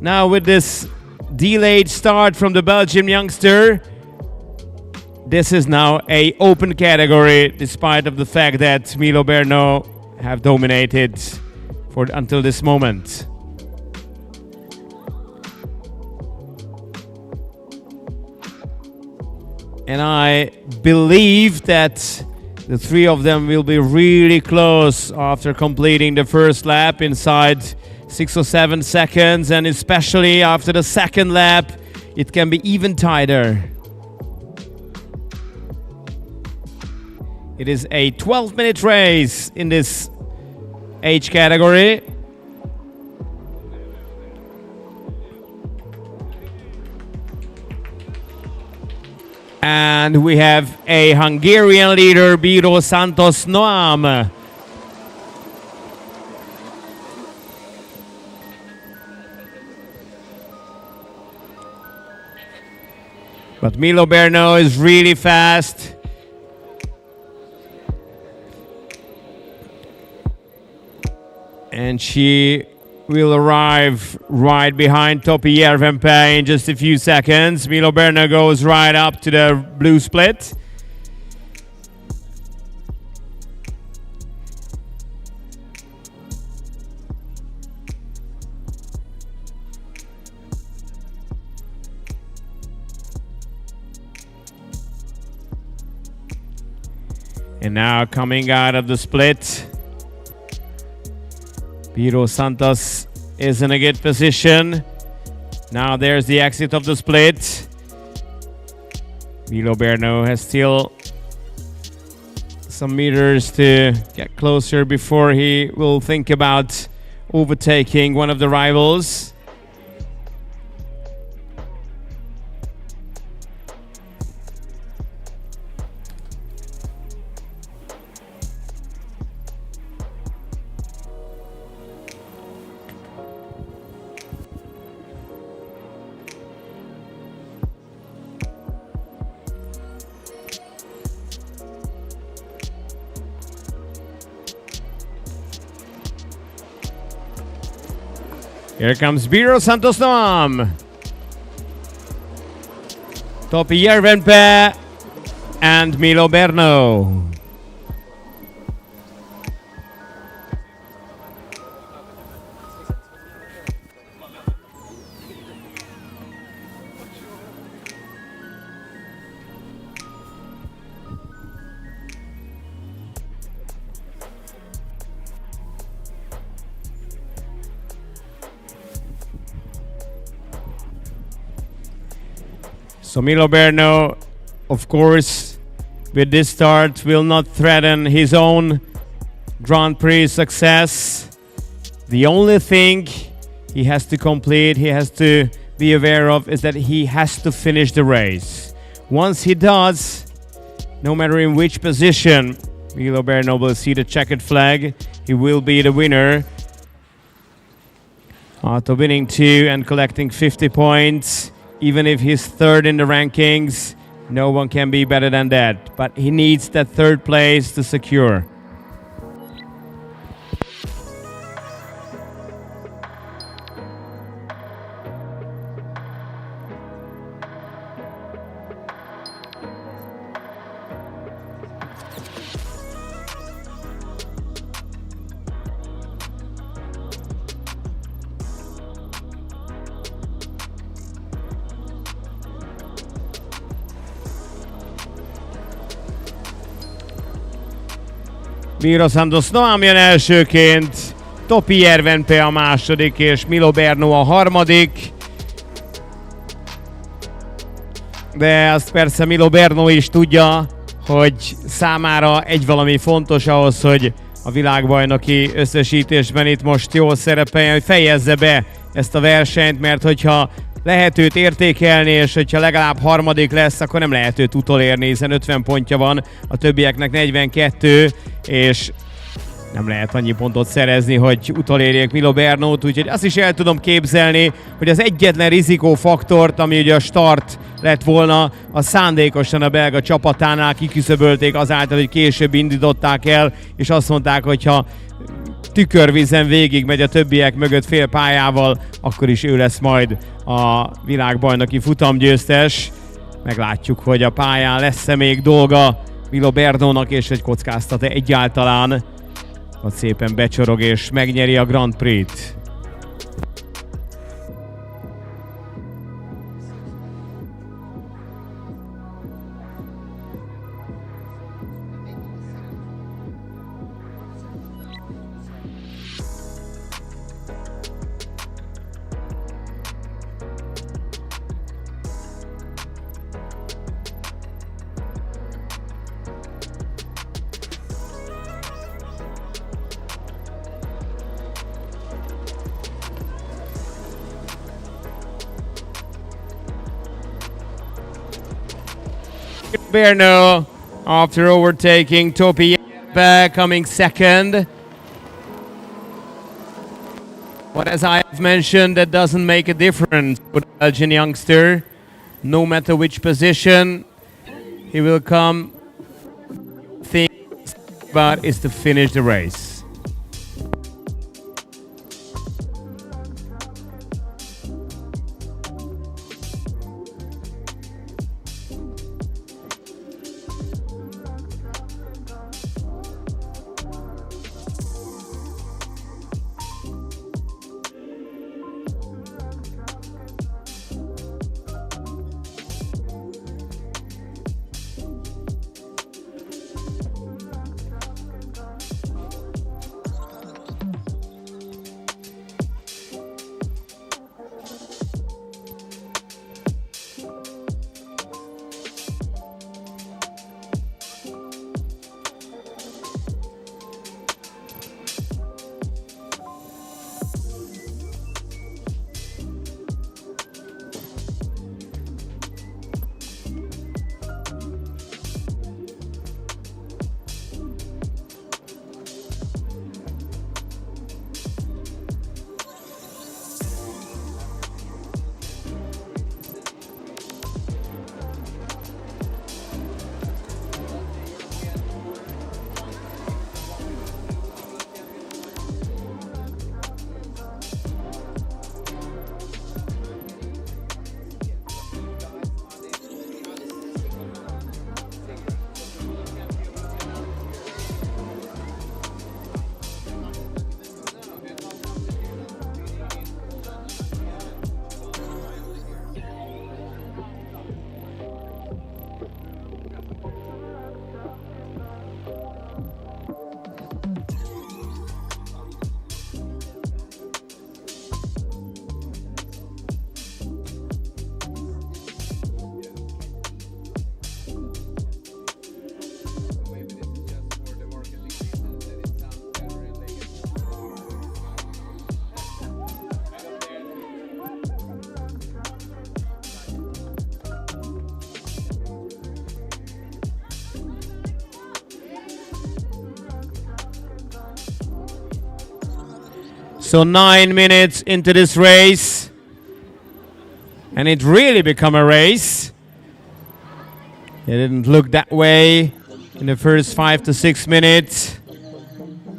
[SPEAKER 7] Now with this delayed start from the Belgian youngster, this is now a open category, despite of the fact that Milo Berno have dominated until this moment. And I believe that the 3 of them will be really close after completing the first lap inside 6 or 7 seconds, and especially after the second lap, it can be even tighter. It is a 12-minute race in this age category. And we have a Hungarian leader, Biro Santos Noam. But Milo Berno is really fast. And she will arrive right behind Topi Järvenpää in just a few seconds. Milo Berno goes right up to the blue split. And now coming out of the split, Biro Santos is in a good position. Now there's the exit of the split. Milo Berno has still some meters to get closer before he will think about overtaking one of the rivals. Here comes Biro Santos Noam. Topi Järvenpää and Milo Berno. So Milo Berno, of course, with this start, will not threaten his own Grand Prix success. The only thing he has to complete, he has to be aware of, is that he has to finish the race. Once he does, no matter in which position, Milo Berno will see the checkered flag. He will be the winner. After winning 2 and collecting 50 points, even if he's third in the rankings, no one can be better than that. But he needs that third place to secure. Miro Santos Noam jön elsőként, Topi Jervenpe a második, és Milo Berno a harmadik. De azt persze Milo Berno is tudja, hogy számára egy valami fontos ahhoz, hogy a világbajnoki összesítésben itt most jól szerepeljen, hogy fejezze be ezt a versenyt, mert hogyha lehet őt értékelni, és hogyha legalább harmadik lesz, akkor nem lehet őt utolérni, hiszen 50 pontja van, a többieknek 42, és nem lehet annyi pontot szerezni, hogy utolérjék Milo Bernót, úgyhogy azt is el tudom képzelni, hogy az egyetlen rizikófaktort, ami ugye a start lett volna, a szándékosan a belga csapatánál kiküszöbölték azáltal, hogy később indították el, és azt mondták, hogy ha tükörvízen végig megy a többiek mögött fél pályával, akkor is ő lesz majd a világbajnoki futamgyőztes. Meglátjuk, hogy a pályán lesz-e még dolga Milo Bernónak, és hogy kockáztat-e egyáltalán, hogy szépen becsorog és megnyeri a Grand Prix-t. Berno, after overtaking Topi Jervenpe, coming second. But as I have mentioned, that doesn't make a difference for the Belgian youngster. No matter which position he will come, thing about is to finish the race. So 9 minutes into this race, and it really become a race. It didn't look that way in the first 5 to 6 minutes,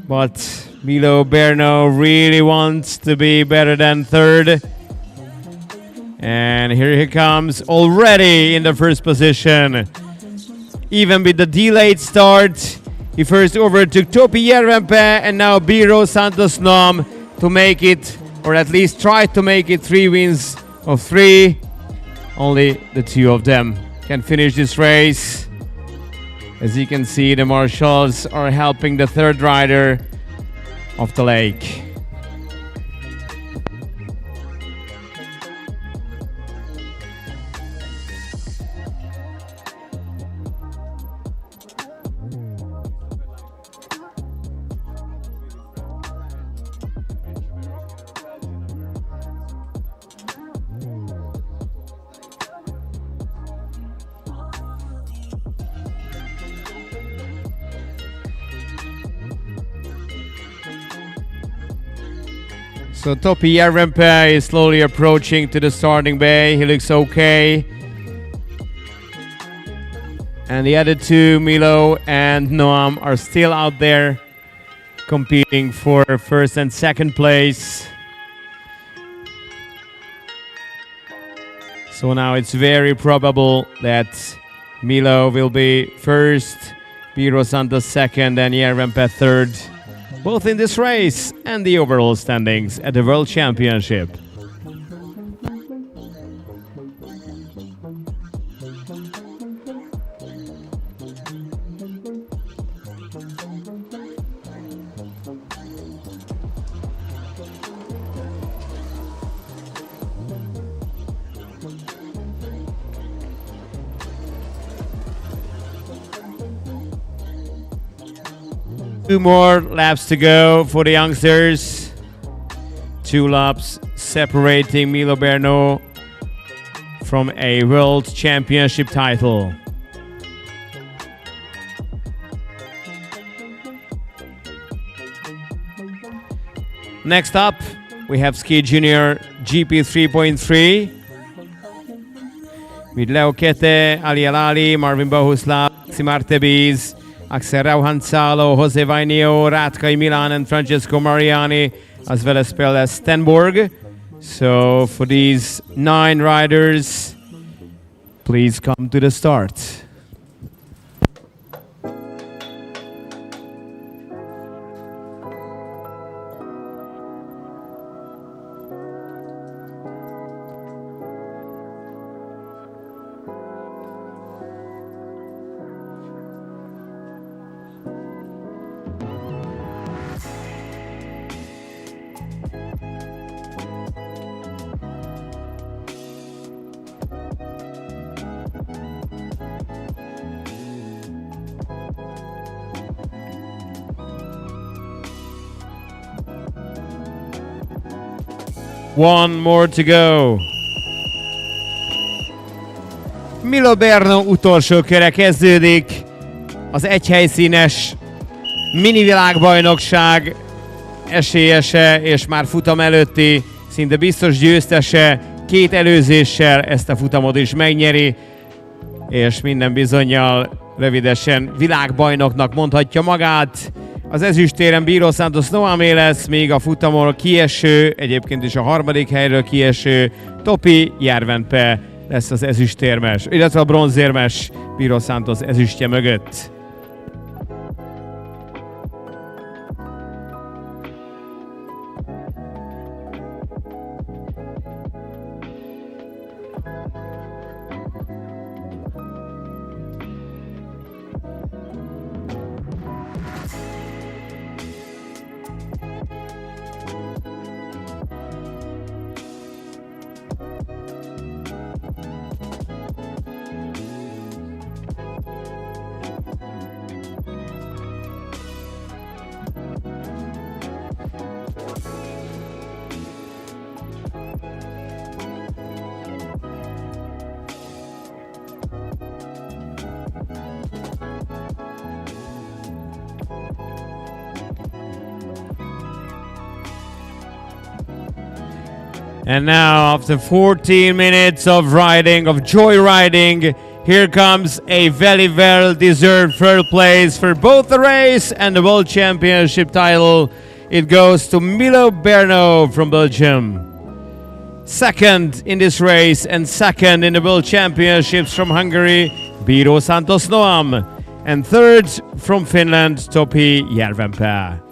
[SPEAKER 7] but Milo Berno really wants to be better than third. And here he comes already in the first position. Even with the delayed start, he first overtook Topi Järvenpää and now Biro Santos Nom to make it, or at least try to make it 3 wins of 3. Only the 2 of them can finish this race. As you can see, the marshals are helping the third rider of the lake. So Topi Järvenpää is slowly approaching to the starting bay. He looks okay. And the other two, Milo and Noam, are still out there competing for first and second place. So now it's very probable that Milo will be first, Biro Santos second, and Järvenpää third. Both in this race and the overall standings at the World Championship. Two more laps to go for the youngsters. 2 laps separating Milo Berno from a World Championship title. Next up, we have Ski Junior GP3.3 with Leo Kete, Ali Alali, Marvin Bohuslav, Simar Tebiz, Axel Rauhansalo, Jose Vainio, Ratkai Milan, and Francesco Mariani, as well as Pelle Stenborg. So for these 9 riders, please come to the start. One more to go. Milo Berno utolsó köre kezdődik. Az egyhelyszínes mini világbajnokság esélyese és már futam előtti szinte biztos győztese 2 előzéssel ezt a futamot is megnyeri, és minden bizonnyal rövidesen világbajnoknak mondhatja magát. Az ezüstéren Biro Santos Noamé lesz, még a futamon kieső, egyébként is a 3. helyről kieső Topi Järvenpää lesz az ezüstérmes, illetve a bronzérmes Biro Santos ezüstje mögött. And now, after 14 minutes of riding, of joyriding, here comes a very well-deserved third place for both the race and the World Championship title. It goes to Milo Berno from Belgium. Second in this race and second in the World Championships from Hungary, Biro Santos Noam. And third from Finland, Topi Järvenpää.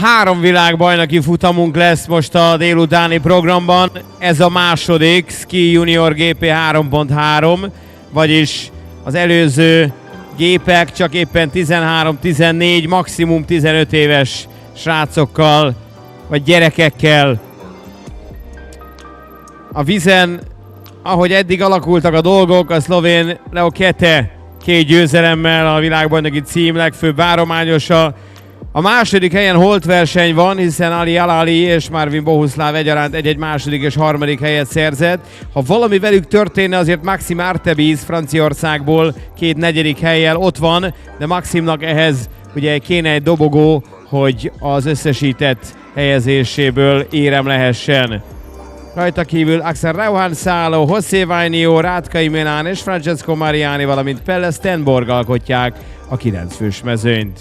[SPEAKER 7] Három világbajnoki futamunk lesz most a délutáni programban. Ez a második Ski Junior GP 3.3, vagyis az előző gépek csak éppen 13-14, maximum 15 éves srácokkal vagy gyerekekkel. A vízen, ahogy eddig alakultak a dolgok, a szlovén Leo Kete 2 győzelemmel a világbajnoki cím legfőbb várományosa. A második helyen holtverseny van, hiszen Ali Alali és Marvin Bohuslav egyaránt egy második és harmadik helyet szerzett. Ha valami velük történne, azért Maxim Artebiz Franciaországból 2 negyedik hellyel ott van, de Maximnak ehhez ugye kéne egy dobogó, hogy az összesített helyezéséből érem lehessen. Rajta kívül Axel Rauhan Szálló, José Vainio, Rátkai Milán és Francesco Mariani, valamint Pelle Stenborg alkotják a 9 fős mezőnyt.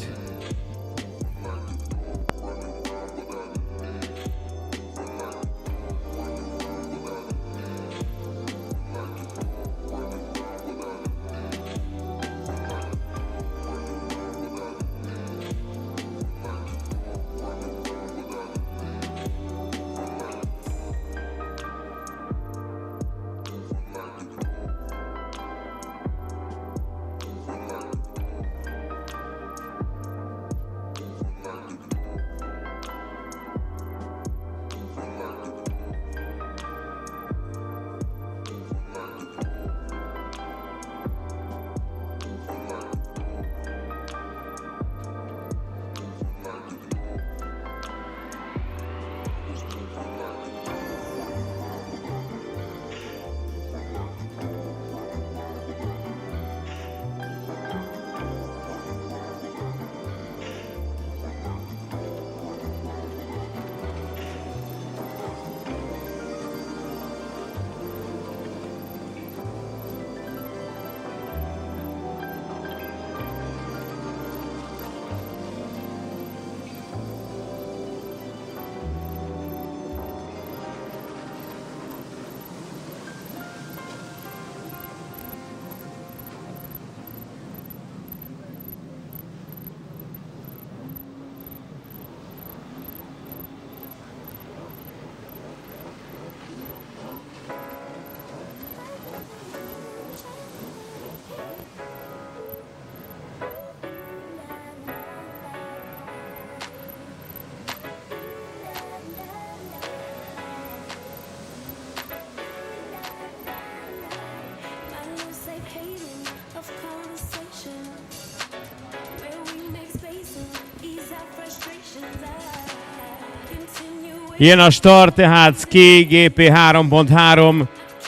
[SPEAKER 7] Jön a start, tehát Ski GP 3.3.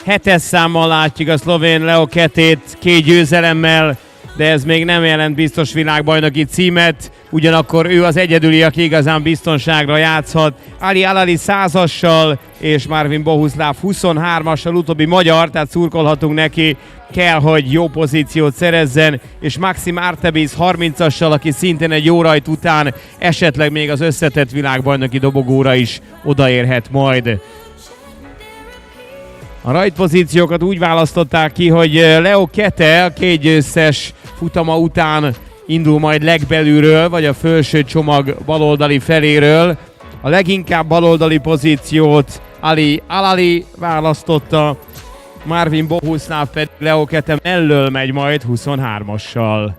[SPEAKER 7] 7-es számmal látjuk a szlovén Leo Ketét 2 győzelemmel, de ez még nem jelent biztos világbajnoki címet. Ugyanakkor ő az egyedüli, aki igazán biztonságra játszhat. Ali Alali 100-assal és Marvin Bohuslav 23-assal, utóbbi magyar, tehát szurkolhatunk neki, kell, hogy jó pozíciót szerezzen, és Maxim Artebiz 30-assal, aki szintén egy jó rajt után esetleg még az összetett világbajnoki dobogóra is odaérhet majd. A rajtpozíciókat úgy választották ki, hogy Leo Kete a kétgyőztes futama után indul majd legbelülről, vagy a felső csomag baloldali feléről. A leginkább baloldali pozíciót Ali Alali választotta, Marvin Bohuslav pedig Leo Kete mellől megy majd 23-assal.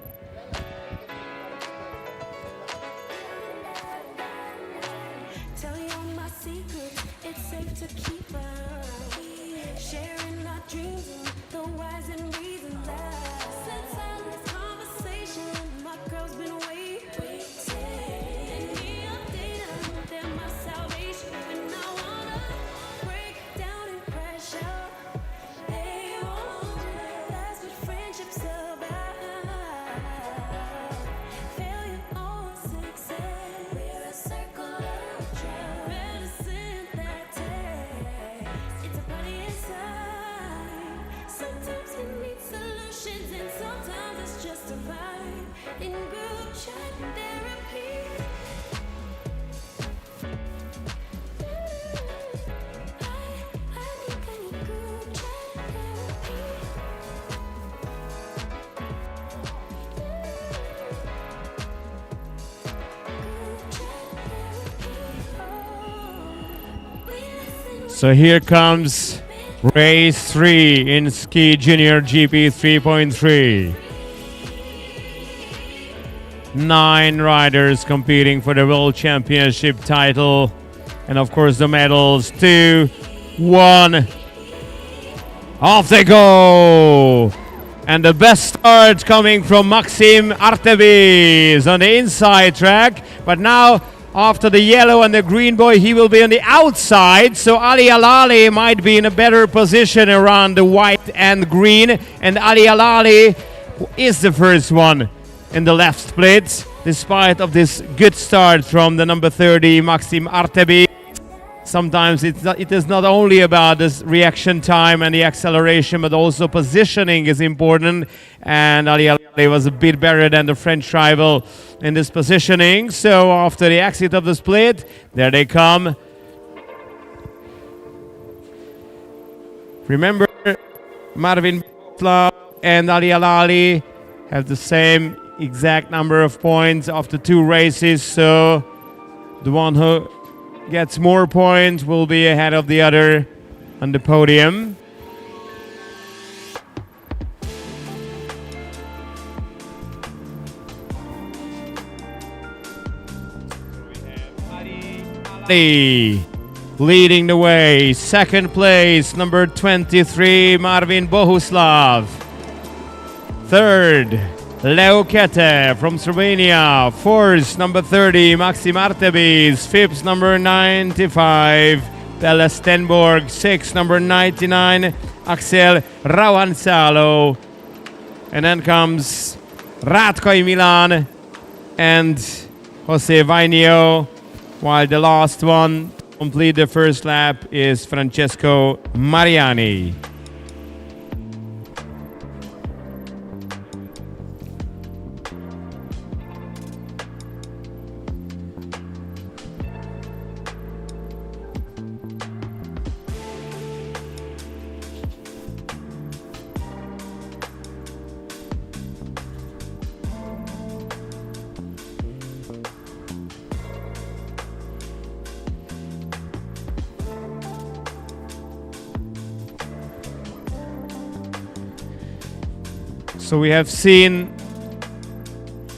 [SPEAKER 7] So here comes race 3 in Ski Junior GP 3.3. 9 riders competing for the World Championship title. And of course the medals. 2, 1. Off they go! And the best start coming from Maxim Artemis on the inside track. But now after the yellow and the green boy, he will be on the outside. So Ali Alali might be in a better position around the white and green. And Ali Alali is the first one in the left split, despite of this good start from the number 30, Maxim Artemis. Sometimes it is not only about this reaction time and the acceleration, but also positioning is important. And Ali Alali was a bit better than the French rival in this positioning. So after the exit of the split, there they come. Remember, Marvin Bohuslav and Ali Alali have the same exact number of points after 2 races. So the one who gets more points will be ahead of the other on the podium. Ali leading the way. Second place, number 23, Marvin Bohuslav. Third, Leo Kete from Slovenia. Fourth, number 30, Maxim Artemis. Fifth, number 95, Pelle Stenborg. Sixth, number 99, Axel Ravanzalo. And then comes Ratkai Milan and Jose Vainio, while the last one to complete the first lap is Francesco Mariani. So we have seen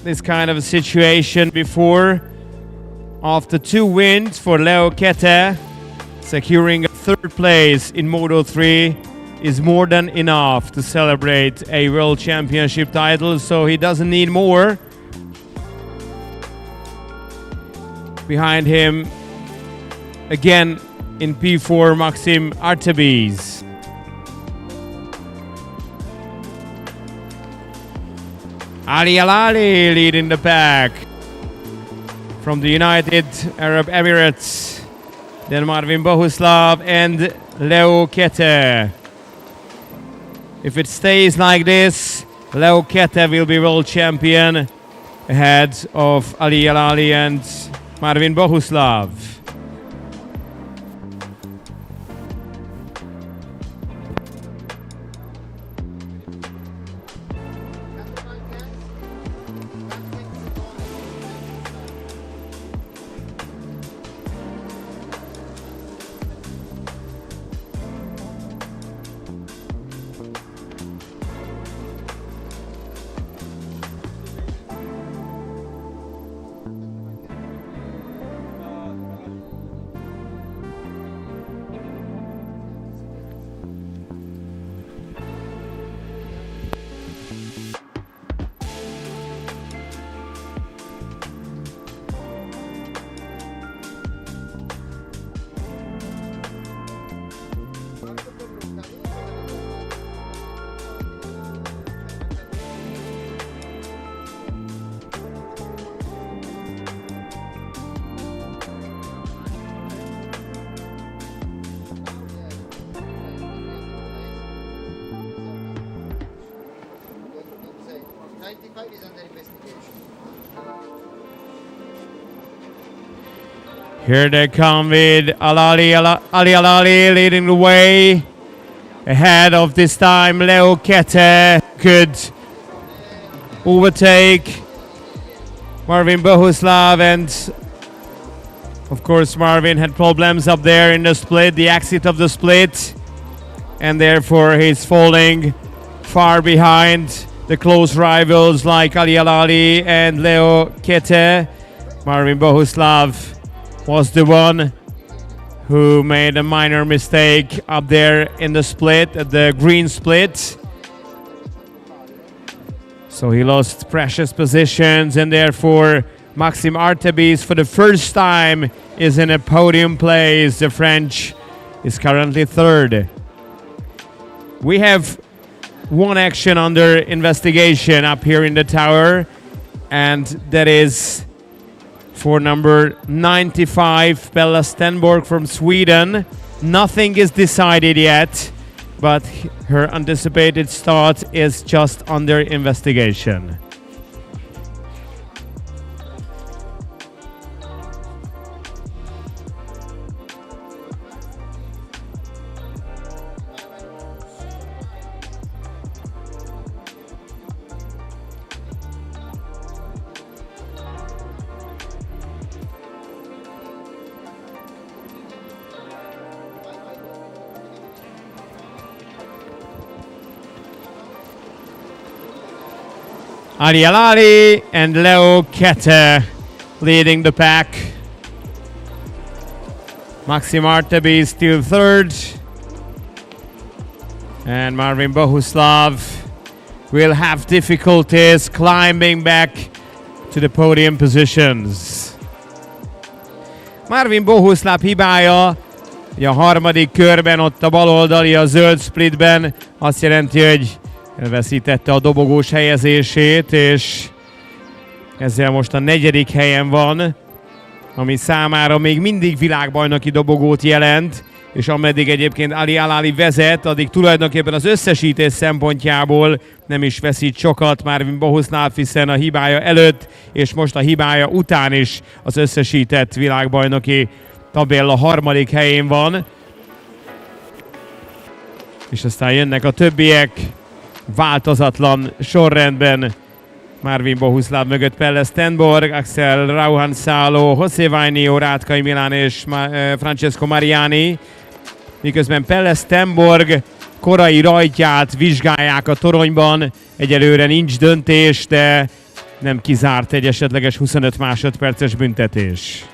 [SPEAKER 7] this kind of a situation before. After 2 wins for Leo Kete, securing a 3rd place in Moto 3 is more than enough to celebrate a World Championship title, so he doesn't need more. Behind him, again in P4, Maxim Artemis. Ali Alali leading the pack from the United Arab Emirates. Then Marvin Bohuslav and Leo Kete. If it stays like this, Leo Kete will be world champion ahead of Ali Alali and Marvin Bohuslav. Here they come with Ali Alali leading the way. Ahead of this time, Leo Kete could overtake Marvin Bohuslav, and of course Marvin had problems up there in the split, the exit of the split, and therefore he's falling far behind the close rivals like Ali Alali and Leo Kete. Marvin Bohuslav was the one who made a minor mistake up there in the split, at the green split. So he lost precious positions, and therefore Maxime Artebis for the first time is in a podium place. The French is currently third. We have one action under investigation up here in the tower, and that is for number 95, Bella Stenborg from Sweden. Nothing is decided yet, but her anticipated start is just under investigation. Ali Alali and Leo Kete leading the pack. Maxime Artebis still third. And Marvin Bohuslav will have difficulties climbing back to the podium positions. Marvin Bohuslav hibája a harmadik körben, ott a baloldali a zöld splitben, azt jelenti, hogy elveszítette a dobogós helyezését, és ezzel most a negyedik helyen van, ami számára még mindig világbajnoki dobogót jelent, és ameddig egyébként Ali Alali vezet, addig tulajdonképpen az összesítés szempontjából nem is veszít sokat Marvin Bohuslav, hiszen a hibája előtt és most a hibája után is az összesített világbajnoki tabella harmadik helyén van. És aztán jönnek a többiek változatlan sorrendben. Marvin Bohuslav mögött Pelle Stenborg, Axel Rauhansalo, José Vainio, Rátkai Milán és Francesco Mariani. Miközben Pelle Stenborg korai rajtját vizsgálják a toronyban. Egyelőre nincs döntés, de nem kizárt egy esetleges 25 másodperces büntetés.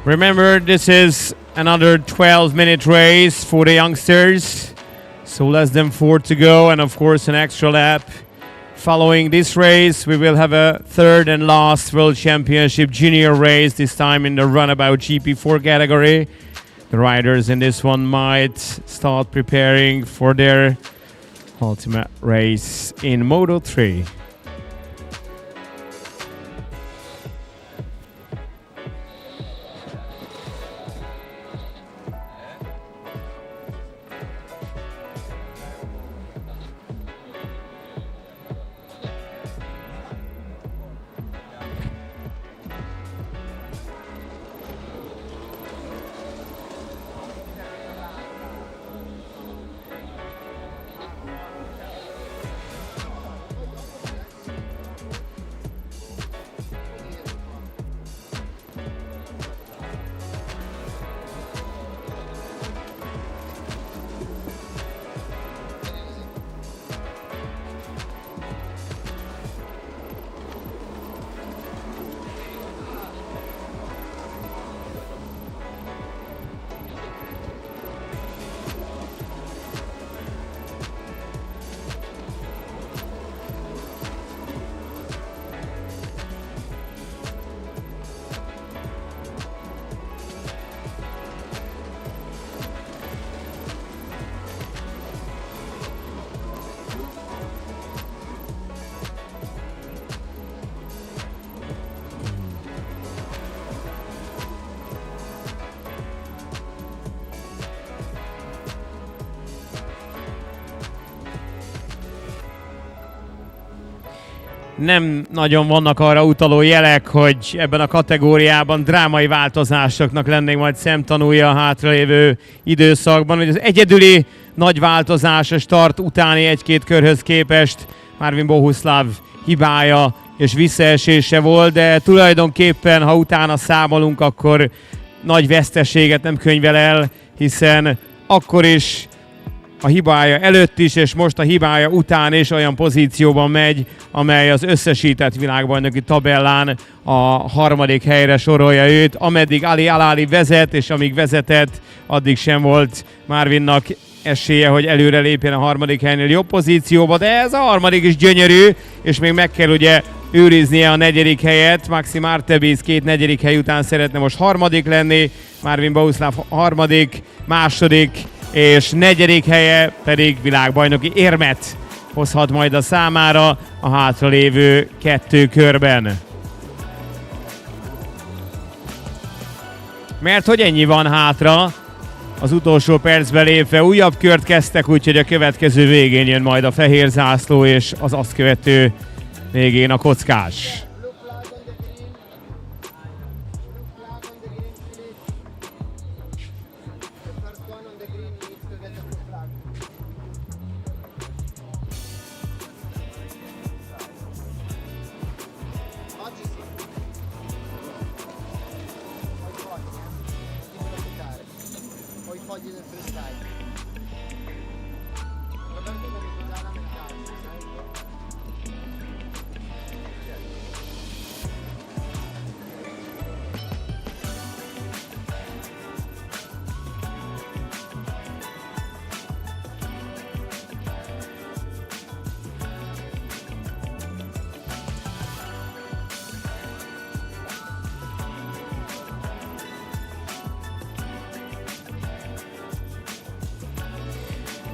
[SPEAKER 7] Remember, this is another 12-minute race for the youngsters, so less than 4 to go, and of course an extra lap. Following this race, we will have a third and last World Championship Junior race, this time in the Runabout GP4 category. The riders in this one might start preparing for their ultimate race in Moto 3. nem nagyon vannak arra utaló jelek, hogy ebben a kategóriában drámai változásoknak lennénk majd szemtanúja a hátralévő időszakban. Hogy az egyedüli nagy változás a start utáni egy-két körhöz képest Marvin Bohuslav hibája és visszaesése volt, de tulajdonképpen, ha utána számolunk, akkor nagy veszteséget nem könyvel el, hiszen akkor is a hibája előtt is, és most a hibája után is olyan pozícióban megy, amely az összesített világbajnoki tabellán a harmadik helyre sorolja őt. Ameddig Ali Alali vezet, és amíg vezetett, addig sem volt Marvinnak esélye, hogy előre lépjen a harmadik helynél jobb pozícióba, de ez a harmadik is gyönyörű, és még meg kell ugye őriznie a negyedik helyet. Maxim Artebis 2 negyedik hely után szeretne most harmadik lenni, Marvin Bohuslav harmadik, második és negyedik helye pedig világbajnoki érmet hozhat majd a számára a hátralévő 2 körben. Mert hogy ennyi van hátra, az utolsó percbe lépve újabb kört kezdtek, úgyhogy a következő végén jön majd a fehér zászló, és az azt követő végén a kockás.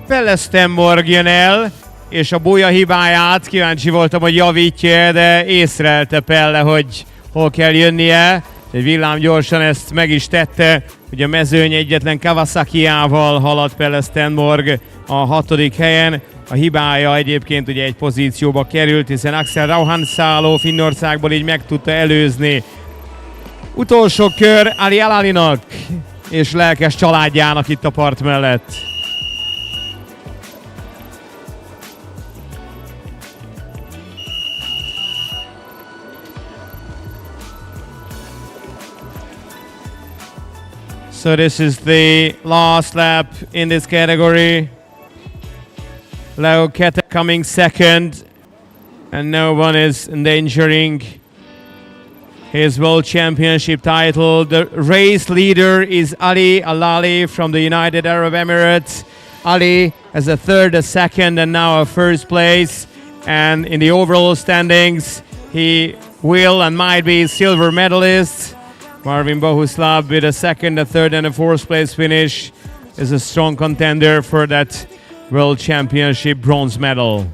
[SPEAKER 7] Pelle Stenborg jön el, és a bója hibáját kíváncsi voltam, hogy javítja, de észrelte Pelle, hogy hol kell jönnie. Egy villám gyorsan ezt meg is tette. Ugye a mezőny egyetlen Kawasaki-jával halad Pelle Stenborg a 6. helyen. A hibája egyébként ugye egy pozícióba került, hiszen Axel Rauhansalo Finnországból így meg tudta előzni. Utolsó kör Ali Alalinak és lelkes családjának itt a part mellett. So this is the last lap in this category. Leo Kete coming second, and no one is endangering his World Championship title. The race leader is Ali Alali from the United Arab Emirates. Ali has a third, a second, and now a first place. And in the overall standings, he will and might be silver medalist. Marvin Bohuslav with a second, a third, and a fourth place finish is a strong contender for that World Championship bronze medal.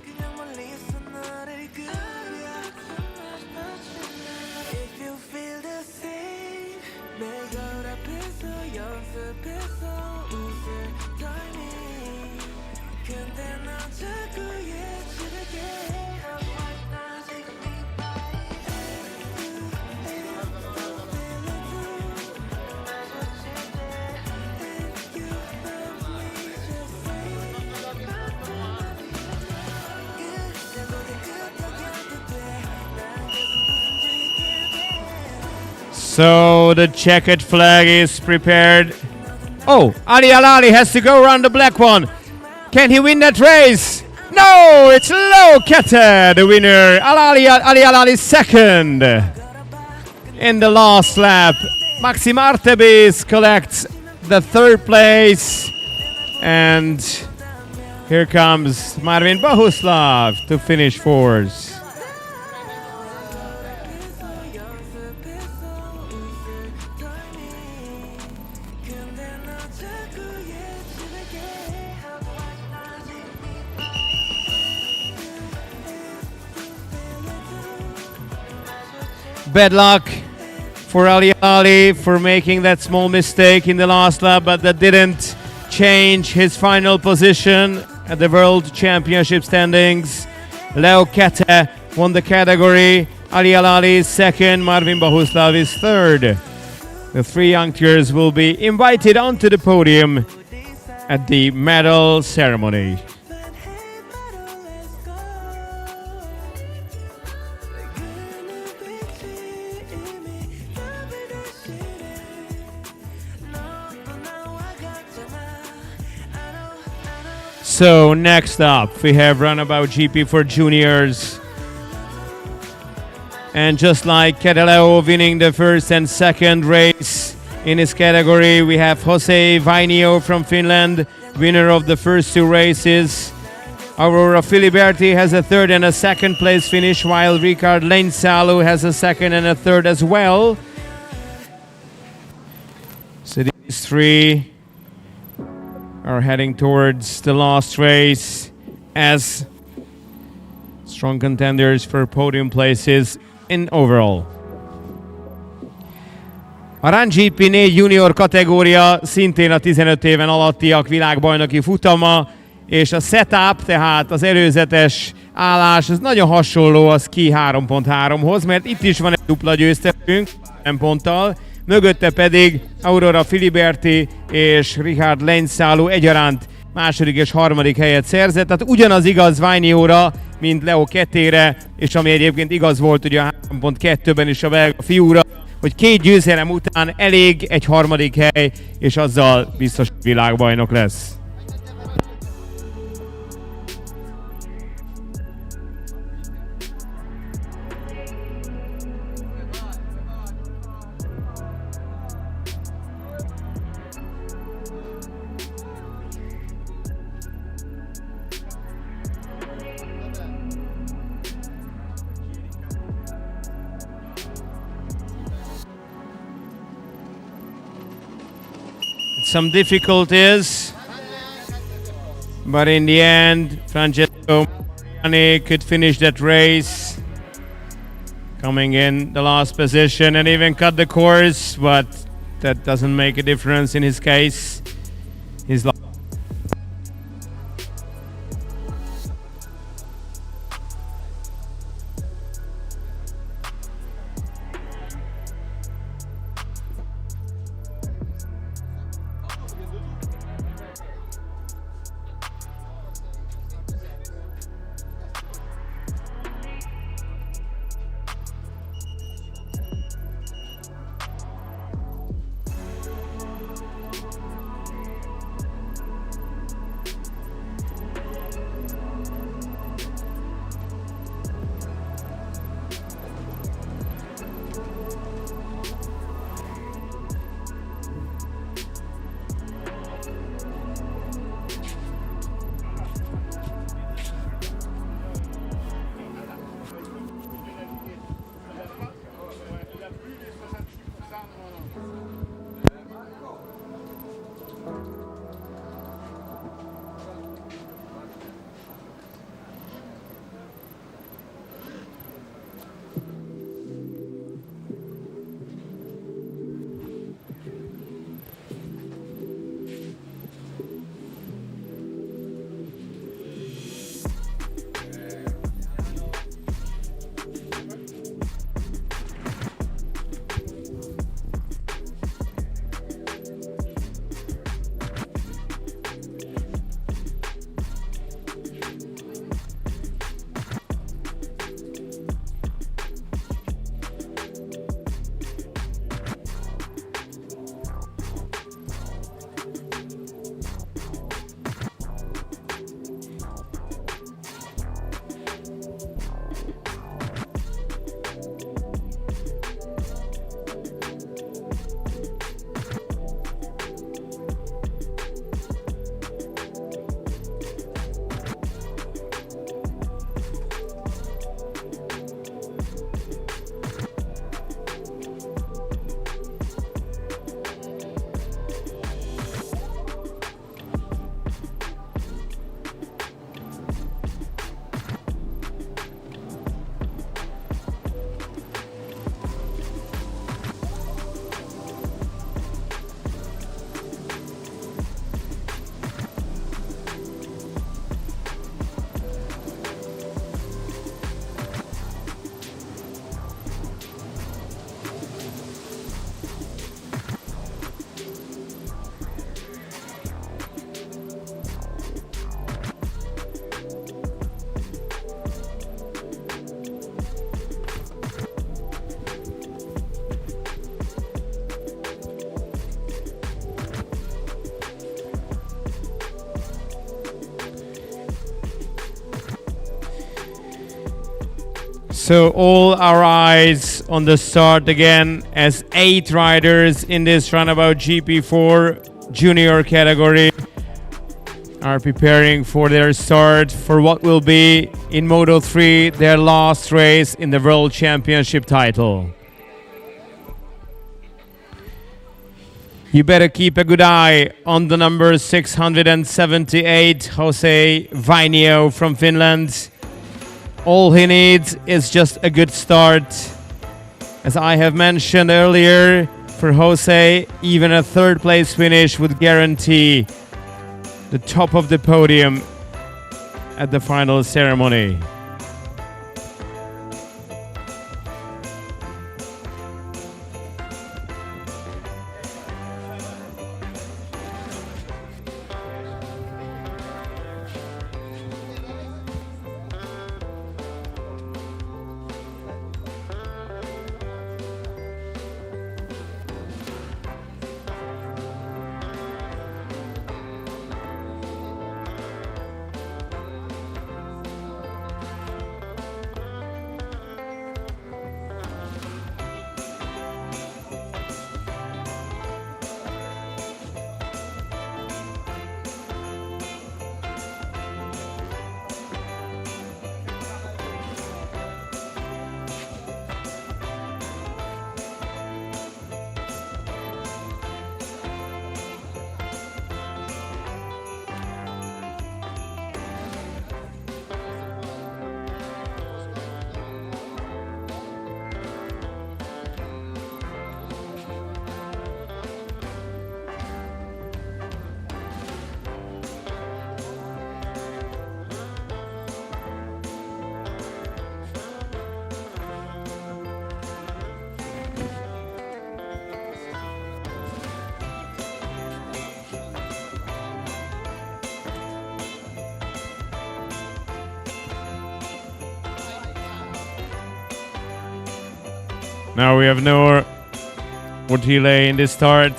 [SPEAKER 7] So the checkered flag is prepared. Oh, Ali Alali has to go around the black one. Can he win that race? No, it's Leo Kete, the winner. Ali Alali second. In the last lap, Maxim Artebis collects the third place. And here comes Marvin Bohuslav to finish fourth. Bad luck for Ali Ali for making that small mistake in the last lap, but that didn't change his final position at the World Championship standings. Leo Kete won the category. Ali Alali is second, Marvin Bahuslav is third. The three youngsters will be invited onto the podium at the medal ceremony. So next up, we have Runabout GP4 juniors. And just like Kedeleo winning the first and second race in his category, we have Jose Vainio from Finland, winner of the first two races. Aurora Filiberti has a third and a second place finish, while Ricard Leinsalu has a second and a third as well. So these three are heading towards the last race as strong contenders for podium places in overall. A Run GP4 junior kategória szintén a 15 éven alattiak világbajnoki futama, és a setup, tehát az előzetes állás, ez nagyon hasonló a Ski 3.3-hoz, mert itt is van egy dupla győztesünk, 5 ponttal, mögötte pedig Aurora Filiberti és Richard Leinsalu egyaránt második és harmadik helyet szerzett. Tehát ugyanaz igaz Vainióra, mint Leo Ketére, és ami egyébként igaz volt ugye a 3.2-ben is a belga fiúra, hogy 2 győzelem után elég egy harmadik hely, és azzal biztos világbajnok lesz. Some difficulties, but in the end, Francesco Mariani could finish that race, coming in the last position and even cut the course, but that doesn't make a difference in his case. He's So all our eyes on the start again, as 8 riders in this Runabout GP4 junior category are preparing for their start for what will be in Moto3 their last race in the World Championship title. You better keep a good eye on the number 678, Jose Vainio from Finland. All he needs is just a good start. As I have mentioned earlier, for Jose, even a third place finish would guarantee the top of the podium at the final ceremony. Now we have no more delay in this start.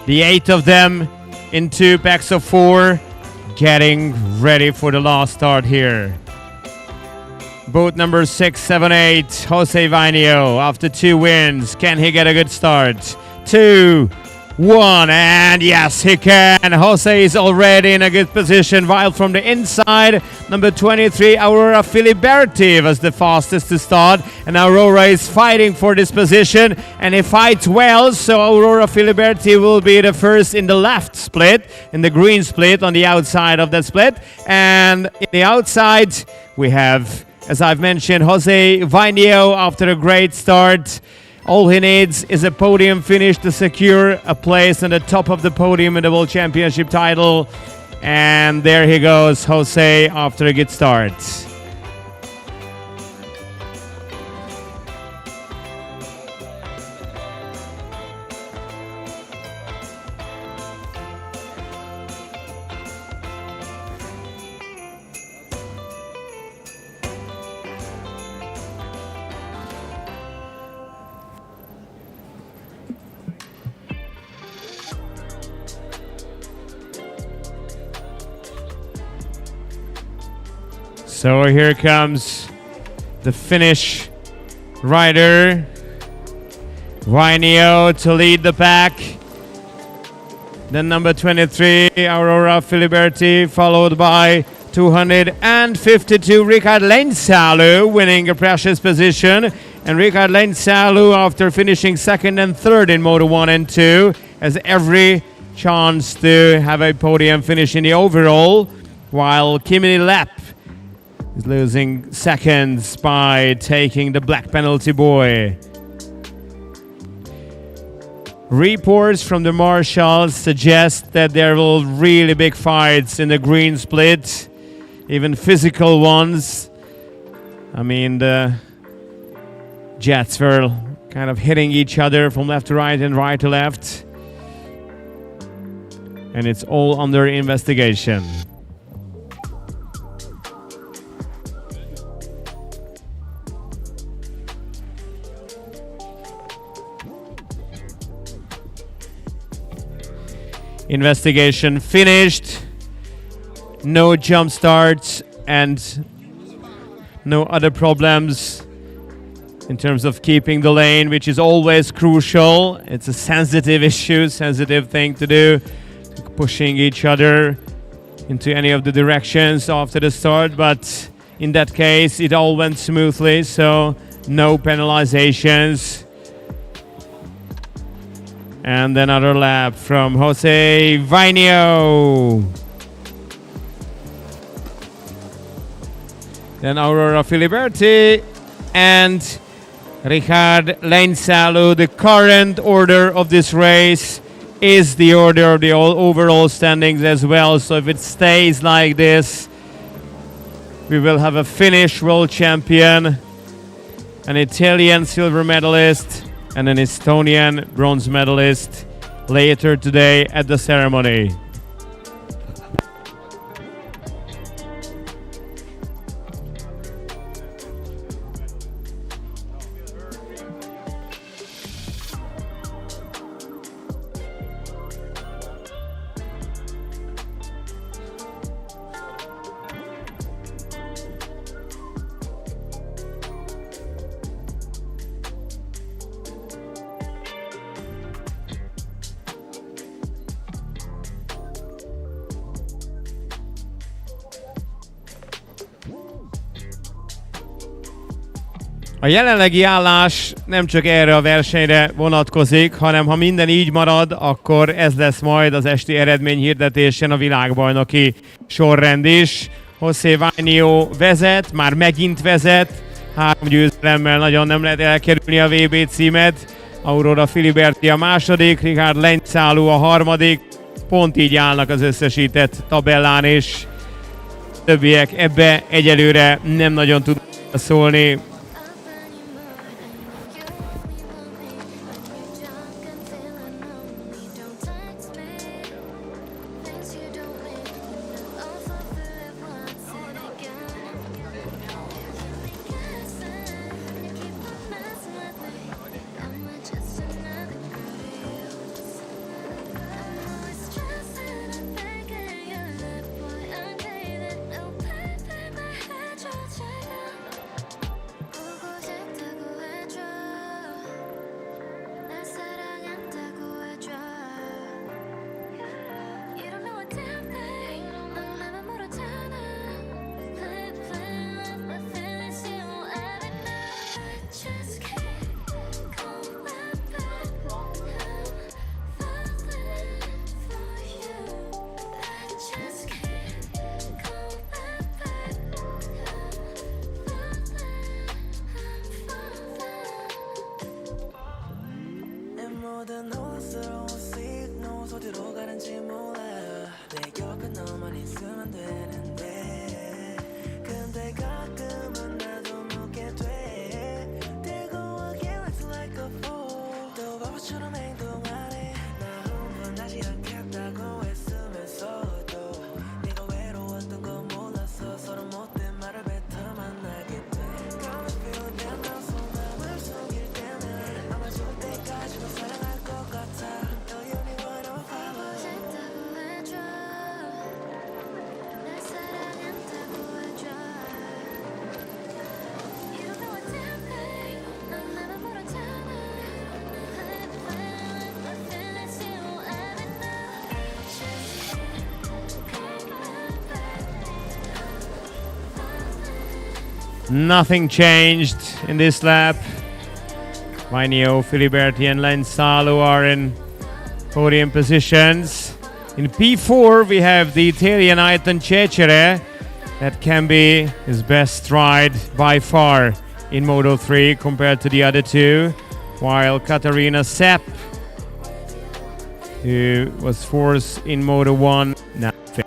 [SPEAKER 7] The 8 of them in 2 packs of 4, getting ready for the last start here. Boat number 678, Jose Vainio, after 2 wins. Can he get a good start? 2, 1, and yes, he can. Jose is already in a good position, while from the inside, number 23, Aurora Filiberti was the fastest to start, and Aurora is fighting for this position, and he fights well, so Aurora Filiberti will be the first in the left split, in the green split on the outside of that split, and in the outside, we have, as I've mentioned, Jose Vainio after a great start. All he needs is a podium finish to secure a place on the top of the podium in the World Championship title. And there he goes, Jose, after a good start. So here comes the Finnish rider, Vainio, to lead the pack. Then number 23, Aurora Filiberti, followed by 252, Richard Leinsalu, winning a precious position. And Richard Leinsalu, after finishing second and third in Moto 1 and 2, has every chance to have a podium finish in the overall, while Kimini Lepp is losing seconds by taking the black penalty buoy. Reports from the marshals suggest that there will really big fights in the green split, even physical ones. I mean, the jets were kind of hitting each other from left to right and right to left. And it's all under investigation. Investigation finished. No jump starts and no other problems in terms of keeping the lane, which is always crucial. It's a sensitive issue, sensitive thing to do, pushing each other into any of the directions after the start, but in that case it all went smoothly, so no penalizations. And another lap from Jose Vainio. Then Aurora Filiberti and Richard Leinsalu. The current order of this race is the order of the overall standings as well. So if it stays like this, we will have a Finnish world champion, an Italian silver medalist, and an Estonian bronze medalist later today at the ceremony. A jelenlegi állás nem csak erre a versenyre vonatkozik, hanem ha minden így marad, akkor ez lesz majd az esti eredményhirdetésen a világbajnoki sorrend is. José Vainio vezet, már megint vezet, 3 győzelemmel nagyon nem lehet elkerülni a VB címet. Aurora Filiberti a második, Richard Leinsalu a harmadik, pont így állnak az összesített tabellán, és többiek ebbe egyelőre nem nagyon tudnak szólni. Nothing changed in this lap. Vainio, Filiberti and Leinsalu are in podium positions. In P4 we have the Italian Aiton Cecere. That can be his best ride by far in Moto3 compared to the other two. While Katarina Sepp, who was fourth in Moto1, now fifth.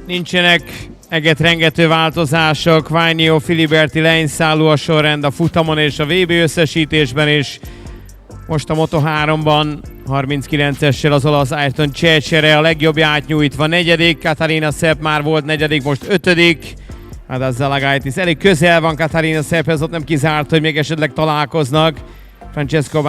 [SPEAKER 7] Nincsenek egetrengető változások. Vainio Filiberti lenyszálló a sorrend a futamon és a VB összesítésben is. Most a Moto3-ban 39-essel az olasz Ayrton Cecere a legjobbját nyújtva negyedik. Katarina Sepp már volt negyedik, most ötödik. Hát a Zalagaitis elég közel van Katarina Sepphez, ott nem kizárt, hogy még esetleg találkoznak. Francesco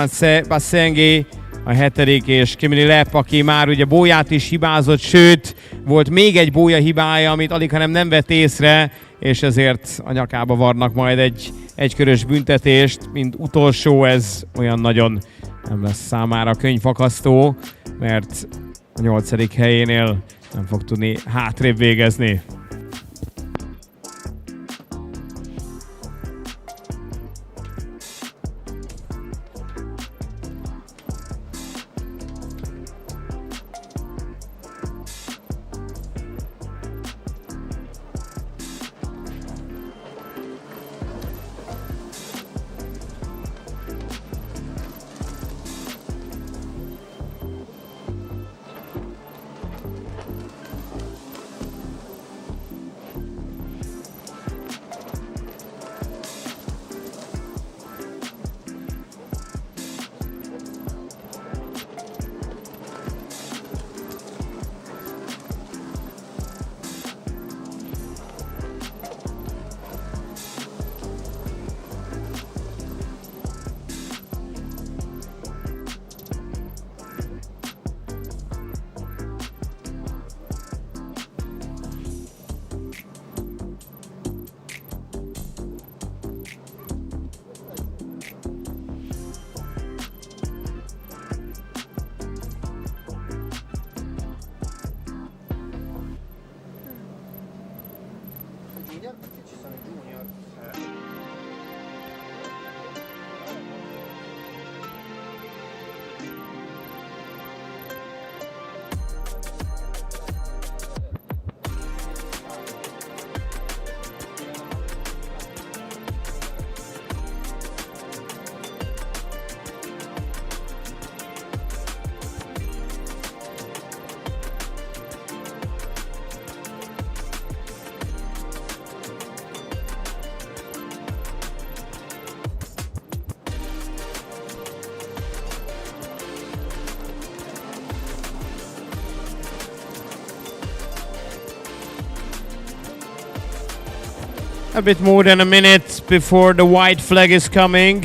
[SPEAKER 7] Bassengi a hetedik, és Kimini Lepp, aki már ugye bóját is hibázott, sőt, volt még egy bója hibája, amit alig hanem nem vett észre, és ezért a nyakába varnak majd egy egykörös büntetést, mint utolsó. Ez olyan nagyon nem lesz számára könyvfakasztó, mert a 8. helyénél nem fog tudni hátrébb végezni.
[SPEAKER 5] Junior? Perché ci sono i junior.
[SPEAKER 7] A bit more than a minute before the white flag is coming.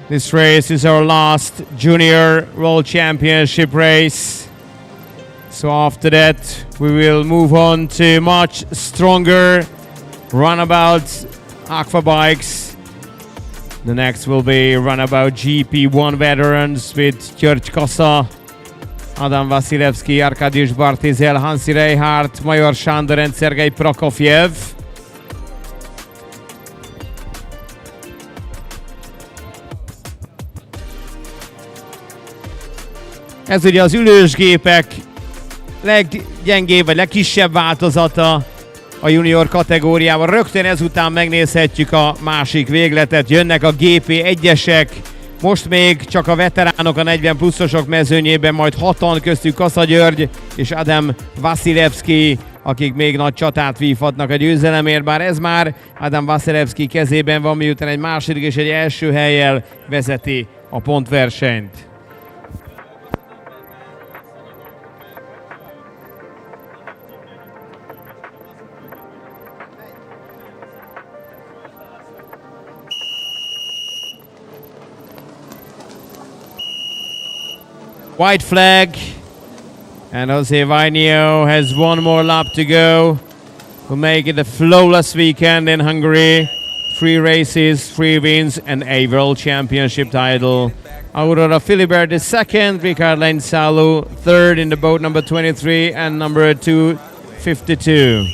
[SPEAKER 7] This race is our last Junior World Championship race. So after that, we will move on to much stronger Runabout AQUABIKes. The next will be Runabout GP1 veterans with György Kassa, Adam Vasilevsky, Arkadiusz Bartizel, Hansi Reinhardt, Major Sándor and Sergei Prokofiev. Ez ugye az ülősgépek leggyengébb vagy legkisebb változata a junior kategóriában. Rögtön ezután megnézhetjük a másik végletet. Jönnek a GP1-esek, most még csak a veteránok a 40 pluszosok mezőnyében, majd 6-an, köztük Kassa György és Adam Vasilevsky, akik még nagy csatát vívhatnak a győzelemért, bár ez már Adam Vasilevsky kezében van, miután egy második és egy első hellyel vezeti a pontversenyt. White flag, and Jose Vainio has one more lap to go to make it a flawless weekend in Hungary. 3 races, 3 wins, and a World Championship title. Aurora Filibert is second, Ricard Lenzalo third in the boat number 23 and number 252.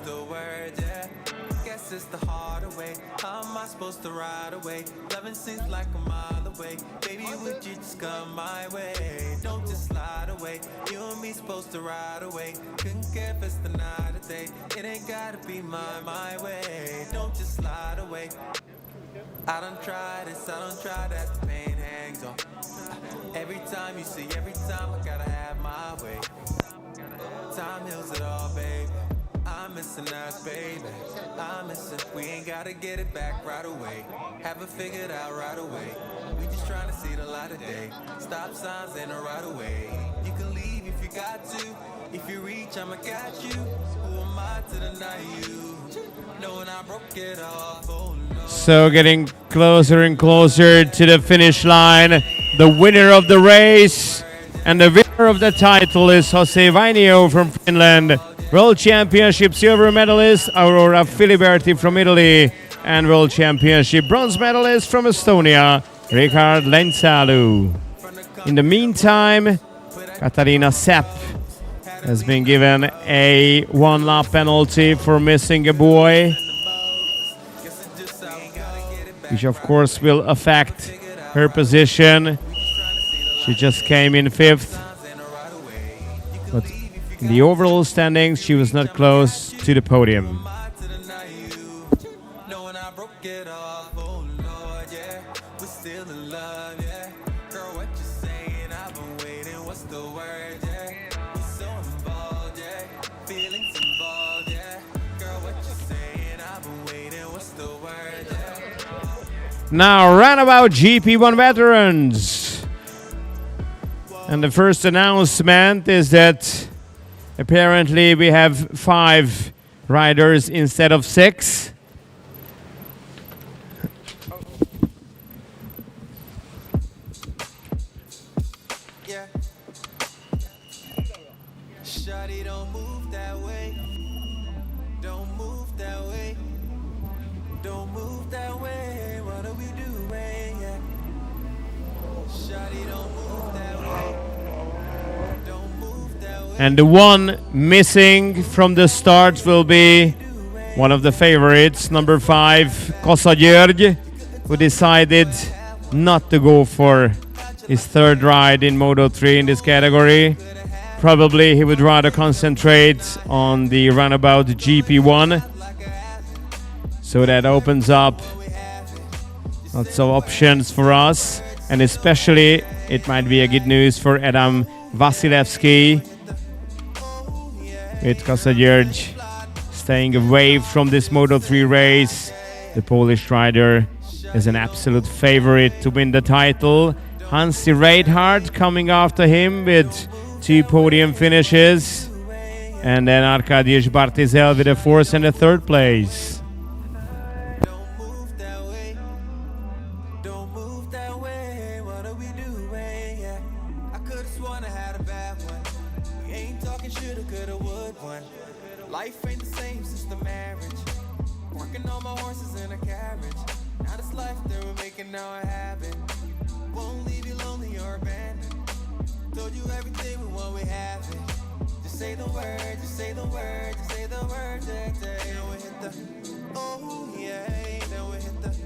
[SPEAKER 9] the word, yeah. Guess it's the harder way. How am I supposed to ride away? Loving seems like a mile away. Baby, would you just come my way? Don't just slide away. You and me supposed to ride away. Couldn't care if it's the night or day. It ain't gotta be my way. Don't just slide away. I don't try this, I don't try that. The pain hangs on. Every time you see, every time I gotta have my way. Time heals it all, baby. I'm missing us, baby. I'm missing. We ain't gotta get it back right away. Have it figured out right away. We just trying to see the light of day. Stop signs in the right away. You can leave if you got to. If you reach, I'ma catch you. Who am I to deny you? Knowing I broke it off. Oh no.
[SPEAKER 7] So getting closer and closer to the finish line. The winner of the race and the winner of the title is Jose Vainio from Finland. World Championship silver medalist Aurora Filiberti from Italy, and World Championship bronze medalist from Estonia, Richard Lentsalu. In the meantime, Katarina Sepp has been given a one-lap penalty for missing a buoy, which of course will affect her position. She just came in 5th, but in the overall standings, she was not close to the podium. Now, Runabout GP1 veterans. And the first announcement is that apparently we have 5 riders instead of 6.
[SPEAKER 9] Yeah. Shawty, don't move that way. Don't move that way. Don't move that way. What are we doing? Yeah. Shawty, don't move that way. Don't move that way.
[SPEAKER 7] And the one missing from the start will be one of the favorites, number 5, Kosa György, who decided not to go for his 3rd ride in Moto3 in this category. Probably he would rather concentrate on the Runabout GP1. So that opens up lots of options for us. And especially it might be a good news for Adam Wasilewski, with Kosa György staying away from this Moto3 race. The Polish rider is an absolute favorite to win the title. Hansi Reithard coming after him with 2 podium finishes. And then Arkadiusz Bartyzel with a 4th and a 3rd place.
[SPEAKER 9] Life ain't the same since the marriage. Working on my horses in a carriage. Now this life that we're making now a habit. Won't leave you lonely or abandoned. Told you everything we want, we have it. Just say the word, just say the word, just say the word, yeah, yeah. Then we hit the, oh yeah. Then we hit the,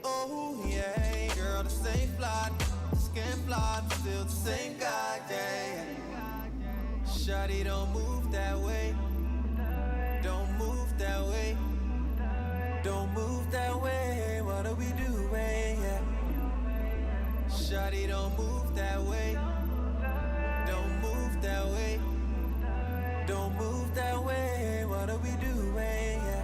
[SPEAKER 9] oh yeah. Girl, the same fly, the skin fly, still the same guy, yeah. Shawty, don't move that way. Don't move that way. Don't move that way. What are we doing? Yeah. Shawty, don't move that way. Don't move that way. Don't move that way. What are we doing? Yeah.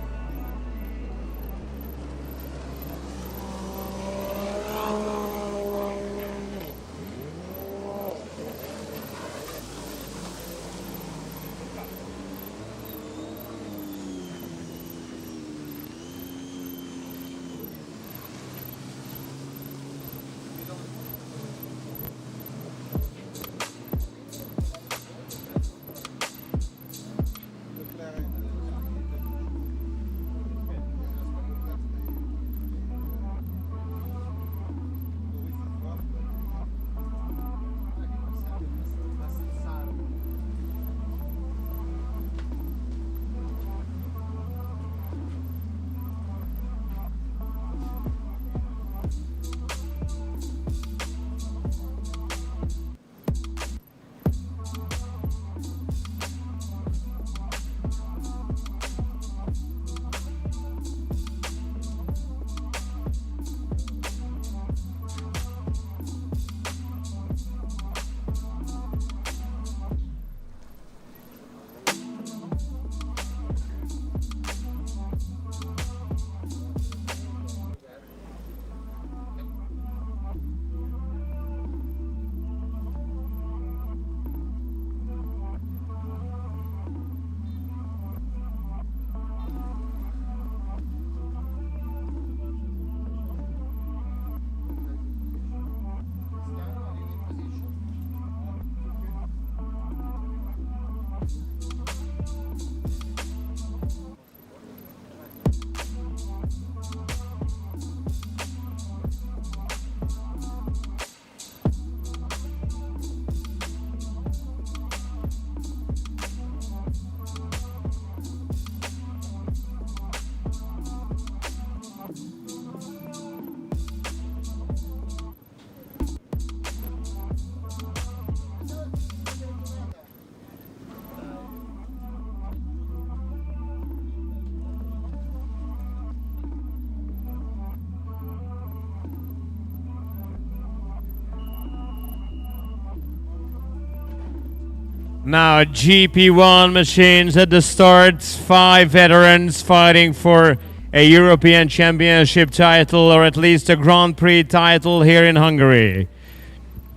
[SPEAKER 7] Now GP1 machines at the start. 5 veterans fighting for a European Championship title or at least a Grand Prix title here in Hungary.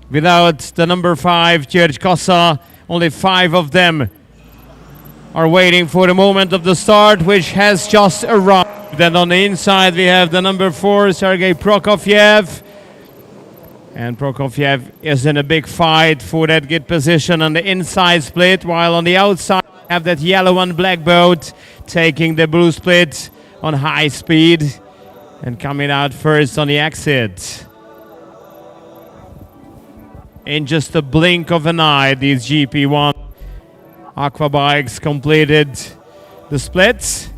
[SPEAKER 7] Without the number 5, György Kassa, only 5 of them are waiting for the moment of the start, which has just arrived. And on the inside we have the number 4, Sergei Prokofiev. And Prokofiev is in a big fight for that good position on the inside split, while on the outside we have that yellow and black boat taking the blue split on high speed and coming out first on the exit. In just a blink of an eye, these GP1 AQUABIKEs completed the splits.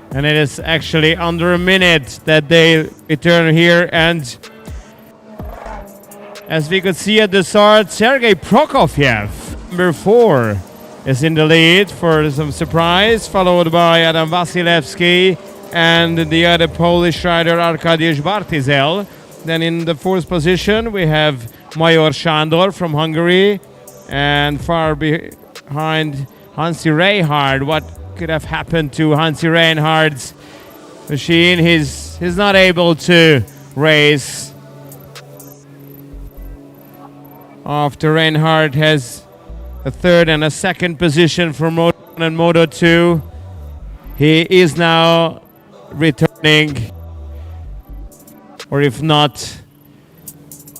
[SPEAKER 7] And it is actually under a minute that they return here. And as we could see at the start, Sergei Prokofiev, number 4, is in the lead for some surprise, followed by Adam Wasilewski and the other Polish rider Arkadiusz Bartyzel. Then in the 4th position we have Major Sándor from Hungary, and far behind Hansi Reinhardt. What could have happened to Hansi Reinhardt's machine? He's not able to race after Reinhardt has a 3rd and a 2nd position for Moto 1 and Moto 2. He is now returning, or if not,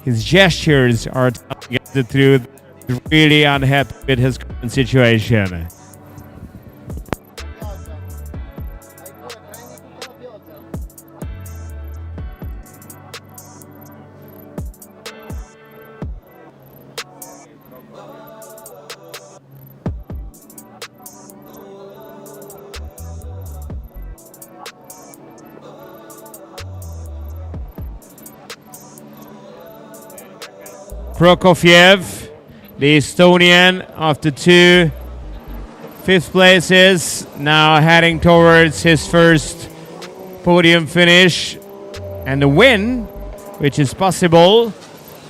[SPEAKER 7] his gestures are telling us the truth. He's really unhappy with his current situation. Prokofiev, the Estonian, after 2 5th places, now heading towards his first podium finish and a win, which is possible.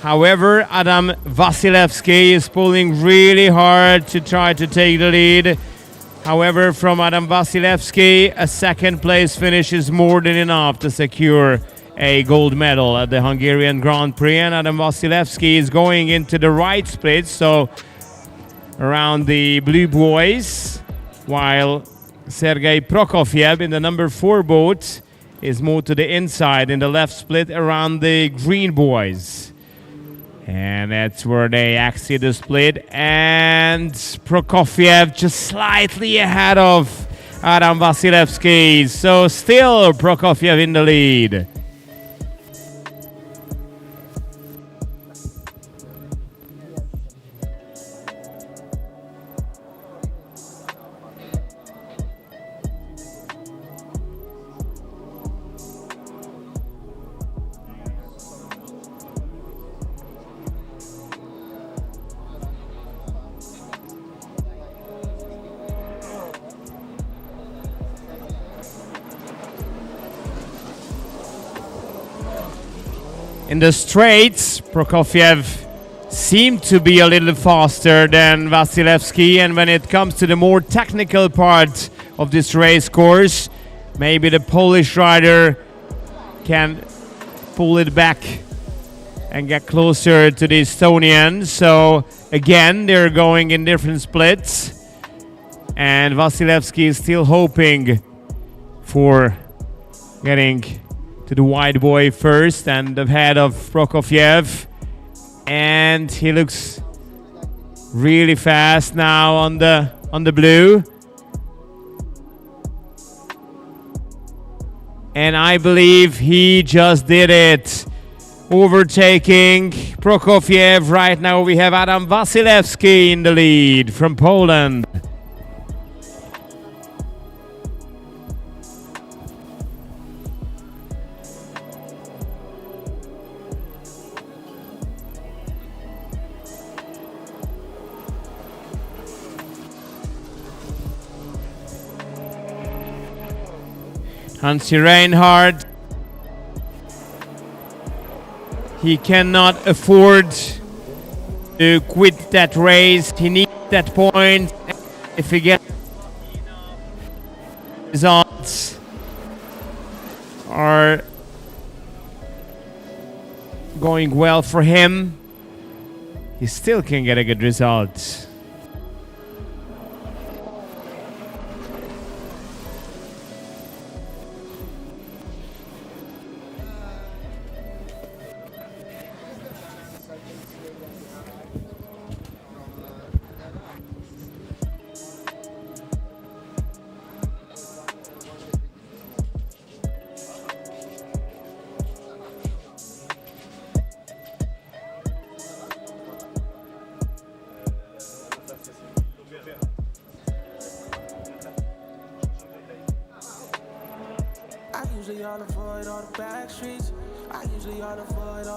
[SPEAKER 7] However, Adam Wasilewski is pulling really hard to try to take the lead. However, from Adam Wasilewski, a 2nd place finish is more than enough to secure a gold medal at the Hungarian Grand Prix. And Adam Wasilewski is going into the right split, so around the blue boys, while Sergei Prokofiev in the number 4 boat is moved to the inside in the left split around the green boys. And that's where they exit the split, and Prokofiev just slightly ahead of Adam Wasilewski, so still Prokofiev in the lead. In the straights, Prokofiev seemed to be a little faster than Wasilewski, and when it comes to the more technical part of this race course, maybe the Polish rider can pull it back and get closer to the Estonian. So again, they're going in different splits, and Wasilewski is still hoping for getting to the wide boy first and ahead of Prokofiev, and he looks really fast now on the blue. And I believe he just did it, overtaking Prokofiev. Right now we have Adam Wasilewski in the lead from Poland. Hansi Reinhardt. He cannot afford to quit that race. He needs that point. If he gets results are going well for him, he still can get a good result.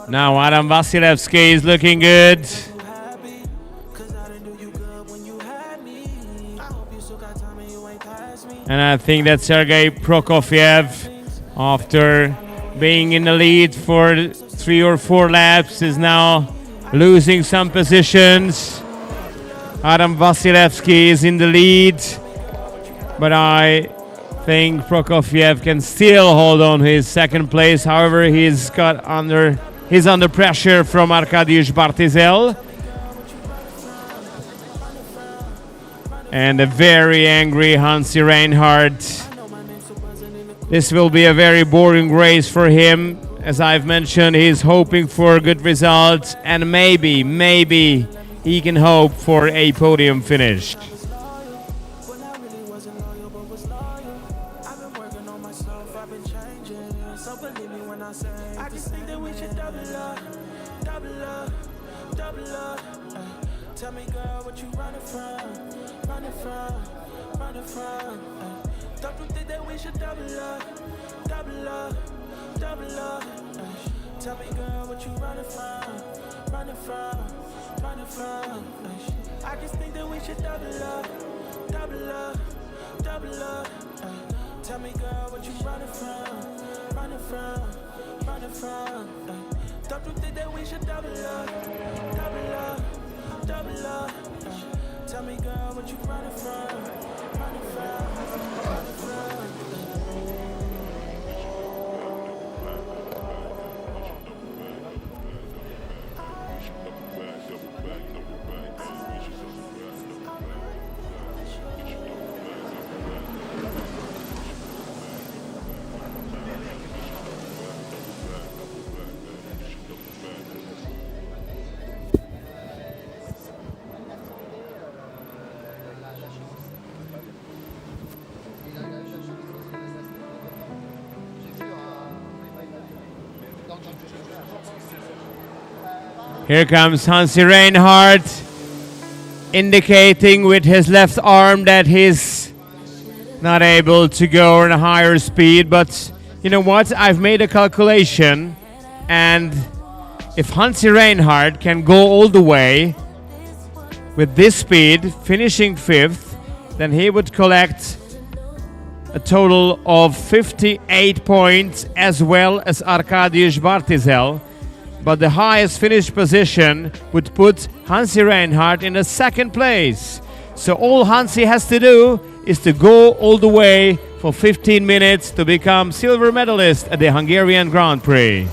[SPEAKER 7] Now Adam Vasilevsky is looking good. And I think that Sergei Prokofiev, after being in the lead for 3 or 4 laps, is now losing some positions. Adam Vasilevsky is in the lead, but I think Prokofiev can still hold on his second place. However, he's under pressure from Arkadiusz Bartizel. And a very angry Hansi Reinhardt. This will be a very boring race for him. As I've mentioned, he's hoping for good results, and maybe he can hope for a podium finish. Here comes Hansi Reinhardt, indicating with his left arm that he's not able to go on a higher speed. But you know what? I've made a calculation, and if Hansi Reinhardt can go all the way with this speed, finishing 5th, then he would collect a total of 58 points, as well as Arkadiusz Bartizel. But the highest finish position would put Hansi Reinhardt in the 2nd place. So all Hansi has to do is to go all the way for 15 minutes to become silver medalist at the Hungarian Grand Prix.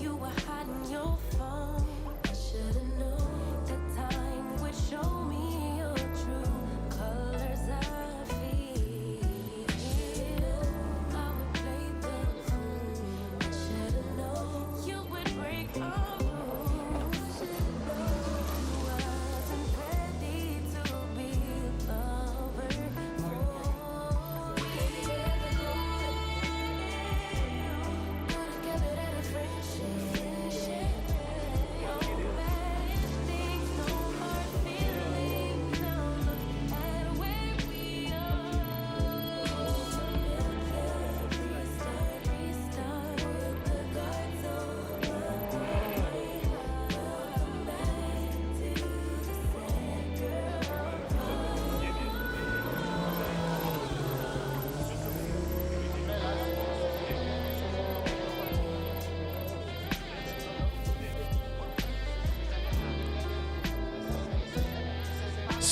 [SPEAKER 1] You were hiding your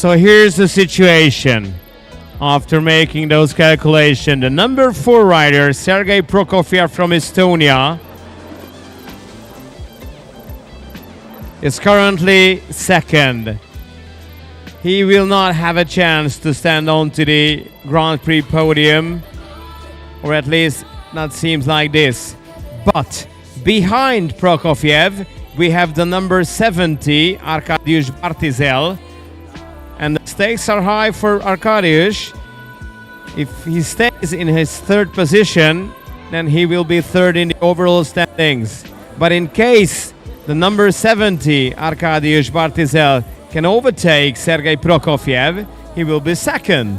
[SPEAKER 7] So here's the situation. After making those calculations, the number 4 rider, Sergei Prokofiev from Estonia, is currently second. He will not have a chance to stand on to the Grand Prix podium, or at least that seems like this. But behind Prokofiev, we have the number 70, Arkadiusz Bartizel, and the stakes are high for Arkadiusz. If he stays in his third position, then he will be third in the overall standings. But in case the number 70, Arkadiusz Bartizel, can overtake Sergei Prokofiev, he will be second.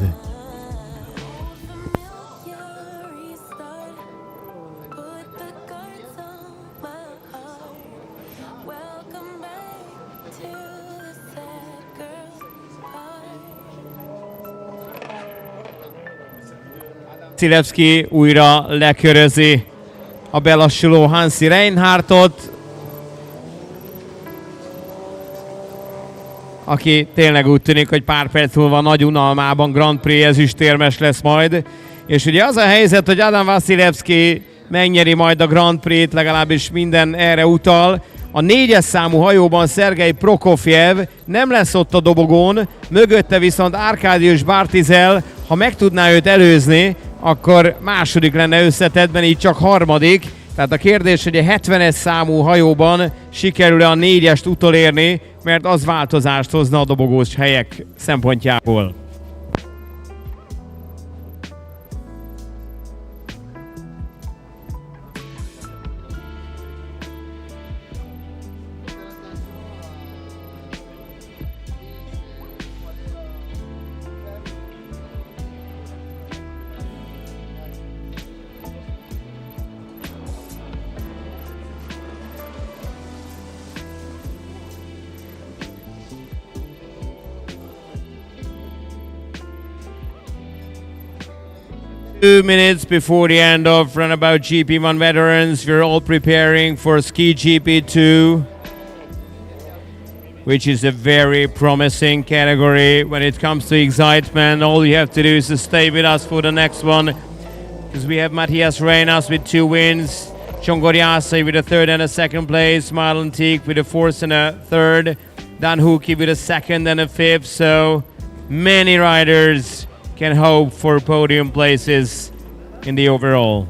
[SPEAKER 7] Szilevszky újra lekörözi a belassuló Hansi Reinhardtot, aki tényleg úgy tűnik, hogy pár perc múlva nagy unalmában Grand Prix ezüstérmes lesz majd. És ugye az a helyzet, hogy Adam Vasilevski megnyeri majd a Grand Prix-t, legalábbis minden erre utal. A 4-es számú hajóban Sergei Prokofiev nem lesz ott a dobogón, mögötte viszont Arkadiusz Bartizel, ha meg tudná őt előzni, akkor második lenne összetettben, így csak harmadik. Tehát a kérdés, hogy a 70-es számú hajóban sikerül-e a 4-est utolérni, mert az változást hozna a dobogós helyek szempontjából. Two minutes before the end of Runabout GP1 Veterans, we're all preparing for Ski GP2, which is a very promising category when it comes to excitement. All you have to do is to stay with us for the next one, because we have Matthias Reynas with 2 wins, Csongor with a 3rd and a 2nd place, Marlon Teek with a 4th and a 3rd, Dan Huki with a 2nd and a 5th, so many riders can hope for podium places in the overall.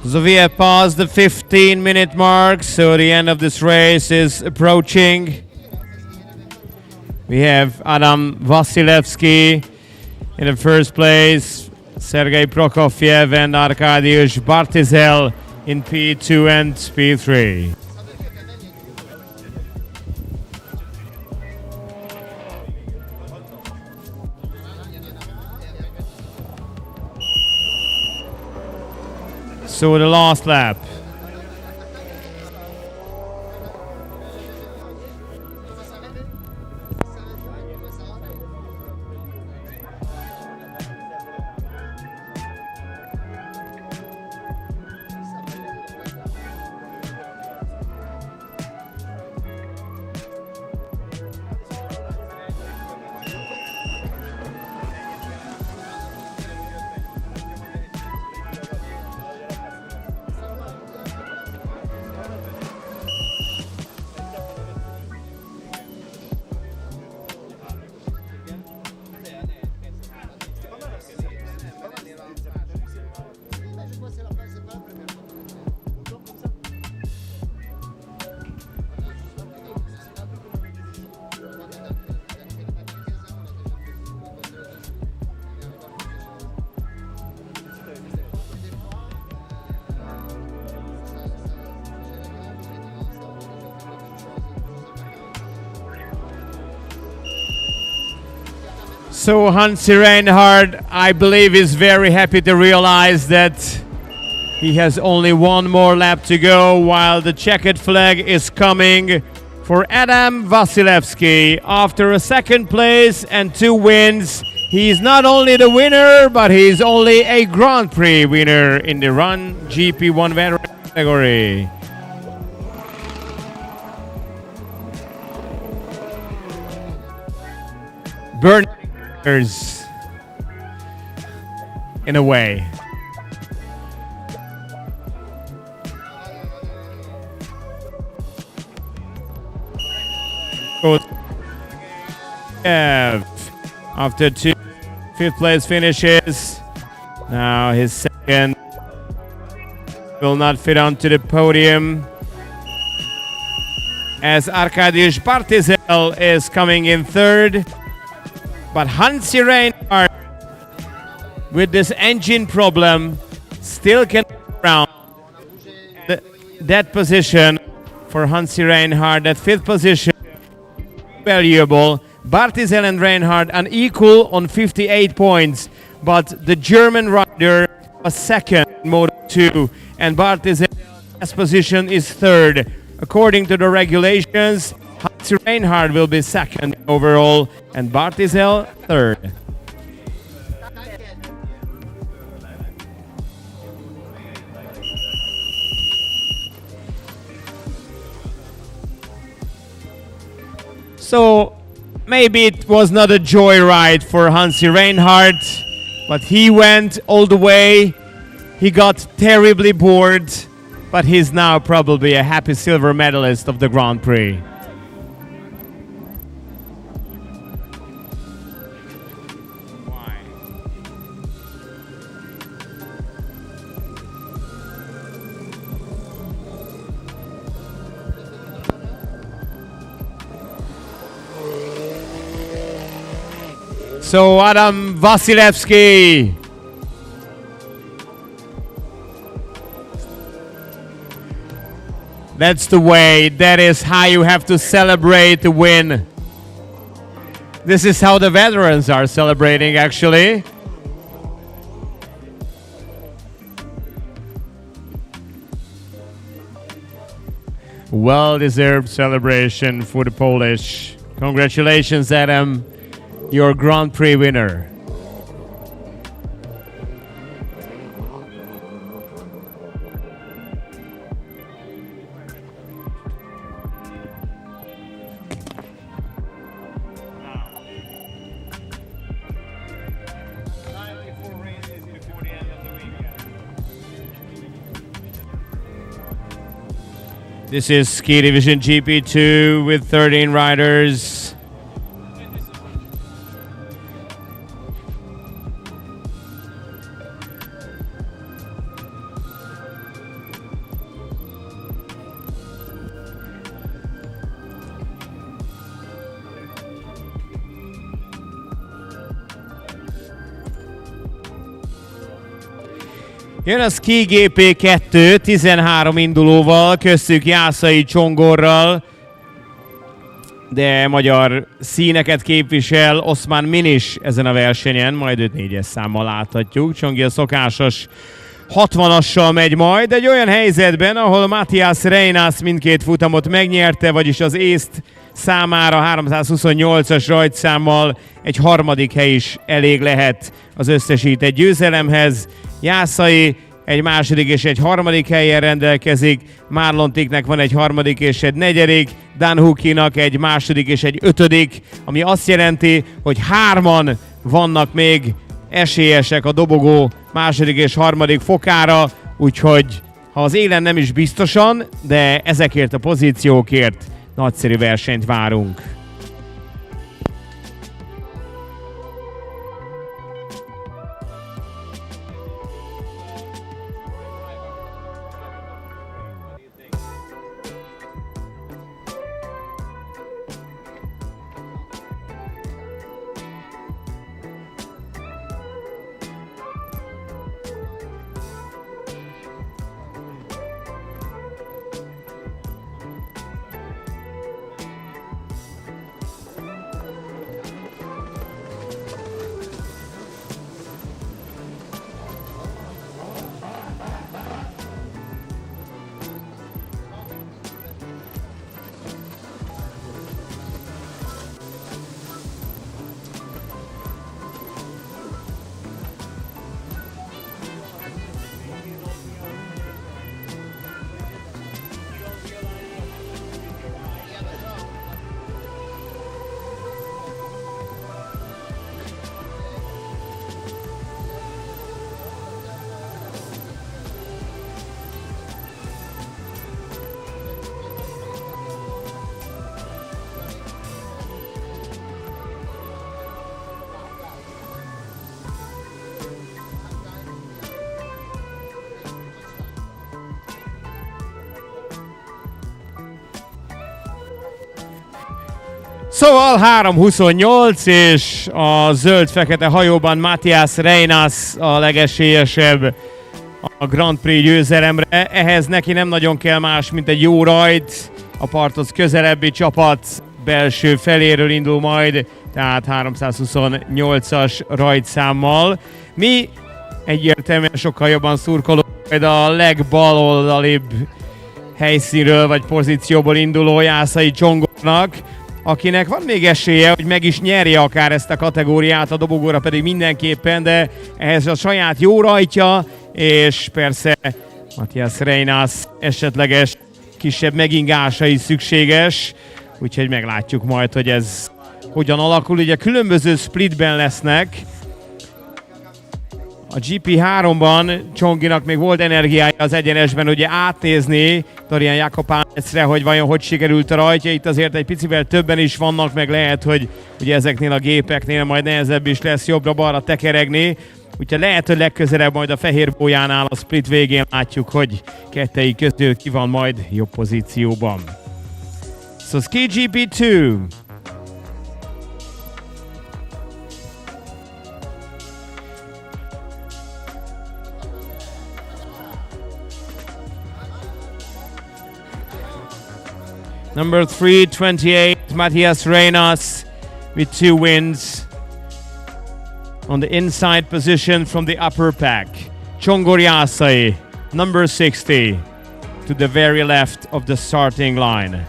[SPEAKER 7] So we have passed the 15-minute mark, so the end of this race is approaching. We have Adam Vasilevsky in the first place, Sergei Prokofiev and Arkadiusz Bartizel in P2 and P3. So the last lap. So Hansi Reinhardt, I believe, is very happy to realize that he has only one more lap to go, while the checkered flag is coming for Adam Vasilevsky. After a second place and 2 wins, he's not only the winner, but he's only a Grand Prix winner in the Run GP1 veteran category. Burners, in a way. After 2 fifth place finishes, now his second will not fit onto the podium, as Arkadiusz Bartizel is coming in third. But Hansi Reinhardt, with this engine problem, still can around that position for Hansi Reinhardt. That 5th position, valuable. Bartizel and Reinhardt an equal on 58 points, but the German rider was second in Moto 2, and Bartizel's position is third. According to the regulations, Hansi Reinhardt will be second overall and Bartizel third. So maybe it was not a joyride for Hansi Reinhardt, but he went all the way. He got terribly bored, but he's now probably a happy silver medalist of the Grand Prix. So Adam Vasilevsky. That's the way. That is how you have to celebrate the win. This is how the veterans are celebrating, actually. Well-deserved celebration for the Polish. Congratulations, Adam. Your Grand Prix winner. This is Ski Division GP2 with 13 riders. Jön a Ski GP2 13 indulóval, köztük Jászai Csongorral, de magyar színeket képvisel Oszmán Minis ezen a versenyen, majd 5-4-es számmal láthatjuk. Csongi a szokásos 60-assal megy majd, egy olyan helyzetben, ahol Matthias Reynás mindkét futamot megnyerte, vagyis az észt számára 328-as rajtszámmal egy harmadik hely is elég lehet az összesített győzelemhez. Jászai egy második és egy harmadik helyen rendelkezik, Marlon Ticknek van egy harmadik és egy negyedik, Dan Huckinak egy második és egy ötödik, ami azt jelenti, hogy 3-an vannak még esélyesek a dobogó második és harmadik fokára, úgyhogy ha az élen nem is biztosan, de ezekért a pozíciókért nagyszerű versenyt várunk. Szóval 3.28 és a zöld-fekete hajóban Matthias Reynás a legesélyesebb a Grand Prix győzelemre. Ehhez neki nem nagyon kell más, mint egy jó rajt. A parthoz közelebbi csapat belső feléről indul majd, tehát 328-as rajtszámmal. Mi egyértelműen sokkal jobban szurkolunk majd a legbaloldalibb helyszínről vagy pozícióból induló Jászai Csongornak, akinek van még esélye, hogy meg is nyerje akár ezt a kategóriát, a dobogóra pedig mindenképpen, de ehhez a saját jó rajtja, és persze Matthias Reynás esetleges kisebb megingása is szükséges, úgyhogy meglátjuk majd, hogy ez hogyan alakul. Ugye különböző splitben lesznek. A GP3-ban Csonginak még volt energiája az egyenesben ugye átnézni Dorian Jakobáncre, hogy vajon hogy sikerült a rajtja. Itt azért egy picivel többen is vannak, meg lehet, hogy ugye ezeknél a gépeknél majd nehezebb is lesz jobbra-balra tekeregni. Úgyhogy lehet, hogy legközelebb majd a fehér bójánál a split végén látjuk, hogy kettei közül ki van majd jobb pozícióban. So Ski GP2. Number 328, Matthias Reynás with 2 wins on the inside position from the upper pack. Csongor Jászai, number 60, to the very left of the starting line.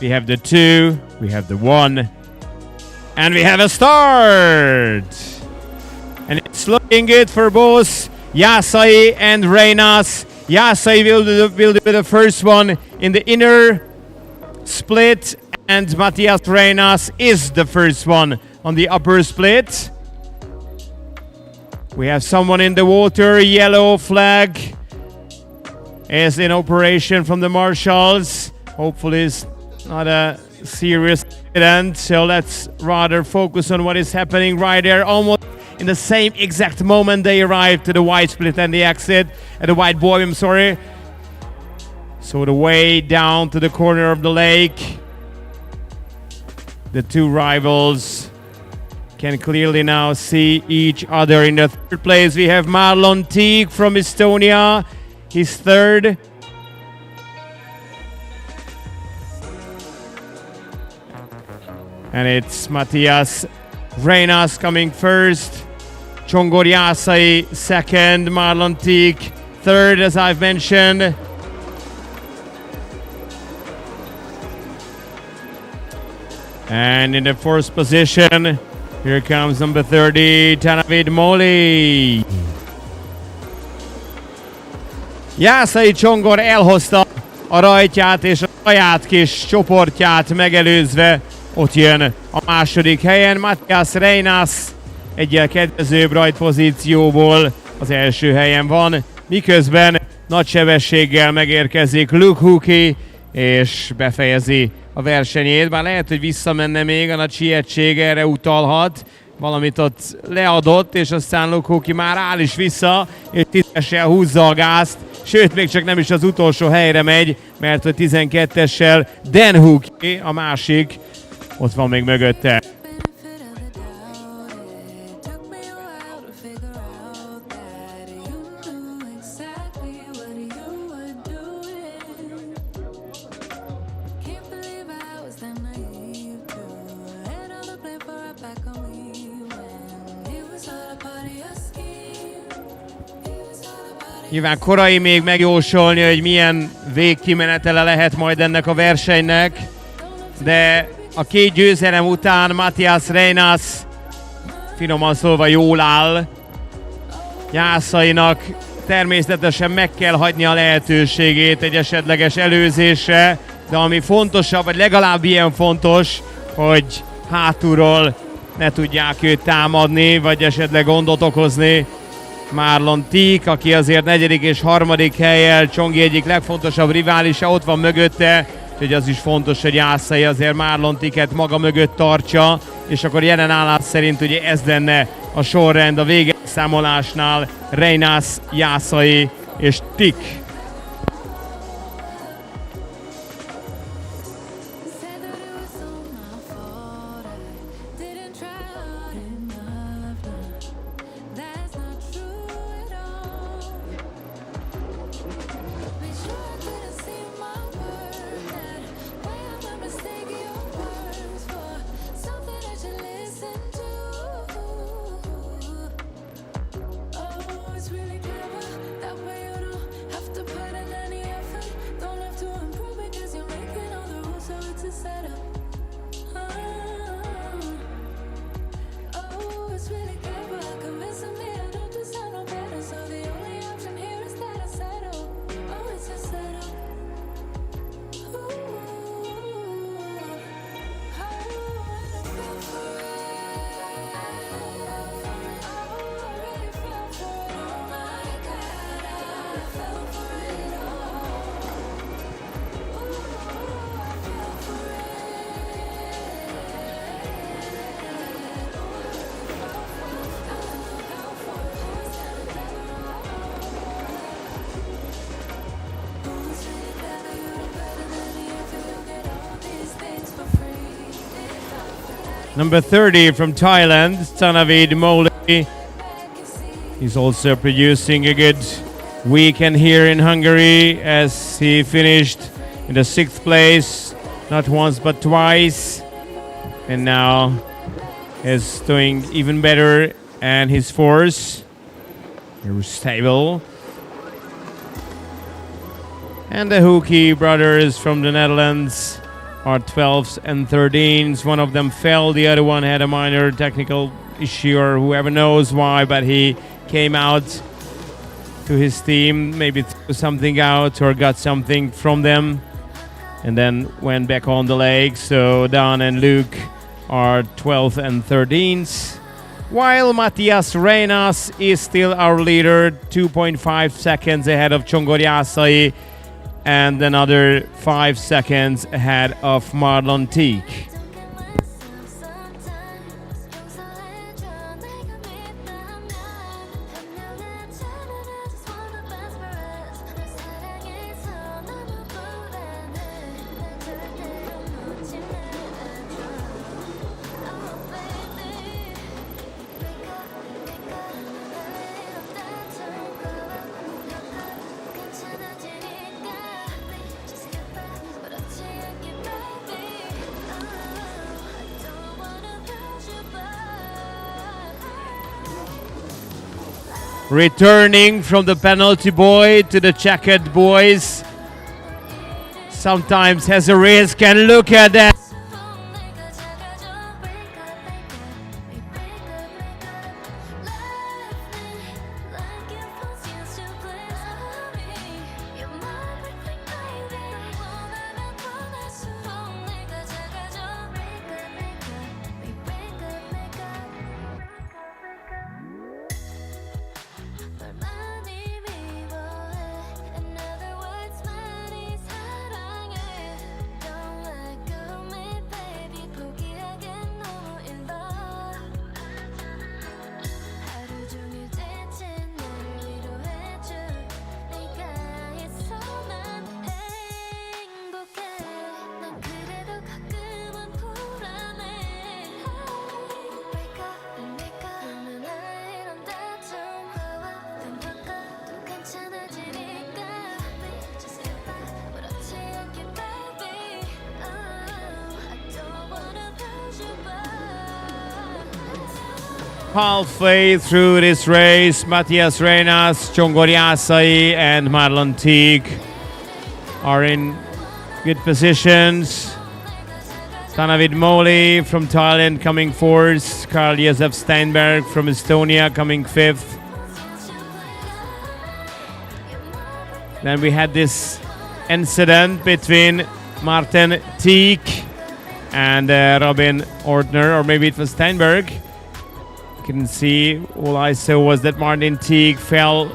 [SPEAKER 7] We have the 2, we have the 1, and we have a start! And it's looking good for both Jászai and Reynás. Jászai will do the first one in the inner split, and Matthias Reynás is the first one on the upper split. We have someone in the water, yellow flag is in operation from the marshals. Hopefully it's not a serious incident, so let's rather focus on what is happening right there. Almost in the same exact moment they arrive to the white split and the exit, at the white Podium, sorry. So the way down to the corner of the lake. The two rivals can clearly now see each other. In the third place, we have Marlon Teague from Estonia. He's third. And it's Matthias Reinas coming first. Csongor Jászai second. Marlon Teague third, as I've mentioned. And in the fourth position, here comes number 30, Tanavid Moli. Jászai Csongor elhozta a rajtját és a saját kis csoportját megelőzve. Ott jön a második helyen Matthias Reinas egyel kedvezőbb rajtpozícióból az első helyen van, miközben nagy sebességgel megérkezik Luke Huki és befejezi a versenyét. Bár lehet, hogy visszamenne még, a nagy sietség erre utalhat. Valamit ott leadott, és aztán Luke Huki már áll is vissza, és 10-essel húzza a gázt. Sőt, még csak nem is az utolsó helyre megy, mert hogy 12-essel Dan Huki, a másik, ott van még mögötte. Nyilván korai még megjósolni, hogy milyen végkimenetele lehet majd ennek a versenynek, de a két győzelem után Matthias Reinas finoman szólva jól áll. Jászainak természetesen meg kell hagyni a lehetőségét egy esetleges előzésre, de ami fontosabb, vagy legalább ilyen fontos, hogy hátulról ne tudják őt támadni, vagy esetleg gondot okozni. Marlon Teague, aki azért 4. és 3. hellyel Csongi egyik legfontosabb riválisa, ott van mögötte, úgyhogy az is fontos, hogy Jászai azért Marlon Teague-et maga mögött tartsa, és akkor jelen állás szerint ugye ez lenne a sorrend a végeszámolásnál: Reinas, Jászai és Teague. Number 30 from Thailand, Tanavid Moli. He's also producing a good weekend here in Hungary, as he finished in the 6th place, not once but twice. And now is doing even better, and his force is stable. And the Huki brothers from the Netherlands are 12s and 13s. One of them fell, the other one had a minor technical issue, or whoever knows why, but he came out to his team, maybe threw something out or got something from them, and then went back on the leg. So Dan and Luke are 12th and 13s, while Matthias Reinas is still our leader, 2.5 seconds ahead of Csongor Jászai, and another 5 seconds ahead of Marlon Teague. returning from the penalty boy to the checkered boys. Sometimes has a risk, and look at that. Halfway through this race, Matthias Reinas, Csongori Ászai, and Marlon Teague are in good positions. Tanavid Moli from Thailand coming fourth, Karl Josef Steinberg from Estonia coming fifth. Then we had this incident between Martin Teague and Robin Ortner, or maybe it was Steinberg. Can see, all I saw was that Martin Teague fell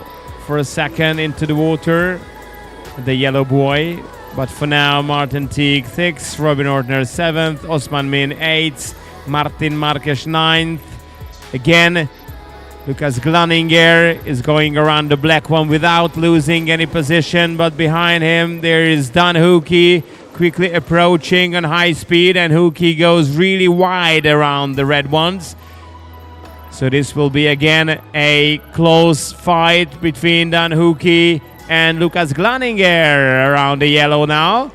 [SPEAKER 7] for a second into the water, the yellow buoy. But for now, Martin Teague 6th, Robin Ortner 7th, Osman Min 8th, Martin Marques 9th. Again, Lucas Glaninger is going around the black one without losing any position, but behind him there is Dan Hookey quickly approaching on high speed, and Hookey goes really wide around the red ones. So this will be again a close fight between Dan Hookey and Lucas Glaninger around the yellow now.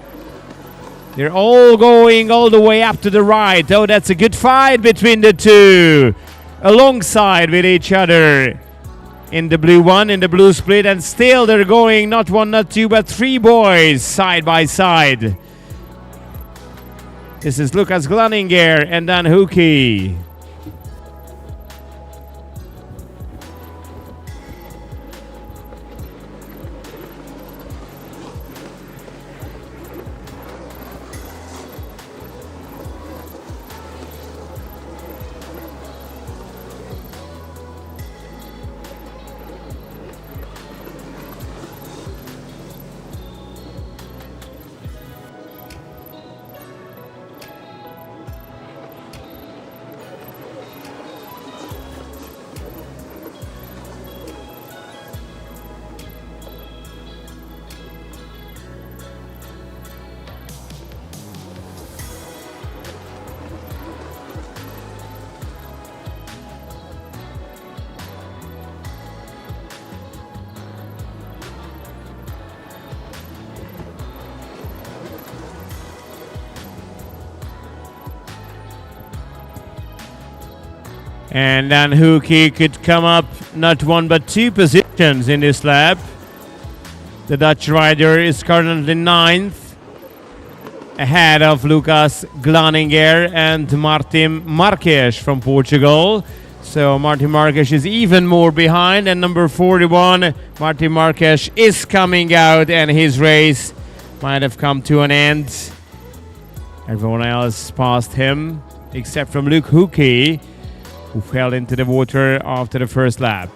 [SPEAKER 7] They're all going all the way up to the right. Oh, that's a good fight between the two. Alongside with each other in the blue one, in the blue split, and still they're going not one, not two, but three boys side by side. This is Lucas Glaninger and Dan Hookey. And Dan Hookey could come up not one but two positions in this lap. The Dutch rider is currently 9th, ahead of Lucas Glaninger and Martin Marques from Portugal. So Martin Marques is even more behind, and number 41, Martin Marques, is coming out, and his race might have come to an end. Everyone else passed him, except from Luke Hookey, who fell into the water after the first lap.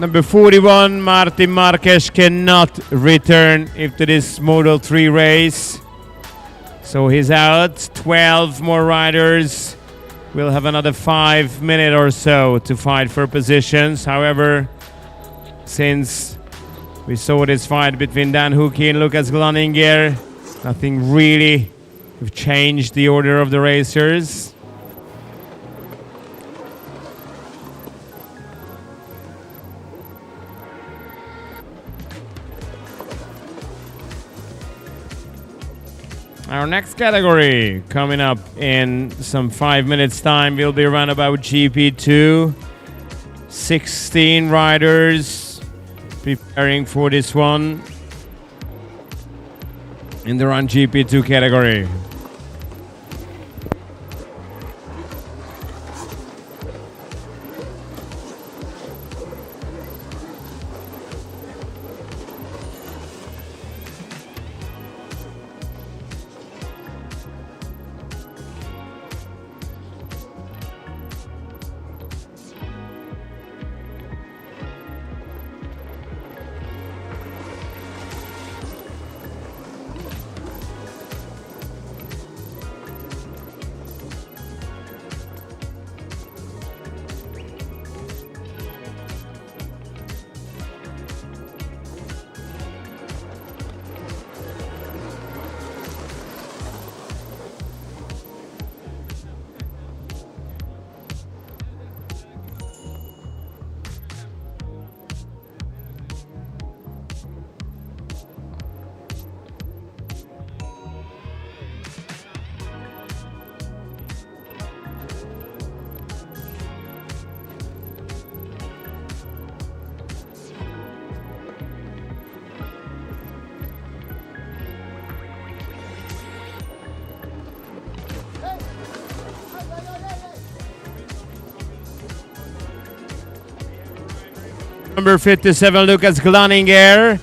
[SPEAKER 7] Number 41, Martin Marques cannot return into this Model 3 race. So he's out. 12 more riders. We'll have another 5 minutes or so to fight for positions. However, since we saw this fight between Dan Hucki and Lucas Glaninger, nothing really have changed the order of the racers. Our next category coming up in some 5 minutes time will be Runabout GP2. 16 riders preparing for this one in the Run GP2 category. Number 57, Lucas Glaninger.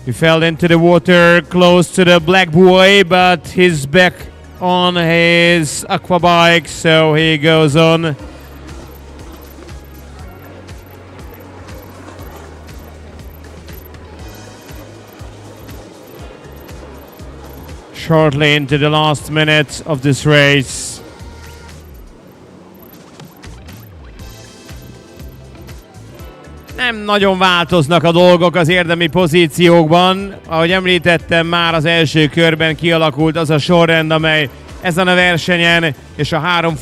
[SPEAKER 7] He fell into the water close to the black buoy, but he's back on his AQUABIKE, so he goes on. Shortly into the last minutes of this race. Nem nagyon változnak a dolgok az érdemi pozíciókban. Ahogy említettem, már az első körben kialakult az a sorrend, amely ezen a versenyen és a 3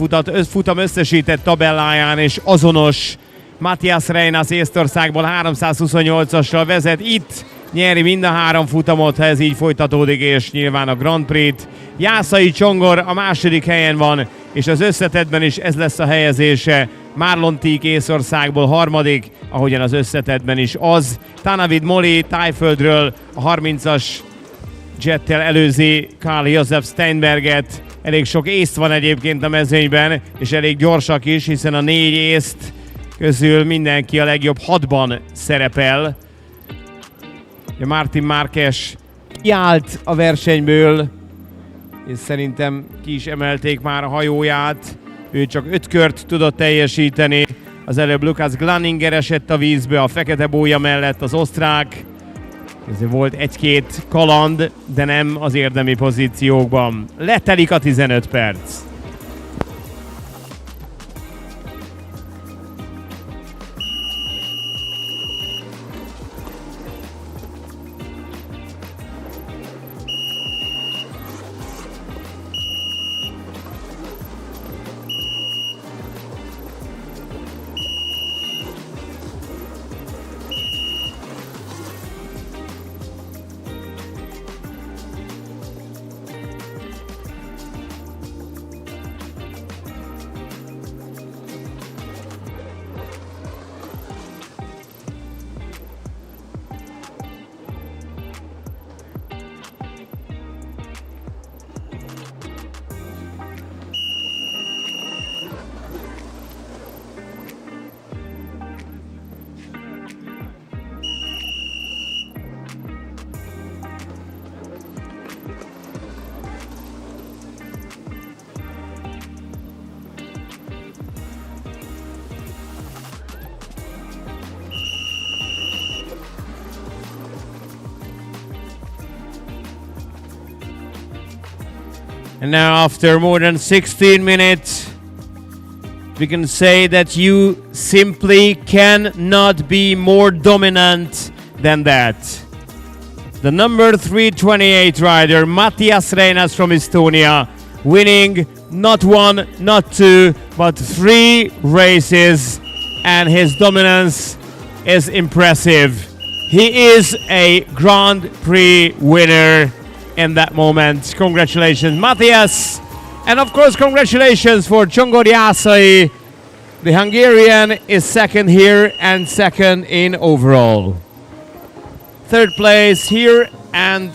[SPEAKER 7] futam összesített tabelláján és azonos. Matthias Reynás Észtországból 328-assal vezet. Itt nyeri mind a 3 futamot, ha ez így folytatódik, és nyilván a Grand Prix-t. Jászai Csongor a második helyen van, és az összetettben is ez lesz a helyezése. Marlon Tík Észországból harmadik, ahogyan az összetettben is az. Tanavid Moli Tájföldről a 30-as jettel előzi Karl Josef Steinberget. Elég sok észt van egyébként a mezőnyben, és elég gyorsak is, hiszen a 4 észt közül mindenki a legjobb 6-ban szerepel. Martin Marques kiállt a versenyből, és szerintem ki is emelték már a hajóját. Ő csak 5 kört tudott teljesíteni. Az előbb Lucas Glaninger esett a vízbe a fekete bója mellett, az osztrák. Ez volt 1-2 kaland, de nem az érdemi pozíciókban. Letelik a 15 perc. And now after more than 16 minutes, we can say that you simply cannot be more dominant than that. The number 328 rider, Matthias Reinas from Estonia, winning not one, not two, but 3 races, and his dominance is impressive. He is a Grand Prix winner in that moment. Congratulations, Matthias! And of course, congratulations for Csongor Jászai. The Hungarian is second here and second in overall. Third place here and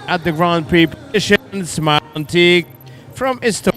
[SPEAKER 7] at the Grand Prix positions, Monty from Estonia.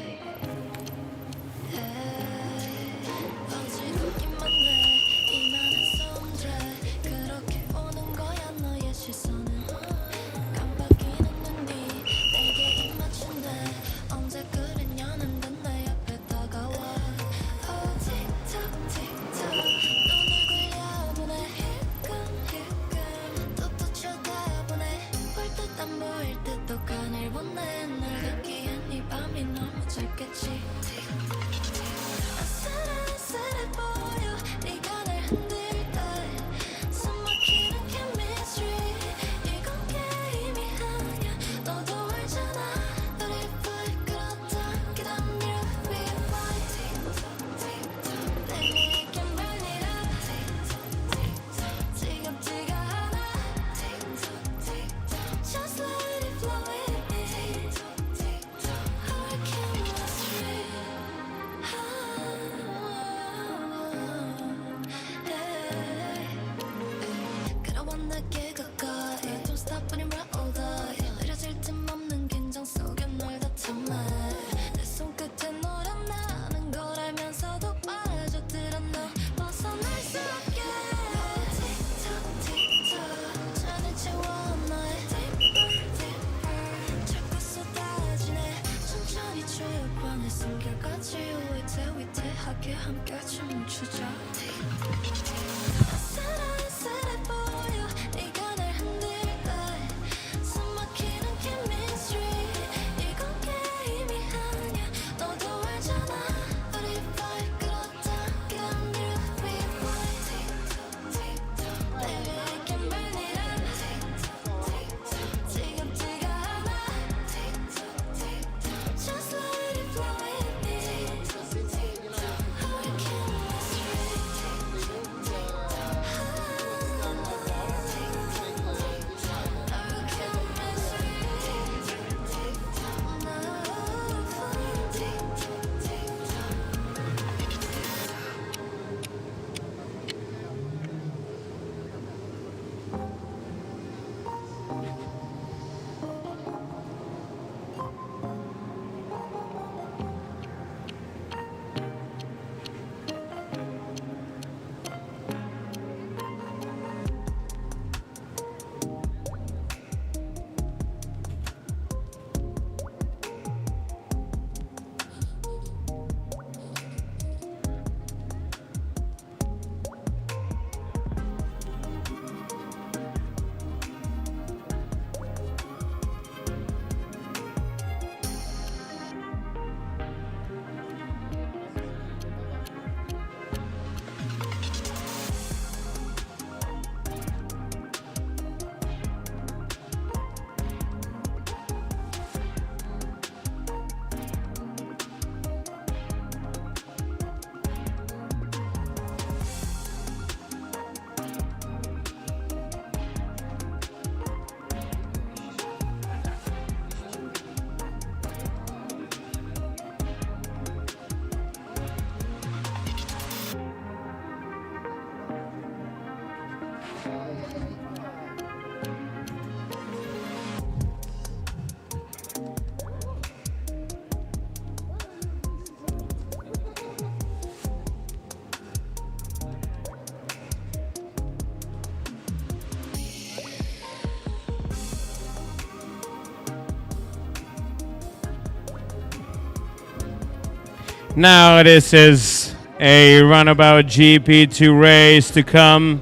[SPEAKER 7] Now this is a Runabout GP2 race to come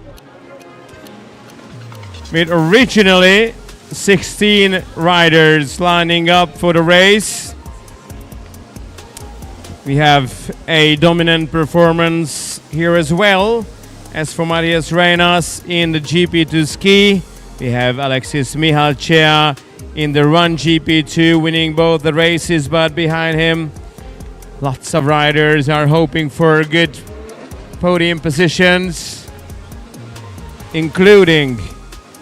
[SPEAKER 7] with originally 16 riders lining up for the race. We have a dominant performance here as well. As for Marius Reinas in the GP2 ski, we have Alexis Mihalcea in the Run GP2 winning both the races, but behind him lots of riders are hoping for good podium positions, including,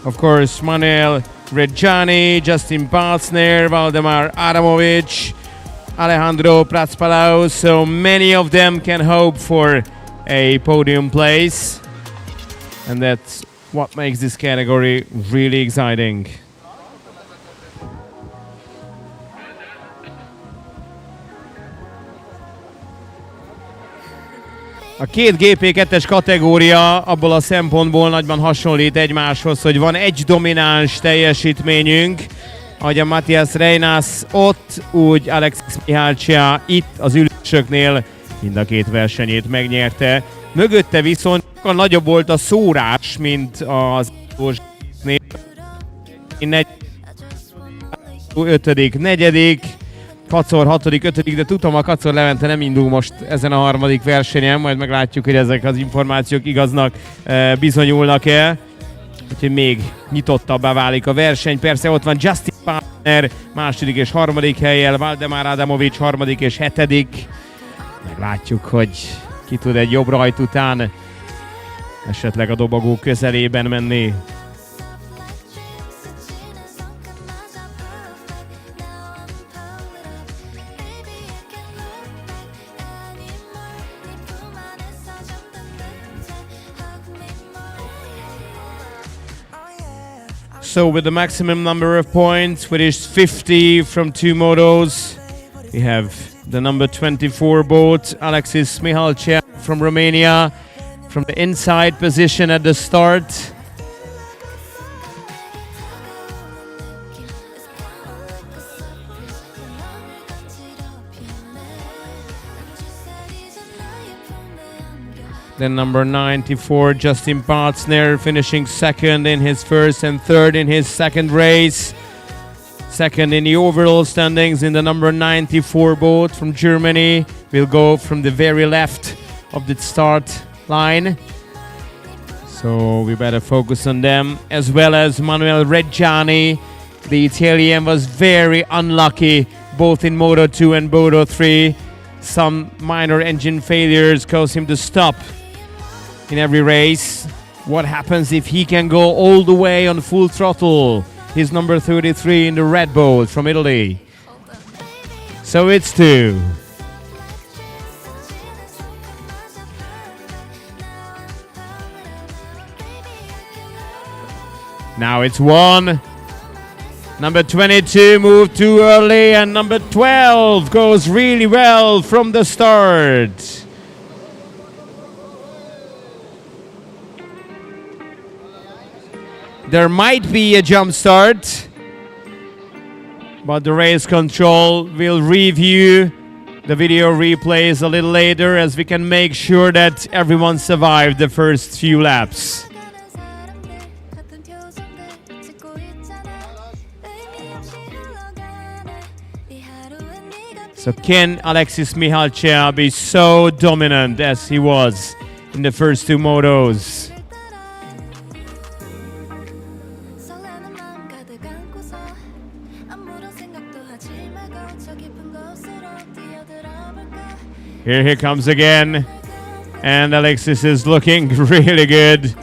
[SPEAKER 7] of course, Manuel Reggiani, Justin Palsner, Valdemar Adamovic, Alejandro Prats-Palau. So many of them can hope for a podium place, and that's what makes this category really exciting. A két GP2-es kategória abból a szempontból nagyban hasonlít egymáshoz, hogy van egy domináns teljesítményünk, ahogy a Matthias Reinas ott, úgy Alexis Mihalcea itt az ülésöknél mind a két versenyét megnyerte. Mögötte viszont a nagyobb volt a szórás, mint az utolsónél. 5., 4., Kacor 6., 5., de tudom, a Kacor Levente nem indul most ezen a harmadik versenyen, majd meglátjuk, hogy ezek az információk igaznak bizonyulnak-e. Úgyhogy még nyitottabbá válik a verseny. Persze ott van Justin Palsner második és harmadik hellyel, Valdemar Adamovic harmadik és 7. Meglátjuk, hogy ki tud egy jobb rajt után esetleg a dobogó közelében menni. So with the maximum number of points, which is 50 from 2 motos, we have the number 24 boat, Alexis Mihalcea from Romania, from the inside position at the start. Then number 94, Justin Palsner, finishing second in his first and third in his second race. Second in the overall standings in the number 94 boat from Germany. Will go from the very left of the start line. So we better focus on them. As well as Manuel Reggiani. The Italian was very unlucky both in Moto 2 and Moto 3. Some minor engine failures caused him to stop in every race. What happens if he can go all the way on full throttle? He's number 33 in the red boat from Italy. So it's 2. Now it's 1. Number 22 moved too early, and number 12 goes really well from the start. There might be a jump start, but the race control will review the video replays a little later, as we can make sure that everyone survived the first few laps. So can Alexis Mihalcea be so dominant as he was in the first 2 motos? Here he comes again, and Alexis is looking really good.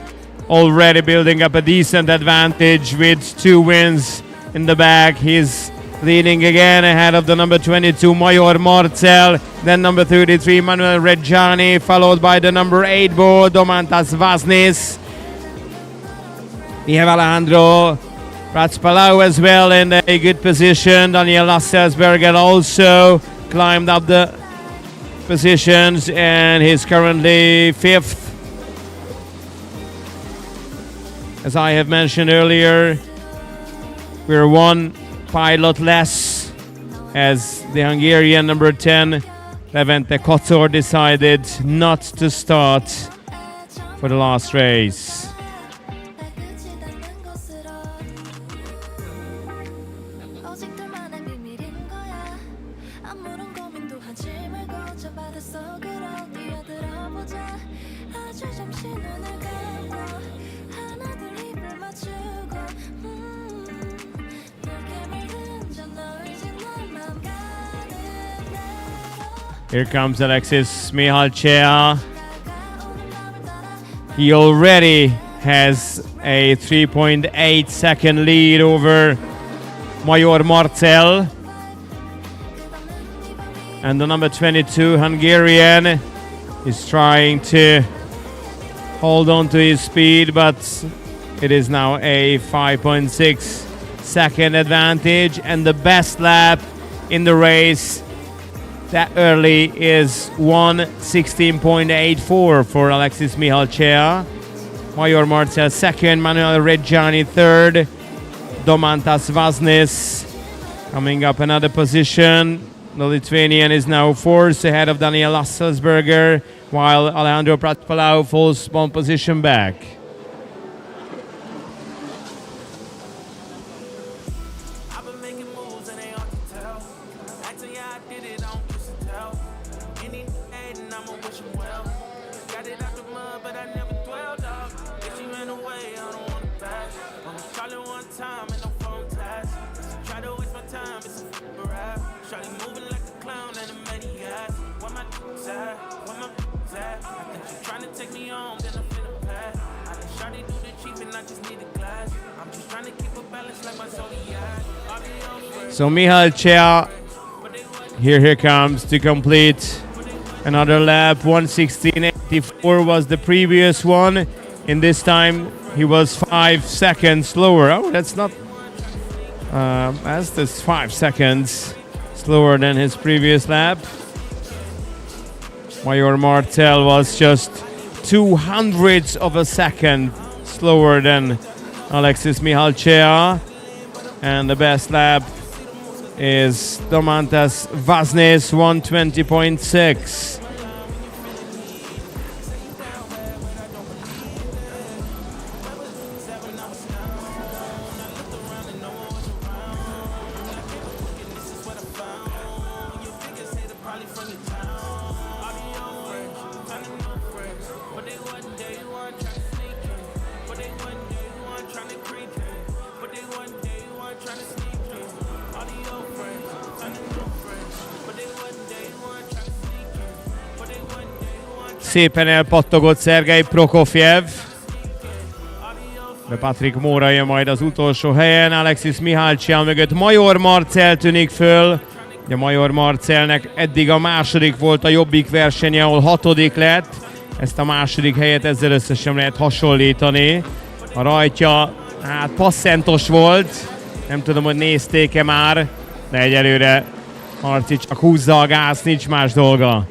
[SPEAKER 7] Already building up a decent advantage with 2 wins in the back. He's leading again ahead of the number 22 Major Marcel, then number 33 Manuel Reggiani, followed by the number 8 boy Domantas Vaznis. We have Alejandro Prats-Palau as well in a good position. Daniel Lasselsberger also climbed up the positions, and he's currently 5th. As I have mentioned earlier, we're 1 pilot less, as the Hungarian number 10 Levente Kocor decided not to start for the last race. Here comes Alexis Mihalcea. He already has a 3.8 second lead over Major Marcel. And the number 22 Hungarian is trying to hold on to his speed, but it is now a 5.6 second advantage, and the best lap in the race that early is 1:16.84 for Alexis Mihalcea. Major Marcel second, Manuel Reggiani third, Domantas Vaznis coming up another position. The Lithuanian is now fourth ahead of Daniel Lasselsberger, while Alejandro Prat-Palau falls one position back. So Mihalcea, here comes to complete another lap. 1:16.84 was the previous one. In this time, he was 5 seconds slower. Oh, that's not... that's 5 seconds slower than his previous lap. Major Marcel was just 0.02 of a second slower than Alexis Mihalcea. And the best lap is Domantas Vaznis, 1:20.6. Szépen elpattogott Szergej Prokofjev. De Patrick Móra jön majd az utolsó helyen. Alexis Mihalcea mögött Major Marcel tűnik föl. Ugye Major Marcelnek eddig a második volt a jobbik versenye, ahol 6. lett. Ezt a második helyet ezzel összesen lehet hasonlítani. A rajtja hát passzentos volt. Nem tudom, hogy nézték-e már, de egyelőre Marci csak húzza a gáz, nincs más dolga.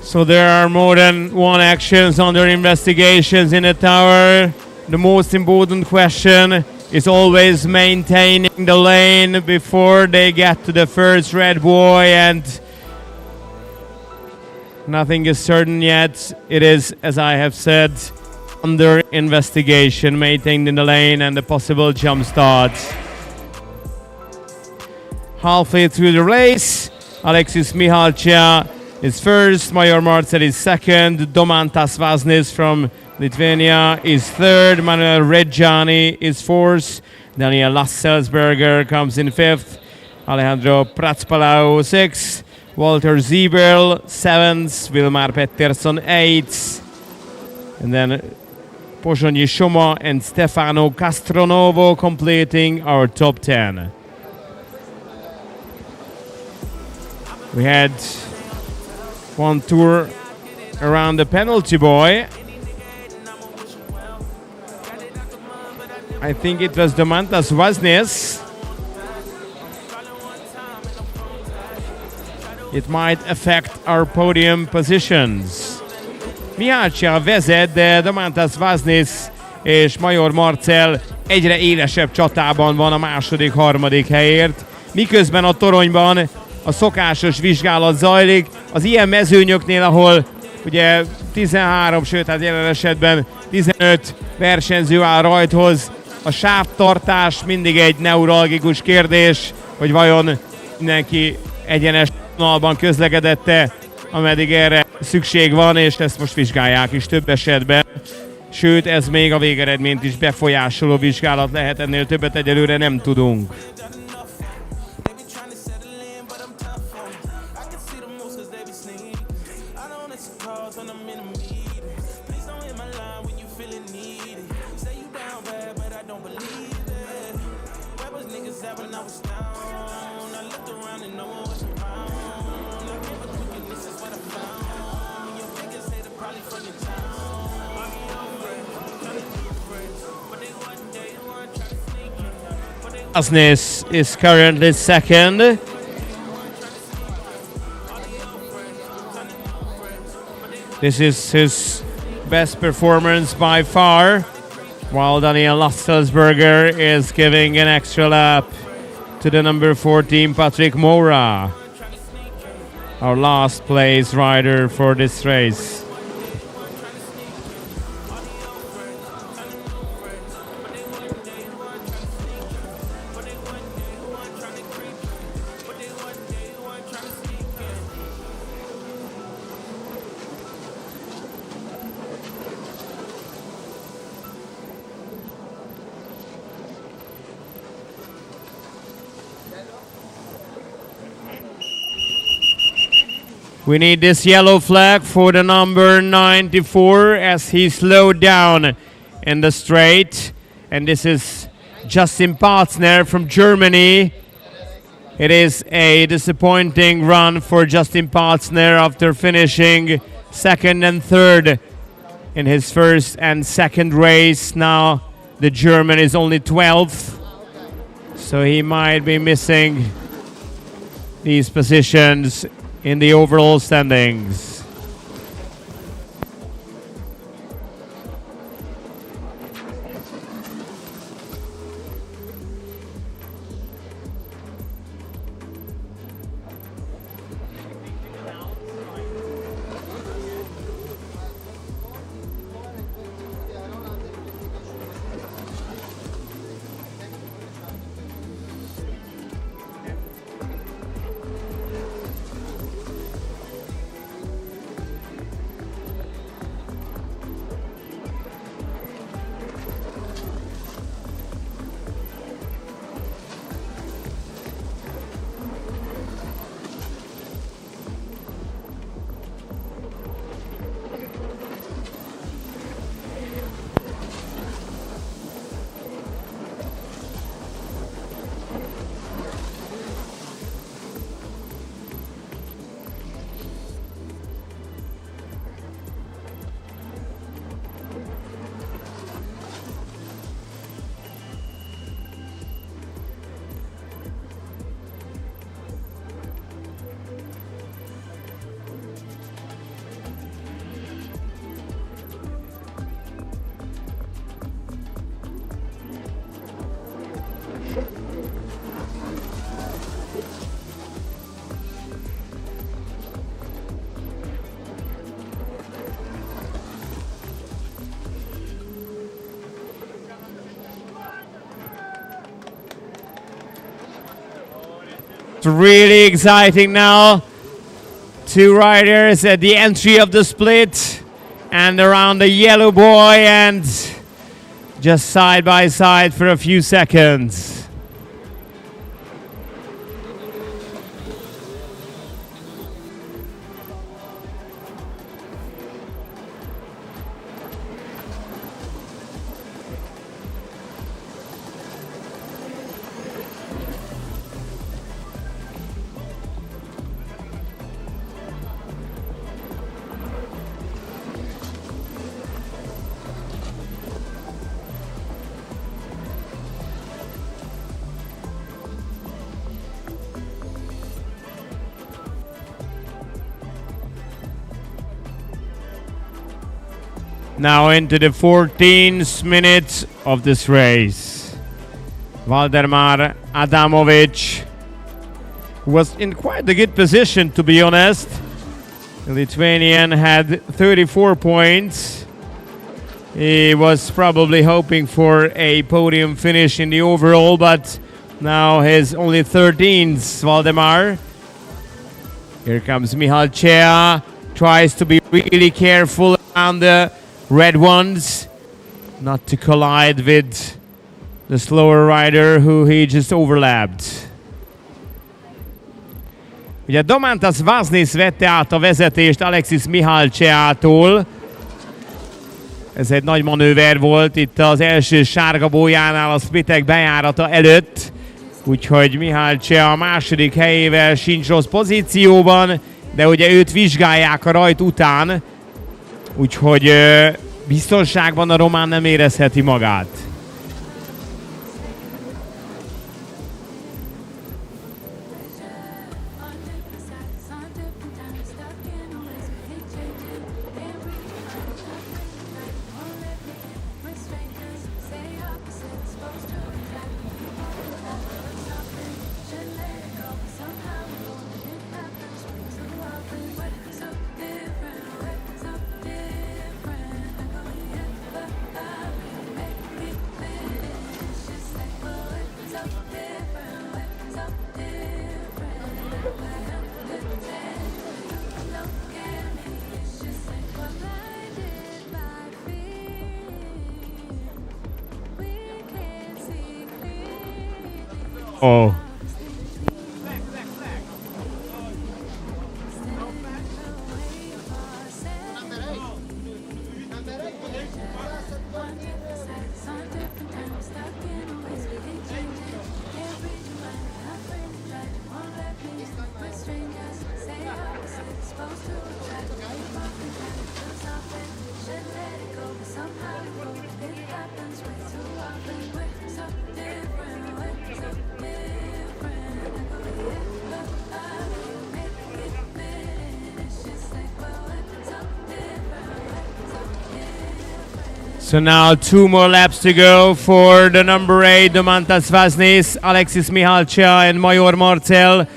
[SPEAKER 7] So there are more than one actions under investigations in the tower. The most important question is always maintaining the lane before they get to the first red buoy, and nothing is certain yet. It is, as I have said, under investigation, maintaining the lane and the possible jump start. Halfway through the race, Alexis Mihalcia is first, Major Marcel is second, Domantas Vaznis from Lithuania is third, Manuel Reggiani is fourth, Daniel Lasselsberger comes in fifth, Alejandro Pratspalau sixth, Walter Zieberl seventh, Vilmar Pettersson eighth, and then Pozsonyi Soma and Stefano Castronovo completing our top 10. We had one tour around the penalty buoy. I think it was Domantas Vaznis. It might affect our podium positions. Mihalcia vezet, de Domantas Vaznis és Major Marcel egyre élesebb csatában van a második, harmadik helyért, miközben a toronyban a szokásos vizsgálat zajlik. Az ilyen mezőnyöknél, ahol ugye 13, sőt, hát jelen esetben 15 versenyző áll rajthoz, a sávtartás mindig egy neuralgikus kérdés, hogy vajon mindenki egyenes vonalban közlekedette, ameddig erre szükség van, és ezt most vizsgálják is több esetben. Sőt, ez még a végeredményt is befolyásoló vizsgálat lehet, ennél többet egyelőre nem tudunk. Vaznis is currently second. This is his best performance by far, while Daniel Lasselsberger is giving an extra lap to the number 14 Patrick Moura, our last place rider for this race. We need this yellow flag for the number 94 as he slowed down in the straight. And this is Justin Patzner from Germany. It is a disappointing run for Justin Patzner after finishing second and third in his first and second race. Now the German is only 12th, so he might be missing these positions in the overall standings. It's really exciting now. Two riders at the entry of the split and around the yellow boy and just side by side for a few seconds. Now into the 14th minute of this race. Valdemar Adamovic, who was in quite a good position, to be honest. The Lithuanian had 34 points. He was probably hoping for a podium finish in the overall, but now he's only 13th, Valdemar. Here comes Michal Chea, tries to be really careful around the red ones, not to collide with the slower rider who he just overlapped. Ugye Domantas Vaznis vette át a vezetést Alexis Mihalceától. Ez egy nagy manőver volt itt az első sárga bójánál a splitek bejárata előtt. Úgyhogy Mihalcea a második helyével sincs rossz pozícióban, de ugye őt vizsgálják a rajt után. Úgyhogy biztonságban a román nem érezheti magát. Oh. So now 2 more laps to go for the number 8, Domantas Vaznis, Alexis Mihalcea and Major Marcel.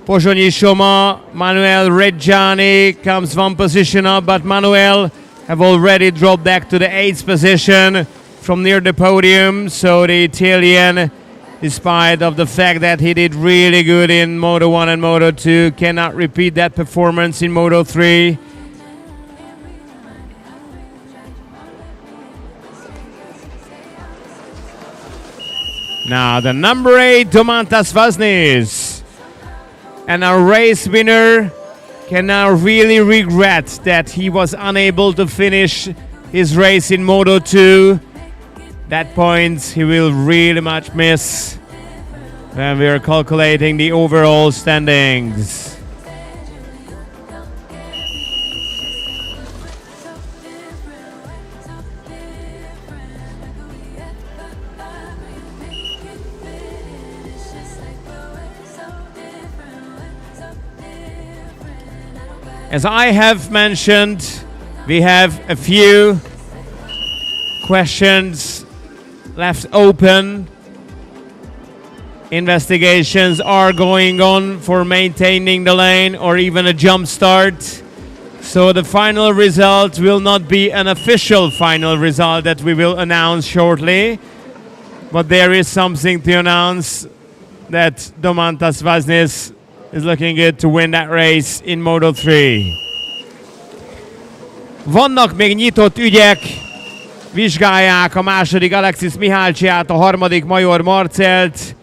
[SPEAKER 7] Pozsonyi Soma, Manuel Reggiani comes 1 position up, but Manuel have already dropped back to the 8th position from near the podium. So the Italian, despite of the fact that he did really good in Moto 1 and Moto 2, cannot repeat that performance in Moto 3. Now the number 8, Domantas Vaznis, and our race winner can now really regret that he was unable to finish his race in Moto 2. That point he will really much miss when we are calculating the overall standings. As I have mentioned, we have a few questions left open. Investigations are going on for maintaining the lane or even a jump start. So the final result will not be an official final result that we will announce shortly. But there is something to announce that Domantas Vaznis is looking good to win that race in Moto3. Vannak még nyitott ügyek, vizsgálják a második Alexis Mihálcsiát, a harmadik Major Marcelt.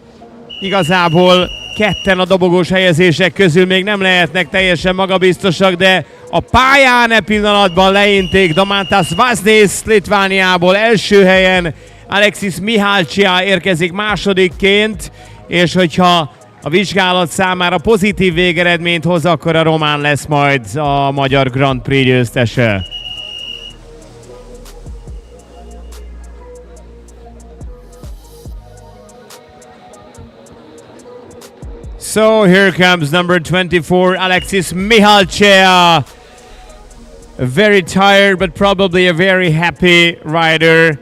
[SPEAKER 7] Igazából ketten a dobogós helyezések közül még nem lehetnek teljesen magabiztosak, de a pályán e pillanatban leinték Domantas Vaznis Litvániából első helyen, Alexis Mihálcsia érkezik másodikként, és hogyha a vizsgálat számára pozitív végeredményt hoz, akkor a román lesz majd a magyar Grand Prix győztese. So here comes number 24, Alexis Mihálcsia. A very tired but probably a very happy rider.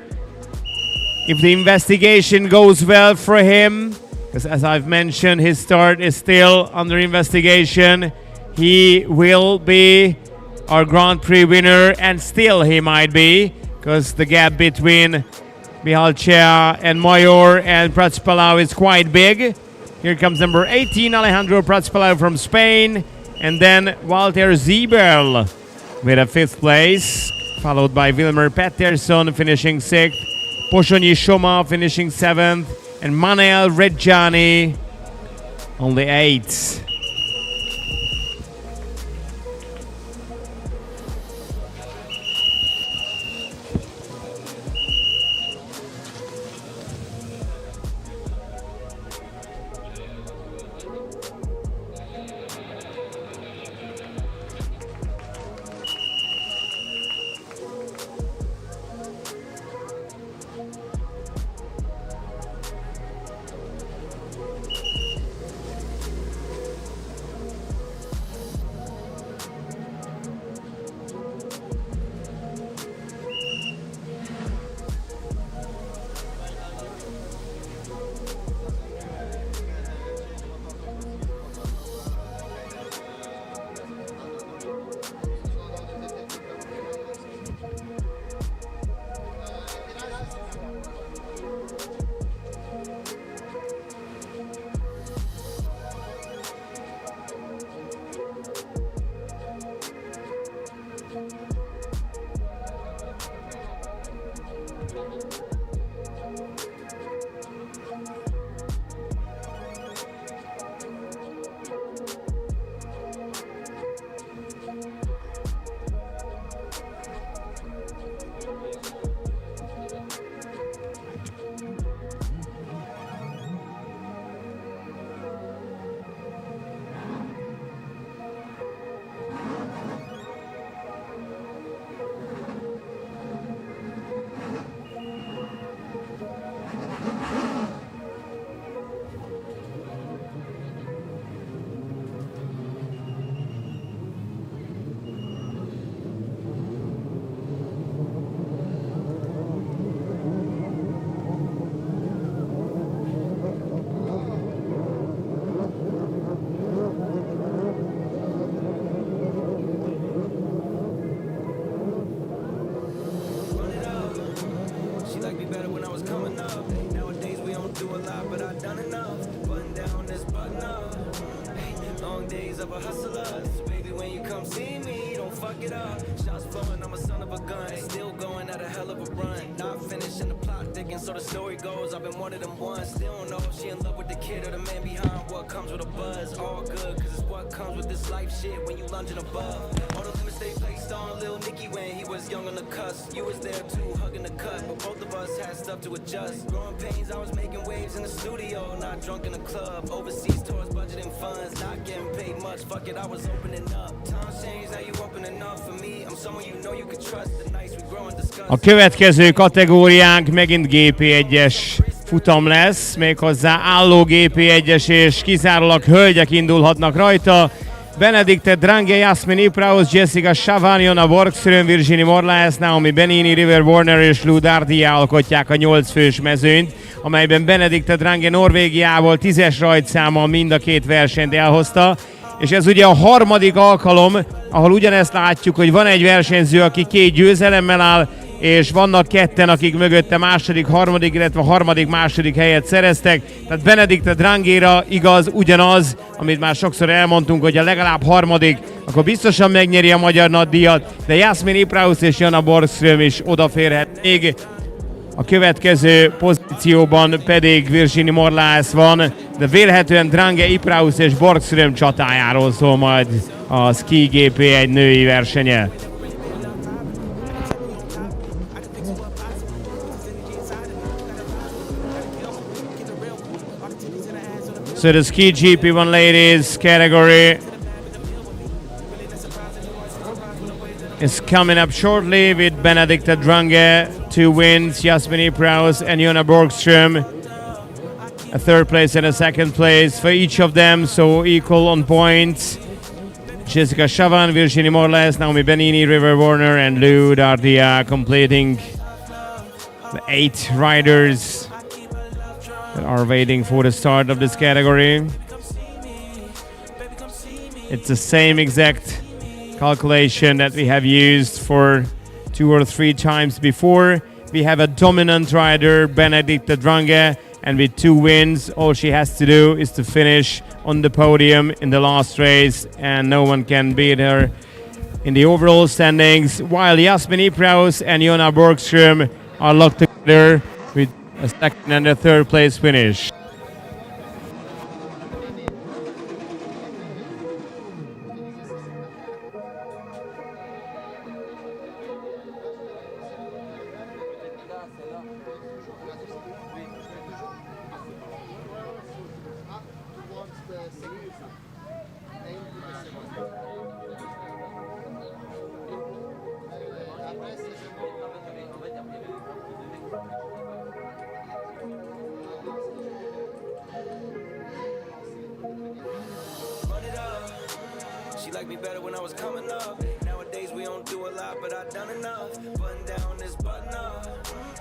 [SPEAKER 7] If the investigation goes well for him, because as I've mentioned, his start is still under investigation, he will be our Grand Prix winner, and still he might be, because the gap between Mihálcsia and Major and Pratspalau is quite big. Here comes number 18, Alejandro Pratspalau from Spain, and then Walter Ziebel with a 5th place, followed by Wilmer Pettersson finishing 6th, Posonyi Soma finishing 7th, and Manuel Reggiani only 8th. A következő kategóriánk megint GP1-es futam lesz, méghozzá álló GP1-es, és kizárólag hölgyek indulhatnak rajta. Benedikte Drange, Jasmin Ipraus, Jessica Chavagnon, Borgström, Virginie Morlaes, Naomi Benini, River Warner és Lou Dardia alkotják a 8 fős mezőnyt, amelyben Benedikte Drange Norvégiából 10-es rajtszámmal mind a két versenyt elhozta. És ez ugye a harmadik alkalom, ahol ugyanezt látjuk, hogy van egy versenyző, aki 2 győzelemmel áll, és vannak ketten, akik mögötte második, harmadik, illetve harmadik, második helyet szereztek. Tehát Benedikte Drangéra igaz ugyanaz, amit már sokszor elmondtunk, hogy a legalább harmadik, akkor biztosan megnyeri a magyar nagydíjat, de Jasmin Ipraus és Jana Borgström is odaférhet még. A következő pozícióban pedig Virginie Morlaes van, de vélhetően Drange, Ipraus és Borgström csatájáról szól majd a Ski GP1 női versenye. So the Ski GP1 ladies category is coming up shortly with Benedikte Drange, 2 wins, Jasmin Ipraus and Jona Borgström, a 3rd place and a 2nd place for each of them, so equal on points. Jessica Chavan, Virginie Morlaes, Naomi Benini, River Warner and Lou Dardia completing the 8 riders that are waiting for the start of this category. It's the same exact calculation that we have used for 2 or 3 times before. We have a dominant rider, Benedikte Drange, and with 2 wins, all she has to do is to finish on the podium in the last race, and no one can beat her in the overall standings, while Jasmin Ipraus and Jona Borgström are locked together with a 2nd and a 3rd place finish.
[SPEAKER 9] She liked me better when I was coming up. Nowadays we don't do a lot, but I done enough. Button down this button up.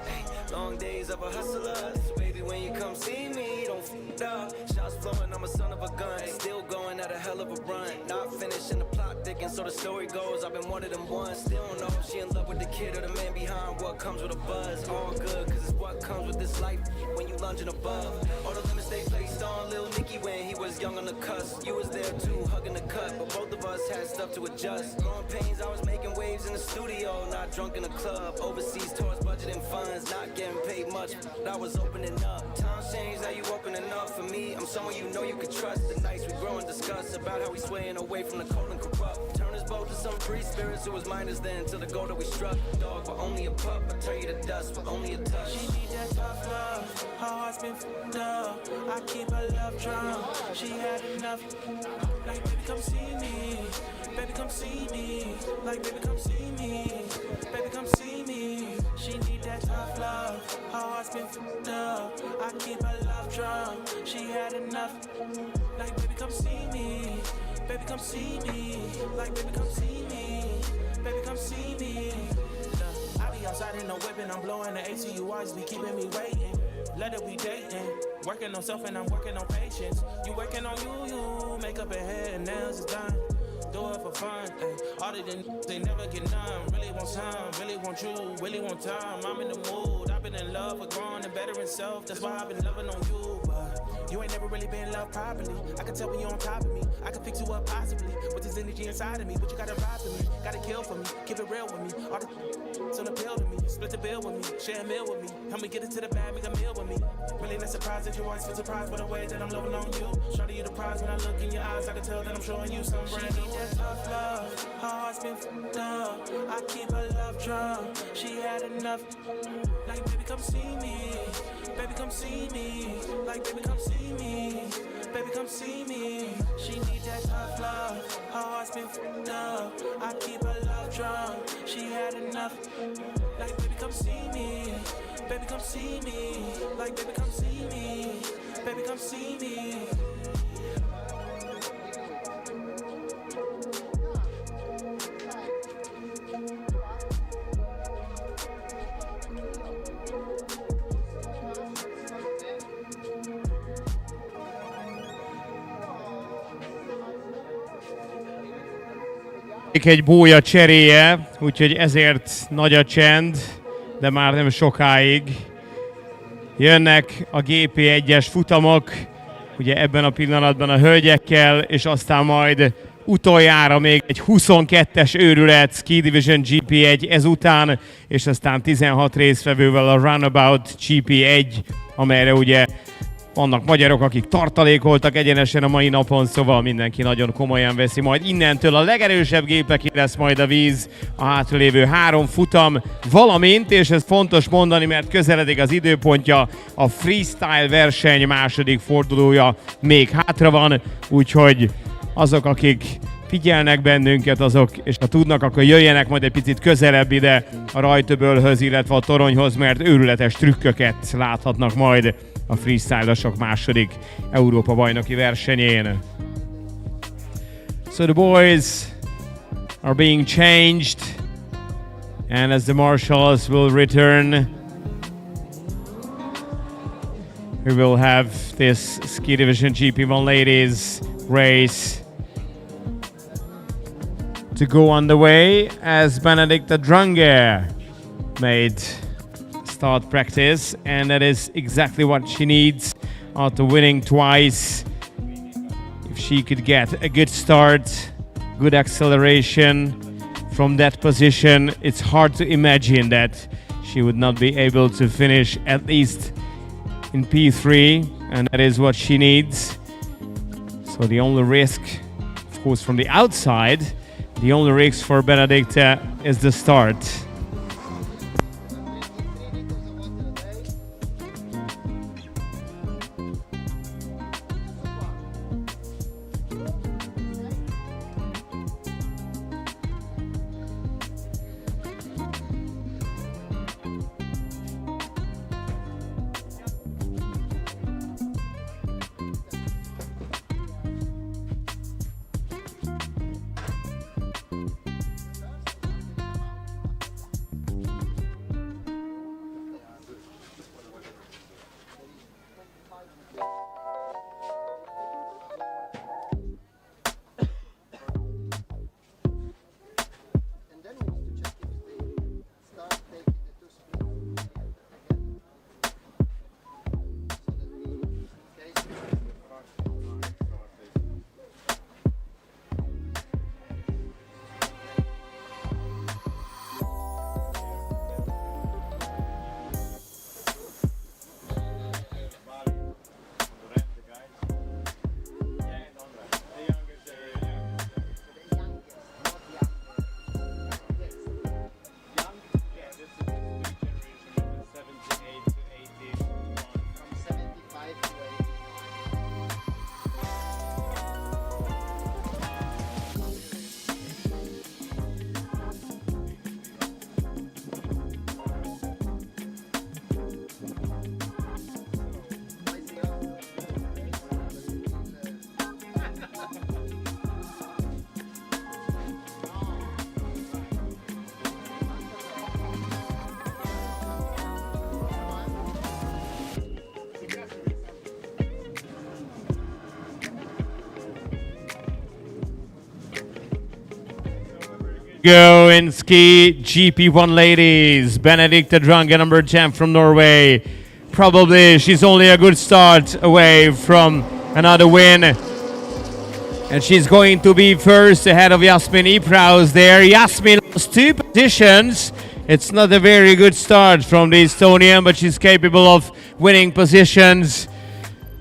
[SPEAKER 9] Hey, long days of a hustler. So baby, when you come see me, don't f*** up. Shots flowing, I'm a son of a gun. Still going at a hell of a run. Not finishing the plot thickens, so the story goes. I've been one of them ones. Still don't know if she in love with the kid or the man behind. What comes with a buzz? All good, cause it's what comes with this life when you lunging above. All the limits they placed on Lil Nicky when he was young on the cusp. You was there too, hugging the cut, but both of us had stuff to adjust. Growing pains, I was making waves in the studio, not drunk in the club. Overseas tours, budgeting funds, not getting paid much, but I was opening up. Times change, now you opening up for me. I'm someone you know you can trust. The nights we grow and discuss about how we swaying away from the cold and corrupt. Turn us both to some free spirits who was minors then till the goal that we struck. Dog, we're only a pup, I turn you to dust, we're only a touch.
[SPEAKER 6] She need that tough love, her heart's been f***ed up. I keep her love drunk, she had enough. Like baby come see me, baby come see me. Like baby come see me, baby come see me. She need that tough love, her heart's been f***ed up. I keep her love drunk, she had enough. Like baby come see me, baby come see me. Like baby come see me, baby come see me. I be outside in no whipping, I'm blowing the AC, you always be keeping me waiting. Let it be dating, working on self and I'm working on patience. You working on you, makeup and hair and nails is done. Do it for fun, ayy. All of them they never get none. Really want some, really want you, really want time. I'm in the mood, I've been in love with growing and bettering self. That's why I've been loving on you, but you ain't never really been loved properly. I can tell when you're on top of me, I can fix you up possibly with this energy inside of me. But you gotta ride for me, gotta kill for me, keep it real with me. All the on the pill to me, split the bill with me, share a meal with me. Help me get it to the bag, make a meal with me. Really not surprised that you always feel surprised by the way that I'm loving on you. Shorty, you the prize when I look in your eyes, I can tell that I'm showing you some brand new. That tough love, her heart's been f***ed up. I keep her love drunk, she had enough. Like baby come see me, baby come see me. Like baby come see me, baby come see me. She need that tough love, her heart's been f***ed up. I keep her love drunk, she had enough. Like baby come see me, baby come see me. Like baby come see me, baby come see me.
[SPEAKER 7] Egy bója cseréje, úgyhogy ezért nagy a csend. de már nem sokáig. Jönnek a GP1-es futamok, ugye ebben a pillanatban a hölgyekkel, és aztán majd utoljára még egy 22-es őrület Ski Division GP1 ezután, és aztán 16 résztvevővel a Runabout GP1, amelyre ugye vannak magyarok, akik tartalékoltak egyenesen a mai napon, szóval mindenki nagyon komolyan veszi. Majd innentől a legerősebb gépeké lesz majd a víz, a hátralévő 3 futam, valamint, és ez fontos mondani, mert közeledik az időpontja, a freestyle verseny második fordulója még hátra van, úgyhogy azok, akik figyelnek bennünket, azok, és ha tudnak, akkor jöjjenek majd egy picit közelebb ide a rajtöbölhöz, illetve a toronyhoz, mert őrületes trükköket láthatnak majd a freestyle-osok második Európa bajnoki versenyén. So the boys are being changed, and as the marshals will return, we will have this Ski Division GP1 ladies race to go on the way as Benedikta Drunge made start practice, and that is exactly what she needs after winning twice. If she could get a good start, good acceleration from that position, it's hard to imagine that she would not be able to finish at least in P3, and that is what she needs. So the only risk, of course, from the outside, the only risk for Benedikta is the start. Go in ski GP1 ladies. Benedikta Drunge, number 10 from Norway. Probably she's only a good start away from another win. And she's going to be first ahead of Jasmin Ipraus there. Jasmin lost 2 positions. It's not a very good start from the Estonian, but she's capable of winning positions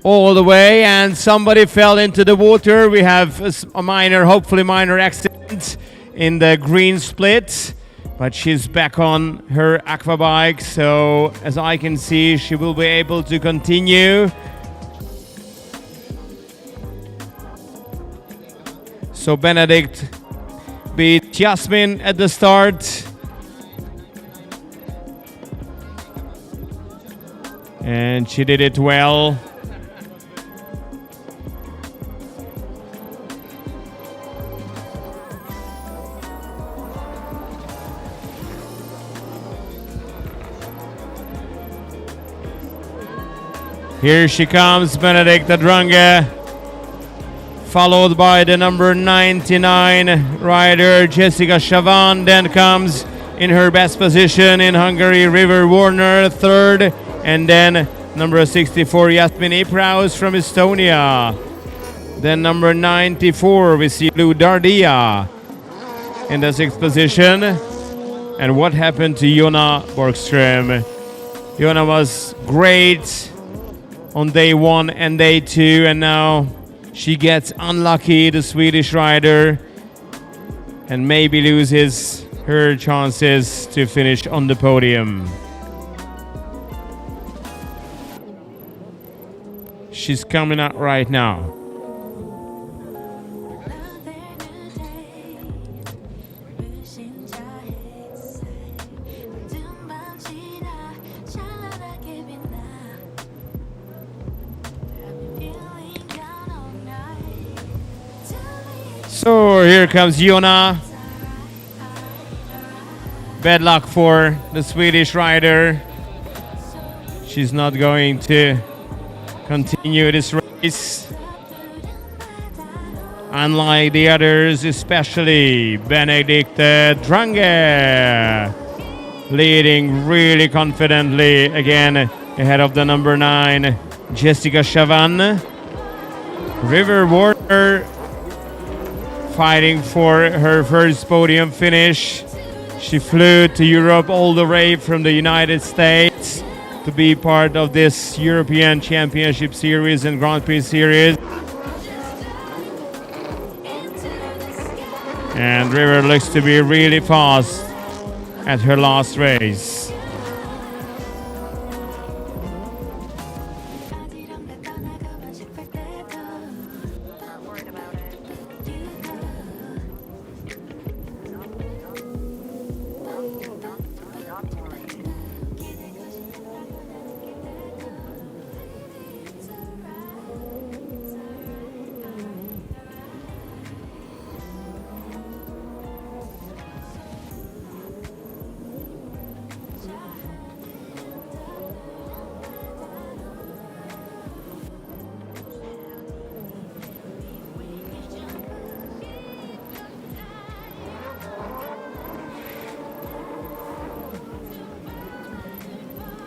[SPEAKER 7] all the way. And somebody fell into the water. We have a minor, hopefully minor accident in the green split, but she's back on her AQUABIKE, so as I can see, she will be able to continue. So Benedikt beat Jasmin at the start, and she did it well. Here she comes, Benedikta Drunge, followed by the number 99 rider, Jessica Chavan. Then comes in her best position in Hungary, River Warner third, and then number 64 Yasmin Ipraus from Estonia. Then number 94 we see Lou Dardia in the sixth position. And what happened to Jonna Borgström? Jonna was great on day 1 and day 2, and now she gets unlucky, the Swedish rider, and maybe loses her chances to finish on the podium. She's coming out right now. So here comes Jonna. Bad luck for the Swedish rider. She's not going to continue this race. Unlike the others, especially Benedikte Drange, leading really confidently again ahead of the number 9, Jessica Chavan. River Warner fighting for her first podium finish. She flew to Europe all the way from the United States to be part of this European Championship Series and Grand Prix Series. And River looks to be really fast at her last race.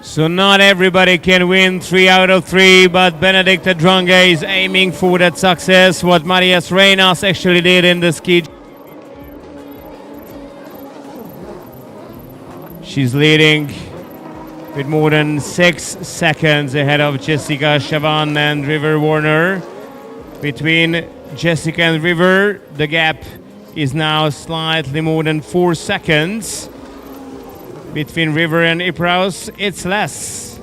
[SPEAKER 7] So not everybody can win 3 out of 3, but Benedikte Drange is aiming for that success, what Marias Reinas actually did in the ski. She's leading with more than 6 seconds ahead of Jessica Chavan and River Warner. Between Jessica and River, the gap is now slightly more than 4 seconds. Between River and Ipraus, it's less.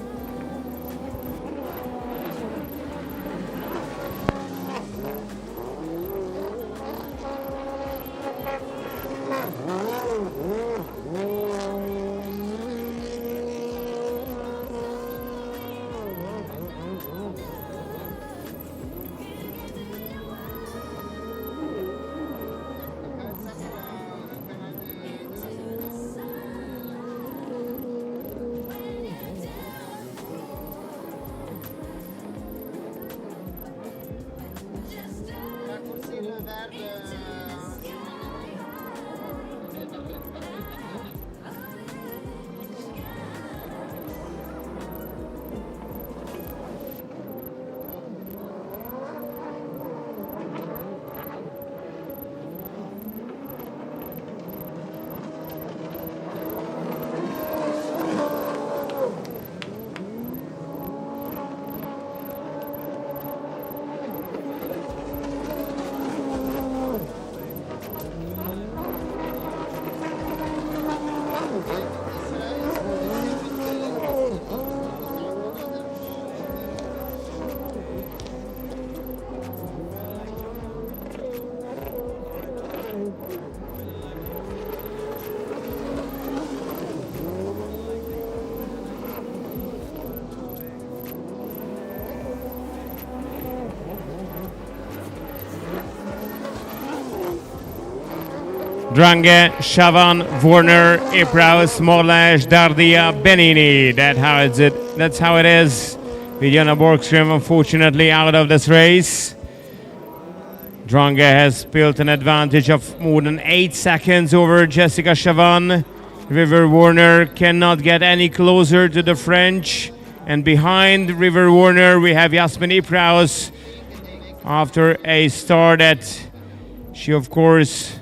[SPEAKER 7] Drange, Chavan, Warner, Ipraus, Morlash, Dardia, Benini. That's how it is. With Jonna Borgström unfortunately out of this race. Drange has built an advantage of more than 8 seconds over Jessica Chavan. River Warner cannot get any closer to the French. And behind River Warner, we have Jasmine Ipraus after a start that she, of course,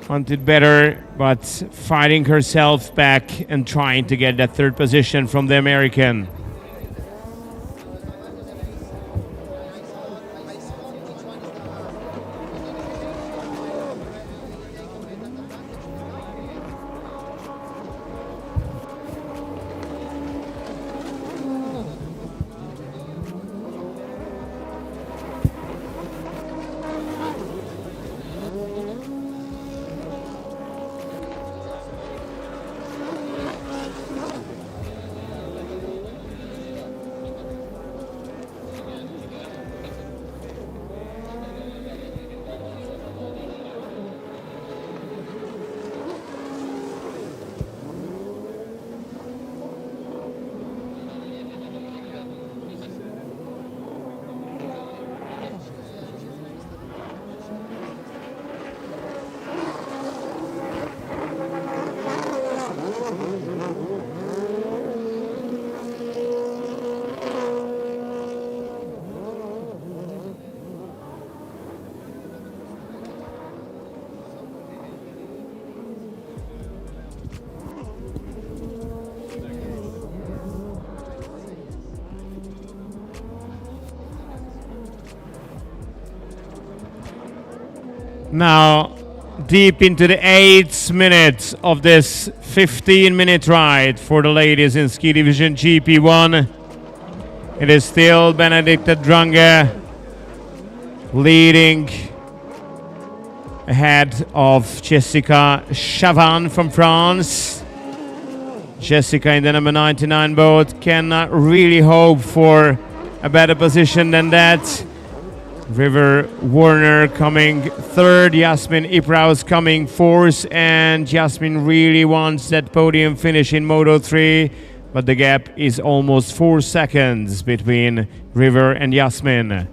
[SPEAKER 7] wanted better, but fighting herself back and trying to get that third position from the American. Now, deep into the 8th minute of this 15-minute ride for the ladies in Ski Division GP1. It is still Benedicte Drange leading ahead of Jessica Chavan from France. Jessica in the number 99 boat cannot really hope for a better position than that. River Warner coming third, Jasmine Ipraus coming fourth, and Jasmine really wants that podium finish in Moto 3, but the gap is almost 4 seconds between River and Jasmine.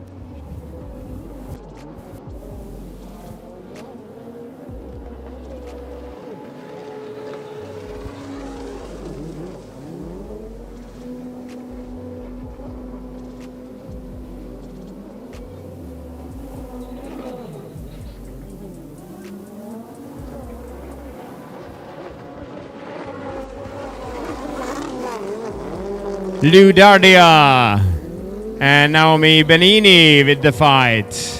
[SPEAKER 7] Lou Dardia and Naomi Benini with the fight.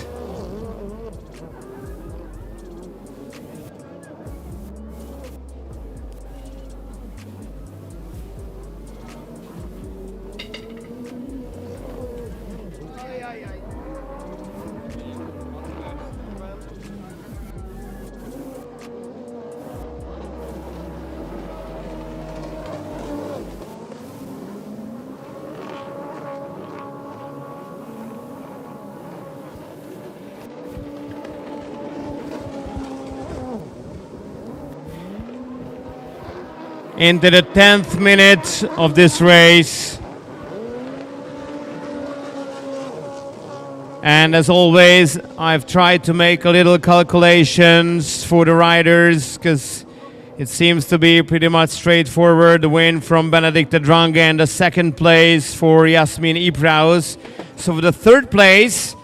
[SPEAKER 7] Into the 10th minute of this race. And as always, I've tried to make a little calculations for the riders because it seems to be pretty much straightforward. The win from Benedicte Drange and the second place for Jasmine Ipraus. So for the third place,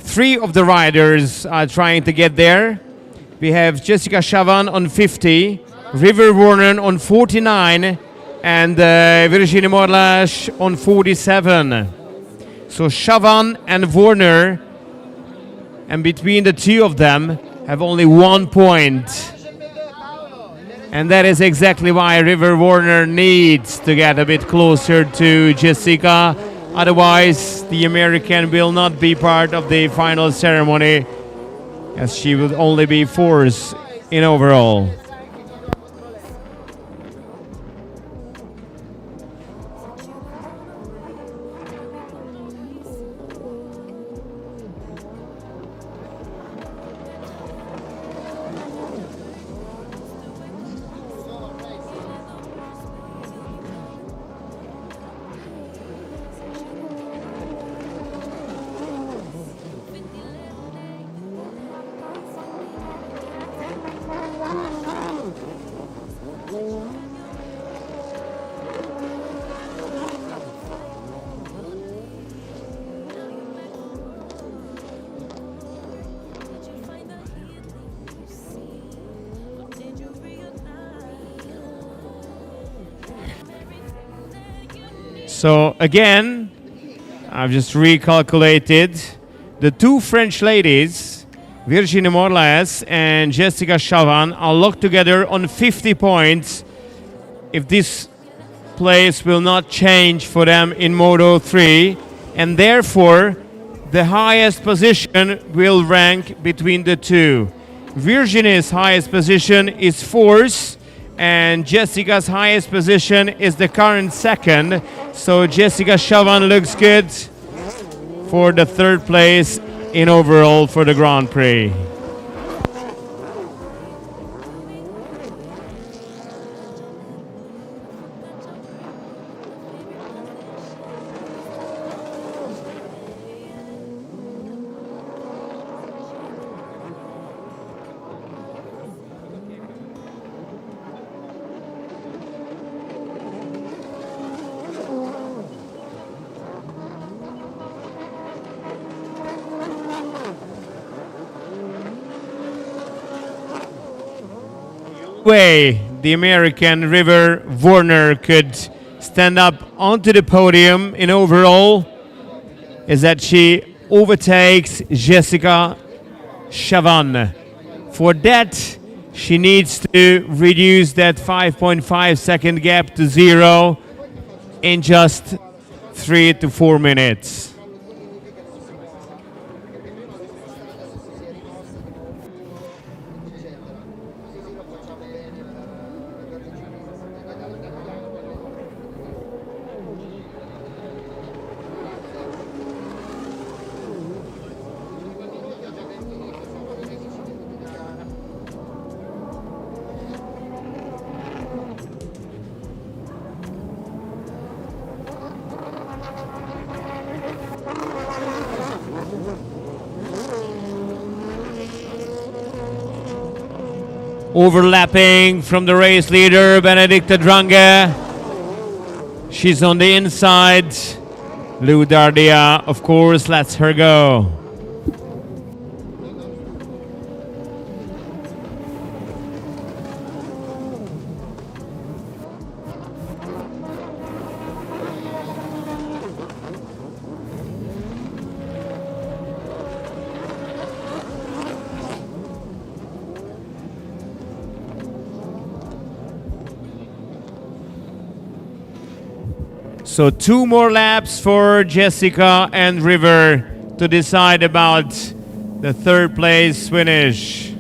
[SPEAKER 7] 3 of the riders are trying to get there. We have Jessica Chavan on 50. River Warner on 49 and Virginie Morlash on 47. So Chavan and Warner, and between the two of them, have only 1 point. And that is exactly why River Warner needs to get a bit closer to Jessica. Otherwise, the American will not be part of the final ceremony, as she will only be 4th in overall. So again, I've just recalculated the two French ladies, Virginie Morlaes and Jessica Chavan, are locked together on 50 points. If this place will not change for them in Moto 3, and therefore the highest position will rank between the two. Virginie's highest position is fourth, and Jessica's highest position is the current second. So Jessica Chavan looks good for the third place in overall for the Grand Prix. Way the American River Warner could stand up onto the podium in overall is that she overtakes Jessica Chavan. For that, she needs to reduce that 5.5 second gap to 0 in just 3 to 4 minutes. Overlapping from the race leader, Benedicta Drange. She's on the inside. Lou Dardia, of course, lets her go. So 2 more laps for Jessica and River to decide about the third place finish.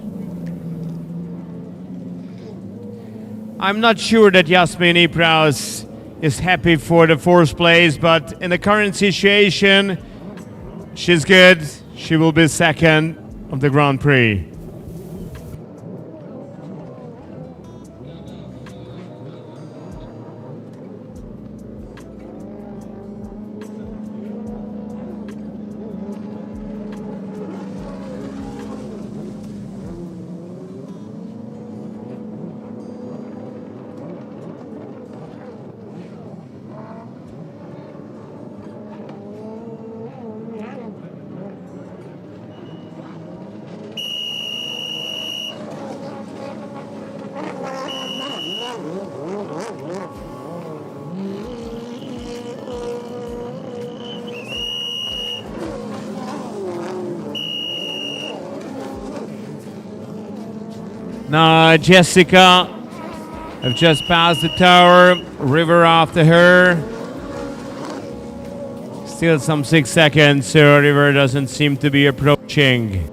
[SPEAKER 7] I'm not sure that Jasmine Ipraus is happy for the fourth place, but in the current situation, she's good. She will be second of the Grand Prix. Now Jessica have just passed the tower, River after her. Still some 6 seconds, so River doesn't seem to be approaching.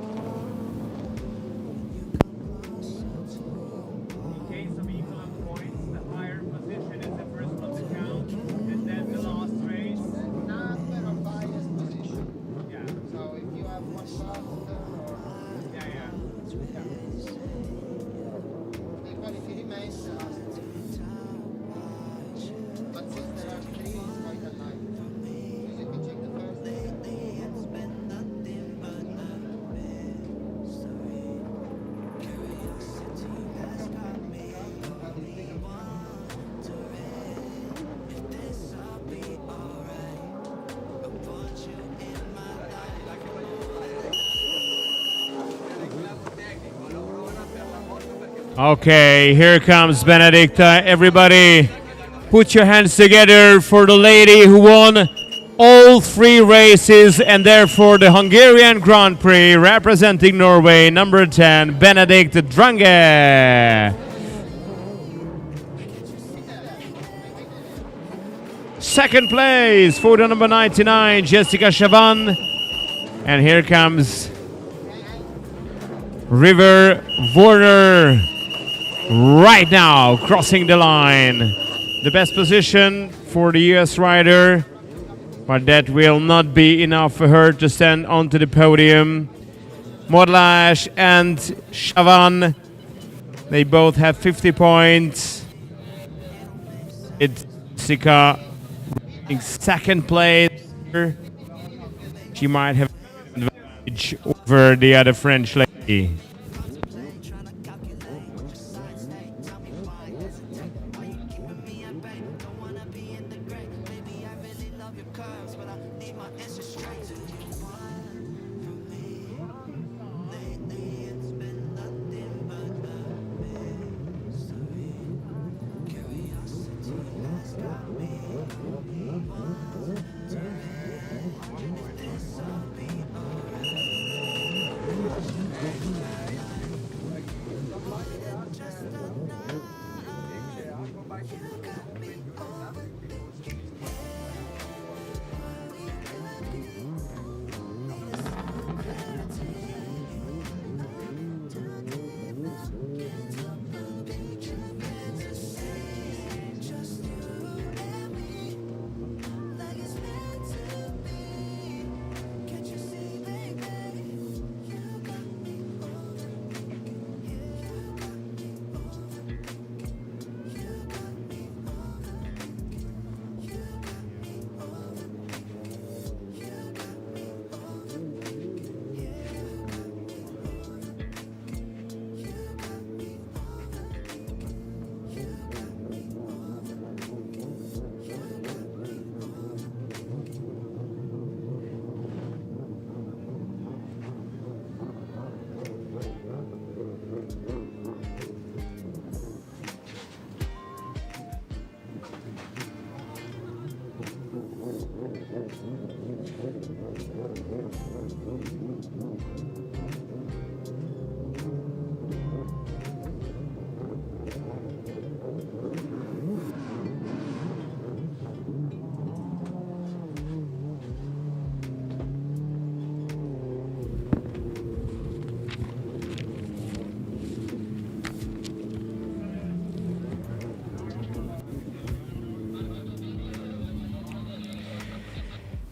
[SPEAKER 7] Okay, here comes Benedicta. Everybody Put your hands together for the lady who won all 3 races and therefore the Hungarian Grand Prix, representing Norway, number 10, Benedikt Drange. Second place, photo number 99, Jessica Chavan. And here comes River Warner right now, crossing the line. The best position for the US rider, but that will not be enough for her to stand onto the podium. Modlash and Chavan, they both have 50 points. It's Jessica in second place. She might have an advantage over the other French lady.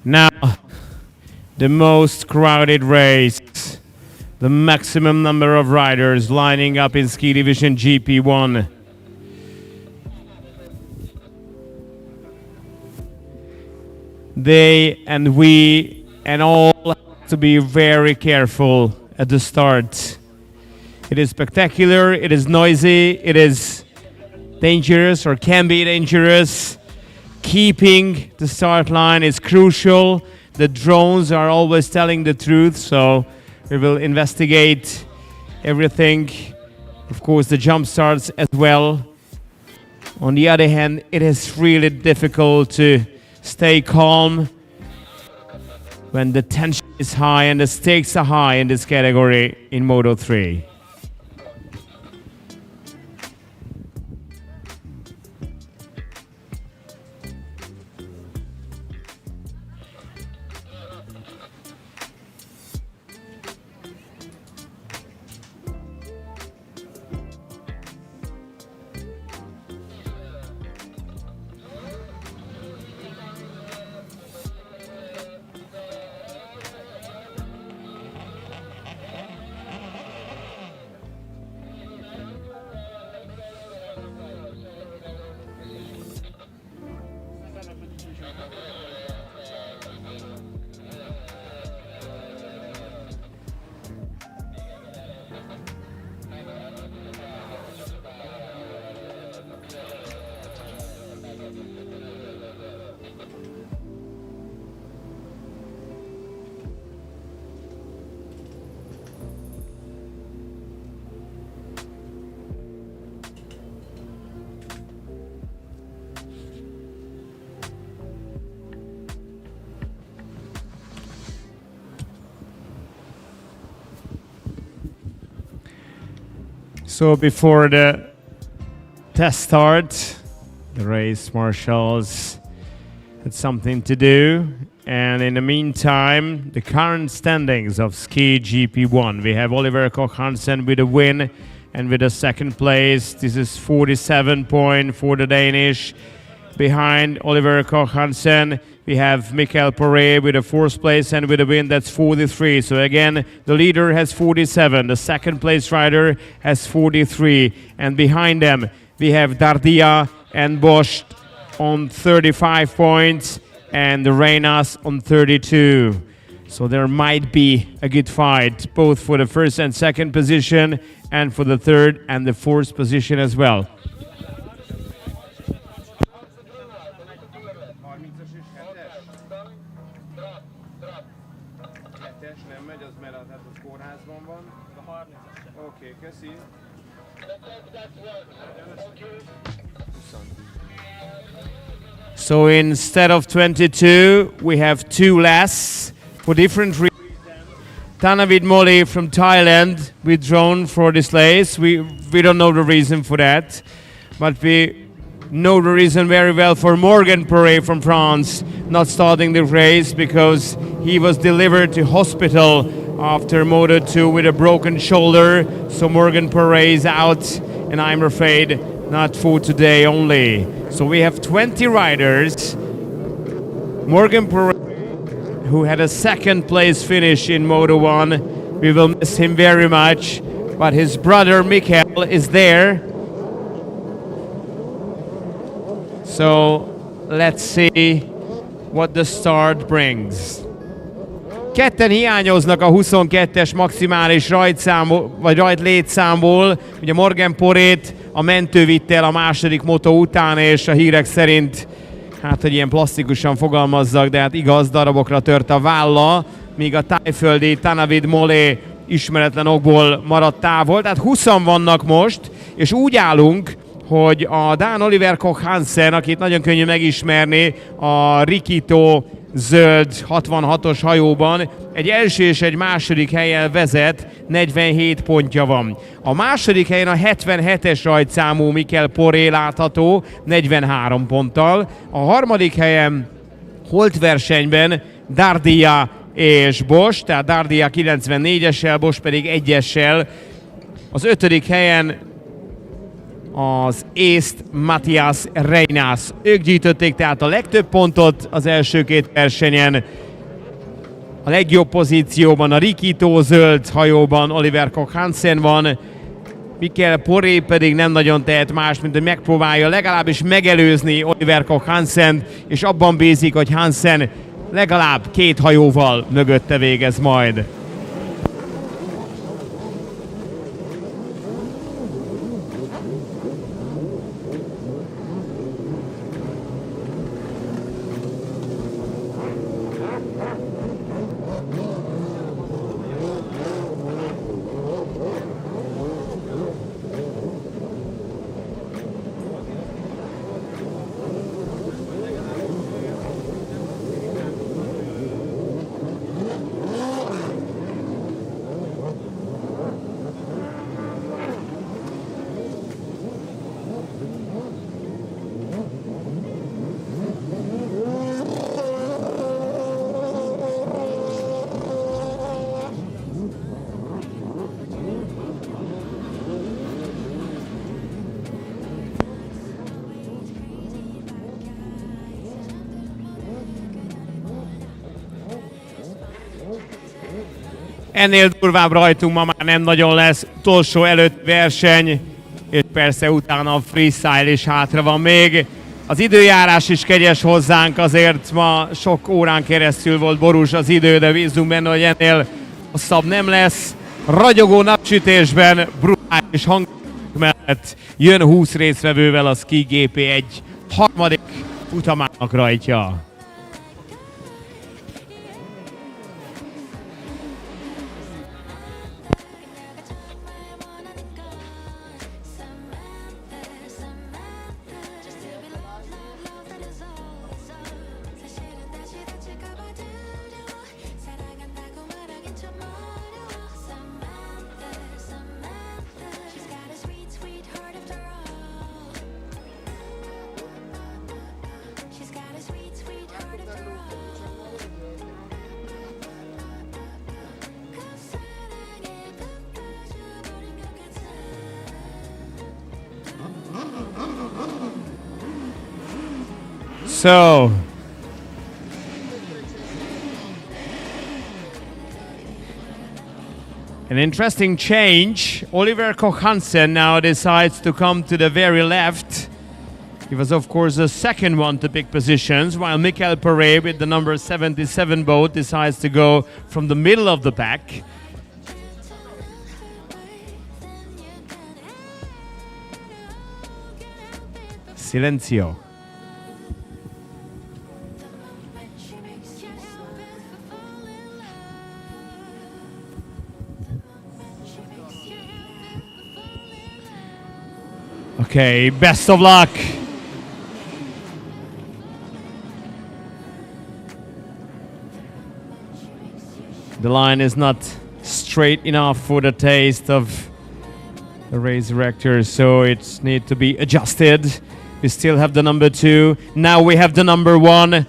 [SPEAKER 7] Now, the most crowded race, the maximum number of riders lining up in Ski Division GP1. They and we and all have to be very careful at the start. It is spectacular, it is noisy, it is dangerous or can be dangerous. Keeping the start line is crucial. The drones are always telling the truth, so we will investigate everything. Of course, the jump starts as well. On the other hand, it is really difficult to stay calm when the tension is high and the stakes are high in this category in Moto 3. So before the test start, the race marshals had something to do. And in the meantime, the current standings of Ski GP1. We have Oliver Koch Hansen with a win and with a second place. This is 47 points for the Danish. Behind Oliver Koch Hansen, we have Mikael Poré with a fourth place and with a win, that's 43. So again, the leader has 47. The second place rider has 43. And behind them, we have Dardia and Bosch on 35 points and the Reynas on 32. So there might be a good fight, both for the first and second position and for the third and the fourth position as well. So instead of 22, we have 2 less for different reasons. Tanavid Moli from Thailand withdrawn for this race. We don't know the reason for that, but we know the reason very well for Morgan Poré from France not starting the race, because he was delivered to hospital after Moto2 with a broken shoulder. So Morgan Poré is out, and I'm afraid not for today only. So we have 20 riders. Morgan Poré, who had a second place finish in Moto1, we will miss him very much, but his brother Mikael is there. So let's see what the start brings. Ketten hiányoznak a 22-es maximális rajtszámból, vagy rajtlétszámból. Ugye Morgan Porét a mentő vitt el a második moto után, és a hírek szerint, hát hogy ilyen plastikusan fogalmazzak, de hát igaz, darabokra tört a válla, míg a tájföldi Tanavid Molé ismeretlen okból maradt távol. Tehát 20-an vannak most, és úgy állunk, hogy a dán Oliver Koch Hansen, akit nagyon könnyű megismerni a Rikito zöld 66-os hajóban, egy első és egy második helyen vezet, 47 pontja van. A második helyen a 77-es rajtszámú Mikael Poré látható, 43 ponttal. A harmadik helyen holt versenyben Dardia és Bosch, tehát Dardia 94-essel, Bosch pedig 1-essel. Az 5. helyen az észt Matthias Reynas. Ők gyűjtötték tehát a legtöbb pontot az első 2 versenyen. A legjobb pozícióban a Rikito zöld hajóban Oliver Koch Hansen van. Mikael Poré pedig nem nagyon tehet más, mint hogy megpróbálja legalábbis megelőzni Oliver Koch Hansent, és abban bízik, hogy Hansen legalább 2 hajóval mögötte végez majd. Ennél durvább rajtunk ma már nem nagyon lesz. Utolsó előtt verseny, és persze utána a freestyle is hátra van még. Az időjárás is kegyes hozzánk, azért ma sok órán keresztül volt borús az idő, de bízunk benne, hogy ennél hosszabb nem lesz. Ragyogó napsütésben, brutális hang mellett jön 20 résztvevővel a Ski GP1 harmadik futamának rajtja.
[SPEAKER 2] She's got a sweet
[SPEAKER 7] So, an interesting change. Oliver Koch-Hansen now decides to come to the very left. He was, of course, the second one to pick positions, while Mikael Perret with the number 77 boat decides to go from the middle of the pack. Silencio. Okay, best of luck. The line is not straight enough for the taste of the race director, so it needs to be adjusted. We still have the number 2. Now we have the number 1.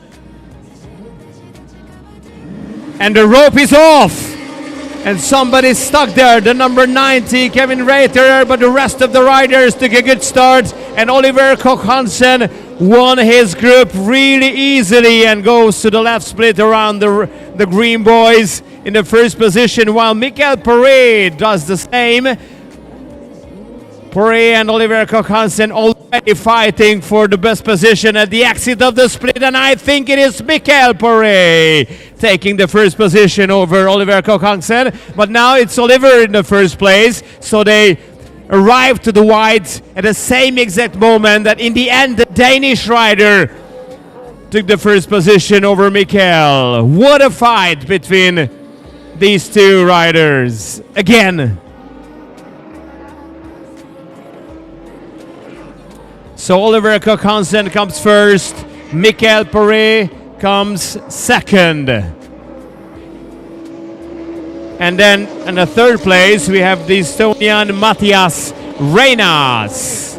[SPEAKER 7] And the rope is off! And somebody's stuck there, the number 90, Kevin Reiter, but the rest of the riders took a good start. And Oliver Koch-Hansen won his group really easily and goes to the left split around the green boys in the first position, while Mikael Perret does the same. Perret and Oliver Koch-Hansen already fighting for the best position at the exit of the split, and I think it is Mikael Perret taking the first position over Oliver Koch-Hansen. But now it's Oliver in the first place, so they arrive to the whites at the same exact moment that in the end the Danish rider took the first position over Mikael. What a fight between these two riders again. So Oliver Koch-Hansen comes first, Mikael Perret comes second. And then in the third place we have the Estonian Matias Reinas.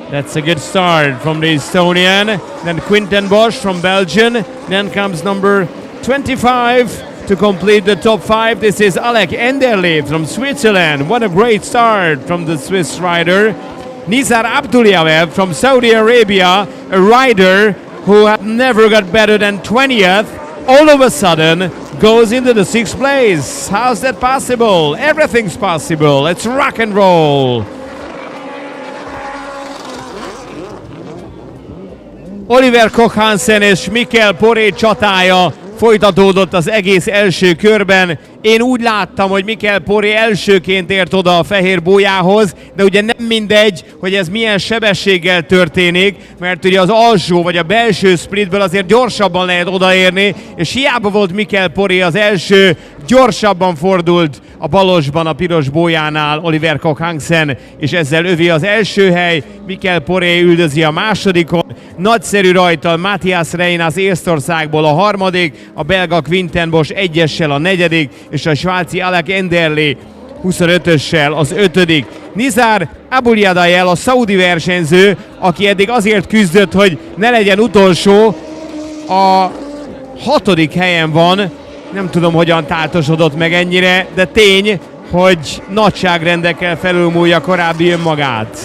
[SPEAKER 7] That's a good start from the Estonian. Then Quinten Bosch from Belgium. Then comes number 25 to complete the top 5. This is Alec Enderle from Switzerland. What a great start from the Swiss rider. Nizar Abdullayev from Saudi Arabia, a rider who had never got better than 20th, all of a sudden goes into the 6th place. How's that possible? Everything's possible. It's rock and roll. Oliver Koch-Hansen és Mikael Perret csatája folytatódott az egész első körben. Én úgy láttam, hogy Mikael Perret elsőként ért oda a fehér bójához, de ugye nem mindegy, hogy ez milyen sebességgel történik, mert ugye az alsó vagy a belső splitből azért gyorsabban lehet odaérni, és hiába volt Mikael Perret az első, gyorsabban fordult a balosban a piros bójánál Oliver Koch-Hansen, és ezzel övi az első hely. Mikael Perret üldözi a másodikon. Nagyszerű rajtal Matias Reinas Észtországból a harmadik, a belga Quinten Bosch 1-essel a negyedik, és a svájci Alec Enderle 25-össel az 5. Nizar Abdullayev a szaudi versenyző, aki eddig azért küzdött, hogy ne legyen utolsó, a 6. helyen van. Nem tudom, hogyan táltosodott meg ennyire, de tény, hogy nagyságrendekkel felülmúlja korábbi önmagát.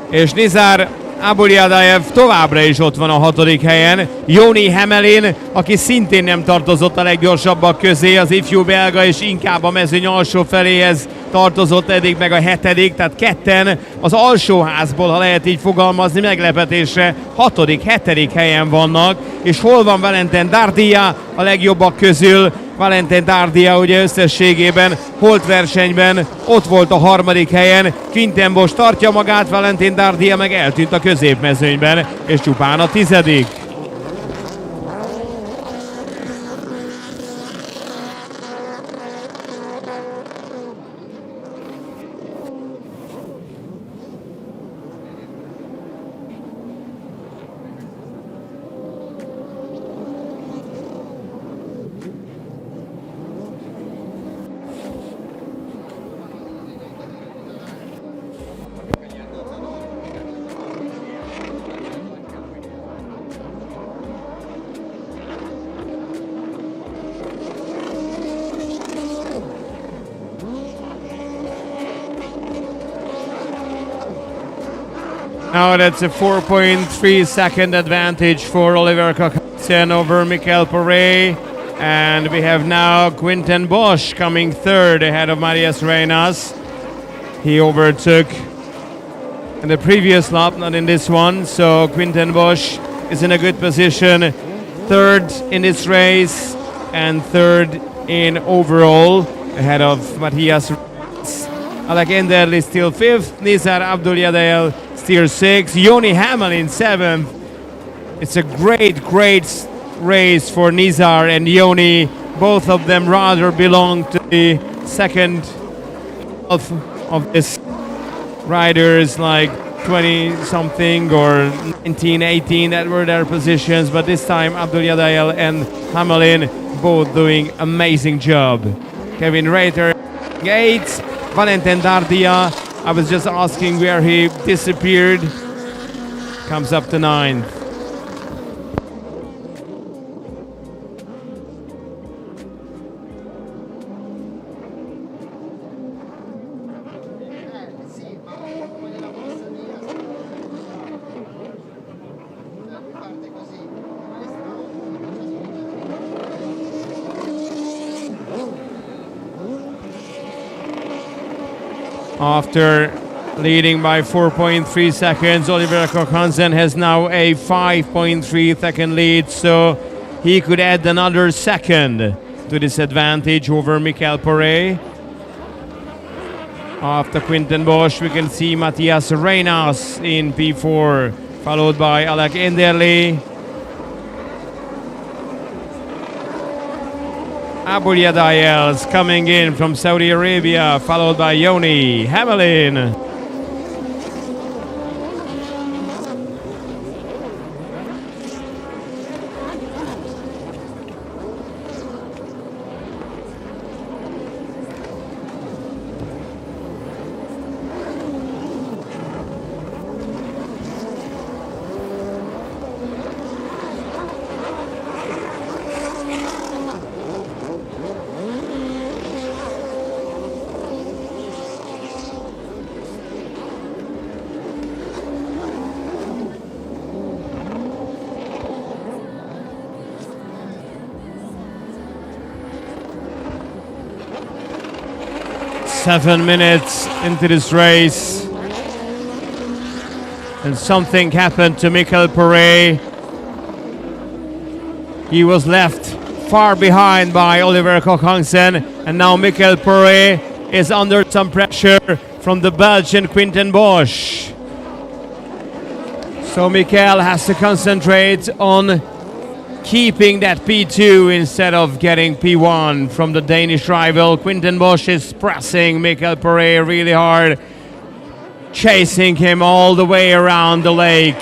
[SPEAKER 7] És Nizar Abdullayev továbbra is ott van a 6. helyen. Joni Hemelin, aki szintén nem tartozott a leggyorsabbak közé, az ifjú belga, és inkább a mezőny alsó feléhez tartozott eddig meg a 7., tehát ketten az alsóházból, ha lehet így fogalmazni, meglepetésre 6., 7. helyen vannak. És hol van Valentin Dardia a legjobbak közül? Valentin Dardia ugye összességében holt versenyben ott volt a 3. helyen. Quinten Bosch tartja magát, Valentin Dardia meg eltűnt a középmezőnyben, és csupán a 10. Now that's a 4.3 second advantage for Oliver Koksen over Michael Poré. And we have now Quinten Bosch coming third ahead of Marias Reinas. He overtook in the previous lap, not in this one. So Quinten Bosch is in a good position. Third in this race and third in overall ahead of Matthias. Alec Enderli still fifth. Nizar Abdulyadel still sixth. Joni Hamelin seventh. It's a great race for Nizar and Joni. Both of them rather belong to the second half of this riders, like 20 something or 19, 18, that were their positions. But this time Abdulyadel and Hamelin both doing amazing job. Kevin Reiter Gates, Valentin Dardia, I was just asking where he disappeared, comes up to ninth.
[SPEAKER 5] Sì, ma quella mossa lì parte così.
[SPEAKER 7] After leading by 4.3 seconds, Oliver Kokhansen has now a 5.3 second lead, so he could add another second to this advantage over Michael Poré. After Quinten Bosch, we can see Matthias Reinas in P4, followed by Alec Enderli. Abdulyadel coming in from Saudi Arabia, followed by Joni Hamelin. Seven minutes into this race, and something happened to Michael Poré. He was left far behind by Oliver Kokhansen, and now Michael Poré is under some pressure from the Belgian Quinten Bosch. So Michael has to concentrate on keeping that P2 instead of getting P1 from the Danish rival. Quinten Bosch is pressing Michael Poré really hard, chasing him all the way around the lake.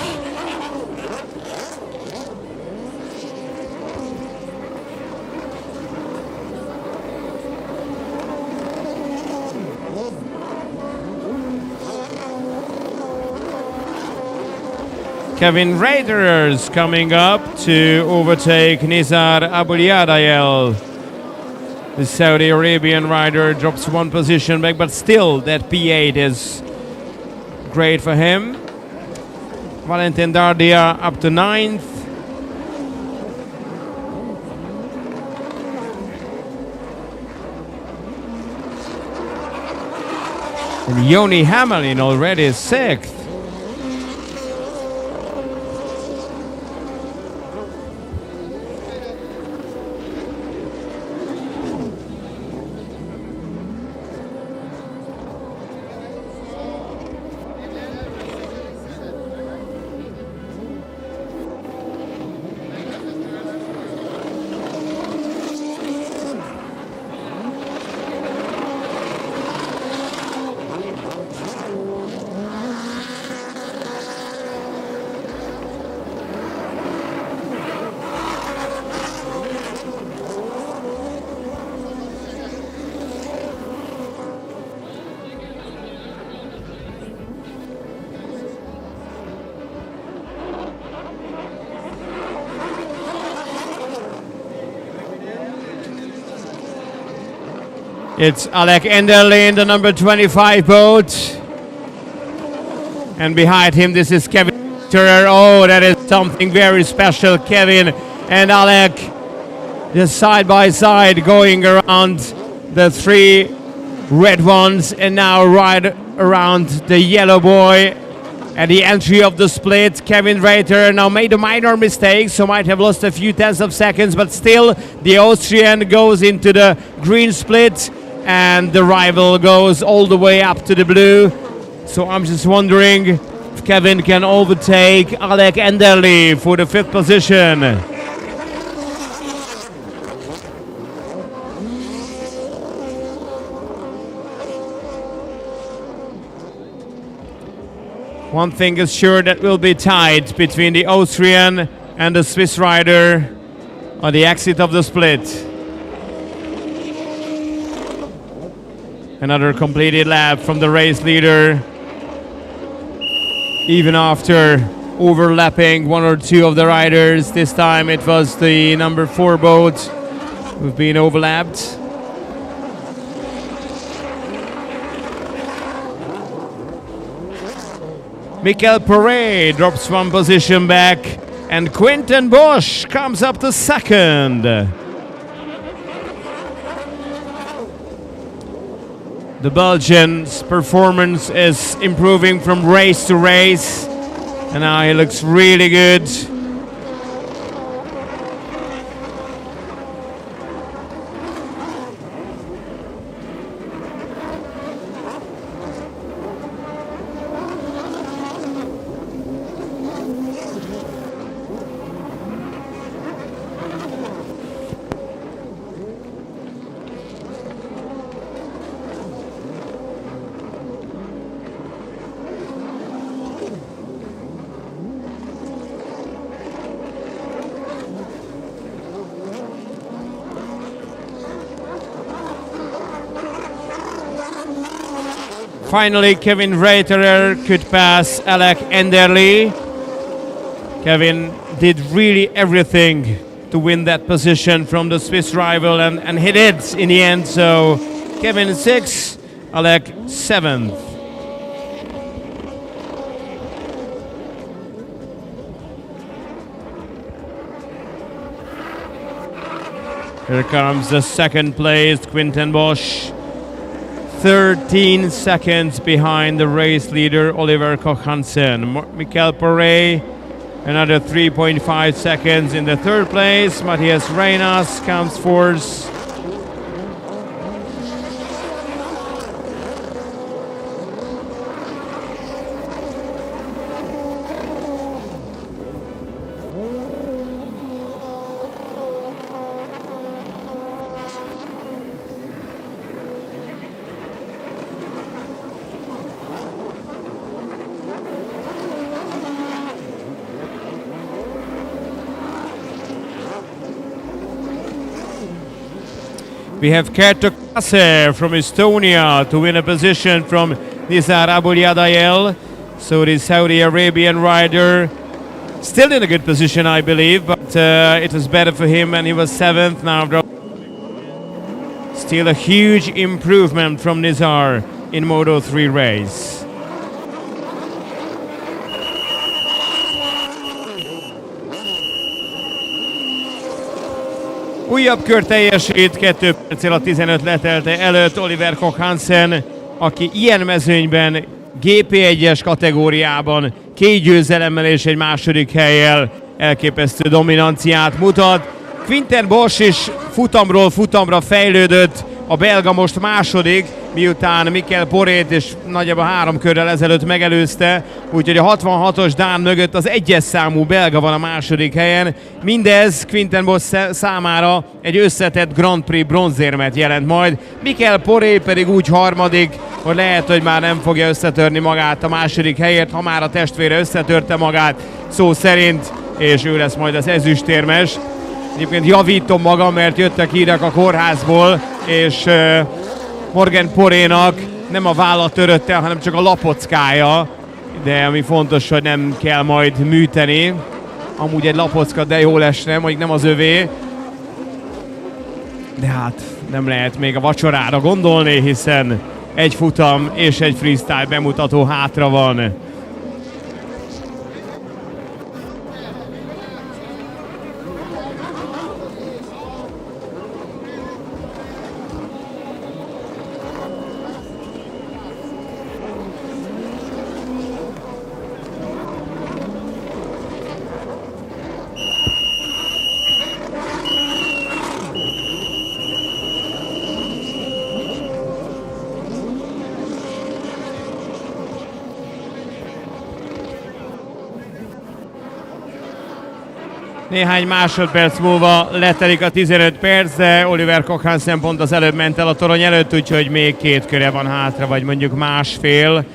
[SPEAKER 7] Kevin Reiterers coming up to overtake Nizar Abdulyadel. The Saudi Arabian rider drops one position back, but still that P8 is great for him. Valentin Dardia up to ninth. And Joni Hamelin already sixth. It's Alec Enderli in the number 25 boat. And behind him, this is Kevin Turner. Oh, that is something very special. Kevin and Alec just side by side going around the three red ones and now right around the yellow boy. At the entry of the split, Kevin Reiter now made a minor mistake, so might have lost a few tenths of seconds, but still the Austrian goes into the green split and the rival goes all the way up to the blue. So I'm just wondering if Kevin can overtake Alec Enderle for the 5th position. One thing is sure, that will be tight between the Austrian and the Swiss rider on the exit of the split. Another completed lap from the race leader. Even after overlapping one or two of the riders, this time it was the number 4 boat who've been overlapped. Michael Perret drops 1 position back, and Quentin Bosch comes up to 2nd. The Belgian's performance is improving from race to race, and now he looks really good. Finally, Kevin Reiterer could pass Alec Enderle. Kevin did really everything to win that position from the Swiss rival and hit it in the end. So Kevin 6th, Alec 7th. Here comes the 2nd place, Quentin Bosch. 13 seconds behind the race leader, Oliver Koch-Hansen. Michael Perret, another 3.5 seconds in the 3rd place. Matthias Reynas comes 4th. We have Kerto Kase from Estonia to win a position from Nizar Aboulyadayel. So the Saudi Arabian rider still in a good position, I believe, but it was better for him and he was 7th now. Still a huge improvement from Nizar in Moto3 race. Újabb kör teljesít, 2 perccel a 15 letelte előtt Oliver Koch-Hansen, aki ilyen mezőnyben GP1-es kategóriában 2 győzelemmel és egy második hellyel elképesztő dominanciát mutat. Quentin Bosch is futamról futamra fejlődött, a belga most második, miután Michael Porét és nagyjából 3 körrel ezelőtt megelőzte, úgyhogy a 66-os dán mögött az 1-es számú belga van a második helyen. Mindez Quentin Bosch számára egy összetett Grand Prix bronzérmet jelent majd. Michael Poré pedig úgy harmadik, hogy lehet, hogy már nem fogja összetörni magát a második helyért, ha már a testvére összetörte magát szó szerint, és ő lesz majd az ezüstérmes. Egyébként javítom magam, mert jöttek hírek a kórházból, és Morgan Porénak nem a vállat törött el, hanem csak a lapockája, de ami fontos, hogy nem kell majd műteni. Amúgy egy lapocka, de jól esne, mondjuk nem az övé. De hát nem lehet még a vacsorára gondolni, hiszen egy futam és egy freestyle bemutató hátra van. Néhány másodperc múlva letelik a 15 perc, de Oliver Koch-Hansen pont az előbb ment el a torony előtt, úgyhogy még 2 köre van hátra, vagy mondjuk másfél,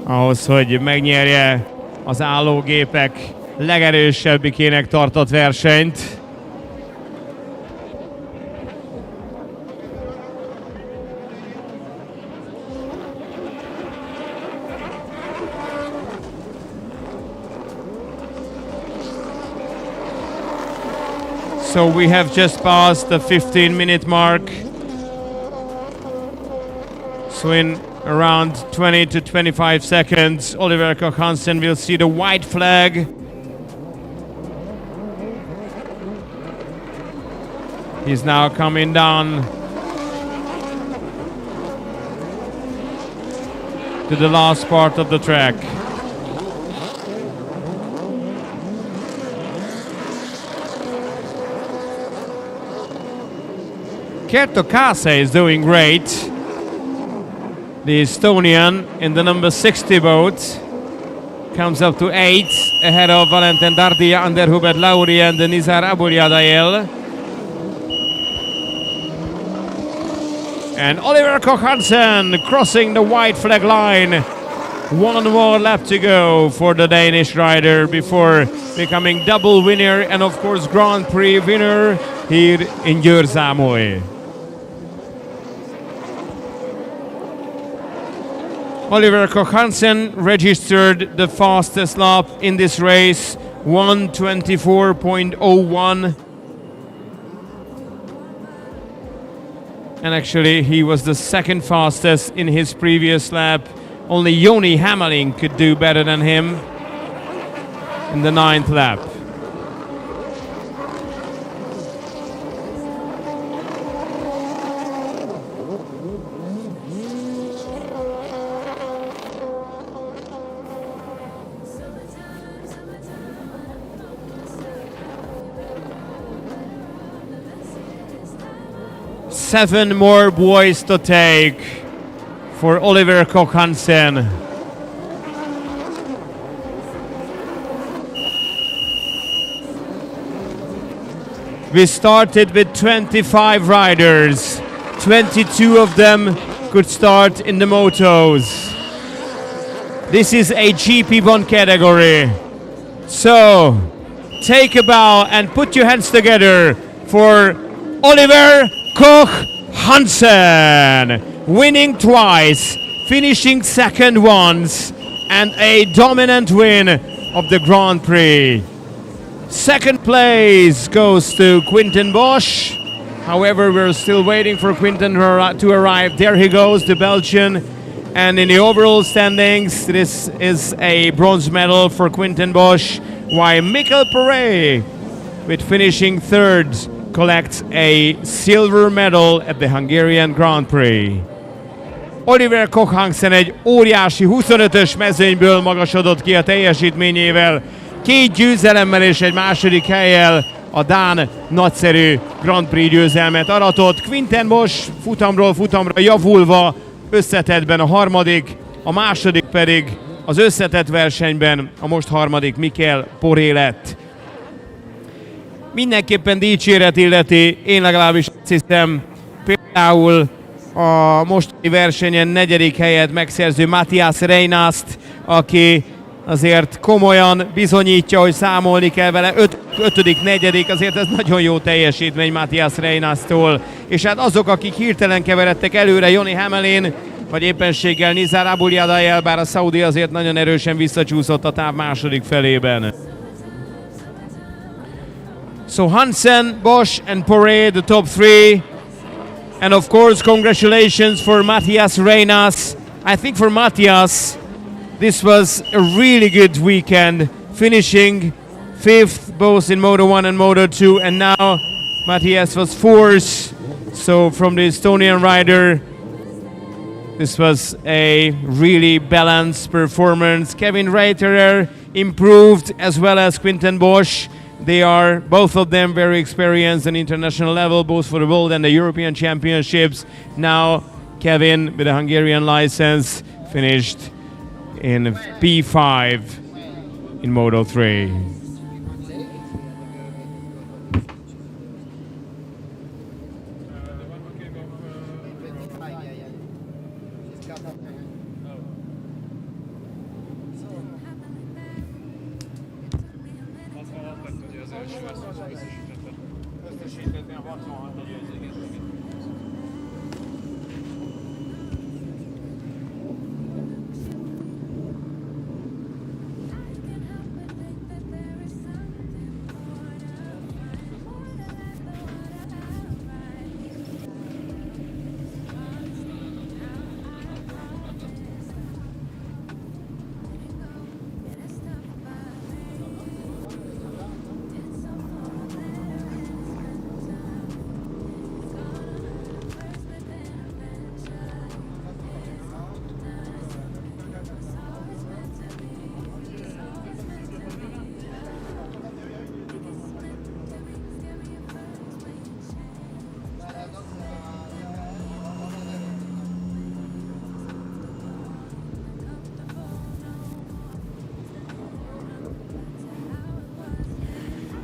[SPEAKER 7] ahhoz, hogy megnyerje az állógépek legerősebbikének tartott versenyt. So we have just passed the 15-minute mark. So in around 20 to 25 seconds, Oliver Koch-Hansen will see the white flag. He's now coming down to the last part of the track. Kerto Kase is doing great. The Estonian in the number 60 boat comes up to 8 ahead of Valentin Dardia, Ander Hubert Lauri and Nizar Abuljadael. And Oliver Koch-Hansen crossing the white flag line. One more lap to go for the Danish rider before becoming double winner and of course Grand Prix winner here in Győr-Zámoly. Oliver Koch-Hansen registered the fastest lap in this race, 1:24.01. And actually he was the second fastest in his previous lap. Only Joni Hämmerling could do better than him in the 9th lap. Seven more buoys to take for Oliver Koch-Hansen. We started with 25 riders. 22 of them could start in the motos. This is a GP1 category. So, take a bow and put your hands together for Oliver Koch-Hansen, winning twice, finishing second once, and a dominant win of the Grand Prix. Second place goes to Quinten Bosch. However, we're still waiting for Quinten to arrive. There he goes, the Belgian. And in the overall standings, this is a bronze medal for Quinten Bosch, while Mikkel Perret, with finishing third, collects a silver medal at the Hungarian Grand Prix. Oliver Koch-Hansen egy óriási 25-ös mezőnyből magasodott ki a teljesítményével, 2 győzelemmel és egy második hellyel a dán nagyszerű Grand Prix győzelmet aratott. Quinten Bosch futamról futamra javulva összetettben a harmadik, a második pedig az összetett versenyben a most harmadik Mikkel Perret lett. Mindenképpen dicséret illeti, én legalábbis azt hiszem, például a mostani versenyen 4. helyet megszerző Matthias Reinast, aki azért komolyan bizonyítja, hogy számolni kell vele, 5., 4., azért ez nagyon jó teljesítmény Matthias Reinastól. És hát azok, akik hirtelen keveredtek előre, Joni Hämmerling, vagy éppenséggel Nizar Abuljadael, bár a szaudi azért nagyon erősen visszacsúszott a táv második felében. So Hansen, Bosch and Perret, the top 3. And of course, congratulations for Matthias Reinast. I think for Matthias, this was a really good weekend, finishing 5th, both in Moto 1 and Moto 2, and now Matthias was 4th. So from the Estonian rider, this was a really balanced performance. Kevin Reiterer improved, as well as Quinten Bosch. They are, both of them, very experienced on international level, both for the World and the European Championships. Now Kevin, with a Hungarian license, finished in P5 in Moto 3.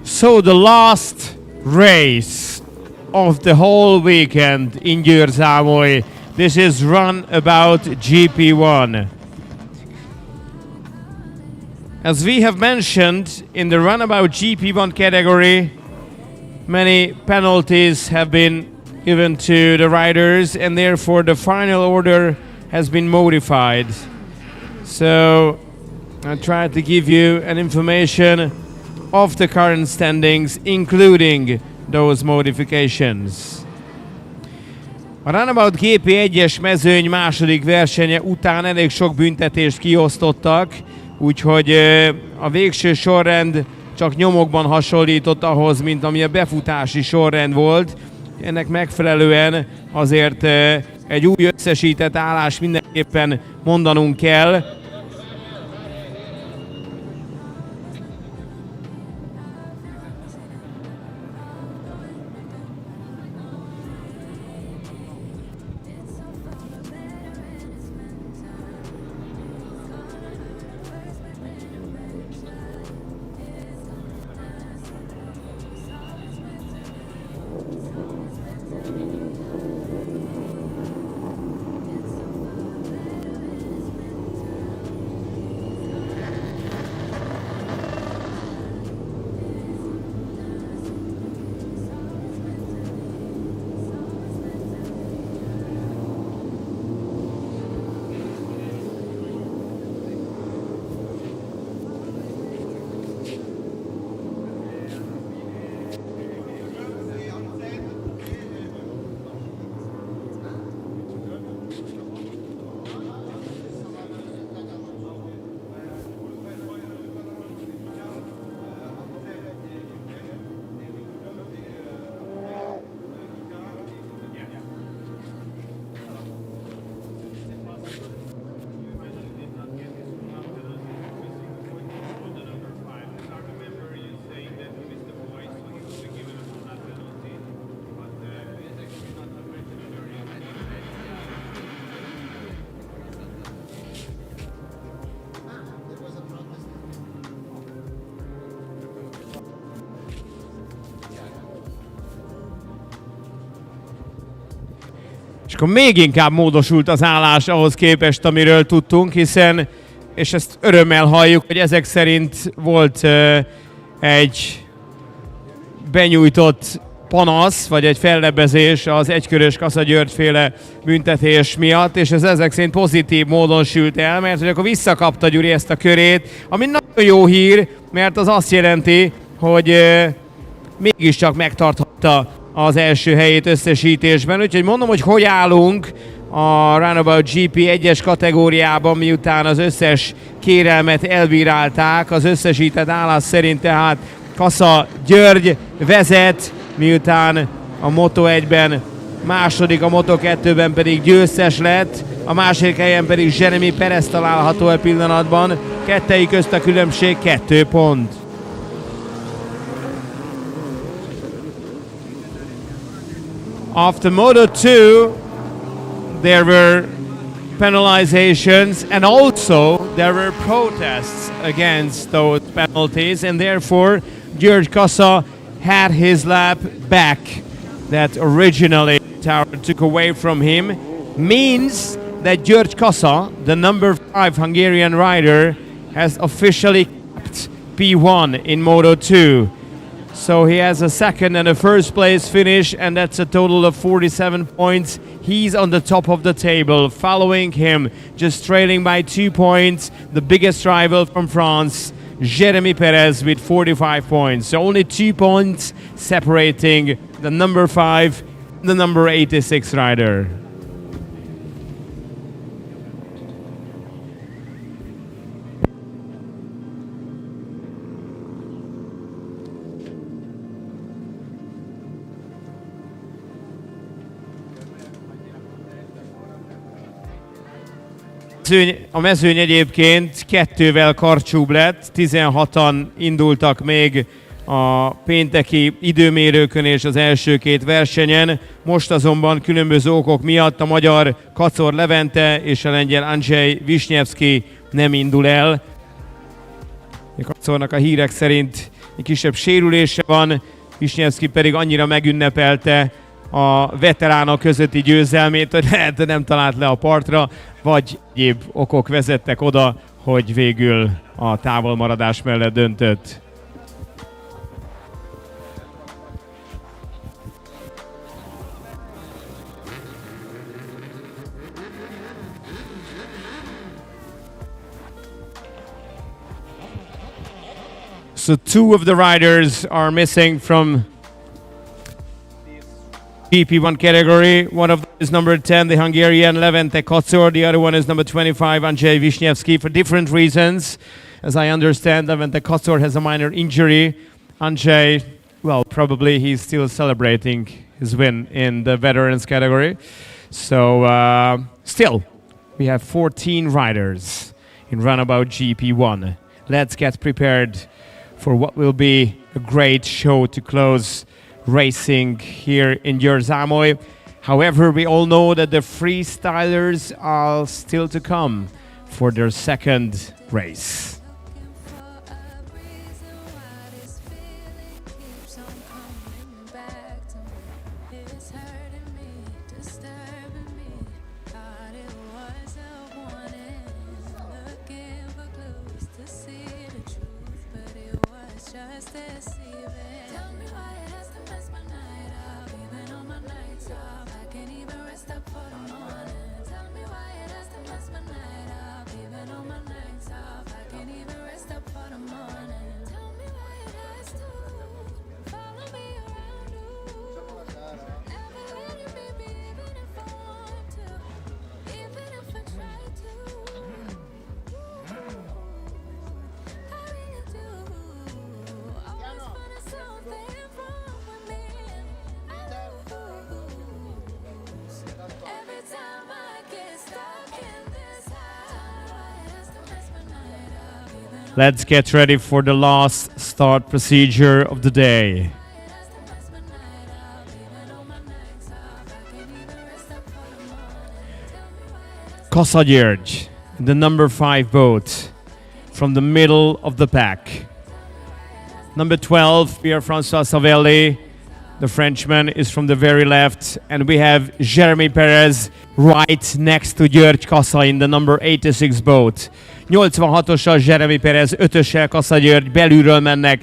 [SPEAKER 7] So the last race of the whole weekend in Győr-Zámoly. This is Runabout GP1. As we have mentioned, in the Runabout GP1 category, many penalties have been given to the riders, and therefore the final order has been modified. So I tried to give you an information of the current standings, including those modifications. A Runabout GP1-es mezőny második versenye után elég sok büntetést kiosztottak, úgyhogy a végső sorrend csak nyomokban hasonlított ahhoz, mint ami a befutási sorrend volt. Ennek megfelelően azért egy új összesített állás mindenképpen mondanunk kell. És akkor még inkább módosult az állás ahhoz képest, amiről tudtunk, hiszen, és ezt örömmel halljuk, hogy ezek szerint volt egy benyújtott panasz, vagy egy fellebbezés az egykörös Kassa György-féle büntetés miatt, és ez ezek szerint pozitív módon sült el, mert hogy akkor visszakapta Gyuri ezt a körét, ami nagyon jó hír, mert az azt jelenti, hogy mégiscsak megtarthatta az első helyét összesítésben. Úgyhogy mondom, hogy állunk. a Runabout GP 1-es kategóriában, miután az összes kérelmet elbírálták. Az összesített állás szerint tehát Kassa György vezet, miután a Moto1-ben második, a Moto2-ben pedig győztes lett, a második helyen pedig Jeremy Perez található a pillanatban, kettei közt a különbség 2 pont. After Moto2, there were penalizations and also there were protests against those penalties, and therefore György Kassa had his lap back that originally Tower took away from him. Means that György Kassa, the number 5 Hungarian rider, has officially kept P1 in Moto2. So he has a second and a first place finish, and that's a total of 47 points. He's on the top of the table. Following him, just trailing by 2 points, the biggest rival from France, Jeremy Perez, with 45 points. So only 2 points separating the number 5, the number 86 rider. A mezőny egyébként 2-vel karcsúbb lett, 16-an indultak még a pénteki időmérőkön és az első 2 versenyen. Most azonban különböző okok miatt a magyar Kacor Levente és a lengyel Andrzej Wisniewski nem indul el. A Kacornak a hírek szerint egy kisebb sérülése van, Wisniewski pedig annyira megünnepelte a veteránok közötti győzelmét, hogy lehet, nem talált le a partra, vagy egyéb okok vezettek oda, hogy végül a távolmaradás mellett döntött. So 2 of the riders are missing from GP1 category. One of them is number 10, the Hungarian Levente Kocor. The other one is number 25, Andrzej Wisniewski, for different reasons. As I understand, Levente Kocor has a minor injury. Andrzej, well, probably he's still celebrating his win in the veterans category. So, still, we have 14 riders in Runabout GP1. Let's get prepared for what will be a great show to close racing here in Győr-Zámoly. However, we all know that the freestylers are still to come for their second race. Let's get ready for the last start procedure of the day. Kassa György, the number 5 boat, from the middle of the pack. Number 12, Pierre-François Savelli, the Frenchman, is from the very left. And we have Jeremy Perez right next to György Kassa in the number 86 boat. 86-ossal Jeremy Perez, 5-össel Kassa György, belülről mennek.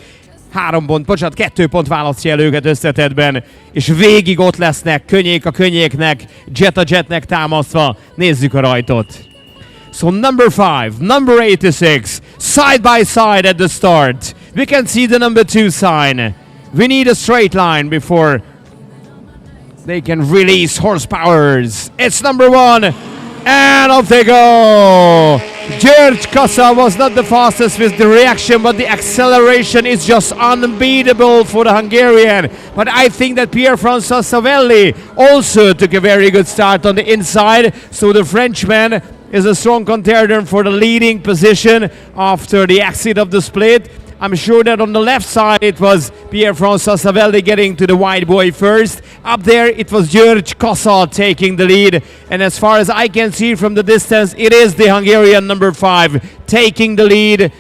[SPEAKER 7] 3 pont, bocsánat, 2 pont választja el őket összetettben, és végig ott lesznek, könnyék a könnyéknek, jet a jetnek támasztva. Nézzük a rajtot. So number 5, number 86, side by side at the start. We can see the number 2 sign. We need a straight line before they can release horsepowers. It's number 1, and off they go. György Kassa was not the fastest with the reaction, but the acceleration is just unbeatable for the Hungarian. But I think that Pierre-François Savelli also took a very good start on the inside, so the Frenchman is a strong contender for the leading position after the exit of the split. I'm sure that on the left side it was Pierre-François Savelli getting to the white boy first. Up there it was György Kassa taking the lead. And as far as I can see from the distance, it is the Hungarian number 5 taking the lead.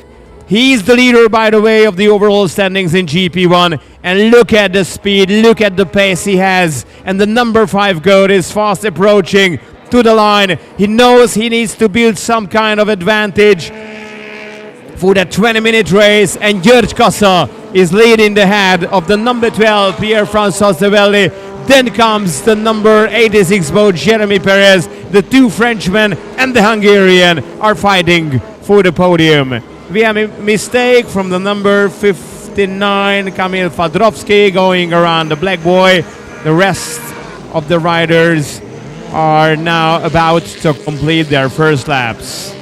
[SPEAKER 7] He's the leader, by the way, of the overall standings in GP1. And look at the speed, look at the pace he has. And the number 5 goat is fast approaching to the line. He knows he needs to build some kind of advantage for that 20-minute race, and György Kassa is leading the head of the number 12 Pierre-François Savelli. Then comes the number 86 boat Jeremy Perez. The 2 Frenchmen and the Hungarian are fighting for the podium. We have a mistake from the number 59 Kamil Fadrovsky going around the black boy. The rest of the riders are now about to complete their first laps.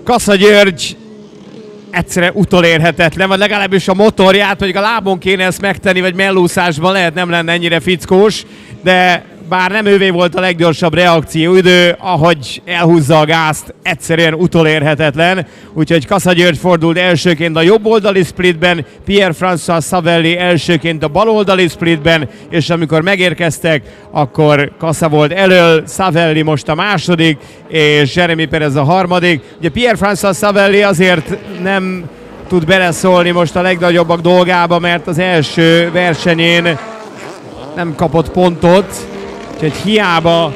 [SPEAKER 7] Kassa György egyszerűen utolérhetetlen, vagy legalábbis a motorját, mondjuk a lábon kéne ezt megtenni, vagy mellúszásban lehet, nem lenne ennyire fickós, de bár nem ővé volt a leggyorsabb reakcióidő, ahogy elhúzza a gázt, egyszerűen utolérhetetlen. Úgyhogy Kassa György fordult elsőként a jobboldali splitben, Pierre-François Savelli elsőként a baloldali splitben, és amikor megérkeztek, akkor Kassa volt elől, Savelli most a második, és Jeremy Perez a harmadik. Ugye Pierre-François Savelli azért nem tud beleszólni most a legnagyobbak dolgába, mert az első versenyén nem kapott pontot, úgyhogy hiába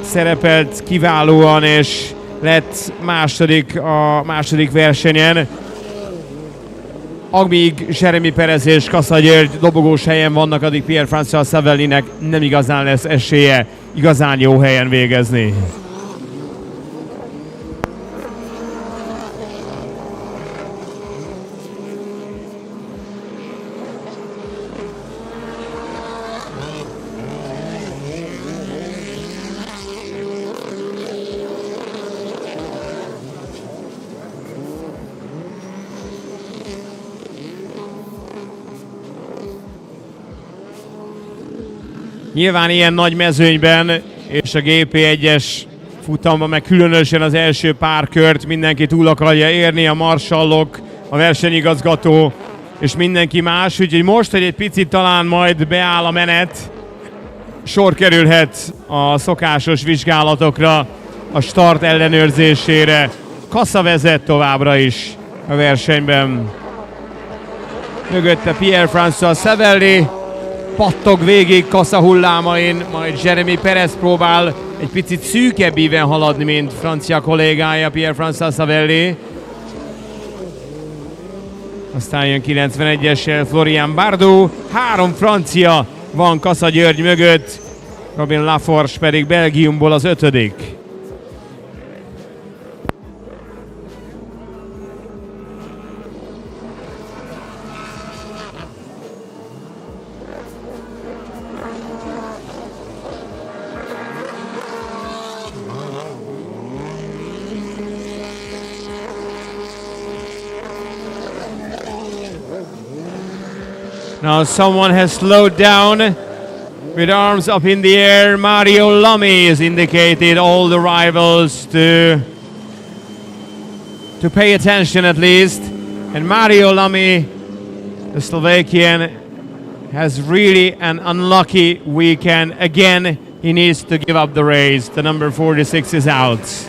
[SPEAKER 7] szerepelt kiválóan, és lett második a második versenyen. Amíg Jeremy Perez és Kassa György dobogós helyen vannak, addig Pierre-François Savellinek nem igazán lesz esélye igazán jó helyen végezni. Nyilván ilyen nagy mezőnyben és a GP1-es futamban, meg különösen az első pár kört mindenki túl akarja érni, a marsallok, a versenyigazgató és mindenki más, úgyhogy most, hogy egy picit talán majd beáll a menet, sor kerülhet a szokásos vizsgálatokra, a start ellenőrzésére. Kassa vezet továbbra is a versenyben. Mögötte Pierre-François Savelli pattog végig Kassa hullámain, majd Jeremy Perez próbál egy picit szűkebb íven haladni, mint francia kollégája Pierre-François Savelli. Aztán jön 91-essel Florian Bardot, 3 francia van Kassa György mögött, Robin Laforge pedig Belgiumból az 5. Now someone has slowed down with arms up in the air. Mario Lamy has indicated all the rivals to pay attention at least. And Mario Lamy, the Slovakian, has really an unlucky weekend. Again, he needs to give up the race. The number 46 is out.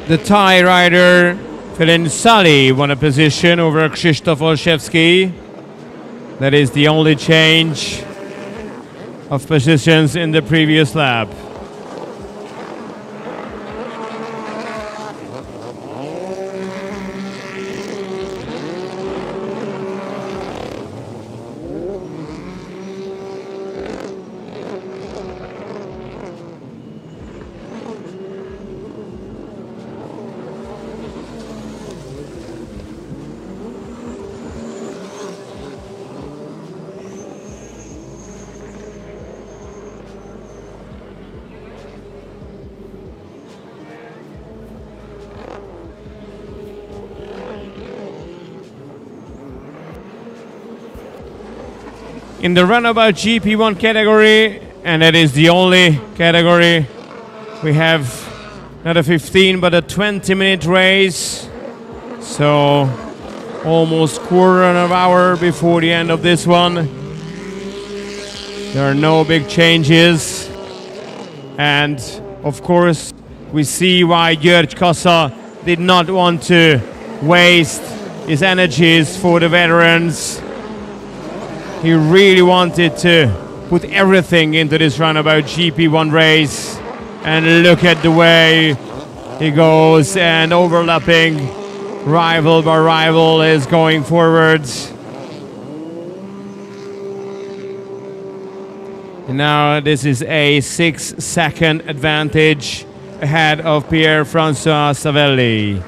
[SPEAKER 7] The Thai rider Philin Sali won a position over Krzysztof Olszewski. That is the only change of positions in the previous lap. In the Runabout GP1 category, and that is the only category, we have not a 15 but a 20-minute race. So almost quarter of an hour before the end of this one. There are no big changes. And of course, we see why György Kassa did not want to waste his energies for the veterans. He really wanted to put everything into this Runabout GP1 race. And look at the way he goes, and overlapping rival by rival is going forwards. And now this is a 6-second advantage ahead of Pierre-François Savelli.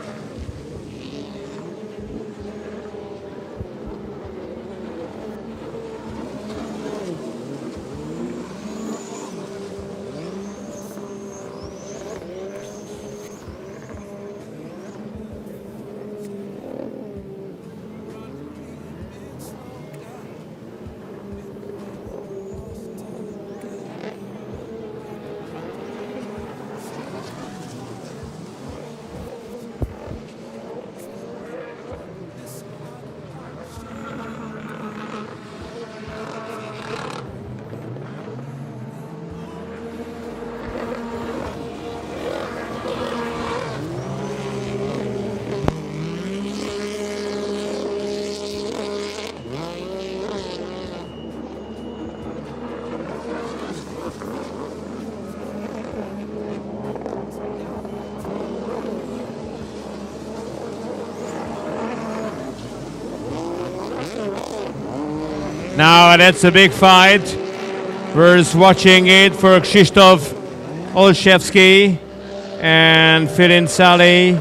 [SPEAKER 7] Now that's a big fight. We're just watching it for Krzysztof Olszewski and Philin Sali.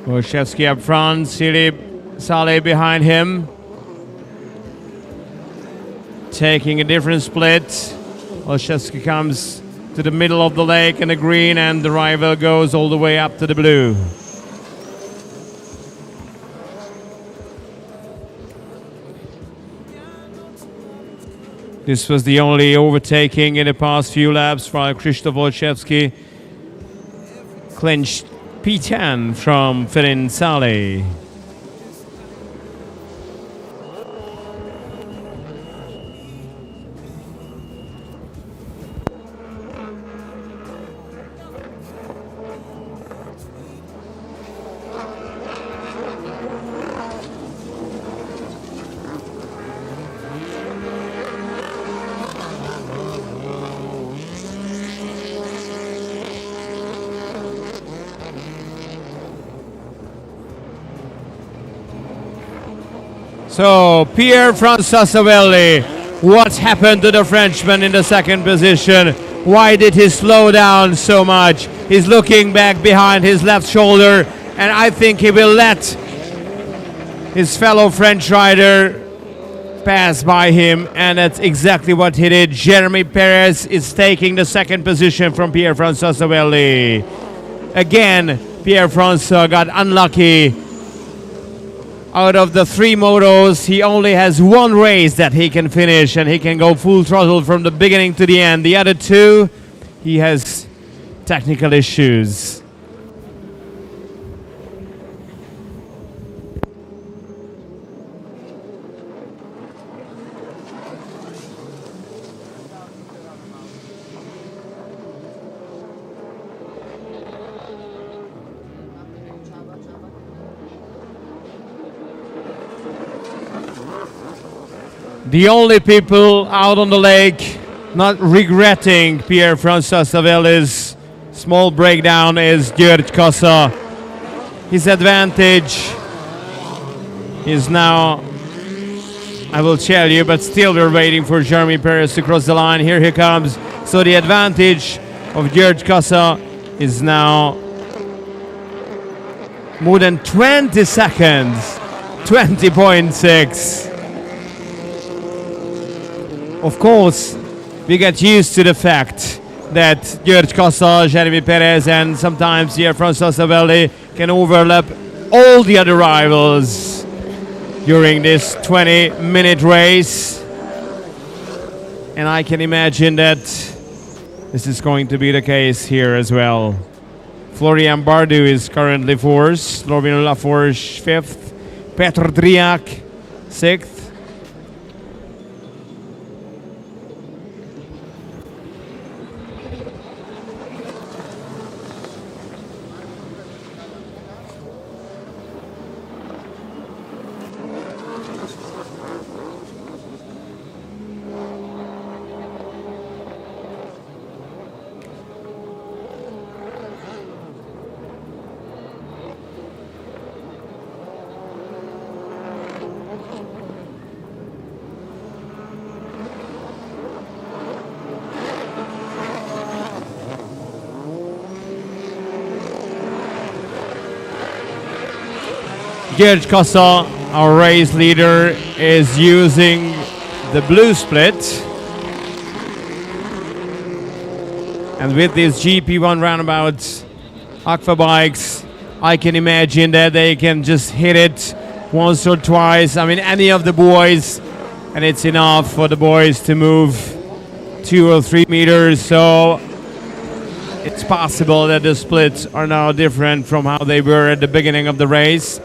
[SPEAKER 7] Olszewski up front, Sali behind him. Taking a different split. Olszewski comes to the middle of the lake and the green, and the rival goes all the way up to the blue. This was the only overtaking in the past few laps, while Krzysztof Olszewski clinched P10 from Philin Sali. So, Pierre-François Savelli, what happened to the Frenchman in the second position? Why did he slow down so much? He's looking back behind his left shoulder, and I think he will let his fellow French rider pass by him, and that's exactly what he did. Jeremy Perez is taking the second position from Pierre-François Savelli. Again, Pierre-François got unlucky. Out of the 3 motos, he only has 1 race that he can finish, and he can go full throttle from the beginning to the end. The other 2, he has technical issues. The only people out on the lake not regretting Pierre-François Savelli's small breakdown is György Kassa. His advantage is now, I will tell you, but still we're waiting for Jeremy Perez to cross the line. Here he comes. So the advantage of György Kassa is now more than 20 seconds. 20.6. Of course, we get used to the fact that György Kassa, Jeremy Perez and sometimes Pierre-François Savelli can overlap all the other rivals during this 20-minute race. And I can imagine that this is going to be the case here as well. Florian Bardou is currently 4th, Robin Laforge 5th, Petr Driak 6th. György Kassa, our race leader, is using the blue split. And with these GP1 Runabout AQUABIKEs, I can imagine that they can just hit it once or twice. I mean, any of the boys, and it's enough for the boys to move 2 or 3 meters. So it's possible that the splits are now different from how they were at the beginning of the race.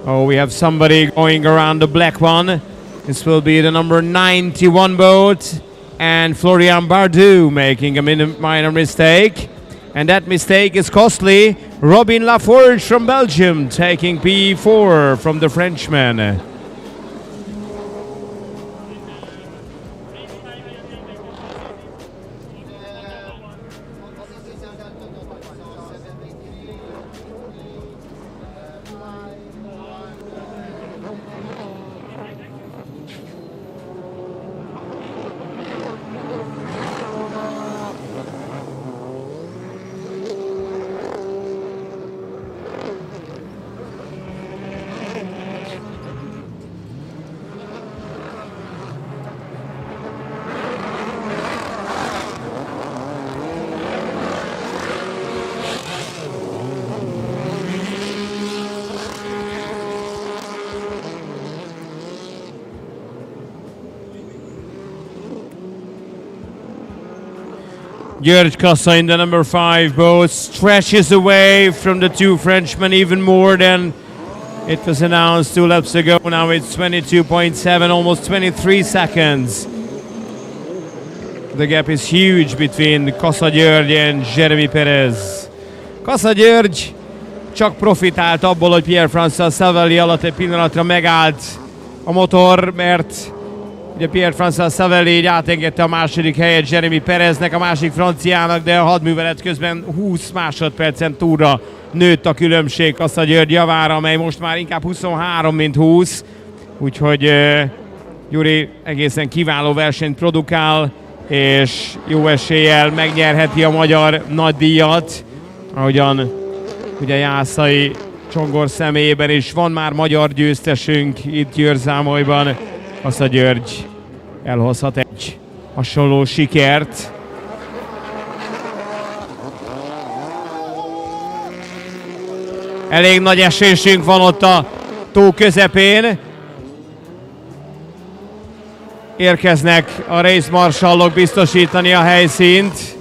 [SPEAKER 7] Oh, we have somebody going around the black one. This will be the number 91 boat. And Florian Bardou making a minor mistake. And that mistake is costly. Robin Laforge from Belgium taking P4 from the Frenchman. György Kassa in the number 5 boat stretches away from the 2 Frenchmen even more than it was announced 2 laps ago. Now it's 22.7, almost 23 seconds. The gap is huge between Kassa György and Jeremy Perez. Kassa György csak profitált abból, hogy Pierre-François Savelli alatt egy pillanatra megállt a motor, mert ugye Pierre-François Savelli így átengedte a második helyet Jeremy Pereznek, a másik franciának, de a hadművelet közben 20 másodpercen túlra nőtt a különbség Kassa György javára, amely most már inkább 23, mint 20. Úgyhogy Gyuri egészen kiváló versenyt produkál, és jó eséllyel megnyerheti a magyar nagydíjat, ahogyan ugye Jászai Csongor személyében is van már magyar győztesünk itt Győr-Zámolyban. Kassa György elhozhat egy hasonló sikert. Elég nagy esésünk van ott a tó közepén. Érkeznek a race marshallok biztosítani a helyszínt.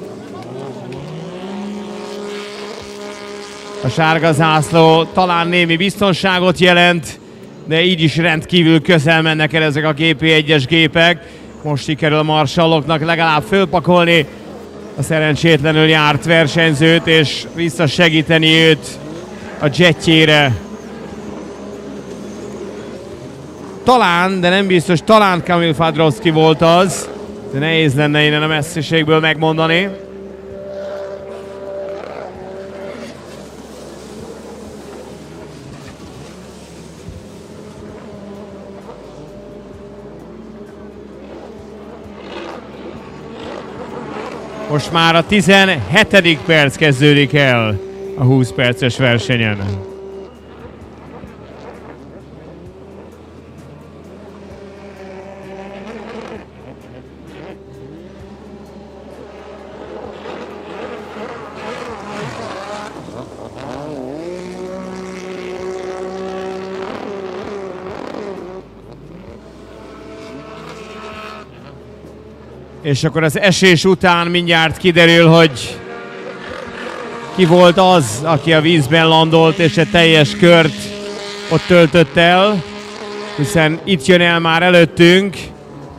[SPEAKER 7] A sárga zászló talán némi biztonságot jelent, de így is rendkívül közel mennek el ezek a GP1-es gépek. Most sikerül a marshalloknak legalább fölpakolni a szerencsétlenül járt versenyzőt, és visszasegíteni őt a jetjére. talán, de nem biztos, talán Kamil Fadrovski volt az, de nehéz lenne innen a messziségből megmondani. Most már a 17. perc kezdődik el a 20 perces versenyen. És akkor az esés után mindjárt kiderül, hogy ki volt az, aki a vízben landolt és egy teljes kört ott töltött el, hiszen itt jön el már előttünk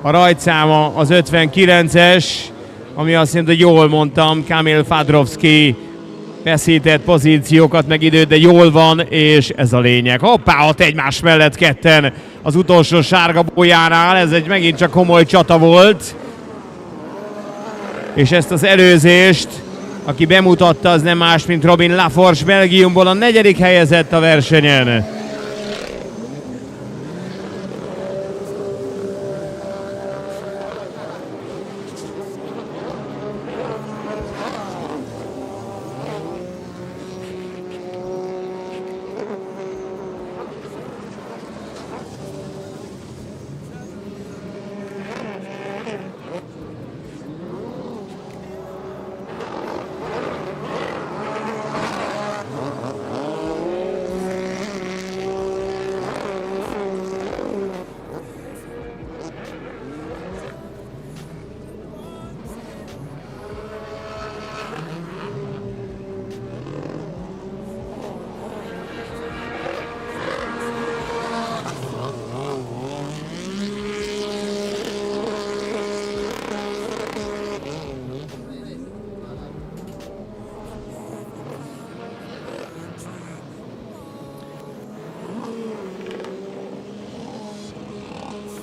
[SPEAKER 7] a rajtszáma az 59-es, ami azt jelenti, hogy jól mondtam, Kamil Fadrovski veszített pozíciókat, meg időt, de jól van, és ez a lényeg. Hoppá, ott egymás mellett ketten az utolsó sárga bolyánál, ez egy megint csak komoly csata volt. És ezt az előzést, aki bemutatta, az nem más, mint Robin Laforge Belgiumból, a 4. helyezett a versenyen.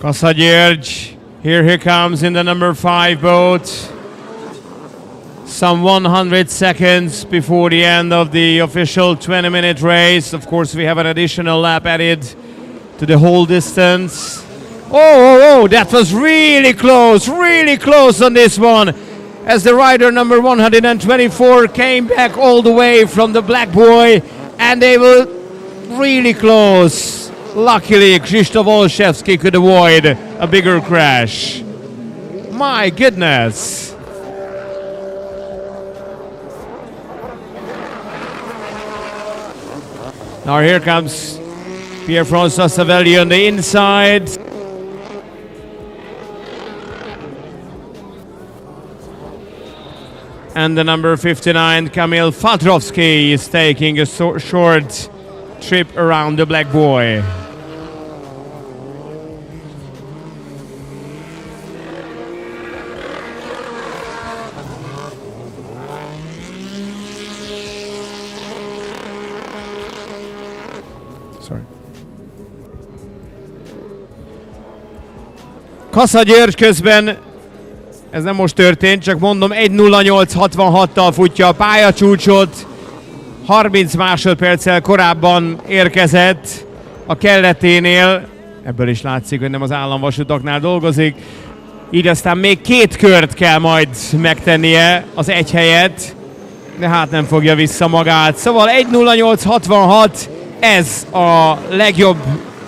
[SPEAKER 7] Kassa György, here he comes in the number 5 boat. Some 100 seconds before the end of the official 20-minute race. Of course, we have an additional lap added to the whole distance. Oh, that was really close on this one. As the rider number 124 came back all the way from the Black Boy, and they were really close. Luckily, Krzysztof Olszewski could avoid a bigger crash. My goodness! Now here comes Pierre-François Savelli on the inside. And the number 59, Kamil Fadrovski, is taking a short trip around the Black Boy. Kassa György közben, ez nem most történt, csak mondom, 1:08.66-tal futja a pályacsúcsot, 30 másodperccel korábban érkezett a kelleténél, ebből is látszik, hogy nem az államvasutaknál dolgozik, így aztán még 2 kört kell majd megtennie az egy helyet, de hát nem fogja vissza magát. Szóval 1:08.66, ez a legjobb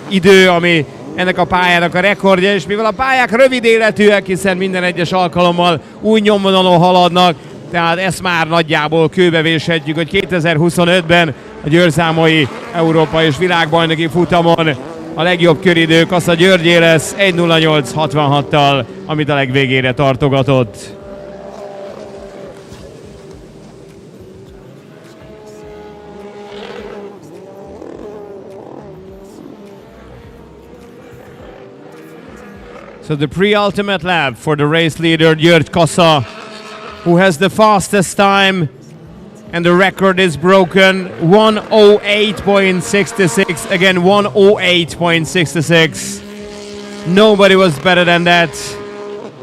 [SPEAKER 7] idő, ami ennek a pályának a rekordja, és mivel a pályák rövid életűek, hiszen minden egyes alkalommal új nyomvonalon haladnak, tehát ezt már nagyjából kőbevéshetjük, hogy 2025-ben a győrzámai Európa és világbajnoki futamon a legjobb köridő Kassa Györgyé lesz 1:08.66-tal, amit a legvégére tartogatott. So the pre-ultimate lap for the race leader György Kassa, who has the fastest time, and the record is broken, 1:08.66, again 1:08.66. Nobody was better than that.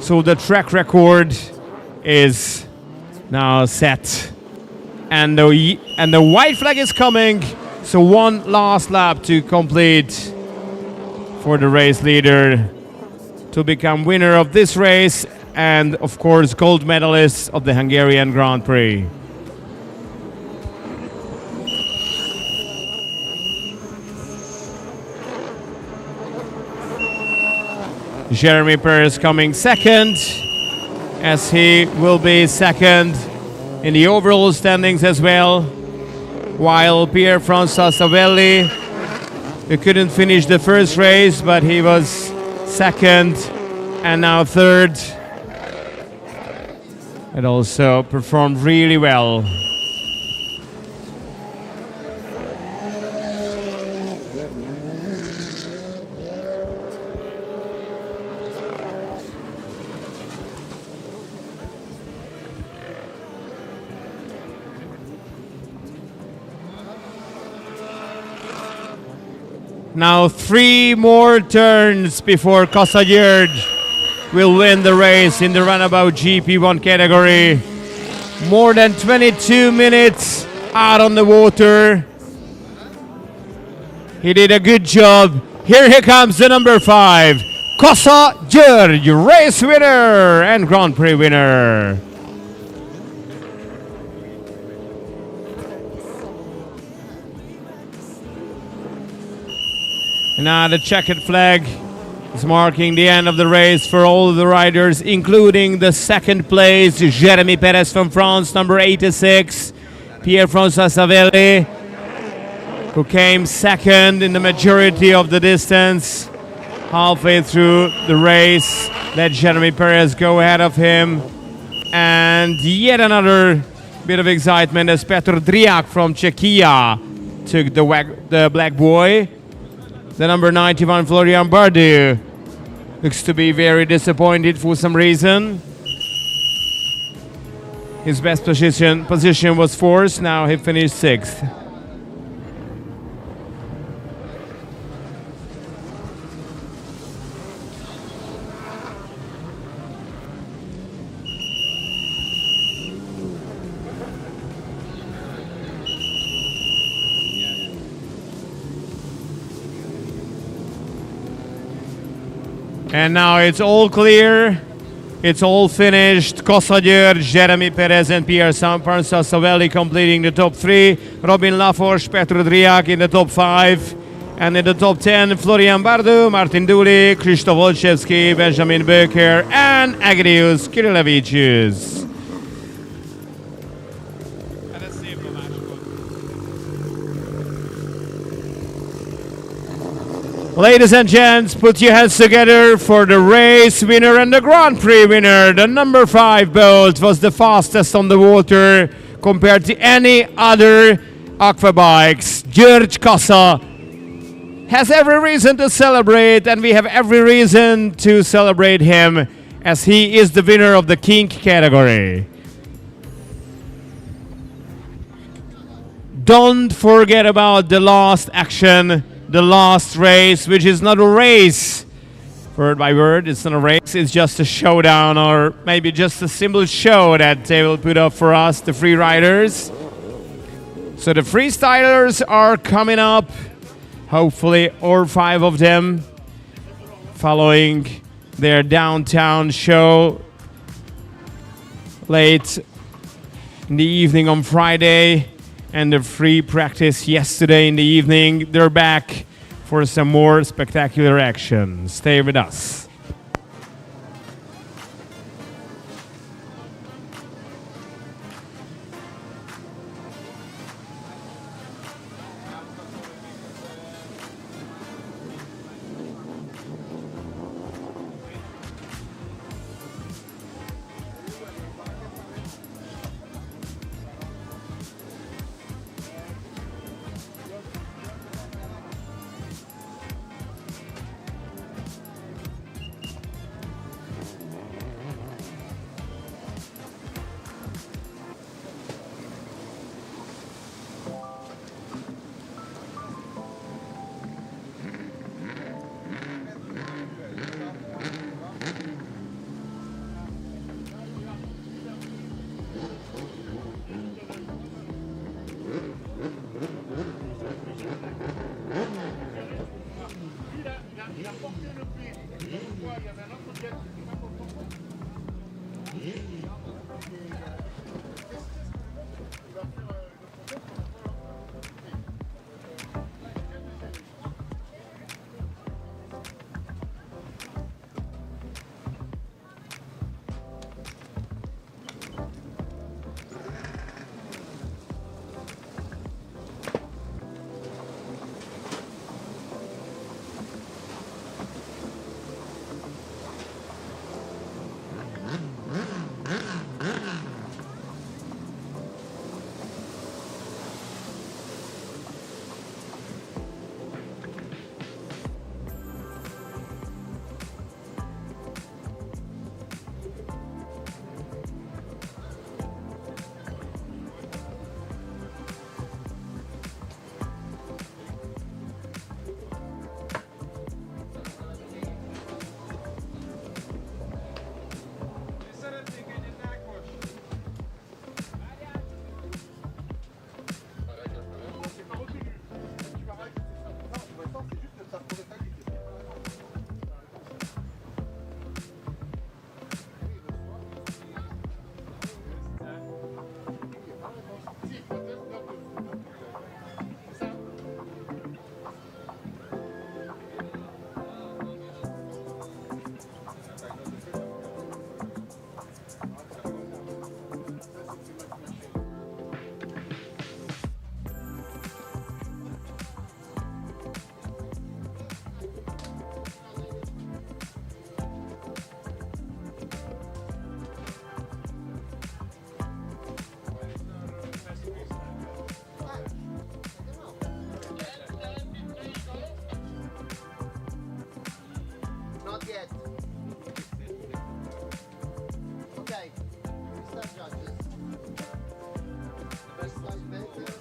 [SPEAKER 7] So the track record is now set. And the white flag is coming. So one last lap to complete for the race leader to become winner of this race and of course gold medalist of the Hungarian Grand Prix. Jeremy Perez coming second, as he will be second in the overall standings as well, while Pierre-François Savelli, he couldn't finish the first race, but he was second and now third. It also performed really well. Now 3 more turns before Kossagyörgy will win the race in the Runabout GP1 category. More than 22 minutes out on the water. He did a good job. Here he comes, the number 5, Kossagyörgy, race winner and Grand Prix winner. Now the checkered flag is marking the end of the race for all of the riders, including the second place, Jeremy Perez from France, number 86, Pierre-François Savelli, who came second in the majority of the distance. Halfway through the race, let Jeremy Perez go ahead of him. And yet another bit of excitement as Petr Driak from Czechia took the black boy. The number 91, Florian Bardu, looks to be very disappointed for some reason. His best position was 4th, now he finished 6th. And now it's all clear, it's all finished. Kossagyörgy, Jeremy Perez and Pierre-François Savelli completing the top 3. Robin Laforge, Petr Driak in the top 5. And in the top 10, Florian Bardu, Martin Duli, Krzysztof Olszewski, Benjamin Böker and Agrius Kirillevicius. Ladies and gents, put your hands together for the race winner and the Grand Prix winner. The number 5 boat was the fastest on the water compared to any other aquabikes. György Kassa has every reason to celebrate, and we have every reason to celebrate him as he is the winner of the King category. Don't forget about the last action, the last race, which is not a race. Word by word, it's not a race, it's just a showdown, or maybe just a simple show that they will put up for us, the free riders. So the freestylers are coming up, hopefully all 5 of them, following their downtown show late in the evening on Friday. And the free practice yesterday in the evening. They're back for some more spectacular action. Stay with us.
[SPEAKER 5] Not yet. Okay. Freestyle judges. Freestyle better.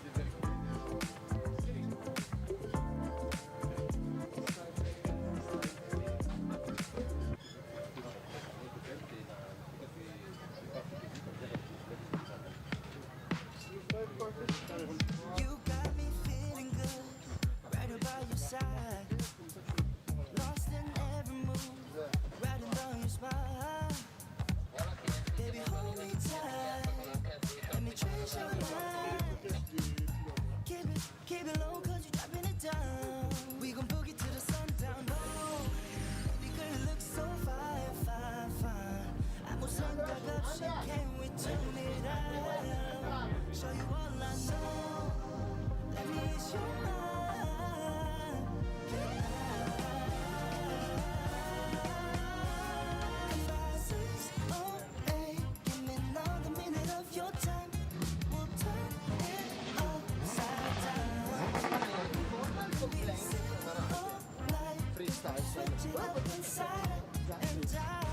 [SPEAKER 2] You got me feeling good, right by your side. Lost in every move, riding down your spine. Baby, hold me tight, let me trace your mind. Keep it low, cause you dropping it down. We gon' boogie to the sundown, oh. Baby girl, you look so fine, fine, fine. I'm gonna sing that up shit, can't we tune it out? Show you all I know, let me ease your mind. Give me another minute of your time. We'll turn it upside down.
[SPEAKER 5] Freestyle.
[SPEAKER 2] Switch it up inside and out.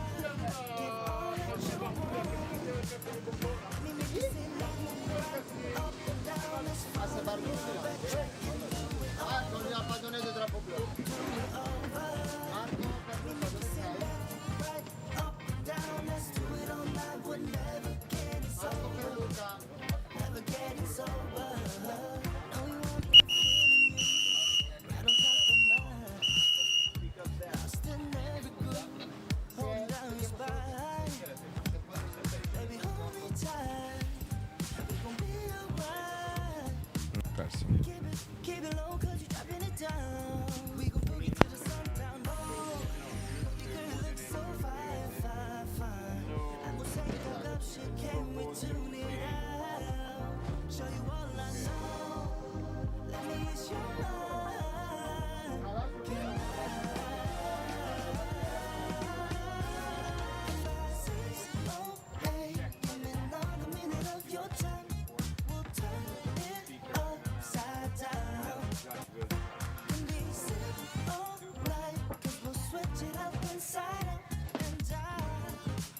[SPEAKER 2] Give all that you want. Let me make you feel like up and down. Let's
[SPEAKER 5] Passa Barbucci. Ah, non gli ha fatto niente troppo più. Marco, per
[SPEAKER 2] right up and down. Let's do it all night. We're never getting sober.
[SPEAKER 5] Luca.
[SPEAKER 2] Never getting sober. No, we won't be feeling you. Right on top of mine. Lost in every groove. Hold down your spine. Baby, hold me tight. We gon' be alright.
[SPEAKER 7] Persze.
[SPEAKER 2] Keep it low, cause you dropping it down. We gon' boogie to the sundown. Oh, girl, you look so fine, fine, fine. I'm gonna say fuck up shit, can we tune it out? Show you all I know. Let me ease your mind. Give me another minute of your time. We'll turn it upside down. Can we sit all night? Cause we'll switch it up inside out and out.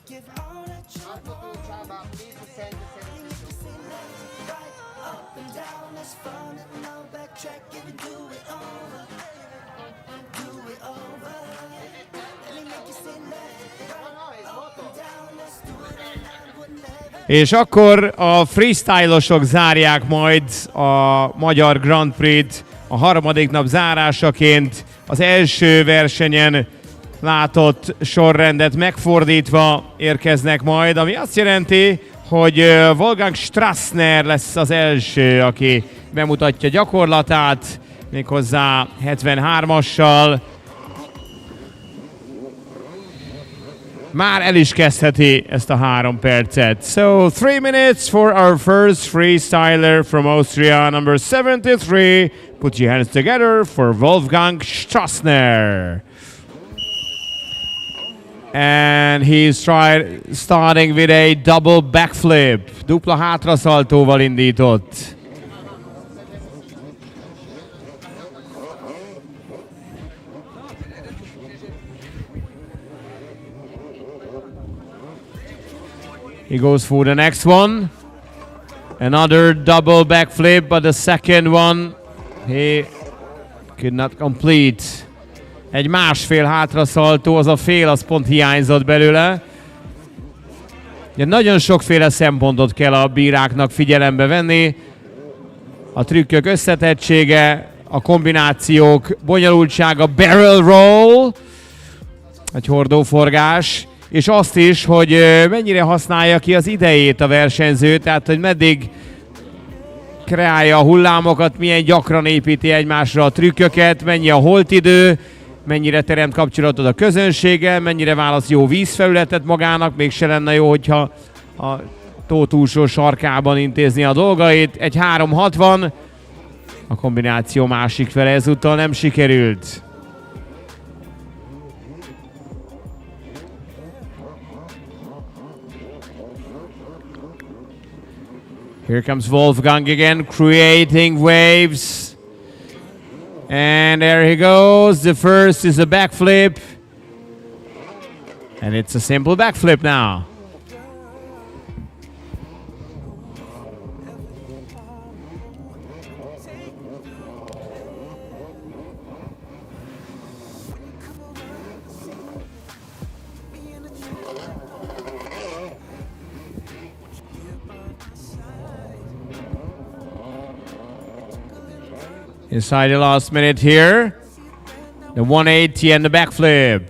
[SPEAKER 2] Give all that you
[SPEAKER 5] Marco, tu
[SPEAKER 2] want.
[SPEAKER 5] ciao, please send
[SPEAKER 2] Let me make you feel left, right, up and down. Let's fun it now. Backtrack if you do it over. Do it over. Let me make you feel left, right, up and down. Let's do it all night. We'll never.
[SPEAKER 7] És akkor a freestyle-osok zárják majd a Magyar Grand Prix-t a harmadik nap zárásaként. az első versenyen látott sorrendet megfordítva érkeznek majd, ami azt jelenti, hogy Wolfgang Strassner lesz az első, aki bemutatja gyakorlatát, méghozzá 73-assal. Már el is kezdheti ezt a 3 percet. So 3 minutes for our first freestyler from Austria, number 73. Put your hands together for Wolfgang Strassner. And he's starting with a double backflip. Dupla hátraszaltóval indított. He goes for the next one. Another double backflip, but the second one he could not complete. Egy másfél hátraszaltó, az a fél, az pont hiányzott belőle. Ugye nagyon sokféle szempontot kell a bíráknak figyelembe venni. A trükkök összetettsége, a kombinációk bonyolultsága, barrel roll, egy hordóforgás, és azt is, hogy mennyire használja ki az idejét a versenyző, tehát hogy meddig kreálja a hullámokat, milyen gyakran építi egymásra a trükköket, mennyi a holtidő, mennyire teremt kapcsolatot a közönséggel, mennyire válasz jó vízfelületet magának, mégse lenne jó, hogyha a tó túlsó sarkában intézni a dolgait. Egy 360, a kombináció másik fele ezúttal nem sikerült. Here comes Wolfgang again, creating waves. And there he goes. The first is a backflip. And it's a simple backflip now. Inside the last minute here, the 180 and the backflip.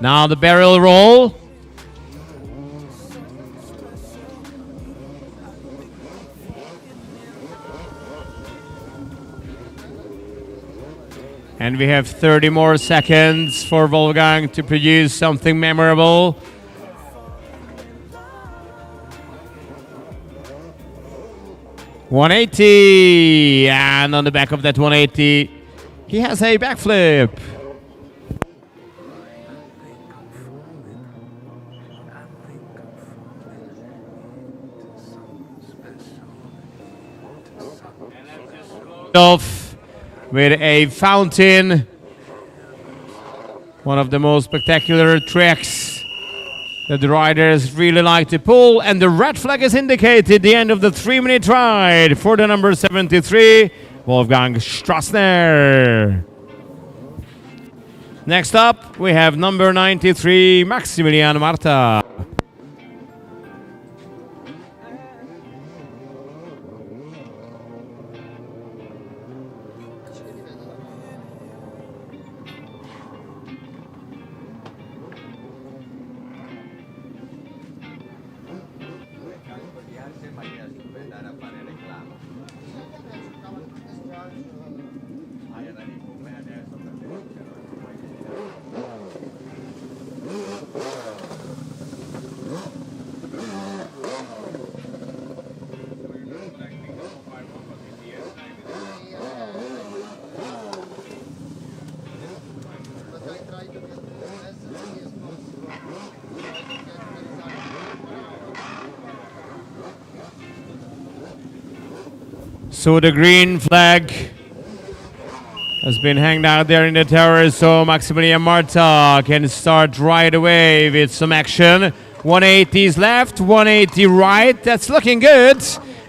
[SPEAKER 7] Now the barrel roll. And we have 30 more seconds for Wolfgang to produce something memorable. $180, and on the back of that 180, he has a backflip. Off with a fountain, one of the most spectacular tricks that the riders really like to pull, and the red flag is indicated, the end of the 3-minute ride for the number 73, Wolfgang Strassner. Next up, we have number 93, Maximilian Marta. So the green flag has been hanged out there in the tower, so Maximilian Marta can start right away with some action. 180s left, 180 right, that's looking good.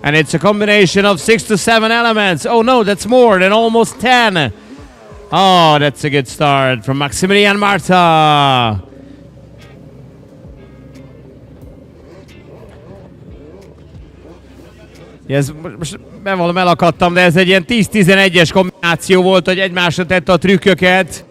[SPEAKER 7] And it's a combination of 6 to 7 elements. Oh no, that's more than almost 10. Oh, that's a good start from Maximilian Marta. Ez most bevallom, elakadtam, de ez egy ilyen 10-11-es kombináció volt, hogy egymásra tette a trükköket.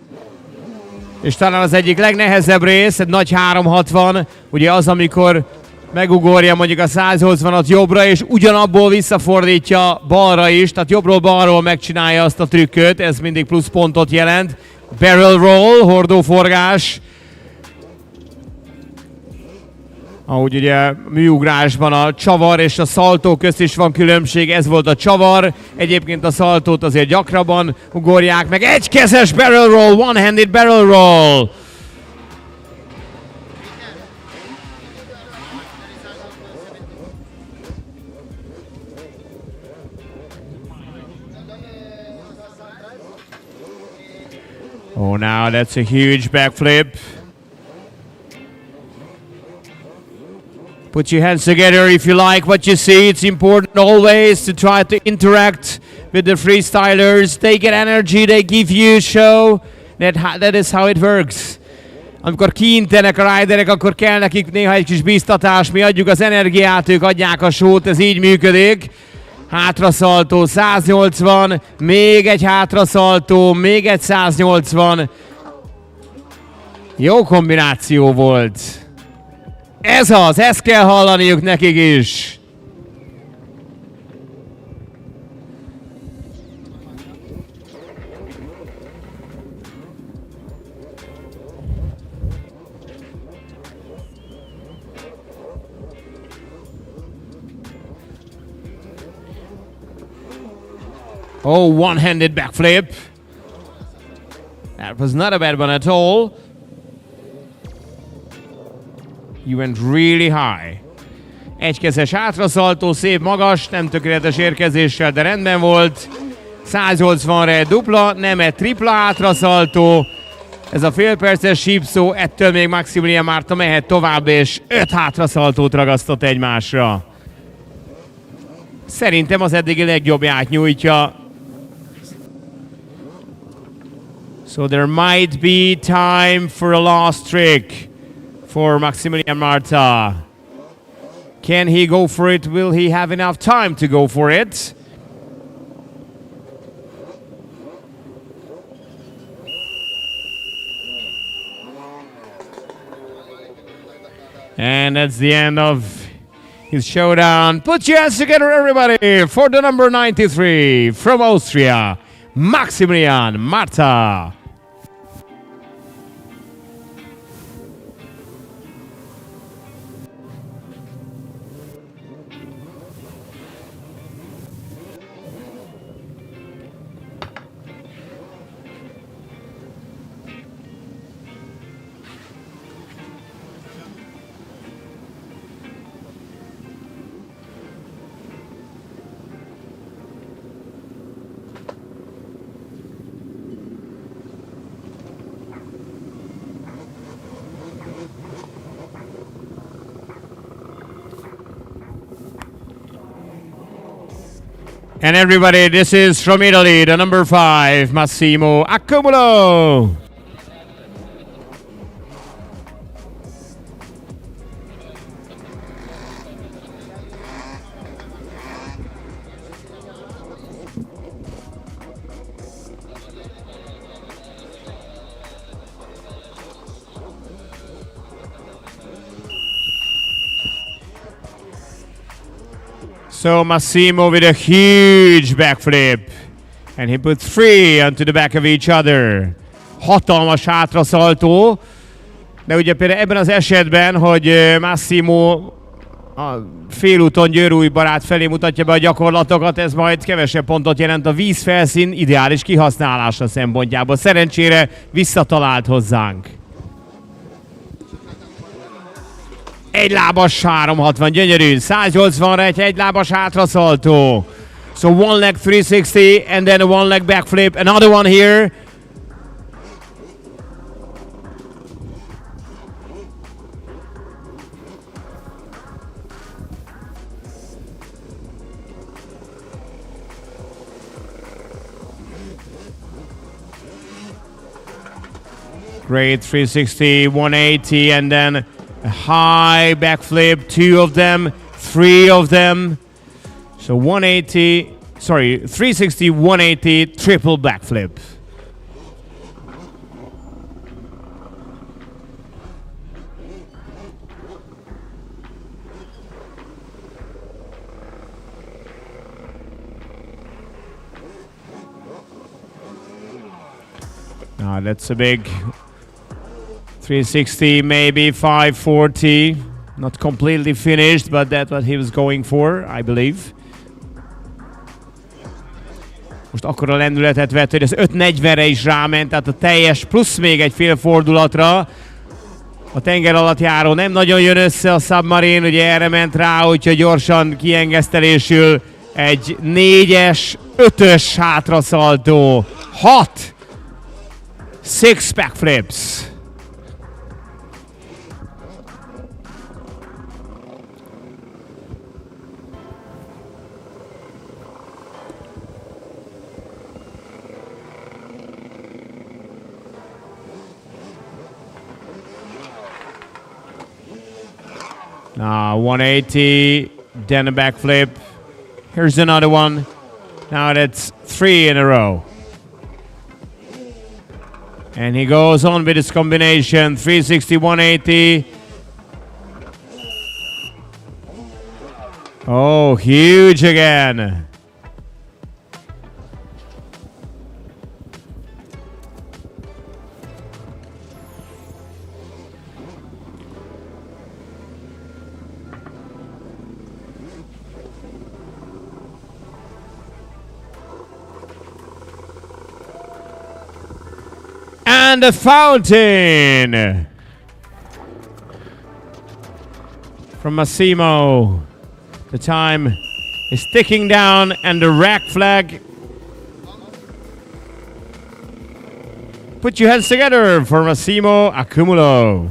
[SPEAKER 7] És talán az egyik legnehezebb rész, egy nagy 360, ugye az, amikor megugorja mondjuk a 180-at jobbra, és ugyanabból visszafordítja balra is, tehát jobbról balról megcsinálja azt a trükköt, ez mindig pluszpontot jelent. Barrel roll, hordóforgás. Ahogy ugye műugrásban a csavar és a szaltó közt is van különbség, ez volt a csavar. Egyébként a szaltót azért gyakrabban ugorják meg. Egykezes barrel roll, one-handed barrel roll. Oh, now that's a huge backflip. Put your hands together if you like what you see. It's important always to try to interact with the freestylers. They get energy, they give you a show. That is how it works. Amikor kiintenek a riderek, akkor kell nekik néha egy kis bíztatás. Mi adjuk az energiát, ők adják a sót, ez így működik. Hátraszaltó, 180, még egy hátraszaltó, még egy 180. Jó kombináció volt. Ez az, ezt kell hallaniuk nekik is. Oh, one-handed backflip. That was not a bad one at all. You went really high. Egykezes hátraszaltó, szép magas, nem tökéletes érkezéssel, de rendben volt. 180-ra egy dupla, nem egy tripla hátraszaltó. Ez a félperces sípszó, ettől még Maximilian Marta mehet tovább, és 5 hátraszaltót ragasztott egymásra. Szerintem az eddigi legjobbját nyújtja. So there might be time for a last trick for Maximilian Marta. Can he go for it? Will he have enough time to go for it? And that's the end of his showdown. Put your hands together, everybody, for the number 93 from Austria, Maximilian Marta. And everybody, this is from Italy, the number 5, Massimo Accumulo. So Massimo with a huge backflip. And he put 3 onto the back of each other. Hatalmas hátraszaltó. De ugye például ebben az esetben, hogy Massimo a félúton Győrúj barát felé mutatja be a gyakorlatokat, ez majd kevesebb pontot jelent a vízfelszín ideális kihasználása szempontjából. Szerencsére visszatalált hozzánk. Egy lábas 360, gyönyörű. 180-ra egy lábas hátraszaltó. So one leg 360 and then a one leg backflip. Another one here. Great 360, 180, and then a high backflip, 2 of them, 3 of them. So 360, 180, triple backflip. That's a big 360, maybe 540. Not completely finished, but that's what he was going for, I believe. Most akkora lendületet vett, hogy az 540-re is ráment, tehát a teljes plusz még egy fél fordulatra. A tenger alatt járó nem nagyon jön össze a Submarine, ugye erre ment rá, úgyhogy gyorsan kiengesztelésül egy 4-es, 5-ös hátraszaltó. 6 backflips. Now 180, then a backflip. Here's another one. Now that's 3 in a row. And he goes on with his combination, 360, 180. Oh, huge again. And the fountain from Massimo. The time is ticking down and the rack flag. Put your hands together for Massimo Accumulo.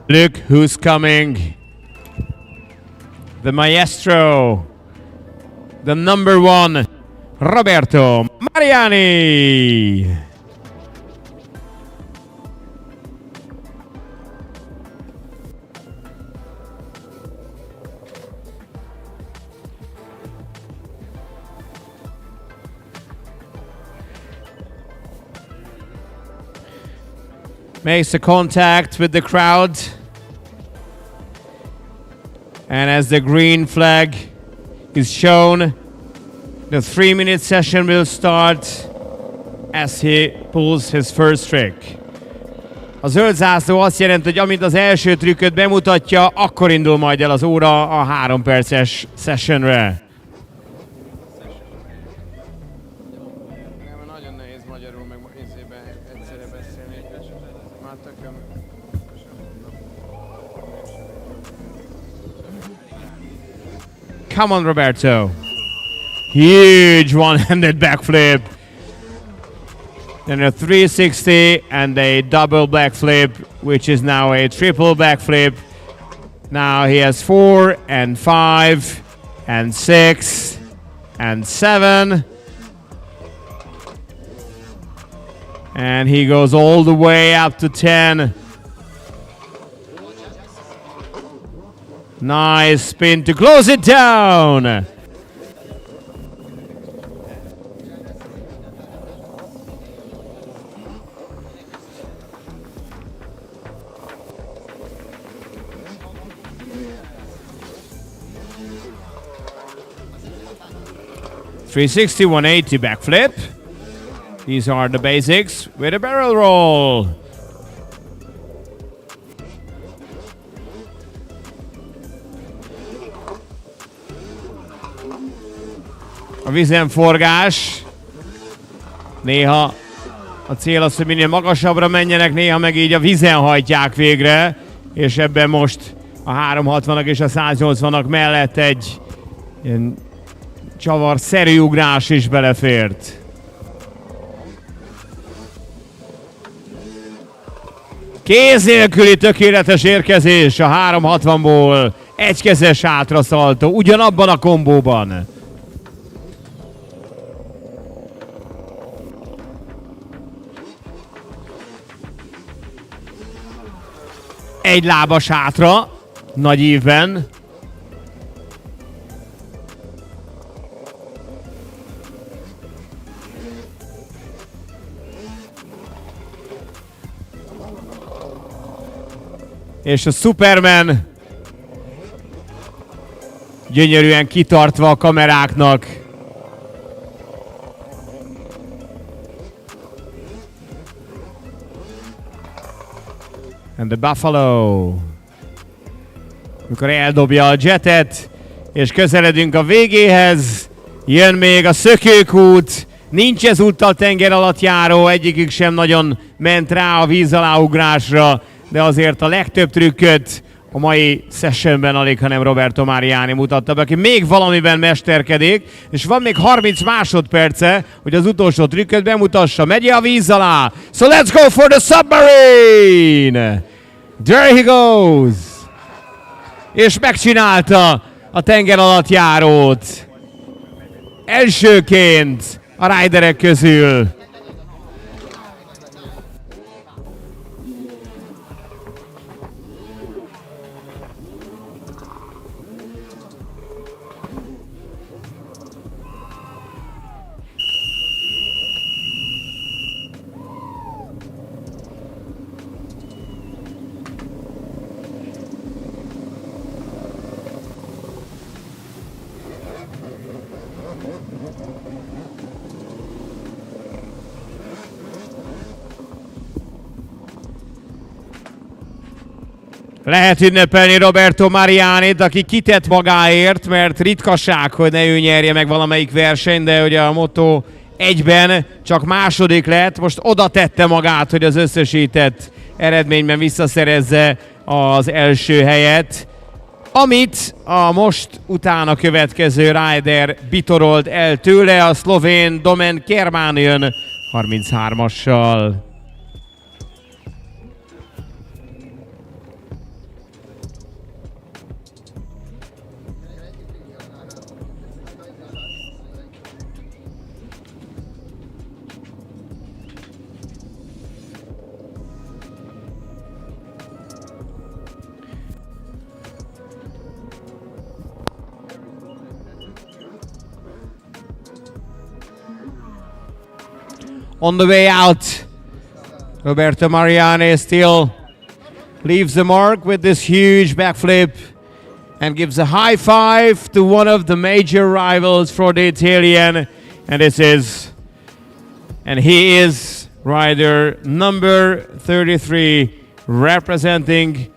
[SPEAKER 7] Look who's coming. The maestro. The number 1, Roberto Mariani. Makes a contact with the crowd. And as the green flag is shown, the 3-minute session will start as he pulls his first trick. A zöld zászló azt jelenti, hogy amint az első trükköt bemutatja, akkor indul majd el az óra a 3 perces sessionre.
[SPEAKER 12] Nagyon nehéz magyarul meg észében egyszerre beszélni. Már tököm.
[SPEAKER 7] Come on, Roberto. Huge one-handed backflip. Then a 360 and a double backflip, which is now a triple backflip. Now he has 4 and 5 and 6 and 7. And he goes all the way up to 10. Nice spin to close it down. .360, 180 backflip. These are the basics with a barrel roll. A vízemforgás. Néha a cél az, hogy minél magasabbra menjenek, néha meg így a vízen hajtják végre, és ebben most a 360-ak és a 180-ak mellett egy ilyen csavarszerű ugrás is belefért. Kéz nélküli tökéletes érkezés a 360-ból, egykezes hátraszaltó, ugyanabban a kombóban. Egy lábas hátra, nagy ívben. És a Superman gyönyörűen kitartva a kameráknak. And the Buffalo. Mikor eldobja a jetet, és közeledünk a végéhez, jön még a szökőkút, nincs ezúttal tenger alatt járó, egyikük sem nagyon ment rá a víz alá ugrásra, de azért a legtöbb trükköt a mai sessionben alig, hanem Roberto Mariani mutatta be, aki még valamiben mesterkedik, és van még 30 másodperce, hogy az utolsó trükköt bemutassa. Megy a víz alá. So let's go for the submarine! There he goes! És megcsinálta a tenger alatt járót. Elsőként a riderek közül. Lehet ünnepelni Roberto Marianit, aki kitett magáért, mert ritkaság, hogy ne ő nyerje meg valamelyik verseny, de ugye a Moto 1-ben csak második lett, most oda tette magát, hogy az összesített eredményben visszaszerezze az első helyet, amit a most utána következő rider bitorolt el tőle, a szlovén Domen Kermán jön 33-assal. On the way out, Roberto Mariani still leaves the mark with this huge backflip and gives a high five to one of the major rivals for the Italian, and he is rider number 33 representing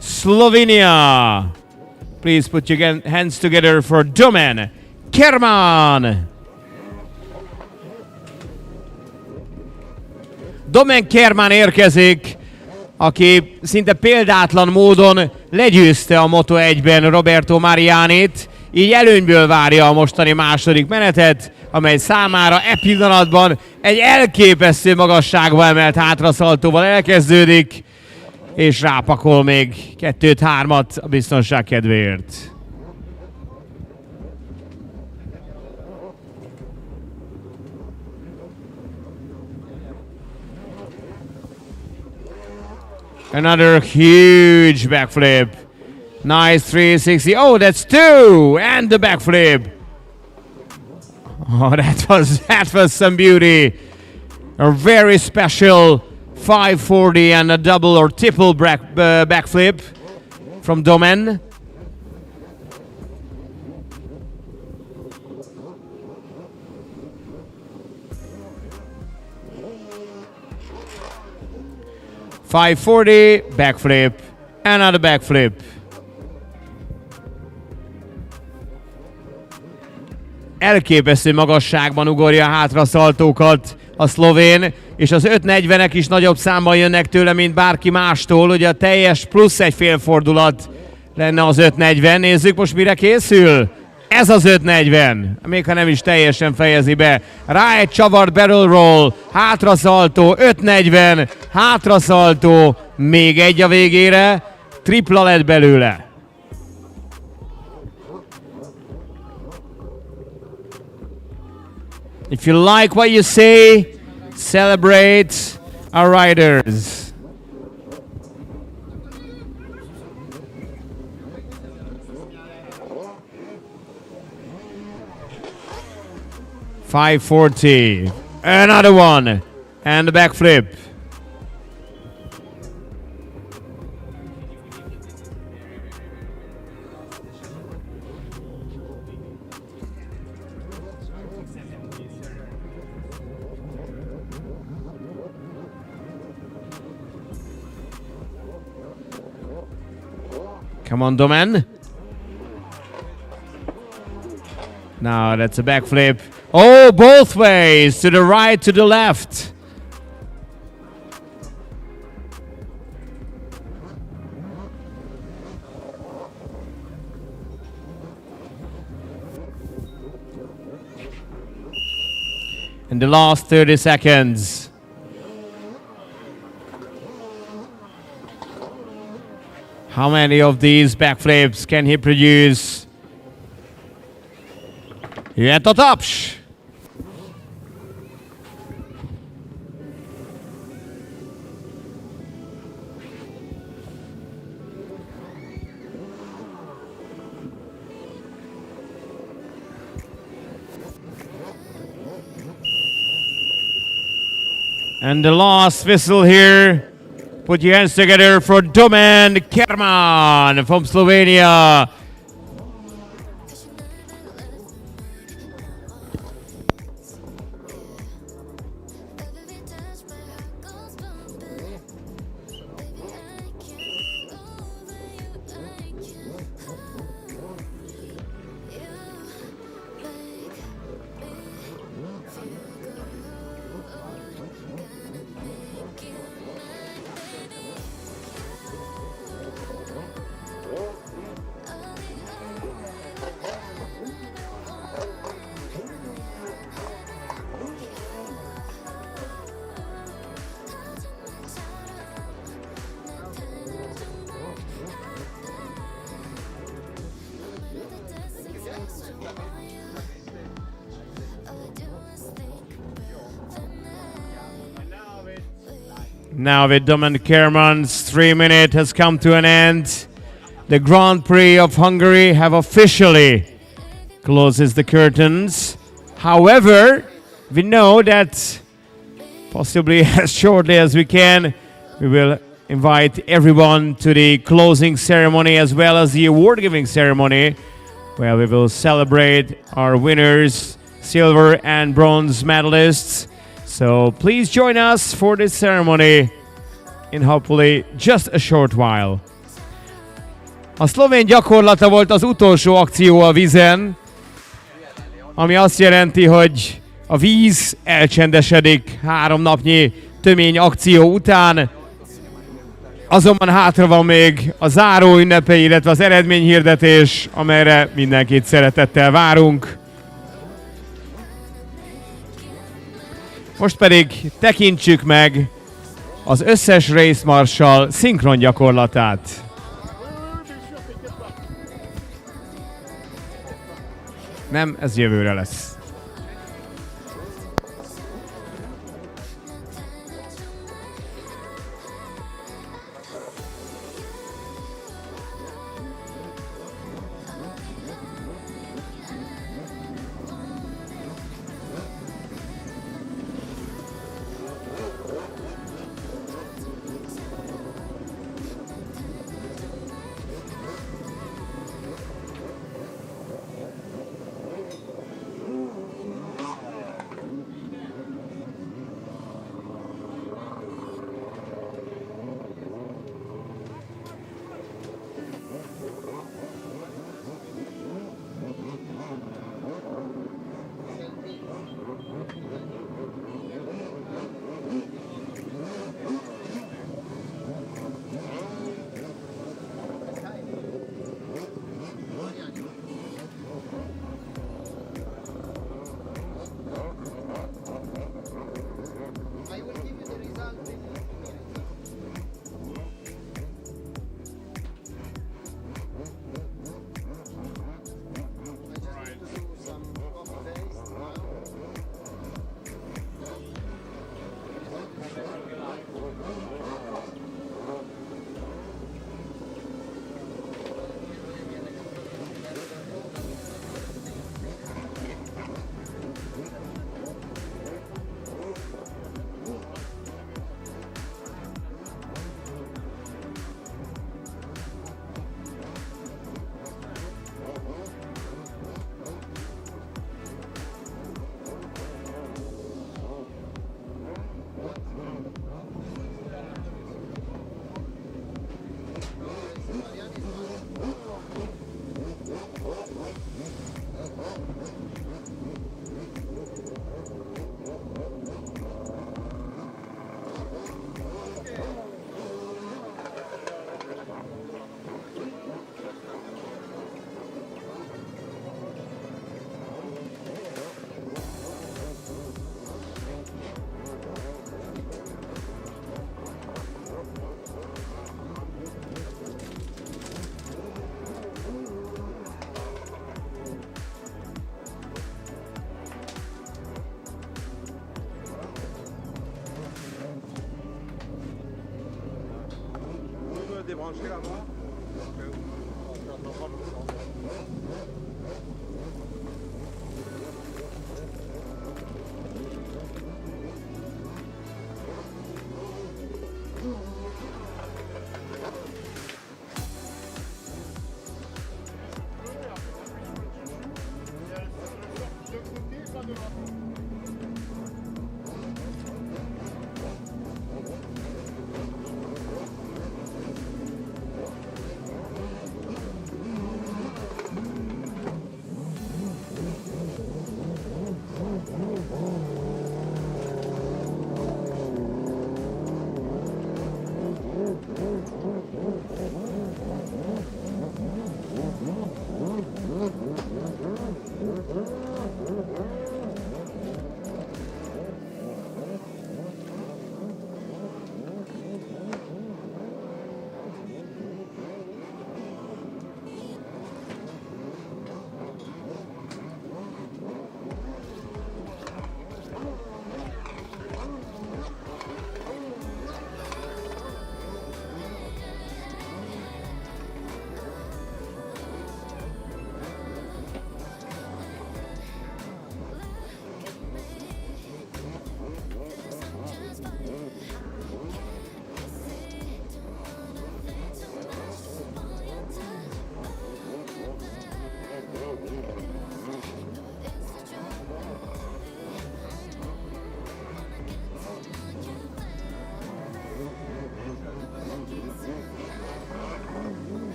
[SPEAKER 7] Slovenia. Please put your hands together for Domen Kermán. Domen Kermán érkezik, aki szinte példátlan módon legyőzte a Moto 1-ben Roberto Marianit, így előnyből várja a mostani második menetet, amely számára e pillanatban egy elképesztő magasságba emelt hátraszaltóval elkezdődik, és rápakol még 2-3-at a biztonság kedvéért. Another huge backflip. Nice 360. Oh, that's two! And the backflip. Oh, that was some beauty. A very special 540 and a double or triple backflip from Domen. .540 backflip, another backflip. elképesztő magasságban ugorja a hátraszaltókat a szlovén, és az 5.40-ek is nagyobb számban jönnek tőle, mint bárki mástól. Ugye a teljes plusz egy félfordulat lenne az 5.40. Nézzük most mire készül. Ez az 5.40, még ha nem is teljesen fejezi be. Rá egy csavart barrel roll, hátraszaltó, 5.40, hátraszaltó, még egy a végére, tripla lett belőle. If you like what you say, celebrate our riders. .540, another one, and the backflip. Come on, Domen. Now that's a backflip. Oh, both ways, to the right, to the left. In the last 30 seconds. How many of these backflips can he produce? Jöhet a taps! And the last whistle here. Put your hands together for Domen Kerman from Slovenia. Now with Domen Kerman's 3 minute has come to an end. The Grand Prix of Hungary have officially closes the curtains. However, we know that possibly as shortly as we can, we will invite everyone to the closing ceremony as well as the award giving ceremony, where we will celebrate our winners, silver and bronze medalists. So please join us for this ceremony in hopefully just a short while. A szlovén gyakorlata volt az utolsó akció a vízen, ami azt jelenti, hogy a víz elcsendesedik 3 napnyi tömény akció után. Azonban hátra van még a záró ünnepe, illetve az eredményhirdetés, amelyre mindenkit szeretettel várunk. Most pedig tekintsük meg az összes race marshal szinkron gyakorlatát. Nem, ez jövőre lesz.
[SPEAKER 8] débrancher là-bas.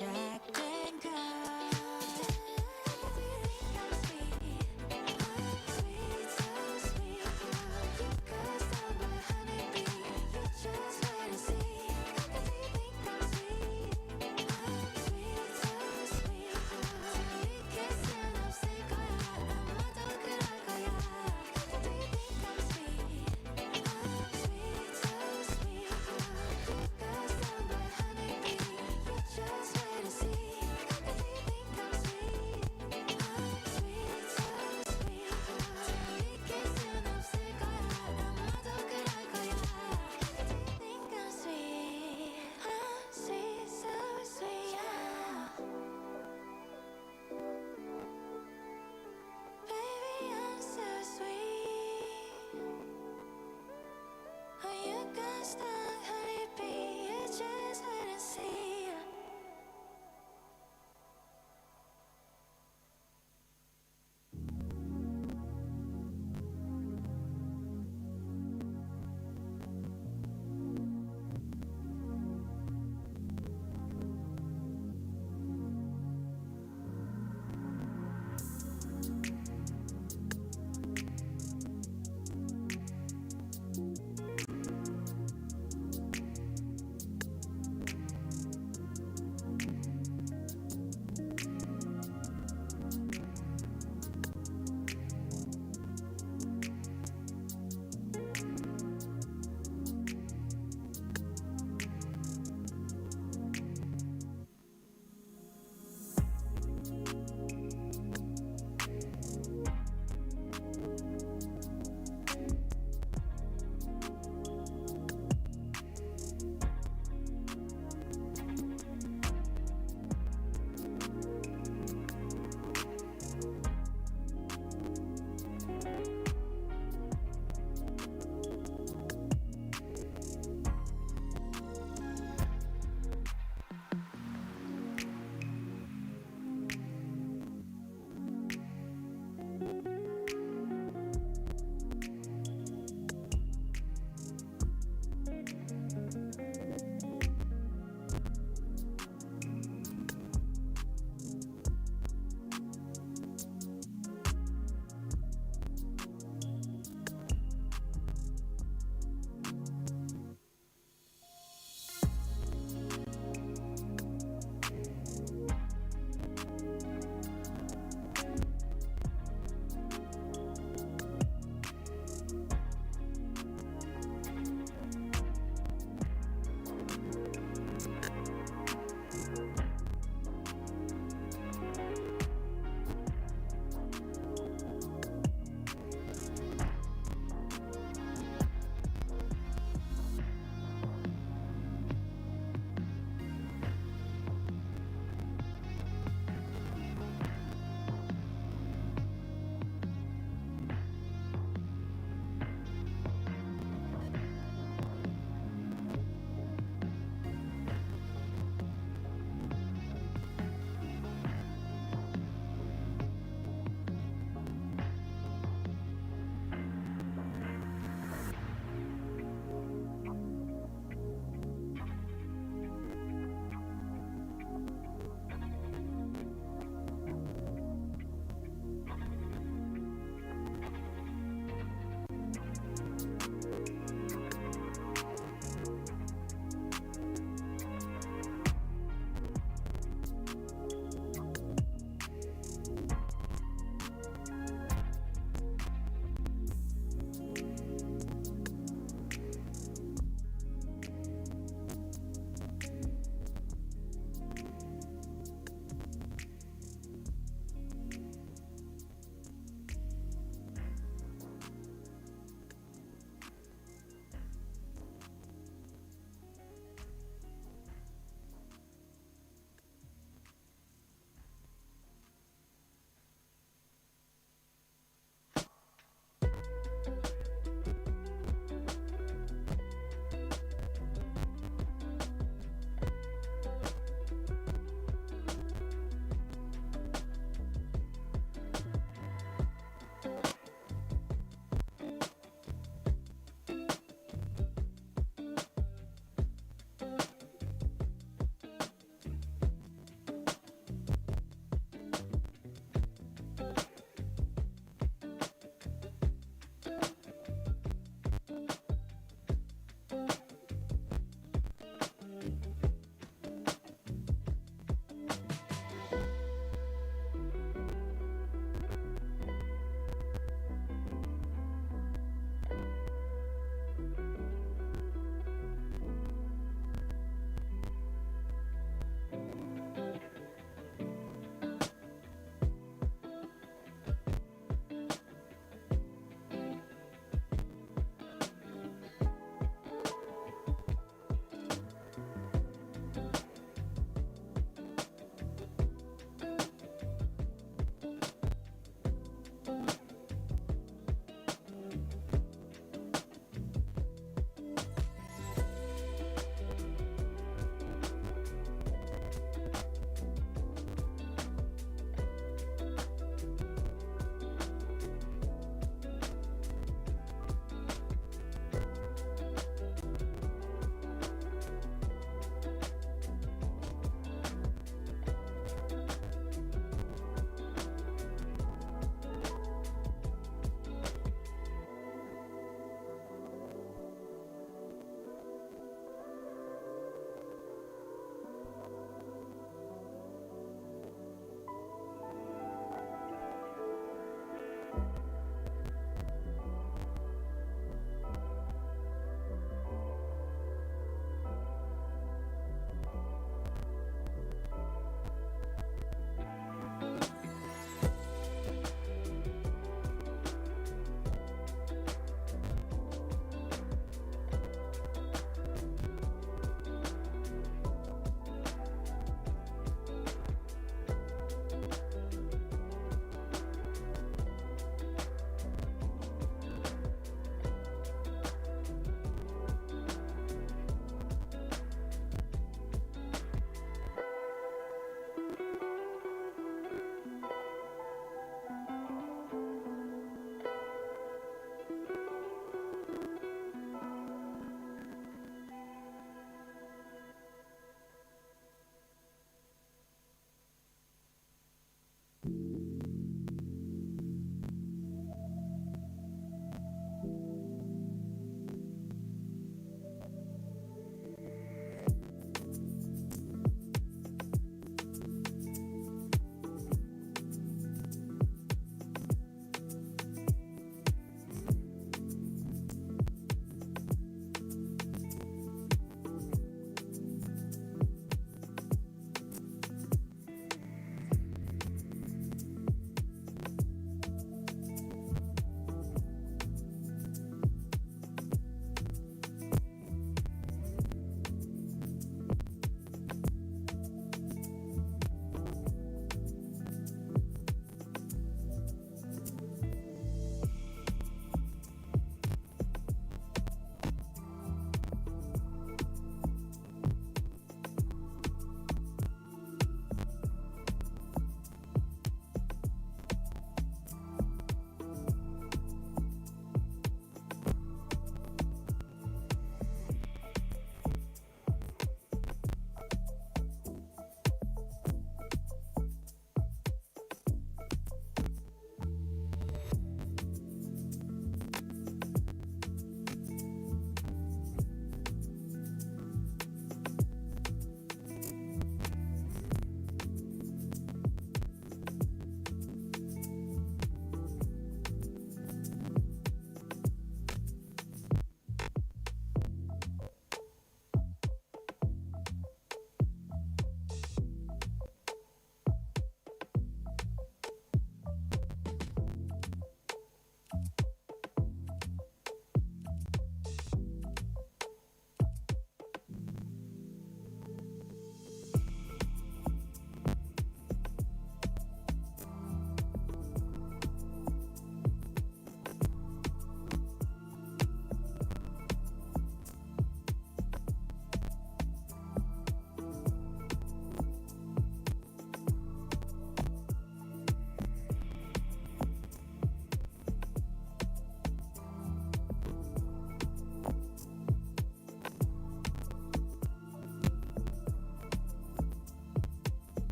[SPEAKER 2] distracting girl. I'm sweet, so sweet. You could stop my honeybee. You just wait and see. Do you think I'm sweet? So sweet. 우리 kissing up say 거야. 아마도 그럴 거야. Do you think I'm sweet? So sweet. You could stop my honeybee. You just wait and see.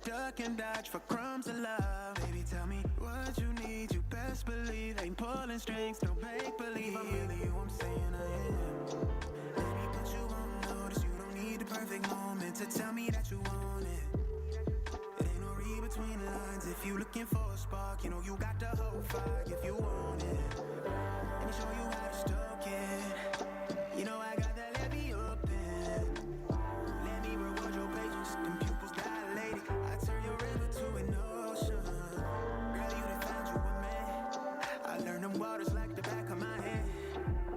[SPEAKER 6] duck and dodge for crumbs of love. Baby, tell me what you need, you best believe. Ain't pulling strings, no make believe. I'm really who I'm saying I am. Let me put you on notice, you don't need the perfect moment to tell me that you want it. It ain't no read between the lines. If you looking for a spark, you know you got the whole fire if you want it. Let me show you how to stoke it. You know I got that levy open. Let me reward your patience, them pupils dilated. I turn your river to an ocean. Girl, you done found you a man. I learned them waters like the back of my hand.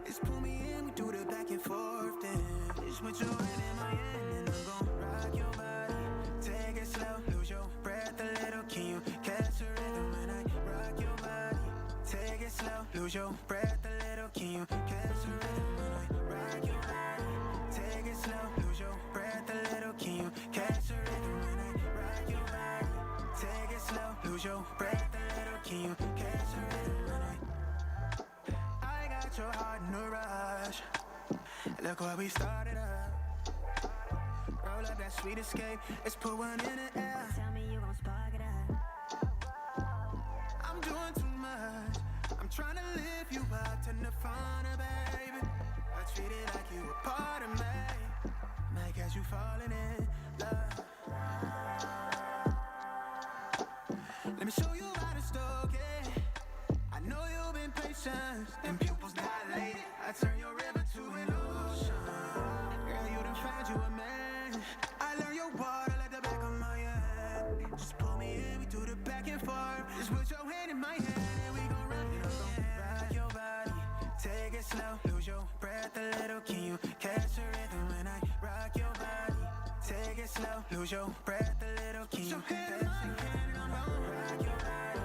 [SPEAKER 6] Just pull me in, we do the back and forth then. Just put your hand in my hand and I'm gon' rock your body. Take it slow, lose your breath a little. Can you catch the rhythm when I rock your body? Take it slow, lose your breath a little. Can you catch the rhythm when I rock your body? Take it slow, lose your breath a little. Can you catch the rhythm when I rock your body? Take it slow, lose your breath a little. Can you catch the rhythm when I got your heart in a rush. Look what we started up. Roll up that sweet escape. Let's put one in the air.
[SPEAKER 2] Tell me you gon' spark it up.
[SPEAKER 6] I'm doing too much. I'm trying to lift you up to Nirvana, baby. I treat it like you a part of me. Might catch you falling in love. Let me show you how to stoke it. I know you've been patient. Them pupils dilated. I turn your river to an ocean. Girl, you done found you a man. I learn your water like the back of my hand. Just pull me in, we do the back and forth. Just put your hand in my hand and we gon' rock it. Rock your body, take it slow, lose your breath a little. Can you catch the rhythm when I rock your body? Take it slow, lose your breath a little. Can you catch the rhythm?